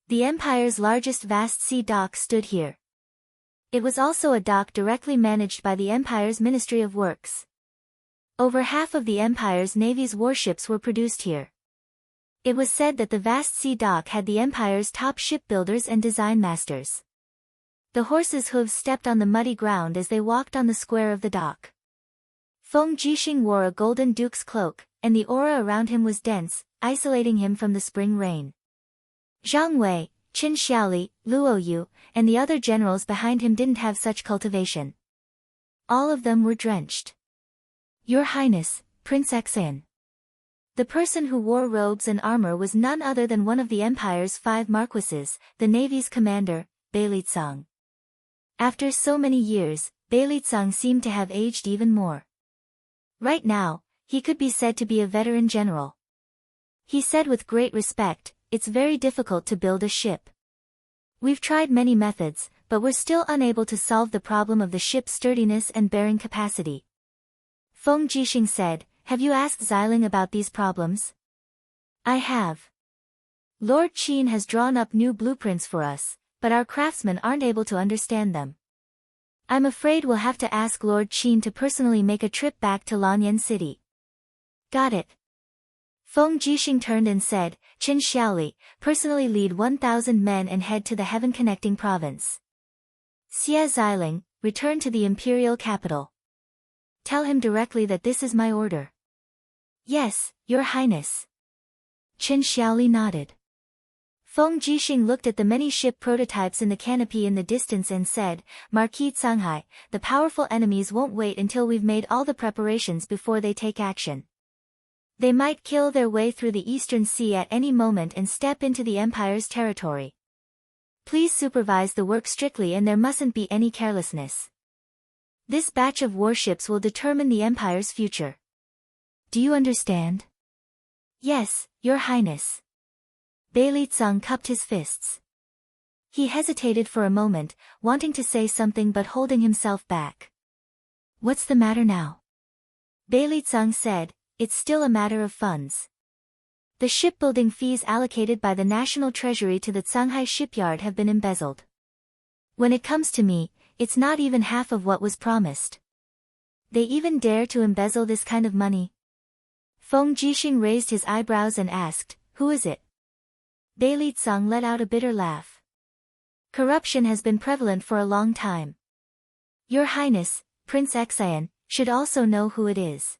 Speaker 1: The empire's largest vast sea dock stood here. It was also a dock directly managed by the empire's Ministry of Works. Over half of the empire's navy's warships were produced here. It was said that the vast sea dock had the empire's top shipbuilders and design masters. The horses' hooves stepped on the muddy ground as they walked on the square of the dock. Feng Jixing wore a golden duke's cloak, and the aura around him was dense, isolating him from the spring rain. Zhang Wei, Qin Xiaoli, Luo Yu, and the other generals behind him didn't have such cultivation. All of them were drenched. Your Highness, Prince Xin. The person who wore robes and armor was none other than one of the empire's 5 marquises, the navy's commander, Beilitsang. After so many years, Beilitsang seemed to have aged even more. Right now, he could be said to be a veteran general. He said with great respect, "It's very difficult to build a ship. We've tried many methods, but we're still unable to solve the problem of the ship's sturdiness and bearing capacity." Feng Jixing said, "Have you asked Xiling about these problems?" "I have. Lord Qin has drawn up new blueprints for us, but our craftsmen aren't able to understand them. I'm afraid we'll have to ask Lord Qin to personally make a trip back to Lanyan City." "Got it." Feng Jixing turned and said, "Qin Xiaoli, personally lead 1,000 men and head to the heaven-connecting province. Xie Xiling, return to the imperial capital. Tell him directly that this is my order." "Yes, Your Highness." Qin Xiaoli nodded. Feng Jixing looked at the many ship prototypes in the canopy in the distance and said, "Marquis Canghai, the powerful enemies won't wait until we've made all the preparations before they take action. They might kill their way through the Eastern Sea at any moment and step into the Empire's territory. Please supervise the work strictly and there mustn't be any carelessness. This batch of warships will determine the Empire's future. Do you understand?" "Yes, Your Highness." Beilitsang cupped his fists. He hesitated for a moment, wanting to say something but holding himself back. What's the matter now? Beilitsang said, it's still a matter of funds. The shipbuilding fees allocated by the National Treasury to the Shanghai shipyard have been embezzled. When it comes to me, it's not even half of what was promised. They even dare to embezzle this kind of money? Feng Jixing raised his eyebrows and asked, who is it? Beilitsang let out a bitter laugh. Corruption has been prevalent for a long time. Your Highness, Prince Xian, should also know who it is.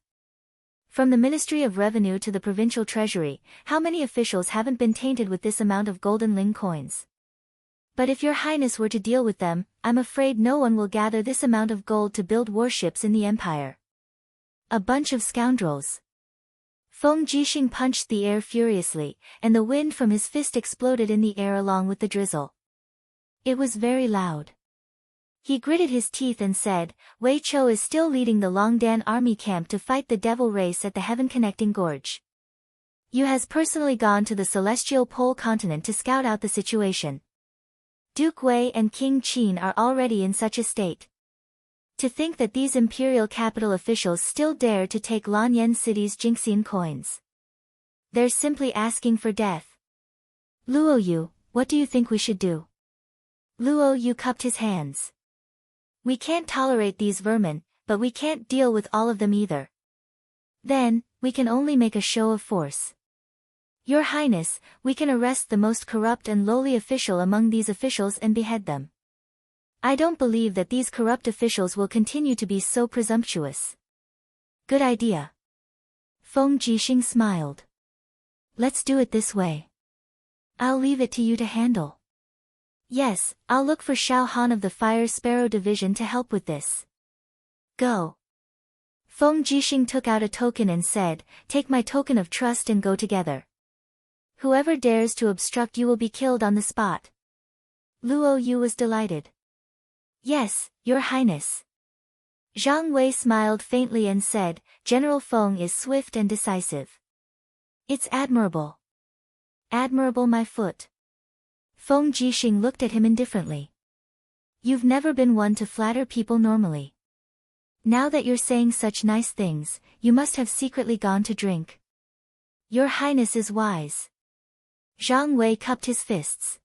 Speaker 1: From the Ministry of Revenue to the Provincial Treasury, how many officials haven't been tainted with this amount of golden ling coins? But if your Highness were to deal with them, I'm afraid no one will gather this amount of gold to build warships in the Empire. A bunch of scoundrels. Feng Jixing punched the air furiously, and the wind from his fist exploded in the air along with the drizzle. It was very loud. He gritted his teeth and said, Wei Chou is still leading the Longdan army camp to fight the devil race at the heaven-connecting gorge. Yu has personally gone to the celestial pole continent to scout out the situation. Duke Wei and King Qin are already in such a state. To think that these imperial capital officials still dare to take Lanyan City's Jingxian coins. They're simply asking for death. Luo Yu, what do you think we should do? Luo Yu cupped his hands. We can't tolerate these vermin, but we can't deal with all of them either. Then, we can only make a show of force. Your Highness, we can arrest the most corrupt and lowly official among these officials and behead them. I don't believe that these corrupt officials will continue to be so presumptuous. Good idea. Feng Jixing smiled. Let's do it this way. I'll leave it to you to handle. Yes, I'll look for Xiao Han of the Fire Sparrow Division to help with this. Go. Feng Jixing took out a token and said, take my token of trust and go together. Whoever dares to obstruct you will be killed on the spot. Luo Yu was delighted. Yes, Your Highness. Zhang Wei smiled faintly and said, General Feng is swift and decisive. It's admirable. Admirable, my foot. Feng Jixing looked at him indifferently. You've never been one to flatter people normally. Now that you're saying such nice things, you must have secretly gone to drink. Your Highness is wise. Zhang Wei cupped his fists.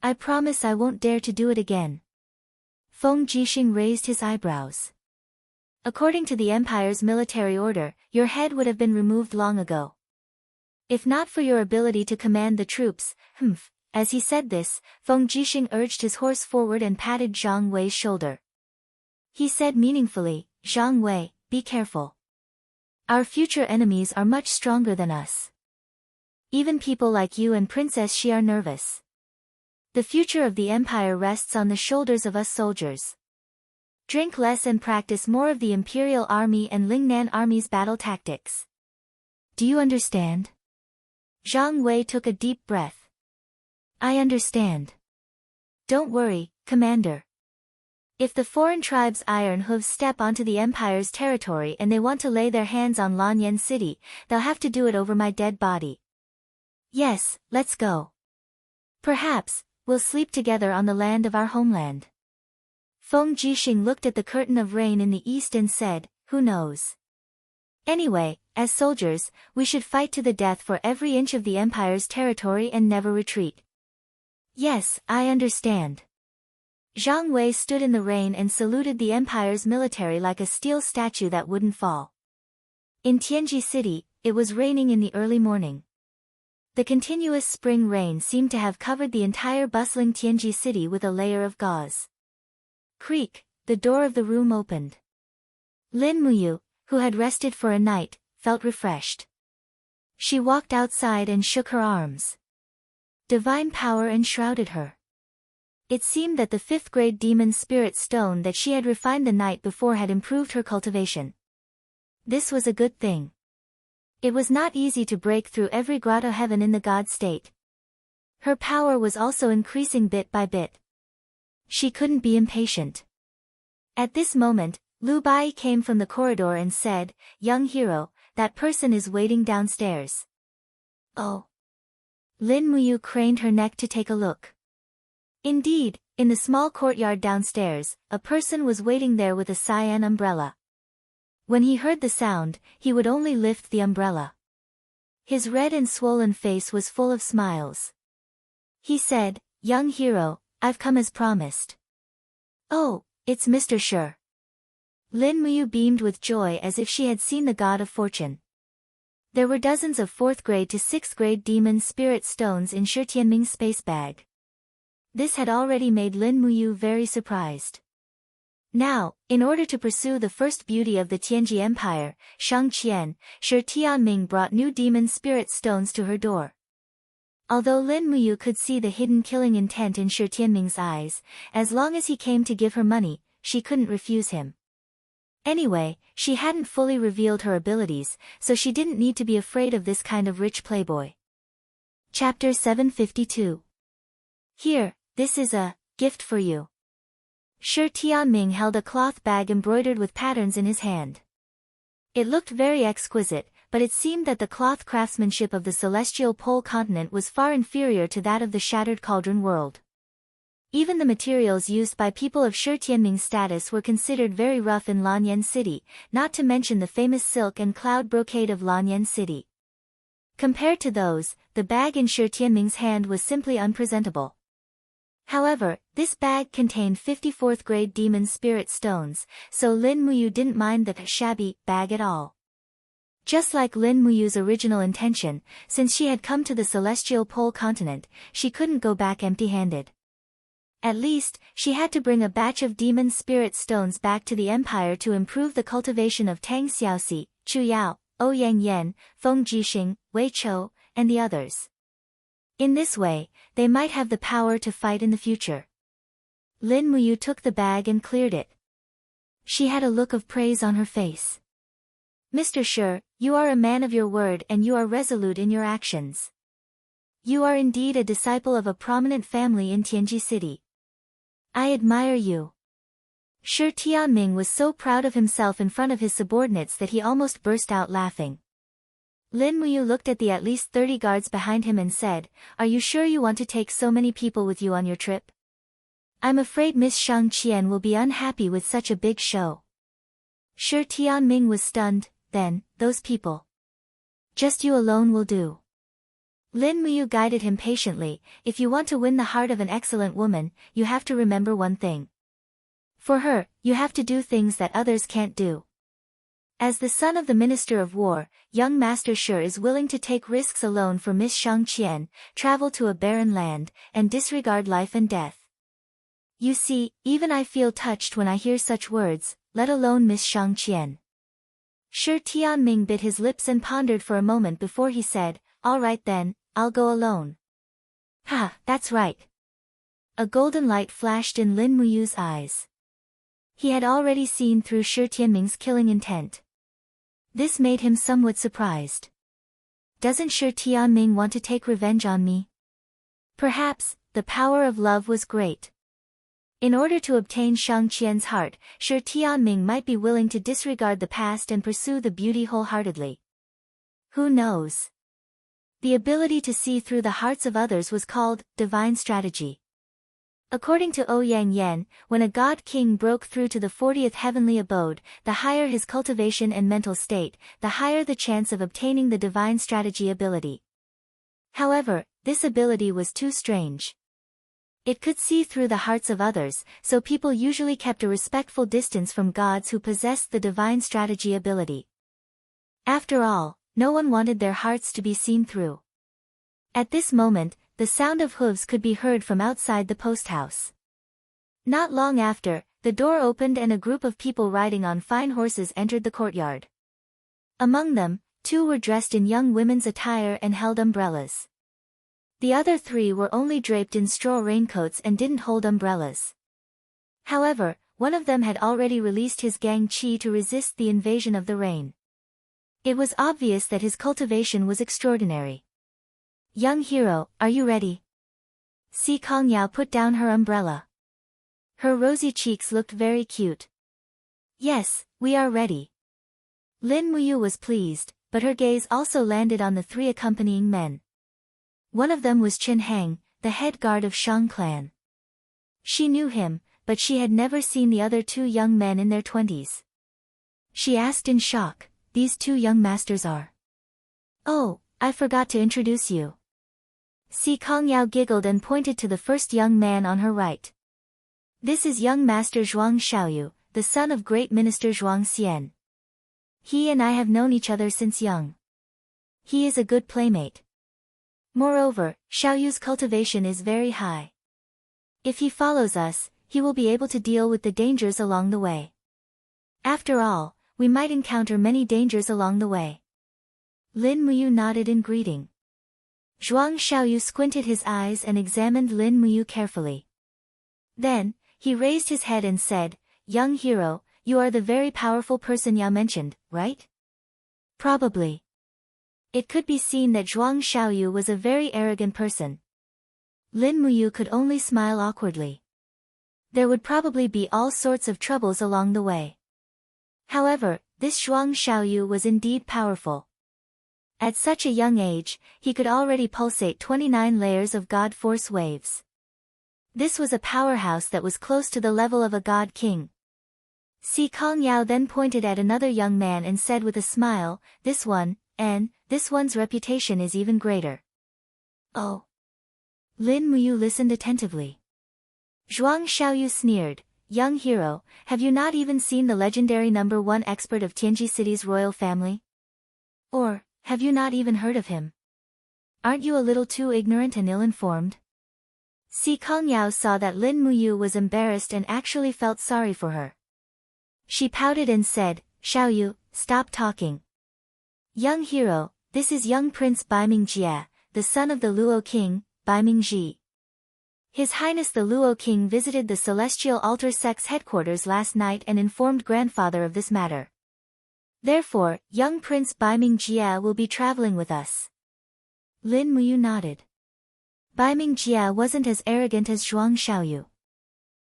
Speaker 1: I promise I won't dare to do it again. Feng Jixing raised his eyebrows. According to the Empire's military order, your head would have been removed long ago. If not for your ability to command the troops, As he said this, Feng Jixing urged his horse forward and patted Zhang Wei's shoulder. He said meaningfully, Zhang Wei, be careful. Our future enemies are much stronger than us. Even people like you and Princess Xi are nervous. The future of the Empire rests on the shoulders of us soldiers. Drink less and practice more of the Imperial Army and Lingnan Army's battle tactics. Do you understand? Zhang Wei took a deep breath. I understand. Don't worry, Commander. If the foreign tribes' iron hooves step onto the Empire's territory and they want to lay their hands on Lanyan City, they'll have to do it over my dead body. Yes, let's go. Perhaps, we'll sleep together on the land of our homeland. Feng Jixing looked at the curtain of rain in the east and said, who knows? Anyway, as soldiers, we should fight to the death for every inch of the Empire's territory and never retreat. Yes, I understand. Zhang Wei stood in the rain and saluted the Empire's military like a steel statue that wouldn't fall. In Tianji City, it was raining in the early morning. The continuous spring rain seemed to have covered the entire bustling Tianji City with a layer of gauze. Creak, the door of the room opened. Lin Muyu, who had rested for a night, felt refreshed. She walked outside and shook her arms. Divine power enshrouded her. It seemed that the 5th-grade demon spirit stone that she had refined the night before had improved her cultivation. This was a good thing. It was not easy to break through every grotto heaven in the god state. Her power was also increasing bit by bit. She couldn't be impatient. At this moment, Lu Bai came from the corridor and said, Young hero, that person is waiting downstairs. Oh. Lin Muyu craned her neck to take a look. Indeed, in the small courtyard downstairs, a person was waiting there with a cyan umbrella. When he heard the sound, he would only lift the umbrella. His red and swollen face was full of smiles. He said, "Young hero, I've come as promised." "Oh, it's Mr. Shi." Lin Muyu beamed with joy as if she had seen the god of fortune. There were dozens of 4th grade to 6th grade demon spirit stones in Shi Tianming's space bag. This had already made Lin Muyu very surprised. Now, in order to pursue the first beauty of the Tianji Empire, Shang Qian, Shi Tianming brought new demon spirit stones to her door. Although Lin Muyu could see the hidden killing intent in Shi Tianming's eyes, as long as he came to give her money, she couldn't refuse him. Anyway, she hadn't fully revealed her abilities, so she didn't need to be afraid of this kind of rich playboy. Chapter 752. Here, this is a gift for you. Shi Tianming held a cloth bag embroidered with patterns in his hand. It looked very exquisite, but it seemed that the cloth craftsmanship of the celestial pole continent was far inferior to that of the shattered cauldron world. Even the materials used by people of Shi Tianming's status were considered very rough in Lanyan City, not to mention the famous silk and cloud brocade of Lanyan City. Compared to those, the bag in Shi Tianming's hand was simply unpresentable. However, this bag contained 54th grade demon spirit stones, so Lin Muyu didn't mind the shabby bag at all. Just like Lin Muyu's original intention, since she had come to the celestial pole continent, she couldn't go back empty-handed. At least, she had to bring a batch of demon spirit stones back to the empire to improve the cultivation of Tang Xiaoxi, Chu Yao, Ouyang Yan, Feng Jixing, Wei Chou, and the others. In this way, they might have the power to fight in the future. Lin Muyu took the bag and cleared it. She had a look of praise on her face. "Mr. Shi, you are a man of your word and you are resolute in your actions. You are indeed a disciple of a prominent family in Tianji City. I admire you." Shi Tianming was so proud of himself in front of his subordinates that he almost burst out laughing. Lin Muyu looked at the at least 30 guards behind him and said, "Are you sure you want to take so many people with you on your trip? I'm afraid Miss Shang Qian will be unhappy with such a big show." Shi Tianming was stunned. "Then, those people. Just you alone will do." Lin Muyu guided him patiently. "If you want to win the heart of an excellent woman, you have to remember one thing. For her, you have to do things that others can't do. As the son of the Minister of War, young Master Shi is willing to take risks alone for Miss Shang Qian, travel to a barren land, and disregard life and death. You see, even I feel touched when I hear such words, let alone Miss Shang Qian." Shi Tianming bit his lips and pondered for a moment before he said, "All right then, I'll go alone." "Ha, that's right." A golden light flashed in Lin Muyu's eyes. He had already seen through Shi Tianming's killing intent. This made him somewhat surprised. Doesn't Shi Tianming want to take revenge on me? Perhaps, the power of love was great. In order to obtain Shang Qian's heart, Shi Tianming might be willing to disregard the past and pursue the beauty wholeheartedly. Who knows? The ability to see through the hearts of others was called divine strategy. According to Ouyang Yan, when a god king broke through to the 40th heavenly abode, the higher his cultivation and mental state, the higher the chance of obtaining the divine strategy ability. However, this ability was too strange. It could see through the hearts of others, so people usually kept a respectful distance from gods who possessed the divine strategy ability. After all, no one wanted their hearts to be seen through. At this moment, the sound of hooves could be heard from outside the post house. Not long after, the door opened and a group of people riding on fine horses entered the courtyard. Among them, 2 were dressed in young women's attire and held umbrellas. The other 3 were only draped in straw raincoats and didn't hold umbrellas. However, one of them had already released his gang qi to resist the invasion of the rain. It was obvious that his cultivation was extraordinary. "Young hero, are you ready?" Si Kongyao put down her umbrella. Her rosy cheeks looked very cute. "Yes, we are ready." Lin Muyu was pleased, but her gaze also landed on the 3 accompanying men. One of them was Qin Hang, the head guard of Shang clan. She knew him, but she had never seen the other two young men in their 20s. She asked in shock, "These two young masters are?" "Oh, I forgot to introduce you." Si Kongyao giggled and pointed to the first young man on her right. "This is young Master Zhuang Xiaoyu, the son of great minister Zhuang Xian. He and I have known each other since young. He is a good playmate. Moreover, Xiaoyu's cultivation is very high. If he follows us, he will be able to deal with the dangers along the way. After all, we might encounter many dangers along the way." Lin Muyu nodded in greeting. Zhuang Xiaoyu squinted his eyes and examined Lin Muyu carefully. Then, he raised his head and said, "Young hero, you are the very powerful person Yao mentioned, right?" "Probably." It could be seen that Zhuang Xiaoyu was a very arrogant person. Lin Muyu could only smile awkwardly. There would probably be all sorts of troubles along the way. However, this Zhuang Xiaoyu was indeed powerful. At such a young age, he could already pulsate 29 layers of God Force waves. This was a powerhouse that was close to the level of a God King. Si Kongyao then pointed at another young man and said with a smile, "This one, and this one's reputation is even greater." "Oh." Lin Muyu listened attentively. Zhuang Xiaoyu sneered, "Young hero, have you not even seen the legendary #1 expert of Tianji City's royal family? Or, have you not even heard of him? Aren't you a little too ignorant and ill-informed?" Si Kongyao saw that Lin Muyu was embarrassed and actually felt sorry for her. She pouted and said, "Xiaoyu, stop talking. Young hero, this is young Prince Baiming Jie, the son of the Luo King, Baiming Ji. His Highness the Luo King visited the Celestial Altar Sect's headquarters last night and informed grandfather of this matter. Therefore, young Prince Baiming Jie will be traveling with us." Lin Muyu nodded. Baiming Jie wasn't as arrogant as Zhuang Xiaoyu.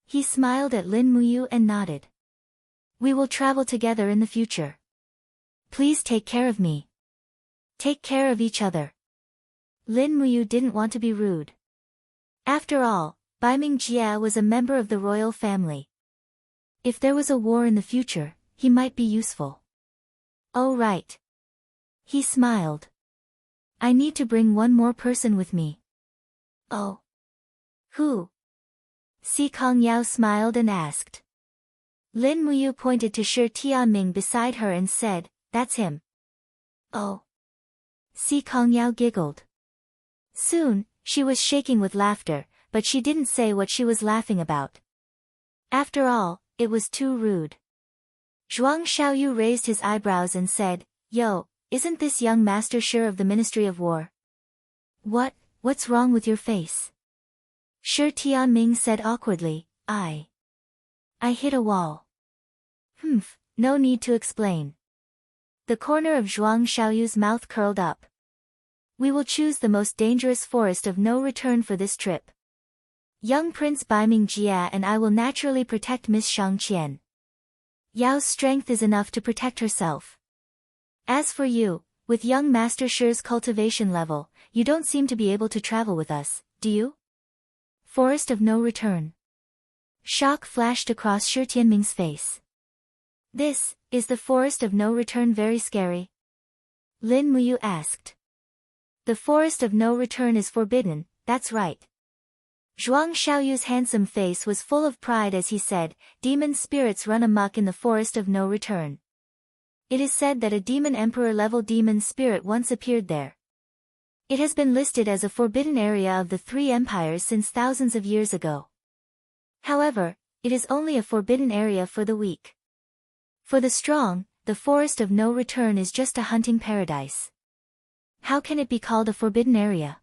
Speaker 1: He smiled at Lin Muyu and nodded. "We will travel together in the future. Please take care of me. Take care of each other." Lin Muyu didn't want to be rude. After all, Baiming Jie was a member of the royal family. If there was a war in the future, he might be useful. "Oh right." He smiled. "I need to bring one more person with me." "Oh. Who?" Si Kongyao smiled and asked. Lin Muyu pointed to Shi Tianming beside her and said, "That's him." "Oh." Si Kongyao giggled. Soon, she was shaking with laughter, but she didn't say what she was laughing about. After all, it was too rude. Zhuang Xiaoyu raised his eyebrows and said, "Yo, isn't this young Master Shi of the Ministry of War?" What's wrong with your face?" Shi Tianming said awkwardly, I hit a wall." "Humph, no need to explain." The corner of Zhuang Xiaoyu's mouth curled up. "We will choose the most dangerous forest of no return for this trip. Young Prince Baiming Jie and I will naturally protect Miss Shang Qian. Yao's strength is enough to protect herself. As for you, with young Master Shi's cultivation level, you don't seem to be able to travel with us, do you?" Forest of no return. Shock flashed across Shi Tianming's face. "This, is the forest of no return very scary?" Lin Muyu asked. "The forest of no return is forbidden, that's right." Zhuang Xiaoyu's handsome face was full of pride as he said, "Demon spirits run amok in the forest of no return. It is said that a demon emperor-level demon spirit once appeared there. It has been listed as a forbidden area of the three empires since thousands of years ago. However, it is only a forbidden area for the weak. For the strong, the forest of no return is just a hunting paradise. How can it be called a forbidden area?"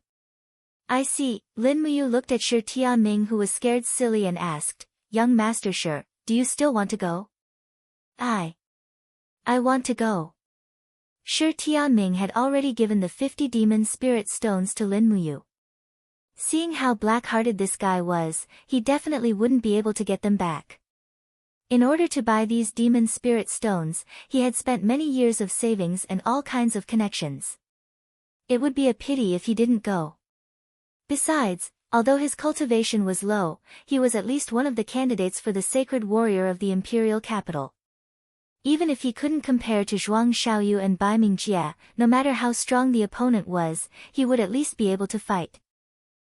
Speaker 1: "I see." Lin Muyu looked at Shi Tianming, who was scared silly, and asked, "Young Master Shi, do you still want to go?" I want to go." Shi Tianming had already given the 50 demon spirit stones to Lin Muyu. Seeing how black-hearted this guy was, he definitely wouldn't be able to get them back. In order to buy these demon spirit stones, he had spent many years of savings and all kinds of connections. It would be a pity if he didn't go. Besides, Although his cultivation was low, he was at least one of the candidates for the sacred warrior of the imperial capital. Even if he couldn't compare to Zhuang Xiaoyu and Bai Mingjie, no matter how strong the opponent was, he would at least be able to fight.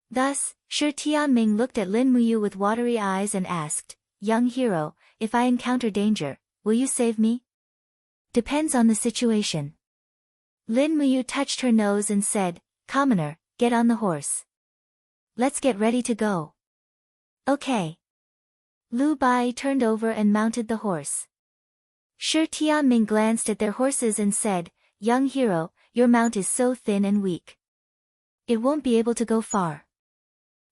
Speaker 1: Thus, Shi Tianming looked at Lin Muyu with watery eyes and asked, "Young hero, if I encounter danger, will you save me?" "Depends on the situation." Lin Muyu touched her nose and said, "Commoner, get on the horse. Let's get ready to go." "Okay." Lu Bai turned over and mounted the horse. Shi Tianming glanced at their horses and said, "Young hero, your mount is so thin and weak. It won't be able to go far.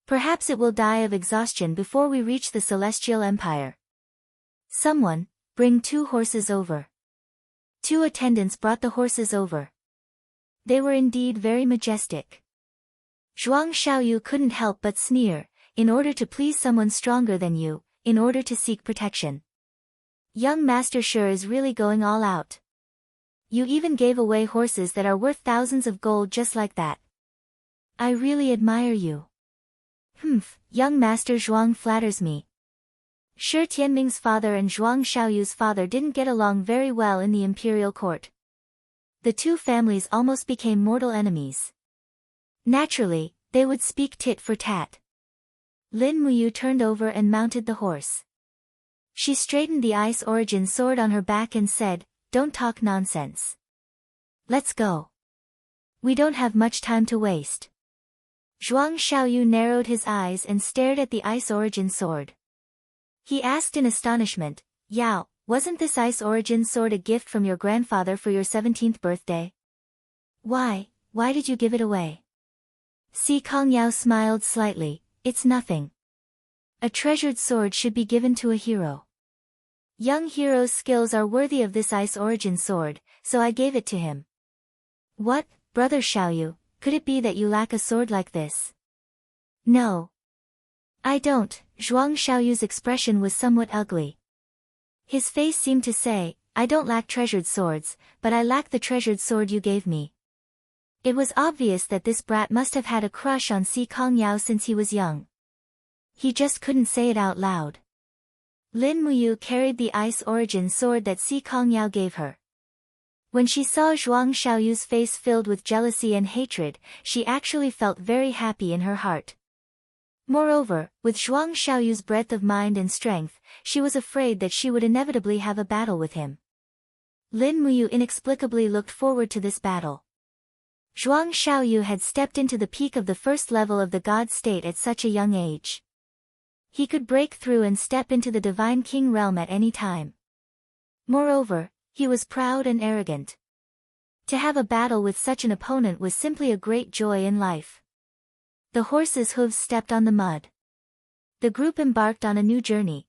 Speaker 1: Perhaps it will die of exhaustion before we reach the Celestial Empire. Someone, bring 2 horses over." 2 attendants brought the horses over. They were indeed very majestic. Zhuang Xiaoyu couldn't help but sneer, "In order to please someone stronger than you, in order to seek protection. Young Master Shi is really going all out. You even gave away horses that are worth thousands of gold just like that. I really admire you." Young Master Zhuang flatters me." Shi Tianming's father and Zhuang Xiaoyu's father didn't get along very well in the imperial court. The 2 families almost became mortal enemies. Naturally, they would speak tit for tat. Lin Muyu turned over and mounted the horse. She straightened the Ice Origin sword on her back and said, "Don't talk nonsense. Let's go. We don't have much time to waste." Zhuang Xiaoyu narrowed his eyes and stared at the Ice Origin sword. He asked in astonishment, "Yao, wasn't this Ice Origin sword a gift from your grandfather for your 17th birthday? Why did you give it away?" Si Kongyao smiled slightly, "It's nothing. A treasured sword should be given to a hero. Young hero's skills are worthy of this Ice Origin sword, so I gave it to him." "What, Brother Xiaoyu, could it be that you lack a sword like this?" "No. I don't." Zhuang Xiaoyu's expression was somewhat ugly. His face seemed to say, "I don't lack treasured swords, but I lack the treasured sword you gave me." It was obvious that this brat must have had a crush on Si Kongyao since he was young. He just couldn't say it out loud. Lin Muyu carried the Ice Origin sword that Si Kongyao gave her. When she saw Zhuang Xiaoyu's face filled with jealousy and hatred, she actually felt very happy in her heart. Moreover, with Zhuang Xiaoyu's breadth of mind and strength, she was afraid that she would inevitably have a battle with him. Lin Muyu inexplicably looked forward to this battle. Zhuang Xiaoyu had stepped into the peak of the first level of the God state at such a young age. He could break through and step into the Divine King realm at any time. Moreover, he was proud and arrogant. To have a battle with such an opponent was simply a great joy in life. The horses' hooves stepped on the mud. The group embarked on a new journey.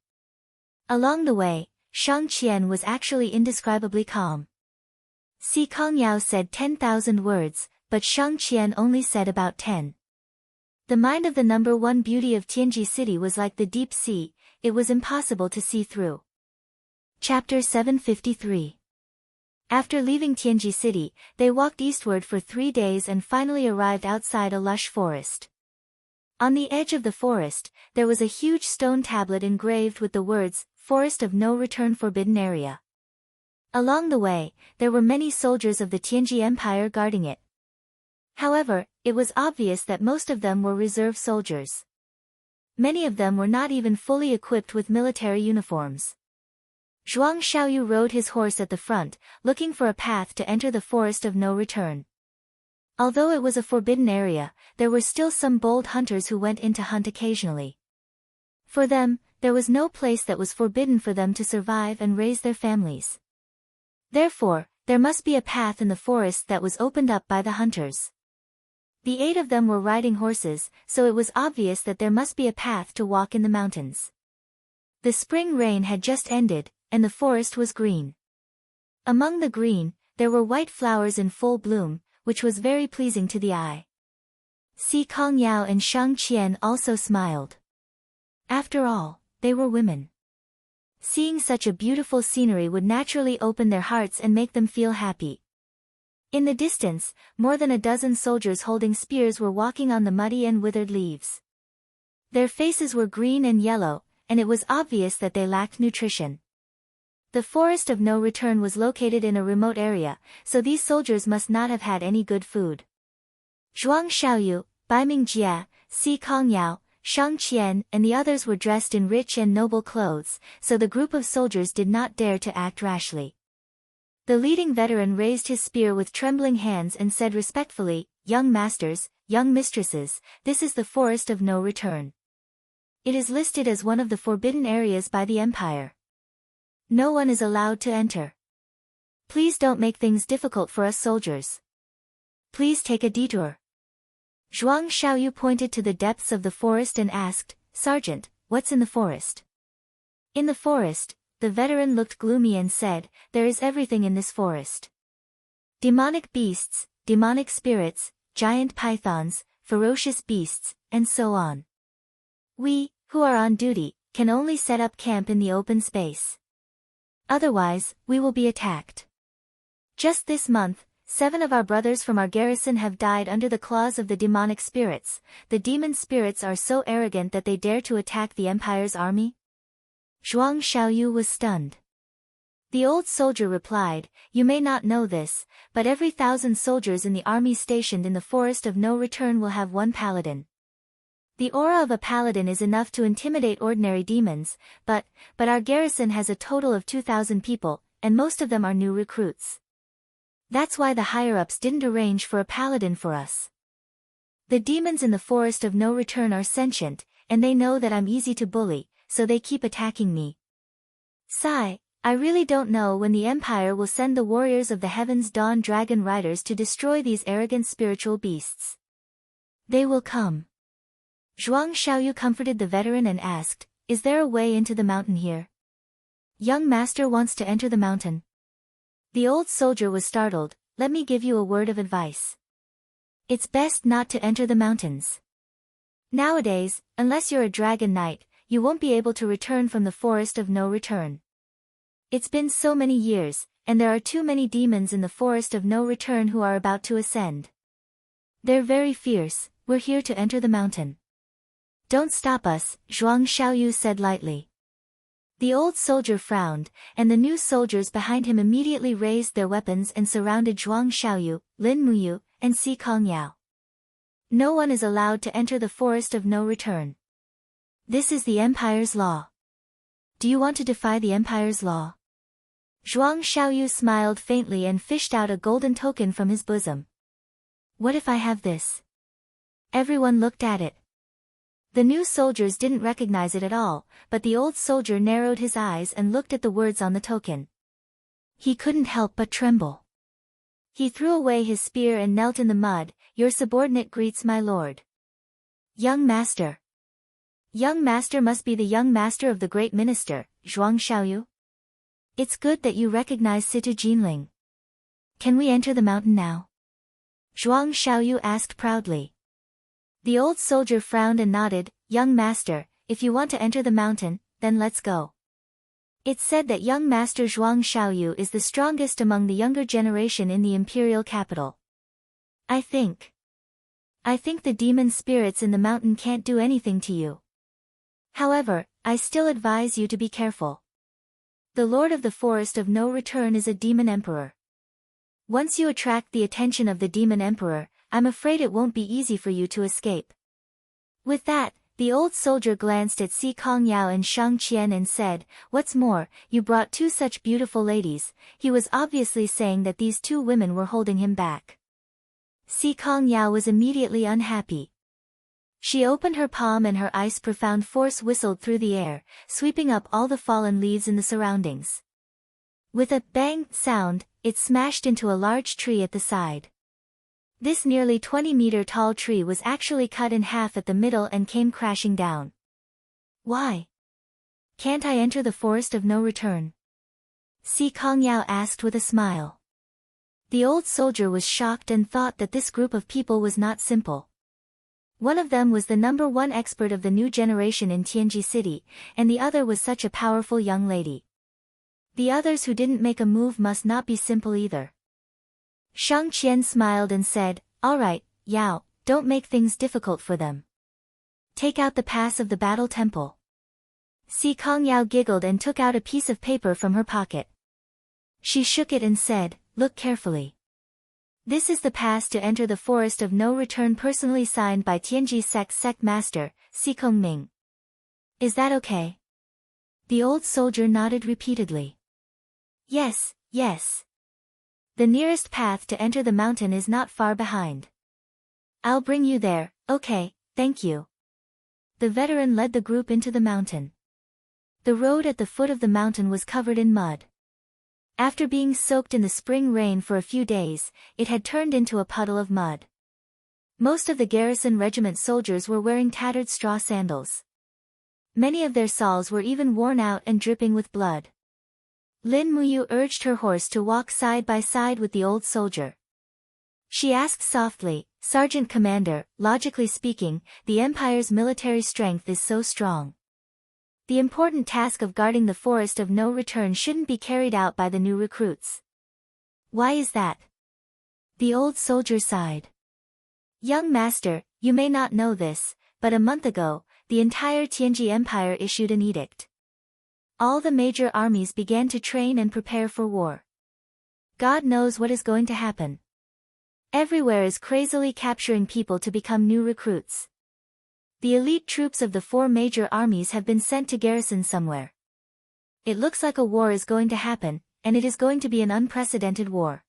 Speaker 1: Along the way, Shang Qian was actually indescribably calm. Si Kongyao said 10,000 words, but Shang Qian only said about 10. The mind of the number 1 beauty of Tianji City was like the deep sea, it was impossible to see through. Chapter 753. After leaving Tianji City, they walked eastward for 3 days and finally arrived outside a lush forest. On the edge of the forest, there was a huge stone tablet engraved with the words, "Forest of No Return Forbidden Area." Along the way, there were many soldiers of the Tianji Empire guarding it. However, it was obvious that most of them were reserve soldiers. Many of them were not even fully equipped with military uniforms. Zhuang Xiaoyu rode his horse at the front, looking for a path to enter the Forest of No Return. Although it was a forbidden area, there were still some bold hunters who went in to hunt occasionally. For them, there was no place that was forbidden for them to survive and raise their families. Therefore, there must be a path in the forest that was opened up by the hunters. The 8 of them were riding horses, so it was obvious that there must be a path to walk in the mountains. The spring rain had just ended, and the forest was green. Among the green, there were white flowers in full bloom, which was very pleasing to the eye. Si Kongyao and Shang Qian also smiled. After all, they were women. Seeing such a beautiful scenery would naturally open their hearts and make them feel happy. In the distance, more than a dozen soldiers holding spears were walking on the muddy and withered leaves. Their faces were green and yellow, and it was obvious that they lacked nutrition. The forest of no return was located in a remote area, so these soldiers must not have had any good food. Zhuang Xiaoyu, Baiming Jia, Si Kongyao, Shang Qian and the others were dressed in rich and noble clothes, so the group of soldiers did not dare to act rashly. The leading veteran raised his spear with trembling hands and said respectfully, "Young masters, young mistresses, this is the forest of no return. It is listed as one of the forbidden areas by the empire. No one is allowed to enter. Please don't make things difficult for us soldiers. Please take a detour." Zhuang Xiaoyu pointed to the depths of the forest and asked, "Sergeant, what's in the forest?" "In the forest," the veteran looked gloomy and said, "there is everything in this forest. Demonic beasts, demonic spirits, giant pythons, ferocious beasts, and so on. We, who are on duty, can only set up camp in the open space. Otherwise, we will be attacked. Just this month, 7 of our brothers from our garrison have died under the claws of the demonic spirits. The demon spirits are so arrogant that they dare to attack the empire's army?" Zhuang Xiaoyu was stunned. The old soldier replied, "You may not know this, but every 1,000 soldiers in the army stationed in the forest of no return will have one paladin. The aura of a paladin is enough to intimidate ordinary demons, but our garrison has a total of 2,000 people, and most of them are new recruits. That's why the higher-ups didn't arrange for a paladin for us. The demons in the forest of no return are sentient, and they know that I'm easy to bully, so they keep attacking me. Sigh, I really don't know when the Empire will send the warriors of the Heaven's Dawn Dragon Riders to destroy these arrogant spiritual beasts. They will come." Zhuang Xiaoyu comforted the veteran and asked, "Is there a way into the mountain here?" "Young master wants to enter the mountain." The old soldier was startled. "Let me give you a word of advice. It's best not to enter the mountains. Nowadays, unless you're a dragon knight, you won't be able to return from the forest of no return. It's been so many years, and there are too many demons in the forest of no return who are about to ascend. They're very fierce. We're here to enter the mountain. Don't stop us," Zhuang Xiaoyu said lightly. The old soldier frowned, and the new soldiers behind him immediately raised their weapons and surrounded Zhuang Xiaoyu, Lin Muyu, and Si Kongyao. "No one is allowed to enter the forest of no return. This is the Empire's law. Do you want to defy the Empire's law?" Zhuang Xiaoyu smiled faintly and fished out a golden token from his bosom. "What if I have this?" Everyone looked at it. The new soldiers didn't recognize it at all, but the old soldier narrowed his eyes and looked at the words on the token. He couldn't help but tremble. He threw away his spear and knelt in the mud. "Your subordinate greets my lord." "Young master." "Young master must be the young master of the great minister, Zhuang Xiaoyu. It's good that you recognize Situ Jinling. Can we enter the mountain now?" Zhuang Xiaoyu asked proudly. The old soldier frowned and nodded. "Young master, if you want to enter the mountain, then let's go. It's said that young master Zhuang Xiaoyu is the strongest among the younger generation in the imperial capital. I think the demon spirits in the mountain can't do anything to you. However, I still advise you to be careful. The lord of the forest of no return is a demon emperor. Once you attract the attention of the demon emperor, I'm afraid it won't be easy for you to escape." With that, the old soldier glanced at Si Kongyao and Shang Qian and said, "What's more, you brought 2 such beautiful ladies." He was obviously saying that these 2 women were holding him back. Si Kongyao was immediately unhappy. She opened her palm and her ice profound force whistled through the air, sweeping up all the fallen leaves in the surroundings. With a bang sound, it smashed into a large tree at the side. This nearly 20-meter tall tree was actually cut in half at the middle and came crashing down. "Why can't I enter the forest of no return?" Si Kongyao asked with a smile. The old soldier was shocked and thought that this group of people was not simple. One of them was the #1 expert of the new generation in Tianji City, and the other was such a powerful young lady. The others who didn't make a move must not be simple either. Shang Qian smiled and said, "All right, Yao, don't make things difficult for them. Take out the pass of the battle temple. Si Kongyao giggled and took out a piece of paper from her pocket. She shook it and said, "Look carefully. This is the pass to enter the Forest of No Return, personally signed by Tianji sect master, Si Kongming. Is that okay?" The old soldier nodded repeatedly. "Yes, yes. The nearest path to enter the mountain is not far behind. I'll bring you there, okay, thank you." The veteran led the group into the mountain. The road at the foot of the mountain was covered in mud. After being soaked in the spring rain for a few days, it had turned into a puddle of mud. Most of the garrison regiment soldiers were wearing tattered straw sandals. Many of their soles were even worn out and dripping with blood. Lin Muyu urged her horse to walk side by side with the old soldier. She asked softly, "Sergeant Commander, logically speaking, the Empire's military strength is so strong. The important task of guarding the Forest of No Return shouldn't be carried out by the new recruits. Why is that?" The old soldier sighed. "Young master, you may not know this, but a month ago, the entire Tianji Empire issued an edict. All the major armies began to train and prepare for war. God knows what is going to happen. Everywhere is crazily capturing people to become new recruits. The elite troops of the 4 major armies have been sent to garrison somewhere. It looks like a war is going to happen, and it is going to be an unprecedented war."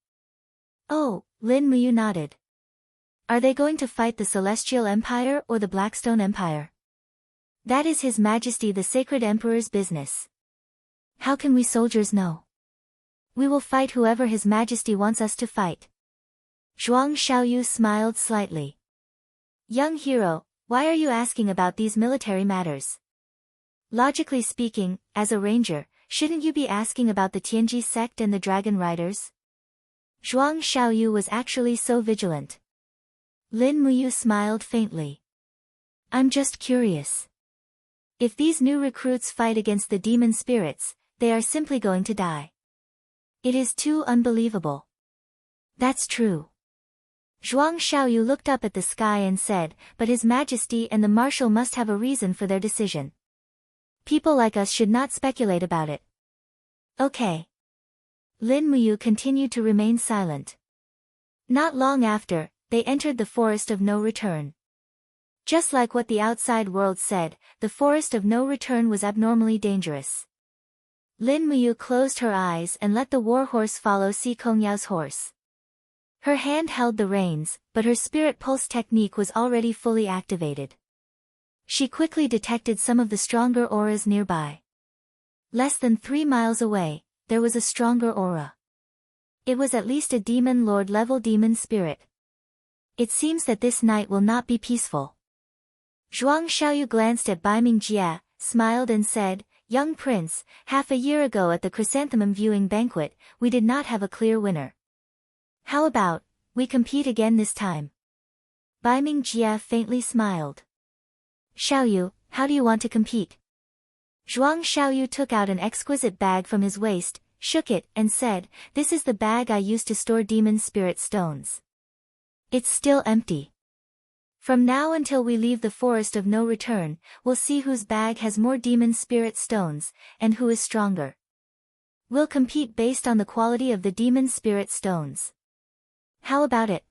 Speaker 1: "Oh," Lin Muyu nodded. "Are they going to fight the Celestial Empire or the Blackstone Empire?" "That is His Majesty the Sacred Emperor's business. How can we soldiers know? We will fight whoever His Majesty wants us to fight." Zhuang Xiaoyu smiled slightly. "Young hero, why are you asking about these military matters? Logically speaking, as a ranger, shouldn't you be asking about the Tianji sect and the Dragon Riders?" Zhuang Xiaoyu was actually so vigilant. Lin Muyu smiled faintly. "I'm just curious. If these new recruits fight against the demon spirits, they are simply going to die. It is too unbelievable." "That's true." Zhuang Xiaoyu looked up at the sky and said, "But His Majesty and the Marshal must have a reason for their decision. People like us should not speculate about it." "Okay." Lin Muyu continued to remain silent. Not long after, they entered the Forest of No Return. Just like what the outside world said, the Forest of No Return was abnormally dangerous. Lin Muyu closed her eyes and let the warhorse follow Si Kongyao's horse. Her hand held the reins, but her spirit pulse technique was already fully activated. She quickly detected some of the stronger auras nearby. Less than 3 miles away, there was a stronger aura. It was at least a demon lord level demon spirit. It seems that this night will not be peaceful. Zhuang Xiaoyu glanced at Baiming Jia, smiled and said, "Young prince, half a year ago at the chrysanthemum viewing banquet, we did not have a clear winner. How about, we compete again this time?" Baiming Jia faintly smiled. "Xiaoyu, how do you want to compete?" Zhuang Xiaoyu took out an exquisite bag from his waist, shook it, and said, "This is the bag I used to store demon spirit stones. It's still empty. From now until we leave the Forest of No Return, we'll see whose bag has more demon spirit stones, and who is stronger. We'll compete based on the quality of the demon spirit stones. How about it?"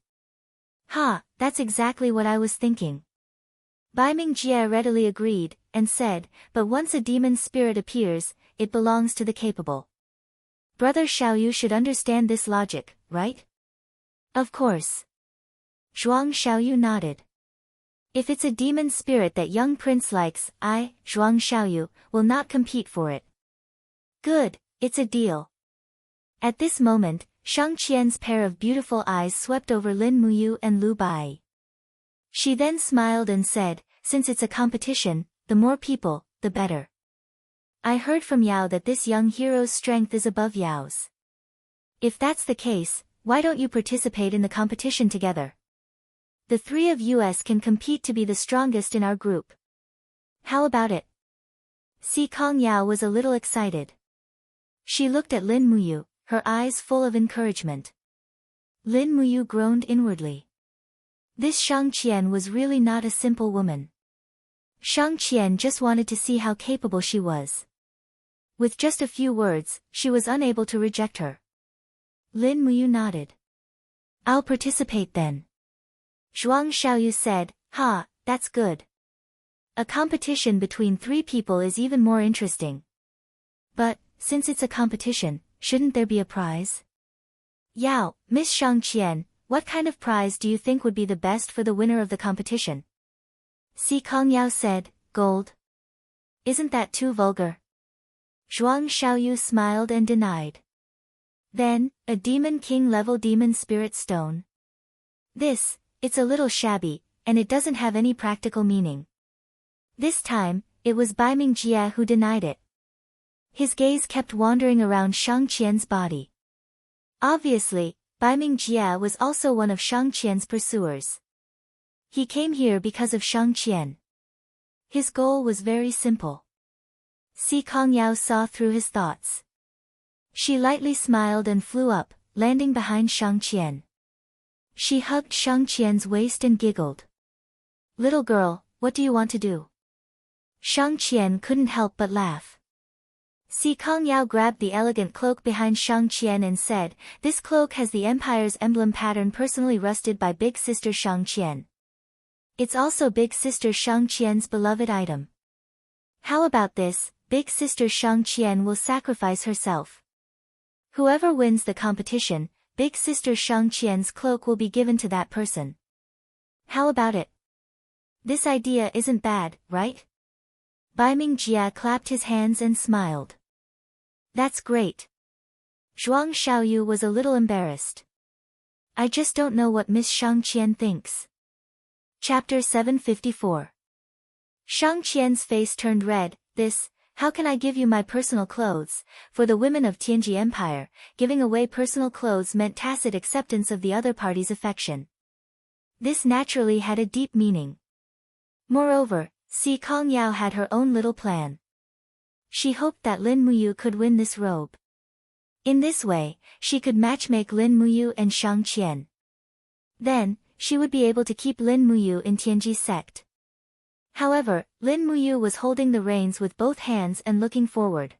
Speaker 1: "Ha, that's exactly what I was thinking." Baiming Jia readily agreed, and said, "But once a demon spirit appears, it belongs to the capable. Brother Xiaoyu should understand this logic, right?" "Of course." Zhuang Xiaoyu nodded. "If it's a demon spirit that young prince likes, I, Zhuang Xiaoyu, will not compete for it." "Good, it's a deal." At this moment, Shang Qian's pair of beautiful eyes swept over Lin Muyu and Lu Bai. She then smiled and said, "Since it's a competition, the more people, the better. I heard from Yao that this young hero's strength is above Yao's. If that's the case, why don't you participate in the competition together? The 3 of us can compete to be the strongest in our group. How about it?" Si Kongyao was a little excited. She looked at Lin Muyu, her eyes full of encouragement. Lin Muyu groaned inwardly. This Shang Qian was really not a simple woman. Shang Qian just wanted to see how capable she was. With just a few words, she was unable to reject her. Lin Muyu nodded. I'll participate then. Zhuang Xiaoyu said, Ha, that's good. A competition between 3 people is even more interesting. But, since it's a competition, shouldn't there be a prize? Yao, Miss Shang Qian, what kind of prize do you think would be the best for the winner of the competition? Si Kong Yao said, Gold. Isn't that too vulgar? Zhuang Xiaoyu smiled and denied. Then, a Demon King level Demon Spirit Stone. It's a little shabby, and it doesn't have any practical meaning. This time, it was Baiming Jia who denied it. His gaze kept wandering around Shang Qian's body. Obviously, Baiming Jia was also one of Shang Qian's pursuers. He came here because of Shang Qian. His goal was very simple. Si Kong Yao saw through his thoughts. She lightly smiled and flew up, landing behind Shang Qian. She hugged Shang Qian's waist and giggled. Little girl, what do you want to do? Shang Qian couldn't help but laugh. Si Kong Yao grabbed the elegant cloak behind Shang Qian and said, This cloak has the Empire's emblem pattern personally rusted by Big Sister Shang Qian. It's also Big Sister Shang Qian's beloved item. How about this, Big Sister Shang Qian will sacrifice herself. Whoever wins the competition, Big Sister Shang Qian's cloak will be given to that person. How about it? This idea isn't bad, right? Baiming Jia clapped his hands and smiled. That's great. Zhuang Xiaoyu was a little embarrassed. I just don't know what Miss Shang Qian thinks. Chapter 754. Shang Qian's face turned red. How can I give you my personal clothes? For the women of Tianji Empire, giving away personal clothes meant tacit acceptance of the other party's affection. This naturally had a deep meaning. Moreover, Si Kong Yao had her own little plan. She hoped that Lin Muyu could win this robe. In this way, she could matchmake Lin Muyu and Shang Qian. Then, she would be able to keep Lin Muyu in Tianji's sect. However, Lin Muyu was holding the reins with both hands and looking forward.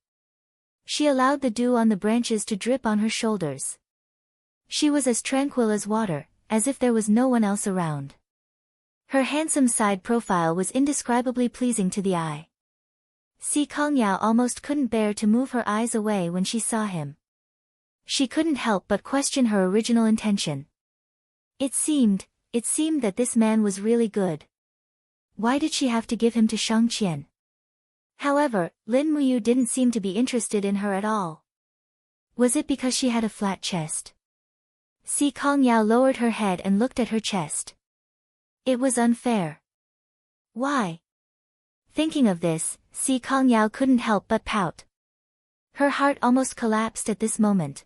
Speaker 1: She allowed the dew on the branches to drip on her shoulders. She was as tranquil as water, as if there was no one else around. Her handsome side profile was indescribably pleasing to the eye. Si Kong Yao almost couldn't bear to move her eyes away when she saw him. She couldn't help but question her original intention. It seemed that this man was really good. Why did she have to give him to Shang Qian? However, Lin Muyu didn't seem to be interested in her at all. Was it because she had a flat chest? Si Kong Yao lowered her head and looked at her chest. It was unfair. Why? Thinking of this, Si Kong Yao couldn't help but pout. Her heart almost collapsed at this moment.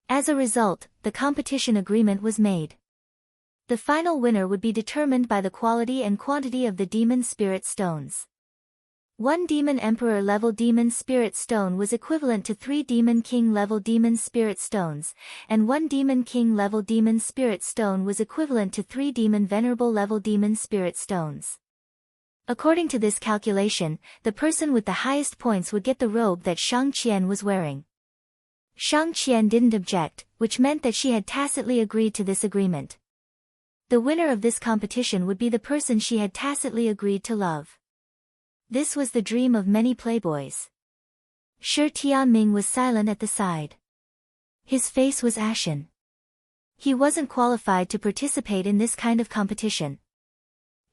Speaker 1: As a result, the competition agreement was made. The final winner would be determined by the quality and quantity of the Demon Spirit Stones. 1 Demon Emperor level Demon Spirit Stone was equivalent to 3 Demon King level Demon Spirit Stones, and 1 Demon King level Demon Spirit Stone was equivalent to 3 Demon Venerable level Demon Spirit Stones. According to this calculation, the person with the highest points would get the robe that Shang Qian was wearing. Shang Qian didn't object, which meant that she had tacitly agreed to this agreement. The winner of this competition would be the person she had tacitly agreed to love. This was the dream of many playboys. Shi Tianming was silent at the side. His face was ashen. He wasn't qualified to participate in this kind of competition.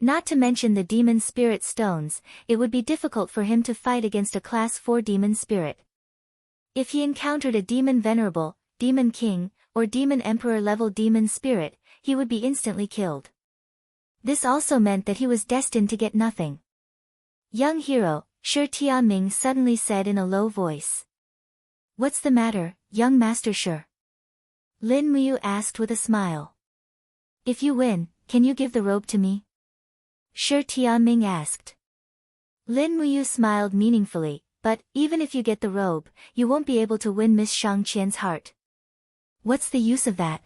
Speaker 1: Not to mention the Demon Spirit Stones, it would be difficult for him to fight against a Class 4 Demon Spirit. If he encountered a Demon Venerable, Demon King, or Demon Emperor level Demon Spirit, he would be instantly killed. This also meant that he was destined to get nothing. Young hero, Shi Tianming suddenly said in a low voice. What's the matter, young Master Shi? Lin Muyu asked with a smile. If you win, can you give the robe to me? Shi Tianming asked. Lin Muyu smiled meaningfully, but, even if you get the robe, you won't be able to win Miss Shang Qian's heart. What's the use of that?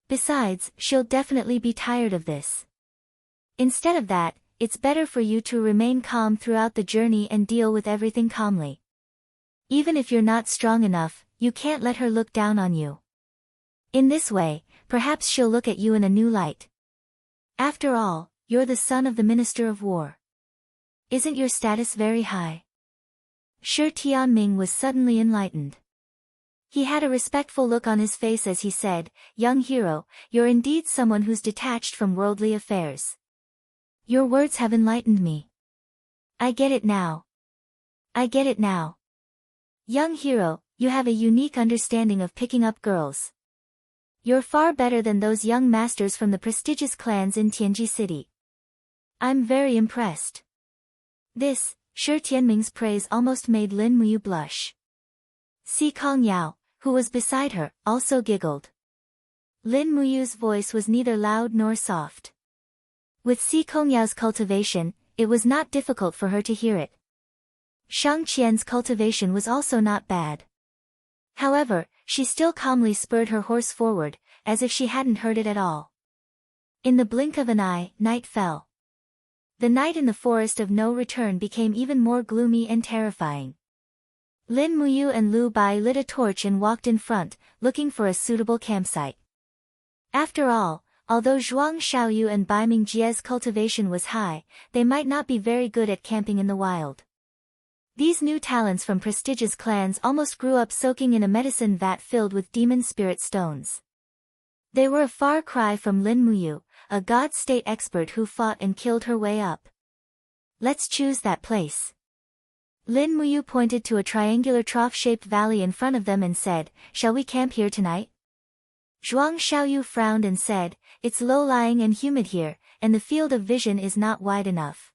Speaker 1: Besides, she'll definitely be tired of this. Instead of that, it's better for you to remain calm throughout the journey and deal with everything calmly. Even if you're not strong enough, you can't let her look down on you. In this way, perhaps she'll look at you in a new light. After all, you're the son of the Minister of War. Isn't your status very high? Shi Tianming was suddenly enlightened. He had a respectful look on his face as he said, "Young hero, you're indeed someone who's detached from worldly affairs. Your words have enlightened me. I get it now. I get it now. Young hero, you have a unique understanding of picking up girls. You're far better than those young masters from the prestigious clans in Tianji City. I'm very impressed." This, Shi Tianming's praise almost made Lin Muyu blush. Si Kongyao, who was beside her, also giggled. Lin Muyu's voice was neither loud nor soft. With Si Kongyao's cultivation, it was not difficult for her to hear it. Shang Qian's cultivation was also not bad. However, she still calmly spurred her horse forward, as if she hadn't heard it at all. In the blink of an eye, night fell. The night in the forest of no return became even more gloomy and terrifying. Lin Muyu and Lu Bai lit a torch and walked in front, looking for a suitable campsite. After all, although Zhuang Xiaoyu and Bai Mingjie's cultivation was high, they might not be very good at camping in the wild. These new talents from prestigious clans almost grew up soaking in a medicine vat filled with demon spirit stones. They were a far cry from Lin Muyu, a god state expert who fought and killed her way up. "Let's choose that place." Lin Muyu pointed to a triangular trough-shaped valley in front of them and said, "Shall we camp here tonight?" Zhuang Xiaoyu frowned and said, "It's low-lying and humid here, and the field of vision is not wide enough.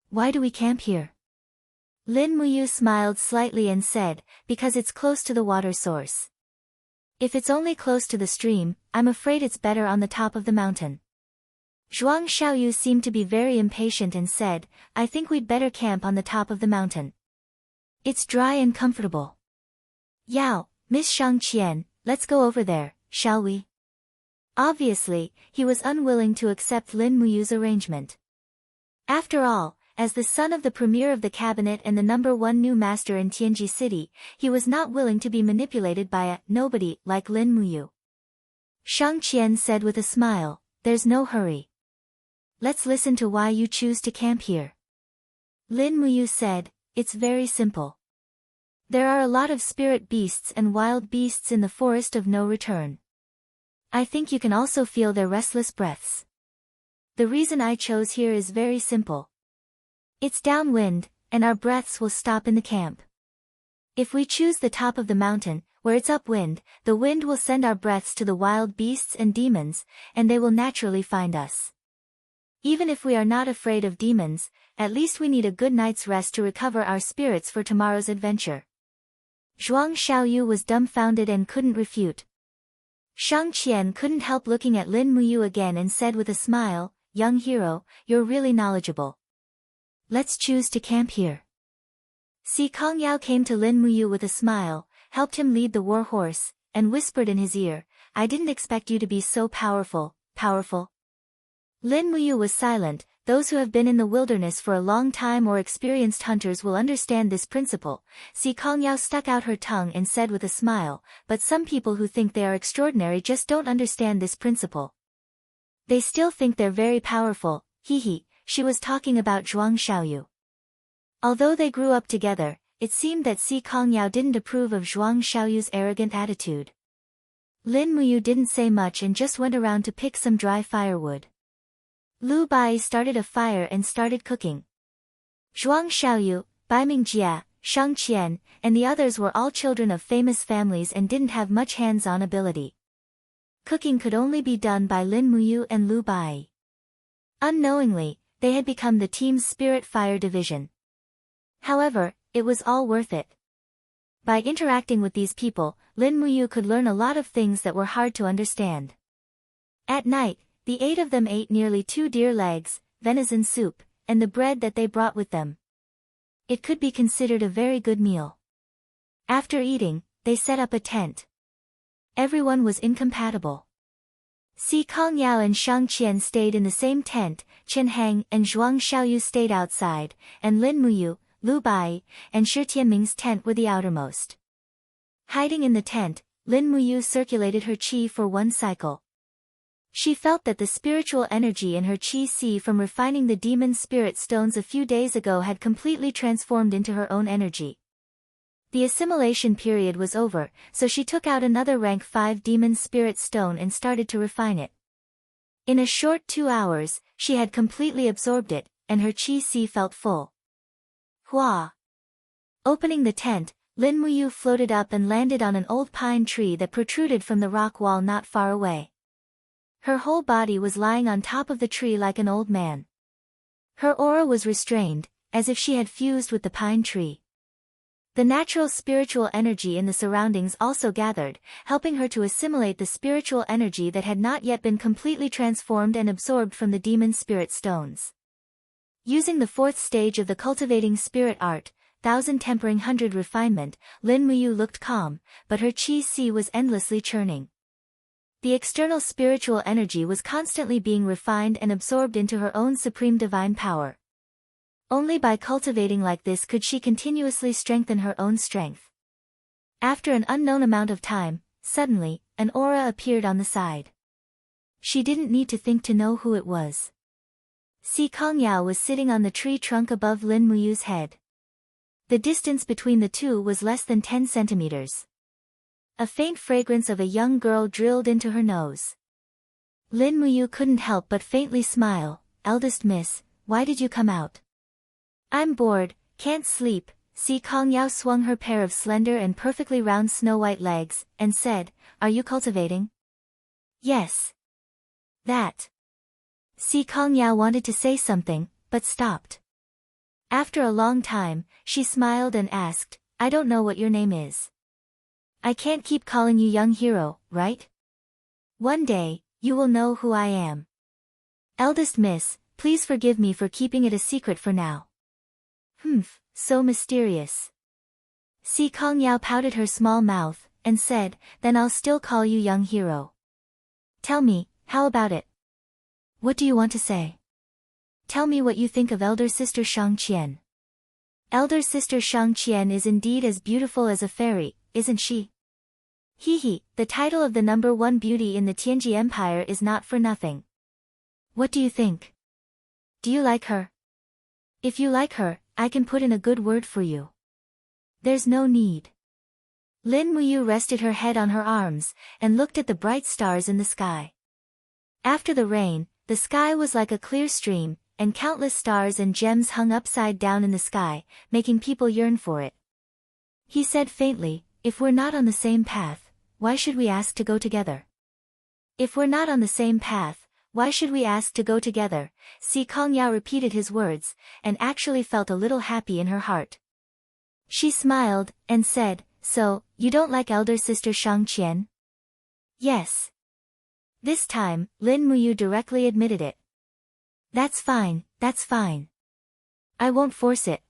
Speaker 1: Why do we camp here?" Lin Muyu smiled slightly and said, "Because it's close to the water source. If it's only close to the stream, I'm afraid it's better on the top of the mountain." Zhuang Xiaoyu seemed to be very impatient and said, "I think we'd better camp on the top of the mountain. It's dry and comfortable." "Yao, Miss Shang Qian, let's go over there, shall we?" Obviously, he was unwilling to accept Lin Muyu's arrangement. After all, as the son of the premier of the cabinet and the #1 new master in Tianji City, he was not willing to be manipulated by a nobody like Lin Muyu. Shang Qian said with a smile, "There's no hurry. Let's listen to why you choose to camp here." Lin Muyu said, "It's very simple. There are a lot of spirit beasts and wild beasts in the forest of no return. I think you can also feel their restless breaths. The reason I chose here is very simple. It's downwind, and our breaths will stop in the camp. If we choose the top of the mountain, where it's upwind, the wind will send our breaths to the wild beasts and demons, and they will naturally find us. Even if we are not afraid of demons, at least we need a good night's rest to recover our spirits for tomorrow's adventure." Zhuang Xiaoyu was dumbfounded and couldn't refute. Shang Qian couldn't help looking at Lin Muyu again and said with a smile, "Young hero, you're really knowledgeable. Let's choose to camp here." Si Kongyao came to Lin Muyu with a smile, helped him lead the war horse, and whispered in his ear, "I didn't expect you to be so powerful." Lin Muyu was silent. Those who have been in the wilderness for a long time or experienced hunters will understand this principle. Si Kongyao stuck out her tongue and said with a smile, "But some people who think they are extraordinary just don't understand this principle. They still think they're very powerful." She was talking about Zhuang Xiaoyu. Although they grew up together, it seemed that Si Kongyao didn't approve of Zhuang Xiaoyu's arrogant attitude. Lin Muyu didn't say much and just went around to pick some dry firewood. Lu Bai started a fire and started cooking. Zhuang Xiaoyu, Bai Mingjie, Shang Qian, and the others were all children of famous families and didn't have much hands-on ability. Cooking could only be done by Lin Muyu and Lu Bai. Unknowingly, they had become the team's spirit fire division. However, it was all worth it. By interacting with these people, Lin Muyu could learn a lot of things that were hard to understand. At night, the 8 of them ate nearly 2 deer legs, venison soup, and the bread that they brought with them. It could be considered a very good meal. After eating, they set up a tent. Everyone was incompatible. Si Kongyao and Shang Qian stayed in the same tent, Chen Hang and Zhuang Xiaoyu stayed outside, and Lin Muyu, Lu Bai, and Shi Tianming's tent were the outermost. Hiding in the tent, Lin Muyu circulated her qi for one cycle. She felt that the spiritual energy in her qi si from refining the demon spirit stones a few days ago had completely transformed into her own energy. The assimilation period was over, so she took out another rank 5 demon spirit stone and started to refine it. In a short 2 hours, she had completely absorbed it, and her qi si felt full. Hua! Opening the tent, Lin Muyu floated up and landed on an old pine tree that protruded from the rock wall not far away. Her whole body was lying on top of the tree like an old man. Her aura was restrained, as if she had fused with the pine tree. The natural spiritual energy in the surroundings also gathered, helping her to assimilate the spiritual energy that had not yet been completely transformed and absorbed from the demon spirit stones. Using the 4th stage of the cultivating spirit art, 1000 tempering 100 refinement, Lin Muyu looked calm, but her qi si was endlessly churning. The external spiritual energy was constantly being refined and absorbed into her own supreme divine power. Only by cultivating like this could she continuously strengthen her own strength. After an unknown amount of time, suddenly, an aura appeared on the side. She didn't need to think to know who it was. Si Kongyao was sitting on the tree trunk above Lin Muyu's head. The distance between the two was less than 10 centimeters. A faint fragrance of a young girl drilled into her nose. Lin Muyu couldn't help but faintly smile. "Eldest miss, why did you come out?" "I'm bored, can't sleep." Si Kongyao swung her pair of slender and perfectly round snow-white legs, and said, "Are you cultivating?" "Yes." "That." Si Kongyao wanted to say something, but stopped. After a long time, she smiled and asked, "I don't know what your name is." "I can't keep calling you young hero, right? One day, you will know who I am." "Eldest miss, please forgive me for keeping it a secret for now." "Humph, so mysterious." Si Kongyao pouted her small mouth, and said, "Then I'll still call you young hero." "Tell me, how about it? What do you want to say? Tell me what you think of elder sister Shang Qian." "Elder sister Shang Qian is indeed as beautiful as a fairy, isn't she?" "Hee, the title of the #1 beauty in the Tianji Empire is not for nothing. What do you think? Do you like her? If you like her, I can put in a good word for you." "There's no need." Lin Muyu rested her head on her arms, and looked at the bright stars in the sky. After the rain, the sky was like a clear stream, and countless stars and gems hung upside down in the sky, making people yearn for it. He said faintly, "If we're not on the same path, why should we ask to go together?" "If we're not on the same path, why should we ask to go together?" Si Kongyao repeated his words, and actually felt a little happy in her heart. She smiled, and said, "So, you don't like elder sister Shang Qian?" "Yes." This time, Lin Muyu directly admitted it. That's fine. I won't force it."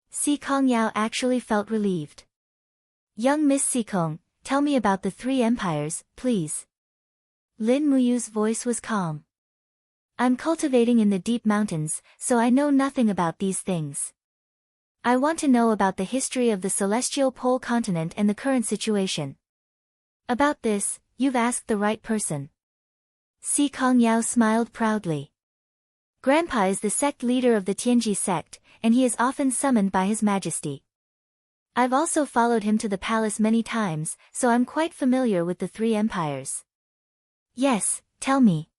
Speaker 1: Si Kongyao actually felt relieved. "Young Miss Si Kong, tell me about the 3 empires, please." Lin Muyu's voice was calm. "I'm cultivating in the deep mountains, so I know nothing about these things. I want to know about the history of the celestial pole continent and the current situation." "About this, you've asked the right person." Si Kongyao smiled proudly. "Grandpa is the sect leader of the Tianji sect, and he is often summoned by His Majesty. I've also followed him to the palace many times, so I'm quite familiar with the 3 empires." "Yes, tell me."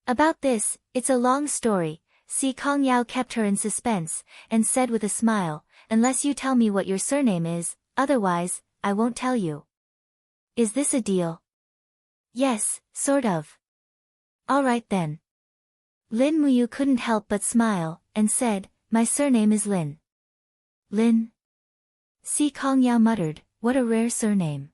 Speaker 1: "About this, it's a long story." Si Kongyao kept her in suspense, and said with a smile, "Unless you tell me what your surname is, otherwise, I won't tell you." "Is this a deal?" "Yes, sort of." "All right then." Lin Muyu couldn't help but smile, and said, "My surname is Lin." "Lin?" Si Kongyao muttered, "What a rare surname."